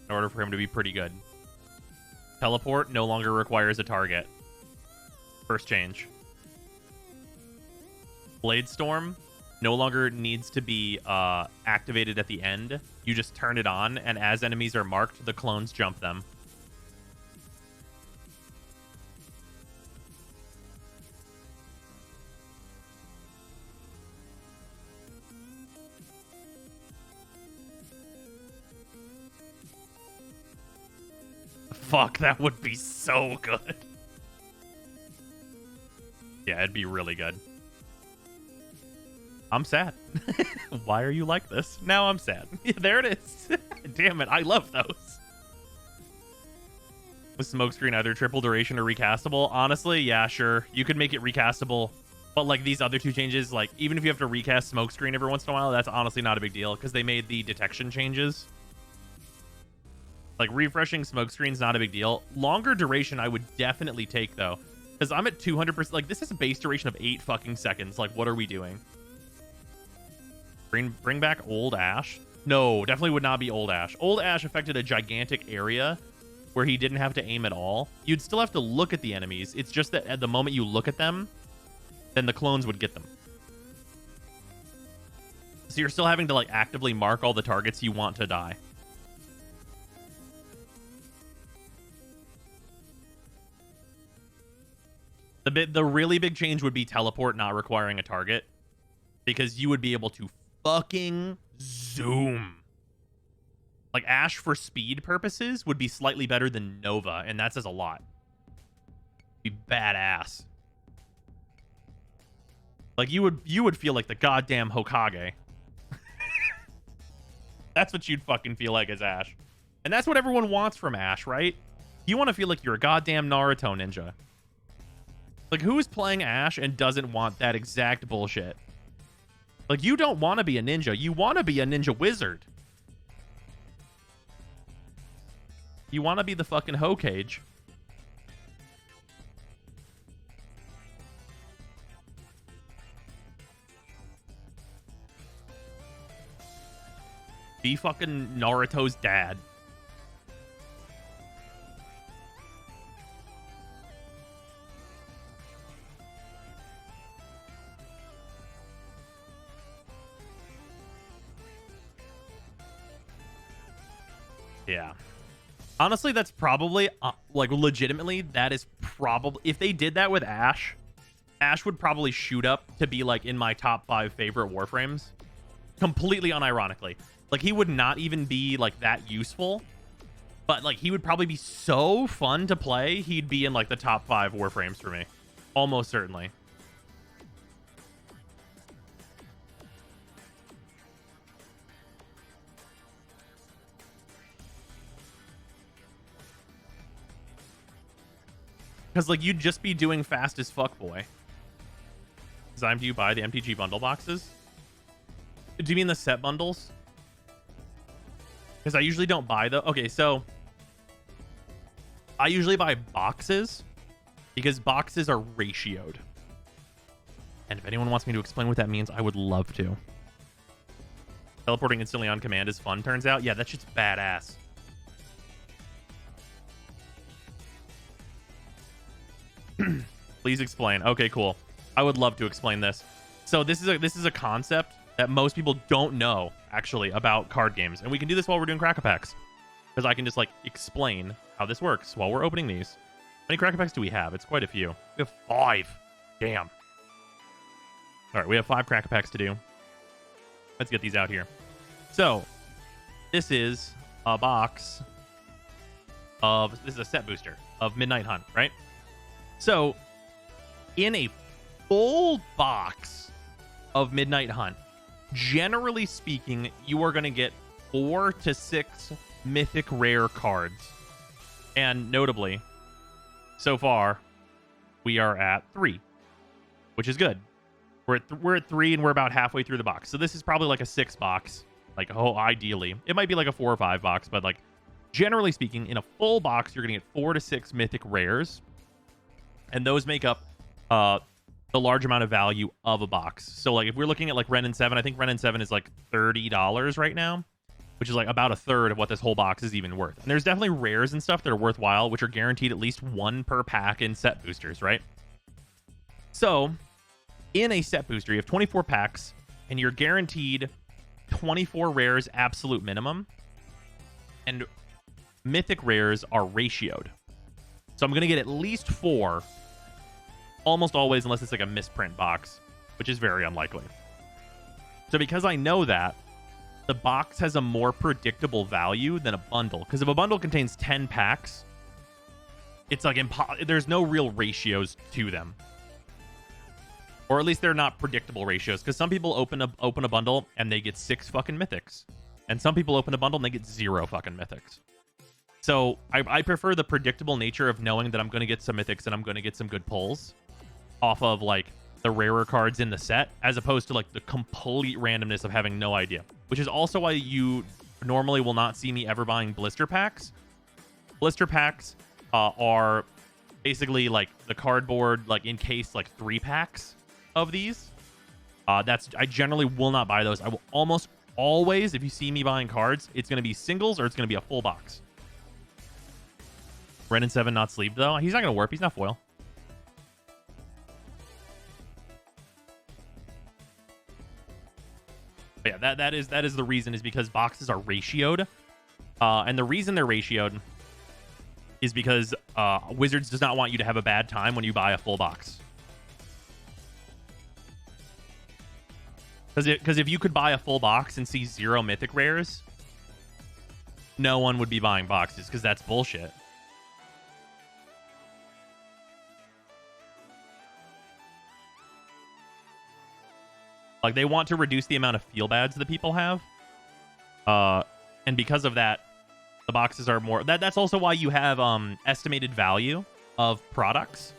in order for him to be pretty good. Teleport no longer requires a target. First change. Blade Storm no longer needs to be activated at the end. You just turn it on, and as enemies are marked, the clones jump them. Fuck, that would be so good. Yeah, it'd be really good. I'm sad. Why are you like this? Now I'm sad. Yeah, there it is. Damn it, I love those. With Smokescreen either triple duration or recastable? Honestly, yeah, sure. You could make it recastable. But like these other 2 changes, like even if you have to recast Smokescreen every once in a while, that's honestly not a big deal because they made the detection changes. Like refreshing Smokescreen's not a big deal. Longer duration I would definitely take though. Because I'm at 200%. Like this is a base duration of 8 fucking seconds. Like what are we doing? Bring back Old Ash? No, definitely would not be Old Ash. Old Ash affected a gigantic area where he didn't have to aim at all, you'd still have to look at the enemies. It's just that at the moment you look at them, then the clones would get them. So you're still having to like actively mark all the targets you want to die. The really big change would be teleport not requiring a target, because you would be able to fucking zoom. Like Ash for speed purposes would be slightly better than Nova, and that says a lot. Be badass. Like you would feel like the goddamn Hokage. That's what you'd fucking feel like as Ash. And that's what everyone wants from Ash, right? You want to feel like you're a goddamn Naruto ninja. Like, who is playing Ash and doesn't want that exact bullshit? Like, you don't want to be a ninja. You want to be a ninja wizard. You want to be the fucking Hokage. Be fucking Naruto's dad. Yeah. Honestly, that's probably, like, legitimately, that is probably, if they did that with Ash, Ash would probably shoot up to be, like, in my top 5 favorite Warframes. Completely unironically. Like, he would not even be, like, that useful. But, like, he would probably be so fun to play, he'd be in, like, the top 5 Warframes for me. Almost certainly. Because, like, you'd just be doing fast as fuck, boy. Zyme, do you buy the MTG bundle boxes? Do you mean the set bundles? Because I usually don't buy the... Okay, so... I usually buy boxes because boxes are ratioed. And if anyone wants me to explain what that means, I would love to. Teleporting instantly on command is fun, turns out. Yeah, that shit's badass. Please explain. Okay, cool. I would love to explain this. So this is a concept that most people don't know, actually, about card games. And we can do this while we're doing Cracker Packs. Because I can just, like, explain how this works while we're opening these. How many Cracker Packs do we have? It's quite a few. We have 5. Damn. All right, we have 5 Cracker Packs to do. Let's get these out here. So, this is a box of... This is a set booster of Midnight Hunt, right? So, in a full box of Midnight Hunt, generally speaking, you are going to get 4 to 6 mythic rare cards. And notably, so far, we are at 3, which is good. We're at 3 and we're about halfway through the box. So this is probably like a 6 box. Like, oh, ideally. It might be like a 4 or 5 box, but like, generally speaking, in a full box, you're going to get 4 to 6 mythic rares. And those make up the large amount of value of a box. So, like, if we're looking at, like, Ren and 7, I think Ren and 7 is, like, $30 right now, which is, like, about a third of what this whole box is even worth. And there's definitely rares and stuff that are worthwhile, which are guaranteed at least 1 per pack in set boosters, right? So, in a set booster, you have 24 packs, and you're guaranteed 24 rares absolute minimum. And mythic rares are ratioed. So I'm going to get at least 4, almost always, unless it's like a misprint box, which is very unlikely. So because I know that, the box has a more predictable value than a bundle. Because if a bundle contains 10 packs, it's like there's no real ratios to them. Or at least they're not predictable ratios. Because some people open a bundle and they get 6 fucking mythics. And some people open a bundle and they get 0 fucking mythics. So I prefer the predictable nature of knowing that I'm going to get some mythics and I'm going to get some good pulls off of, like, the rarer cards in the set, as opposed to, like, the complete randomness of having no idea. Which is also why you normally will not see me ever buying blister packs. Blister packs are basically, like, the cardboard, like, in case, like, 3 packs of these. I generally will not buy those. I will almost always, if you see me buying cards, it's going to be singles or it's going to be a full box. Ren and 7 not sleep though. He's not gonna warp. He's not foil. But yeah, that is the reason, is because boxes are ratioed, and the reason they're ratioed is because Wizards does not want you to have a bad time when you buy a full box. Because if you could buy a full box and see 0 mythic rares, no one would be buying boxes, because that's bullshit. Like, they want to reduce the amount of feel bads that people have. And because of that, the boxes are more... That's also why you have estimated value of products.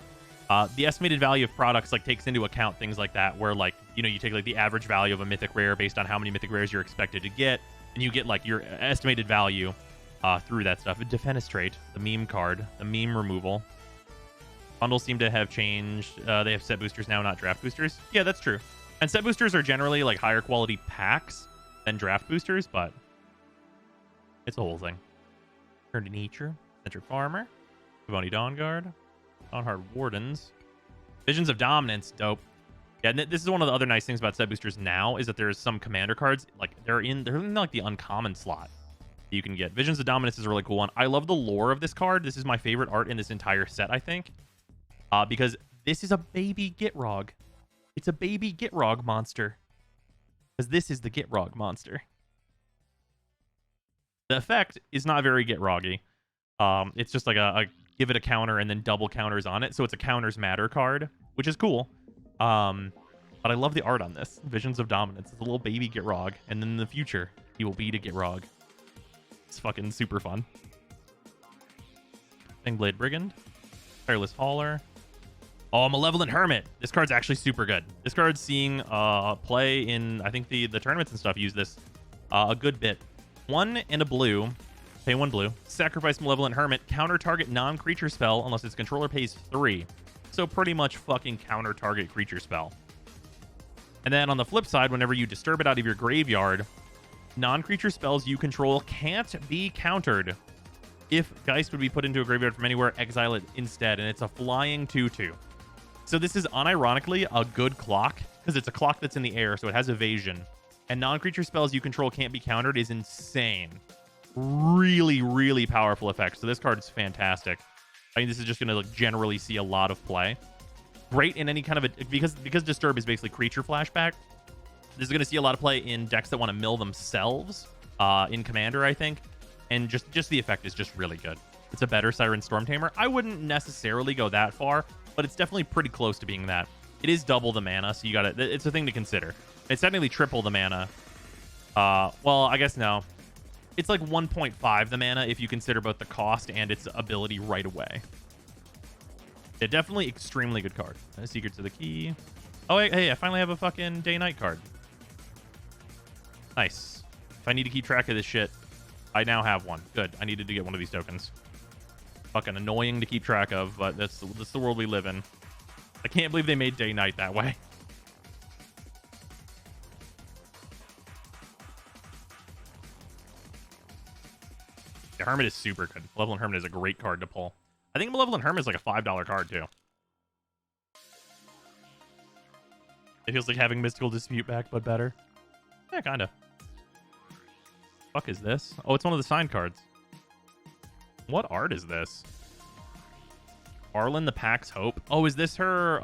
The estimated value of products like takes into account things like that, where like, you know, you take like the average value of a mythic rare based on how many mythic rares you're expected to get, and you get like your estimated value through that stuff. Defenestrate, the meme card, the meme removal. Bundles seem to have changed. They have set boosters now, not draft boosters. Yeah, that's true. And set boosters are generally like higher quality packs than draft boosters, but it's a whole thing. Turn to Nature, Centric Farmer, Vivoni Dawnguard, Dawnhard Wardens, Visions of Dominance, dope. Yeah, and this is one of the other nice things about set boosters now, is that there's some commander cards, like they're in like the uncommon slot that you can get. Visions of Dominance is a really cool one. I love the lore of this card. This is my favorite art in this entire set, I think, because this is a baby Gitrog. It's a baby Gitrog monster, because this is the Gitrog monster. The effect is not very Gitroggy. It's just like a give it a counter and then double counters on it. So it's a counters matter card, which is cool. But I love the art on this. Visions of Dominance. It's a little baby Gitrog. And then in the future, he will be to Gitrog. It's fucking super fun. Thingblade Brigand. Tireless Hauler. Oh, Malevolent Hermit. This card's actually super good. This card's seeing play in, I think, the tournaments and stuff use this a good bit. 1 and a blue. Pay 1 blue. Sacrifice Malevolent Hermit. Counter target non-creature spell unless its controller pays 3. So pretty much fucking counter target creature spell. And then on the flip side, whenever you disturb it out of your graveyard, non-creature spells you control can't be countered. If Geist would be put into a graveyard from anywhere, exile it instead. And it's a flying 2/2. So this is unironically a good clock, because it's a clock that's in the air, so it has evasion. And non-creature spells you control can't be countered is insane. Really, really powerful effect. So this card is fantastic. I mean, this is just going to like generally see a lot of play. Great in any kind of a... Because Disturb is basically creature flashback. This is going to see a lot of play in decks that want to mill themselves in Commander, I think. And just the effect is just really good. It's a better Siren Storm Tamer. I wouldn't necessarily go that far, but it's definitely pretty close to being that. It is double the mana, so you got to... It's a thing to consider. It's technically triple the mana. Well, I guess no. It's like 1.5 the mana if you consider both the cost and its ability right away. Yeah, definitely extremely good card. Secrets of the Key. Oh, hey, I finally have a fucking day-night card. Nice. If I need to keep track of this shit, I now have one. Good. I needed to get one of these tokens. Fucking annoying to keep track of, but that's the world we live in. I can't believe they made day-night that way. The Hermit is super good. Malevolent Hermit is a great card to pull. I think Malevolent Hermit is like a $5 card, too. It feels like having Mystical Dispute back, but better. Yeah, kind of. Fuck is this? Oh, it's one of the signed cards. What art is this? Arlen the Pack's Hope. Oh, is this her,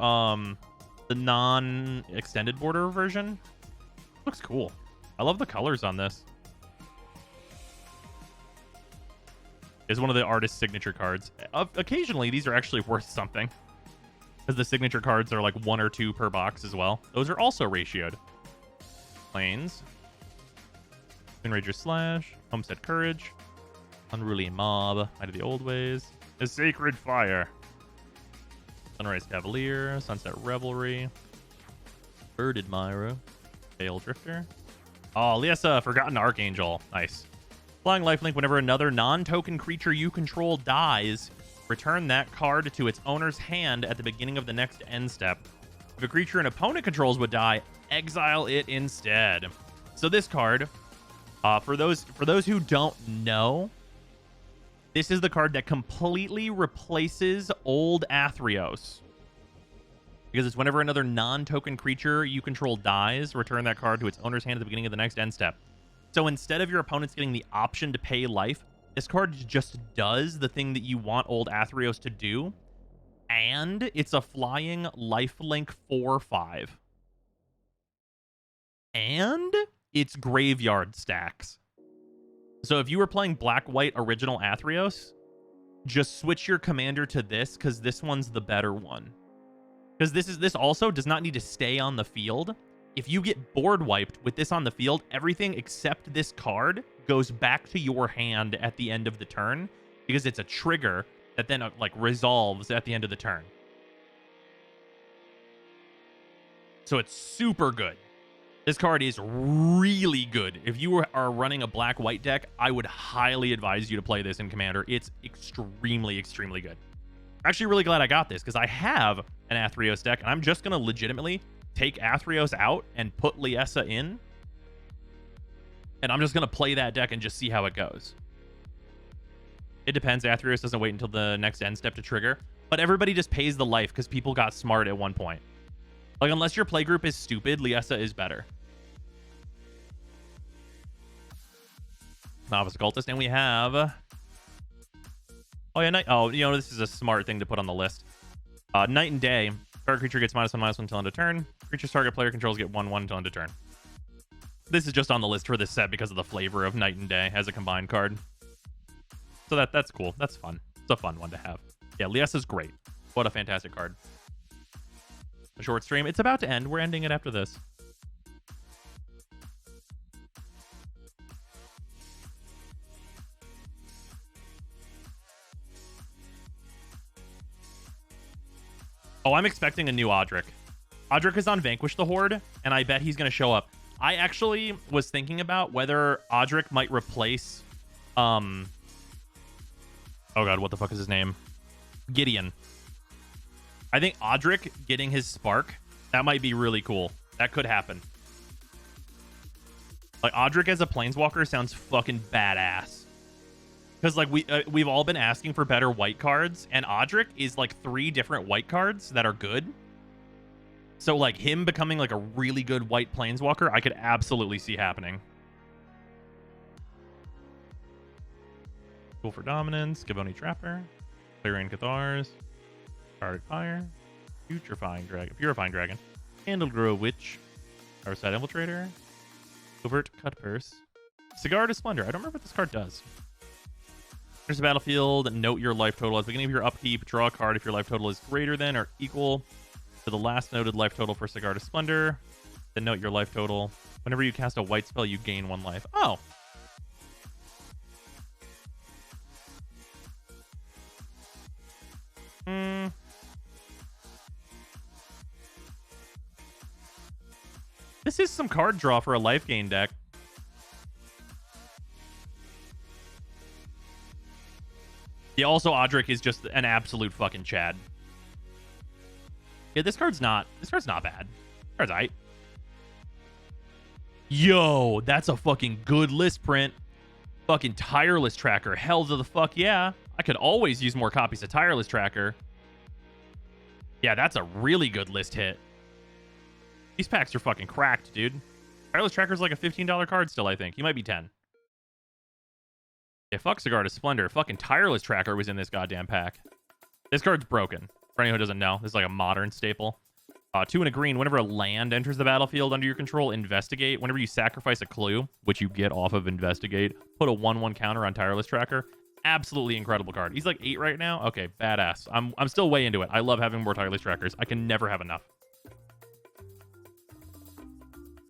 the non-extended border version? Looks cool. I love the colors on this. Is one of the artist's signature cards. Occasionally, these are actually worth something, because the signature cards are like 1 or 2 per box as well. Those are also ratioed. Plains. Enrager Slash. Homestead Courage. Unruly Mob. Might of the Old Ways. A Sacred Fire. Sunrise Cavalier. Sunset Revelry. Bird Admirer. Pale Drifter. Oh, Liesa, Forgotten Archangel. Nice. Flying lifelink. Whenever another non-token creature you control dies, return that card to its owner's hand at the beginning of the next end step. If a creature an opponent controls would die, exile it instead. So this card, for those who don't know, This is the card that completely replaces old Athreos. Because it's whenever another non-token creature you control dies, return that card to its owner's hand at the beginning of the next end step. So instead of your opponents getting the option to pay life, this card just does the thing that you want old Athreos to do. And it's a flying lifelink 4/5. And it's graveyard stacks. So if you were playing black-white original Athreos, just switch your commander to this, because this one's the better one. Because this also does not need to stay on the field. If you get board wiped with this on the field, everything except this card goes back to your hand at the end of the turn, because it's a trigger that then like resolves at the end of the turn. So it's super good. This card is really good. If you are running a black-white deck, I would highly advise you to play this in Commander. It's extremely, extremely good. I'm actually really glad I got this, because I have an Athreos deck, and I'm just going to legitimately take Athreos out and put Liesa in. And I'm just going to play that deck and just see how it goes. It depends. Athreos doesn't wait until the next end step to trigger. But everybody just pays the life because people got smart at one point. Like, unless your playgroup is stupid, Liesa is better. Novice Occultist. And we have... Oh, yeah. This is a smart thing to put on the list. Night and Day. Target creature gets -1/-1 until end of turn. Creatures target player controls get 1/1 until end of turn. This is just on the list for this set because of the flavor of Night and Day as a combined card. So that's cool. That's fun. It's a fun one to have. Yeah, Liesa's great. What a fantastic card. A short stream. It's about to end. We're ending it after this. Oh, I'm expecting a new Audric. Audric is on Vanquish the Horde, and I bet he's going to show up. I actually was thinking about whether Audric might replace... Oh god, what the fuck is his name? Gideon. I think Audric getting his Spark, that might be really cool. That could happen. Like, Audric as a Planeswalker sounds fucking badass. Because, like, we've all been asking for better white cards, and Audric is, like, 3 different white cards that are good. So, like, him becoming, like, a really good white Planeswalker, I could absolutely see happening. Cool for Dominance, Gavoni Trapper, Clearing Cathars, Carded Fire, Purifying Dragon, Candlegrow Witch, Fireside Infiltrator, Covert Cutpurse, Cigar to Splendor. I don't remember what this card does. There's a battlefield. Note your life total. At the beginning of your upkeep, draw a card if your life total is greater than or equal to the last noted life total for Cigar to Splendor. Then note your life total. Whenever you cast a white spell, you gain 1 life. Oh. This is some card draw for a life gain deck. Yeah, also Audric is just an absolute fucking Chad. Yeah, this card's not bad. This card's aight. Yo, that's a fucking good list print. Fucking Tireless Tracker. Hell to the fuck yeah. I could always use more copies of Tireless Tracker. Yeah, that's a really good list hit. These packs are fucking cracked, dude. Tireless Tracker's like a $15 card still, I think. He might be 10. Yeah, fuck Cigar to Splendor. Fucking Tireless Tracker was in this goddamn pack. This card's broken. For anyone who doesn't know, this is like a modern staple. 2 and a green. Whenever a land enters the battlefield under your control, investigate. Whenever you sacrifice a clue, which you get off of investigate, put a 1/1 counter on Tireless Tracker. Absolutely incredible card. He's like 8 right now. Okay, badass. I'm still way into it. I love having more Tireless Trackers. I can never have enough.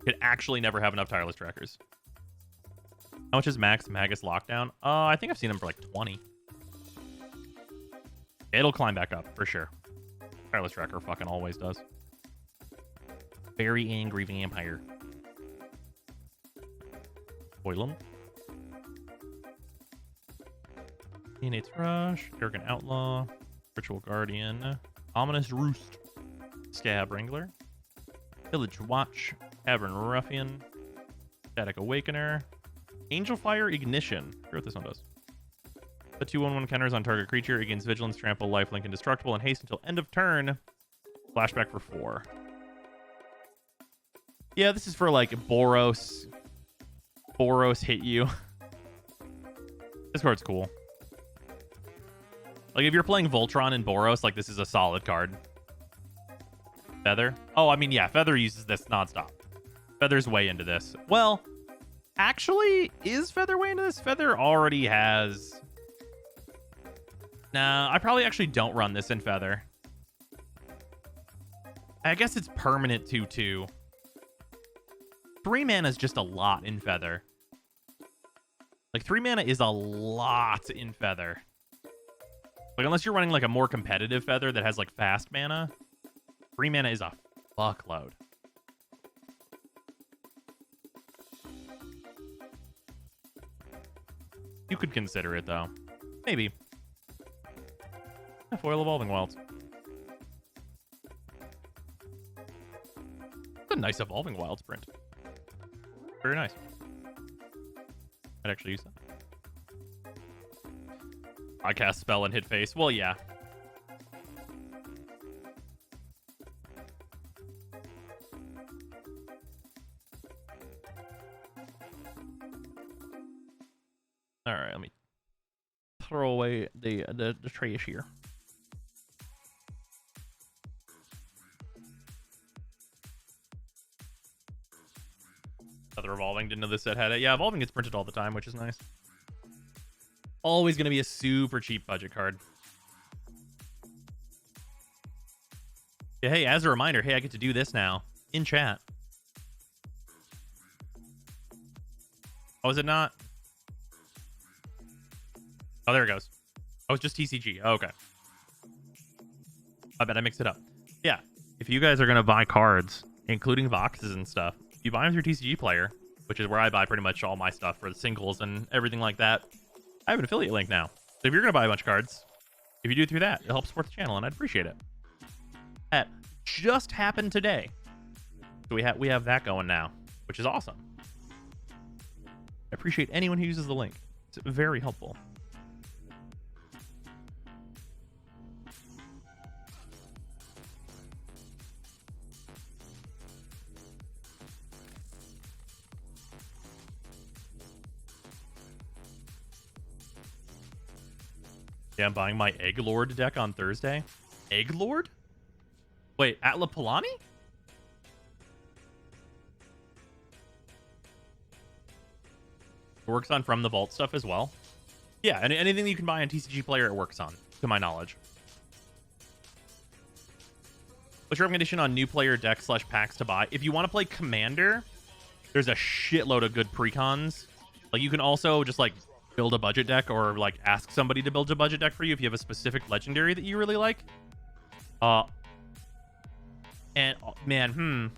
Could actually never have enough Tireless Trackers. How much is Max Magus Lockdown? I think I've seen him for like 20. It'll climb back up, for sure. Tireless Tracker fucking always does. Very angry vampire. Boilum. Innate's Rush. Arrogant Outlaw. Ritual Guardian. Ominous Roost. Scab Wrangler. Village Watch. Tavern Ruffian. Static Awakener. Angel Fire Ignition. I forget what this one does. Put 2/1/1 counters on target creature. It gains vigilance, trample, lifelink, indestructible, and haste until end of turn. Flashback for 4. Yeah, this is for like Boros. Boros hit you. This card's cool. Like if you're playing Voltron and Boros, like this is a solid card. Feather? Oh, I mean, yeah, Feather uses this nonstop. Feather's way into this. Well, actually, is Feather way into this? Feather already has... Nah, I probably actually don't run this in Feather. I guess it's permanent 2/2. 3 mana is just a lot in Feather. Like, 3 mana is a lot in Feather. Like, unless you're running, like, a more competitive Feather that has, like, fast mana, 3 mana is a fuckload. You could consider it, though. Maybe. A foil Evolving Wilds. It's a nice Evolving Wilds print. Very nice. I'd actually use that. I cast spell and hit face. Well, yeah. All right, let me throw away the trash here. Other Evolving, didn't know this set had it. Yeah, Evolving gets printed all the time, which is nice. Always going to be a super cheap budget card. Yeah, hey, as a reminder, hey, I get to do this now in chat. Oh, is it not? Oh, there it goes. Oh, it's just TCG. Oh, okay. I bet I mixed it up. Yeah, if you guys are going to buy cards, including boxes and stuff, you buy them through TCG Player, which is where I buy pretty much all my stuff for the singles and everything like that. I have an affiliate link now. So if you're going to buy a bunch of cards, if you do it through that, it helps support the channel, and I'd appreciate it. That just happened today. So we have that going now, which is awesome. I appreciate anyone who uses the link. It's very helpful. Yeah, I'm buying my Egg Lord deck on Thursday. Egg Lord? Wait, Atla Palani? It works on From the Vault stuff as well. Yeah, and anything that you can buy on TCG Player, it works on, to my knowledge. What's your recommendation on new player deck / packs to buy? If you want to play Commander, there's a shitload of good precons. Like, you can also just, like, build a budget deck or like ask somebody to build a budget deck for you if you have a specific legendary that you really like. And man,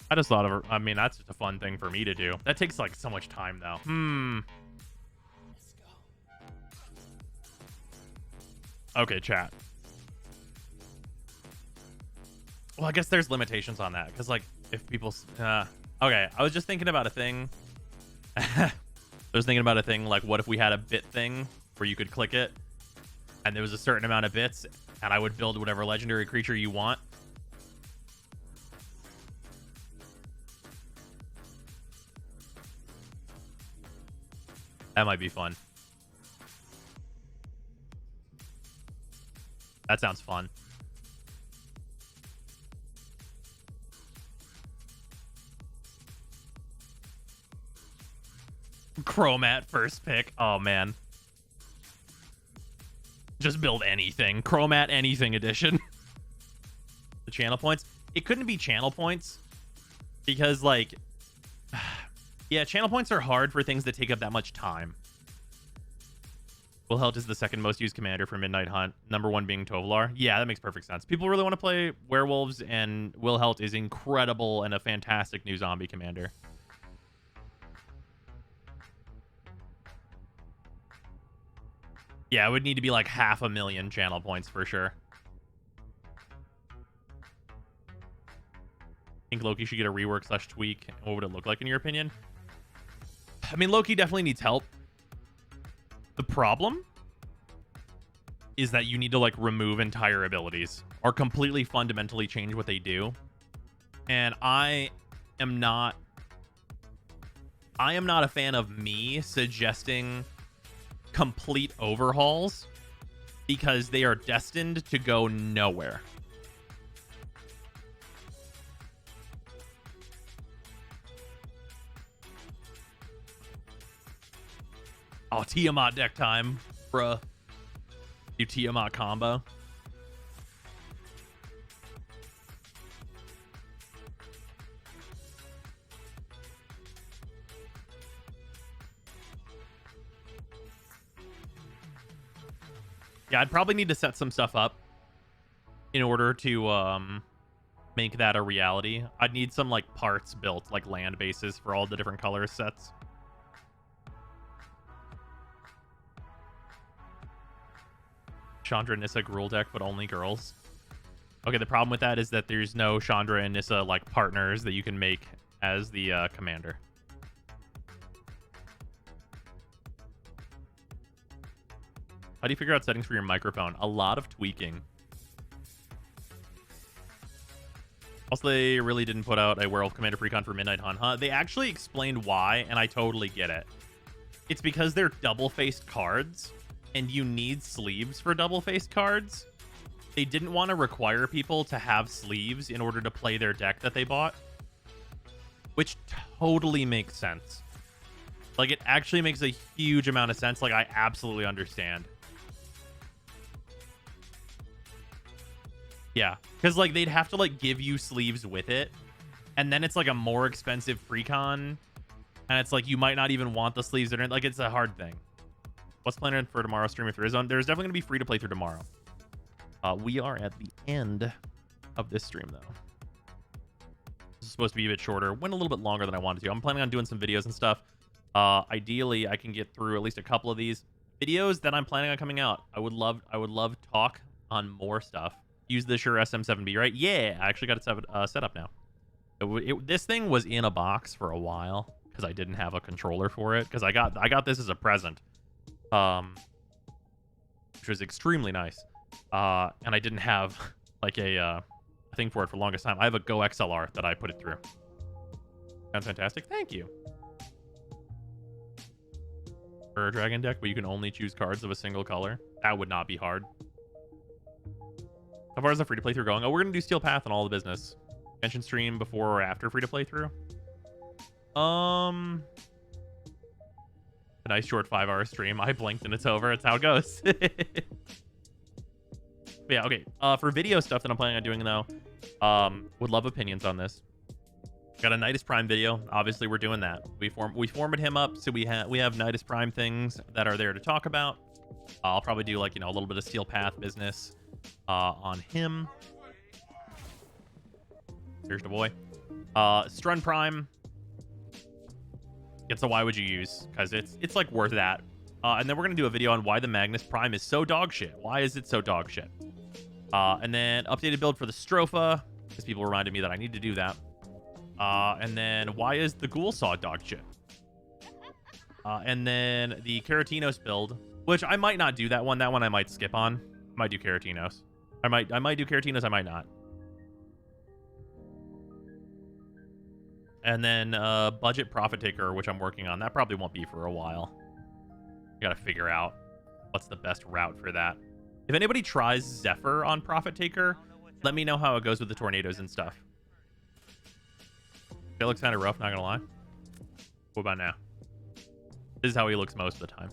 I just thought of, I mean, that's just a fun thing for me to do. That takes like so much time though. Okay, chat. Well, I guess there's limitations on that because like if people okay, I was just thinking about a thing. I was thinking about a thing like, what if we had a bit thing where you could click it and there was a certain amount of bits and I would build whatever legendary creature you want. That might be fun. That sounds fun. Chromat first pick. Oh, man. Just build anything. Chromat anything edition. The channel points. It couldn't be channel points because, like... yeah, channel points are hard for things that take up that much time. Wilhelt is the second most used commander for Midnight Hunt. Number 1 being Tovolar. Yeah, that makes perfect sense. People really want to play werewolves, and Wilhelt is incredible and a fantastic new zombie commander. Yeah, it would need to be like 500,000 channel points for sure. Think Loki should get a rework / tweak. What would it look like in your opinion? I mean, Loki definitely needs help. The problem is that you need to like remove entire abilities or completely fundamentally change what they do. And I am not a fan of me suggesting complete overhauls because they are destined to go nowhere. Oh, Tiamat deck time, bruh. You Tiamat combo. Yeah, I'd probably need to set some stuff up in order to make that a reality. I'd need some like parts built, like land bases for all the different color sets. Chandra Nissa Gruul deck, but only girls. Okay, the problem with that is that there's no Chandra and Nissa like partners that you can make as the commander. How do you figure out settings for your microphone? A lot of tweaking. Also, they really didn't put out a Werewolf Commander Precon for Midnight Hunt, huh? They actually explained why, and I totally get it. It's because they're double-faced cards, and you need sleeves for double-faced cards. They didn't want to require people to have sleeves in order to play their deck that they bought, which totally makes sense. Like, it actually makes a huge amount of sense. Like, I absolutely understand. Yeah, because, like, they'd have to, like, give you sleeves with it, and then it's, like, a more expensive precon, and it's, like, you might not even want the sleeves. Like, it's a hard thing. What's planned for tomorrow's stream if there is one? There's definitely going to be free to play through tomorrow. We are at the end of this stream, though. This is supposed to be a bit shorter. Went a little bit longer than I wanted to. I'm planning on doing some videos and stuff. Ideally, I can get through at least a couple of these videos that I'm planning on coming out. I would love talk on more stuff. Use the Shure SM7B, right? Yeah, I actually got it set up now. This thing was in a box for a while because I didn't have a controller for it, because I got this as a present. Which was extremely nice. And I didn't have like a thing for it for the longest time. I have a Go XLR that I put it through. Sounds fantastic. Thank you. For a dragon deck, but you can only choose cards of a single color. That would not be hard. How far is the free to play through going? Oh, we're gonna do Steel Path and all the business. Mention stream before or after free to play through. A nice short 5-hour stream. I blinked and it's over. That's how it goes. But yeah, okay. For video stuff that I'm planning on doing though, would love opinions on this. Got a Nidus Prime video. Obviously, we're doing that. We formed him up, so we have Nidus Prime things that are there to talk about. I'll probably do like, you know, a little bit of Steel Path business on him. Here's the boy. Strun Prime. So why would you use? Because it's like worth that. And then we're gonna do a video on why the Magnus Prime is so dog shit. Why is it so dog shit? And then updated build for the Stropha, because people reminded me that I need to do that. And then why is the Ghoul Saw dog shit? And then the Keratinos build, which I might not do that one. That one I might skip on. I might do Keratinos. I might do Keratinos. I might not. And then budget Profit Taker, which I'm working on. That probably won't be for a while. I gotta figure out what's the best route for that. If anybody tries Zephyr on Profit Taker, let me know how it goes with the tornadoes and stuff. It looks kind of rough, not gonna lie. What about now? This is how he looks most of the time.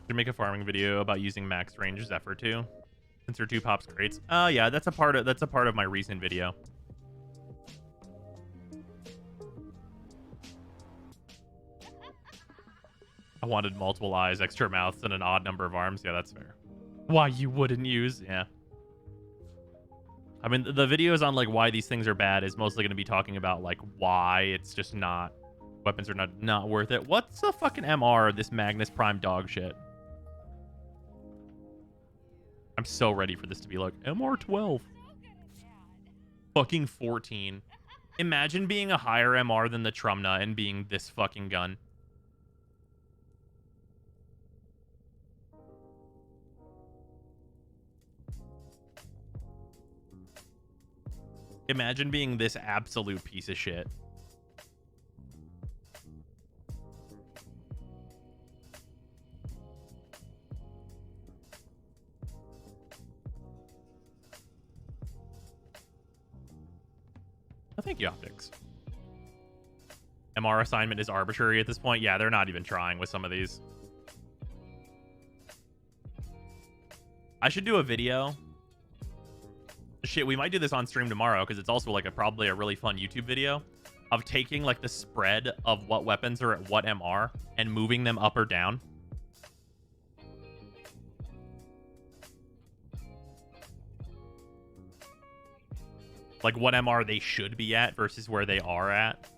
Should make a farming video about using max range Zephyr too. Sensor 2 pops crates. Yeah, that's a part of my recent video. I wanted multiple eyes, extra mouths, and an odd number of arms. Yeah, that's fair. Why you wouldn't use? Yeah. I mean, the videos on like why these things are bad is mostly going to be talking about like why it's just not, weapons are not worth it. What's the fucking MR of this Magnus Prime dog shit? I'm so ready for this to be like MR 12. Fucking 14. Imagine being a higher MR than the Trumna and being this fucking gun. Imagine being this absolute piece of shit. Oh, thank you, Optics. MR assignment is arbitrary at this point. Yeah, they're not even trying with some of these. I should do a video. Shit, we might do this on stream tomorrow because it's also like probably a really fun YouTube video of taking like the spread of what weapons are at what MR and moving them up or down. Like what MR they should be at versus where they are at.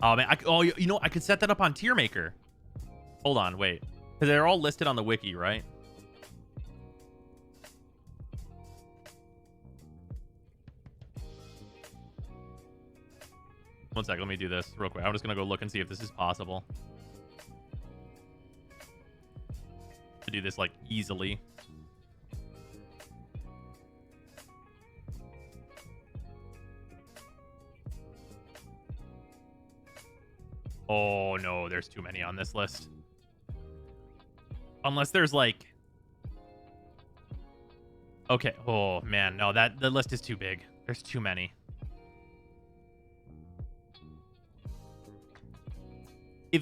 Oh man, you know, I could set that up on Tier Maker. Hold on, wait. Because they're all listed on the wiki, right? One sec, let me do this real quick. I'm just gonna go look and see if this is possible. To do this like easily. Oh no, there's too many on this list. Unless there's like... Okay, oh man, no, the list is too big. There's too many.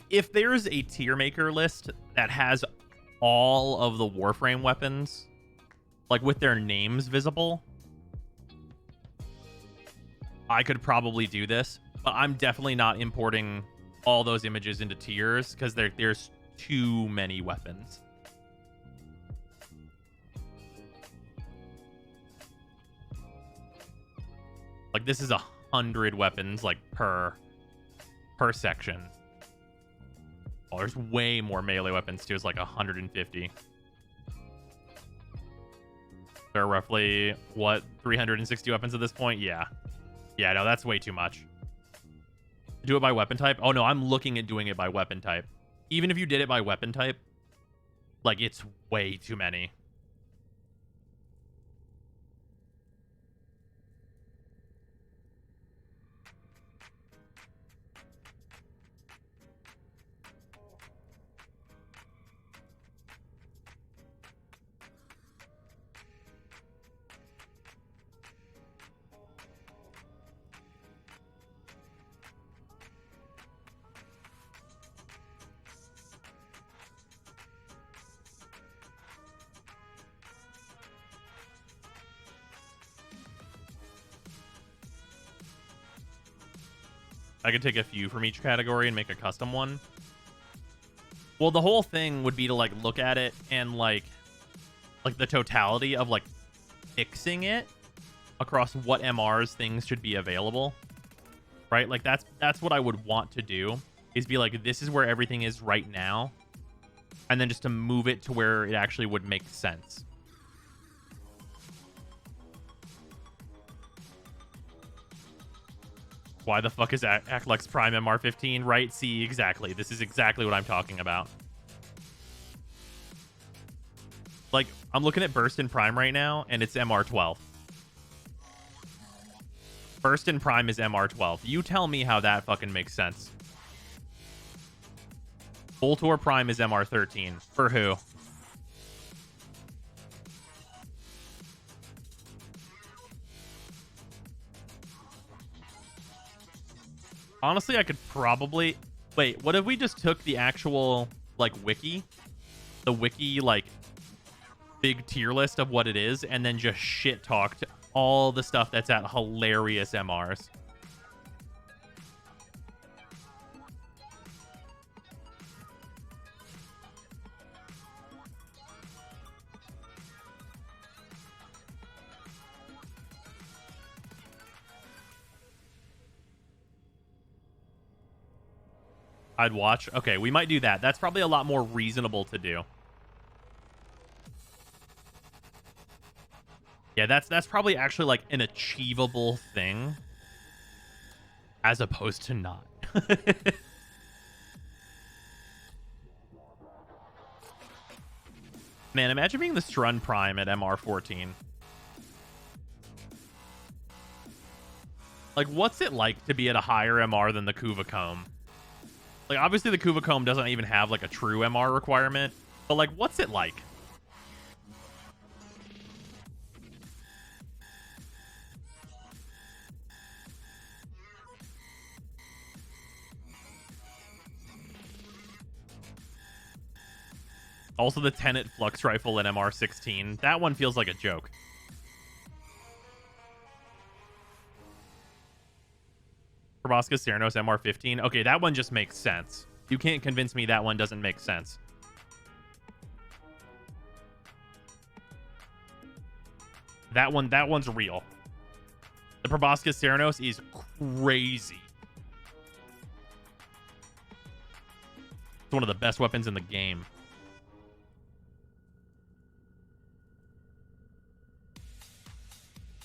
If there's a tier maker list that has all of the Warframe weapons, like with their names visible, I could probably do this, but I'm definitely not importing all those images into tiers because there's too many weapons. Like this is 100 weapons like per section. Oh, there's way more melee weapons too. It's like 150. There are roughly, what, 360 weapons at this point? Yeah. Yeah, no, that's way too much. Do it by weapon type? Oh, no, I'm looking at doing it by weapon type. Even if you did it by weapon type, like, it's way too many. I could take a few from each category and make a custom one. Well, the whole thing would be to like look at it and like the totality of like fixing it across what MRs things should be available. Right? Like that's what I would want to do, is be like, this is where everything is right now. And then just to move it to where it actually would make sense. Why the fuck is Aklex Prime MR15? Right? See, exactly. This is exactly what I'm talking about. Like, I'm looking at Burst in Prime right now, and it's MR12. Burst in Prime is MR12. You tell me how that fucking makes sense. Voltor Prime is MR13. For who? Honestly, I could probably... Wait, what if we just took the actual, like, wiki? The wiki, like, big tier list of what it is, and then just shit-talked all the stuff that's at hilarious MRs. I'd watch. Okay, we might do that. That's probably a lot more reasonable to do. Yeah, that's probably actually like an achievable thing as opposed to not. Man, imagine being the Strun Prime at MR14. Like, what's it like to be at a higher MR than the Kuvacomb? Like, obviously the Kuvacomb doesn't even have like a true MR requirement, but like, what's it like? Also, the Tenet Flux Rifle at MR16. That one feels like a joke. Proboscis Ceranos MR15. Okay, that one just makes sense. You can't convince me that one doesn't make sense. That one's real. The Proboscis Ceranos is crazy. It's one of the best weapons in the game.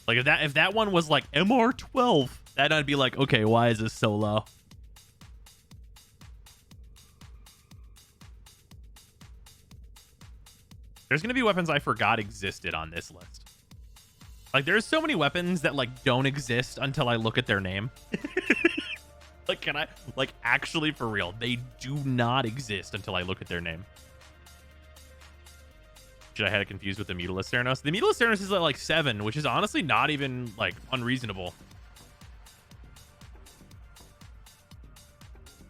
Like, if that one was like MR12, then I'd be like, okay, why is this so low? There's gonna be weapons I forgot existed on this list. Like, there's so many weapons that like don't exist until I look at their name. Like, can I, like, actually for real, they do not exist until I look at their name. Should I had it confused with the Mutilus Ceranos? The Mutilus Ceranos is at like 7, which is honestly not even like unreasonable.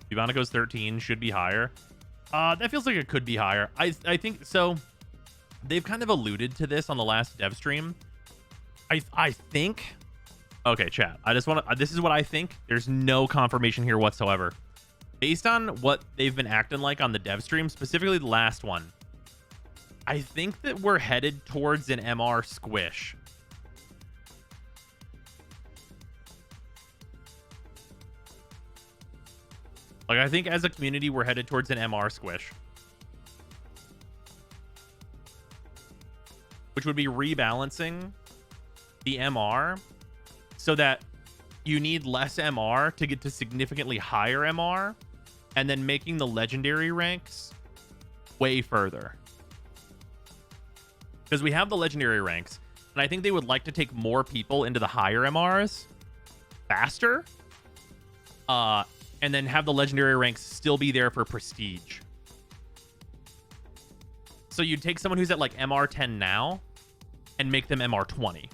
Bubonico's 13 should be higher. That feels like it could be higher. I think so. They've kind of alluded to this on the last dev stream. I think. Okay, chat. I just want to. This is what I think. There's no confirmation here whatsoever. Based on what they've been acting like on the dev stream, specifically the last one, I think that we're headed towards an MR squish. Like, I think as a community, we're headed towards an MR squish. Which would be rebalancing the MR so that you need less MR to get to significantly higher MR, and then making the legendary ranks way further. Because we have the legendary ranks, and I think they would like to take more people into the higher MRs faster, and then have the legendary ranks still be there for prestige. So you'd take someone who's at like MR10 now and make them MR20.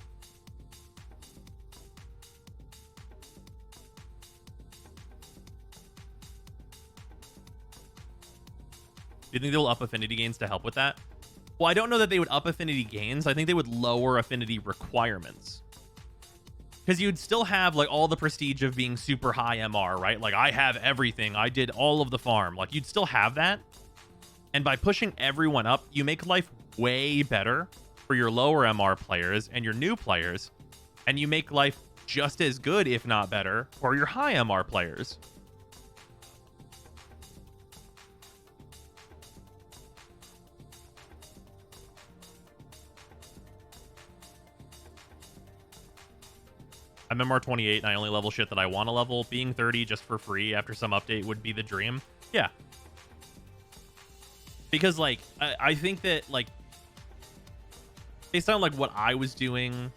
Do you think they'll up affinity gains to help with that? Well, I don't know that they would up affinity gains. I think they would lower affinity requirements. Because you'd still have like all the prestige of being super high MR, right? Like, I have everything. I did all of the farm. Like, you'd still have that. And by pushing everyone up, you make life way better for your lower MR players and your new players. And you make life just as good, if not better, for your high MR players. I'm MR 28 and I only level shit that I want to level. Being 30 just for free after some update would be the dream. Yeah. Because, like, I think that, like, based on, like, what I was doing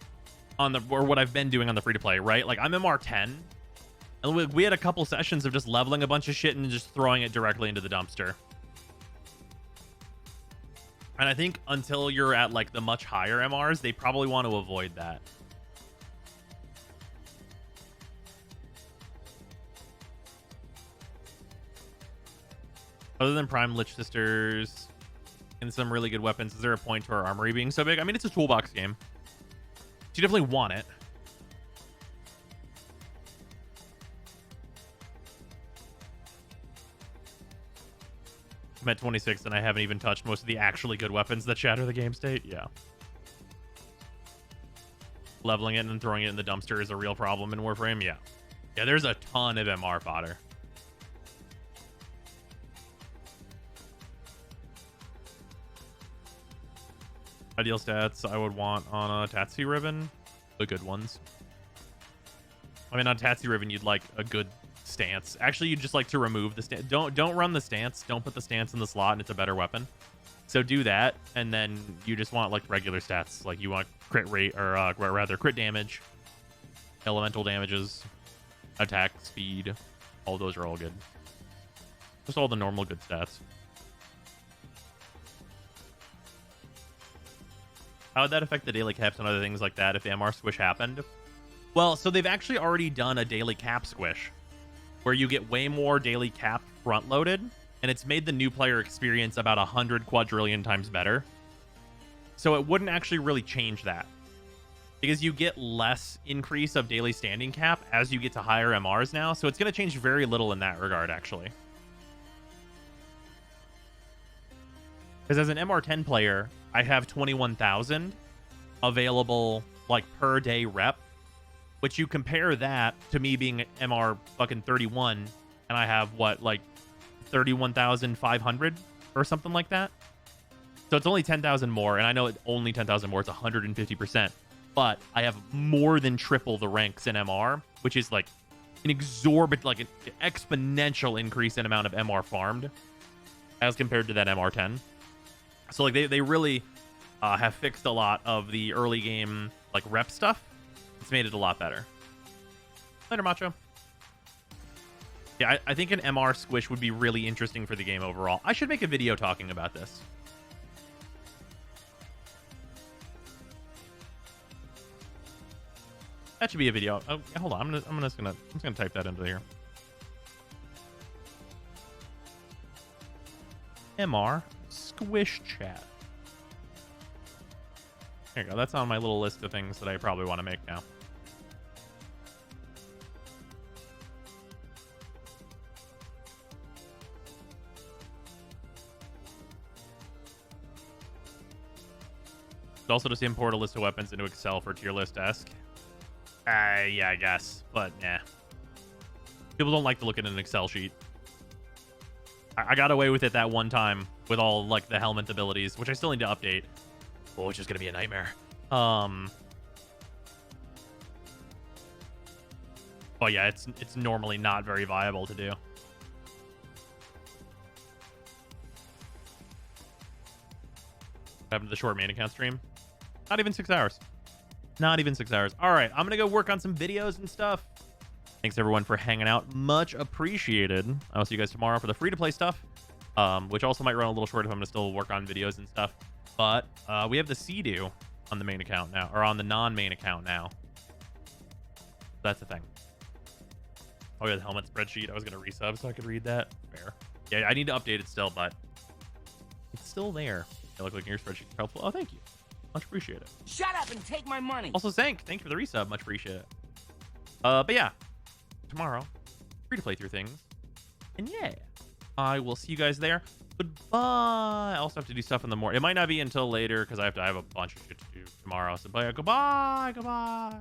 on the, or what I've been doing on the free-to-play, right? Like, I'm MR 10. And we had a couple sessions of just leveling a bunch of shit and just throwing it directly into the dumpster. And I think until you're at, like, the much higher MRs, they probably want to avoid that. Other than Prime Lich Sisters and some really good weapons, is there a point to our armory being so big? I mean, it's a toolbox game. So you definitely want it. I'm at 26 and I haven't even touched most of the actually good weapons that shatter the game state. Yeah. Leveling it and throwing it in the dumpster is a real problem in Warframe. Yeah. Yeah, there's a ton of MR fodder. Ideal stats I would want on a Tatsu Ribbon. The good ones. I mean, on Tatsu Ribbon, you'd like a good stance. Actually, you'd just like to remove the stance. Don't run the stance. Don't put the stance in the slot, and it's a better weapon. So do that, and then you just want like regular stats. Like you want crit rate, or rather crit damage, elemental damages, attack speed. All those are all good. Just all the normal good stats. How would that affect the daily caps and other things like that if the MR squish happened? Well, so they've actually already done a daily cap squish where you get way more daily cap front loaded, and it's made the new player experience about 100 quadrillion times better. So it wouldn't actually really change that because you get less increase of daily standing cap as you get to higher MRs now. So it's going to change very little in that regard, actually. Because as an MR10 player, I have 21,000 available like per day rep, which you compare that to me being MR fucking 31, and I have what, like 31,500 or something like that. So it's only 10,000 more, and I know it's only 10,000 more. It's 150%, but I have more than triple the ranks in MR, which is like an exorbitant, like an exponential increase in amount of MR farmed as compared to that MR10. So like they really have fixed a lot of the early game like rep stuff. It's made it a lot better. Later, Macho. Yeah, I think an MR squish would be really interesting for the game overall. I should make a video talking about this. That should be a video. Oh, hold on. I'm just gonna type that into here. MR squish chat. There you go. That's on my little list of things that I probably want to make now. It's also just import a list of weapons into Excel for tier list-esque. Yeah, I guess. But, yeah. People don't like to look at an Excel sheet. I got away with it that one time with all, like, the helmet abilities, which I still need to update. Oh, which is going to be a nightmare. But yeah, it's normally not very viable to do. What happened to the short main account stream? Not even 6 hours. Not even 6 hours. All right, I'm going to go work on some videos and stuff. Thanks, everyone, for hanging out. Much appreciated. I'll see you guys tomorrow for the free-to-play stuff, which also might run a little short if I'm going to still work on videos and stuff. But we have the Sea-Doo on the main account now, or on the non-main account now. That's the thing. Oh, yeah, the helmet spreadsheet. I was going to resub so I could read that. Fair. Yeah, I need to update it still, but it's still there. It looks like your spreadsheet is helpful. Oh, thank you. Much appreciated. Shut up and take my money. Also, thank you for the resub. Much appreciated. But yeah, tomorrow, free to play through things. And yeah, I will see you guys there. Goodbye. I also have to do stuff in the morning. It might not be until later because I have a bunch of shit to do tomorrow. So, bye. Goodbye. Goodbye.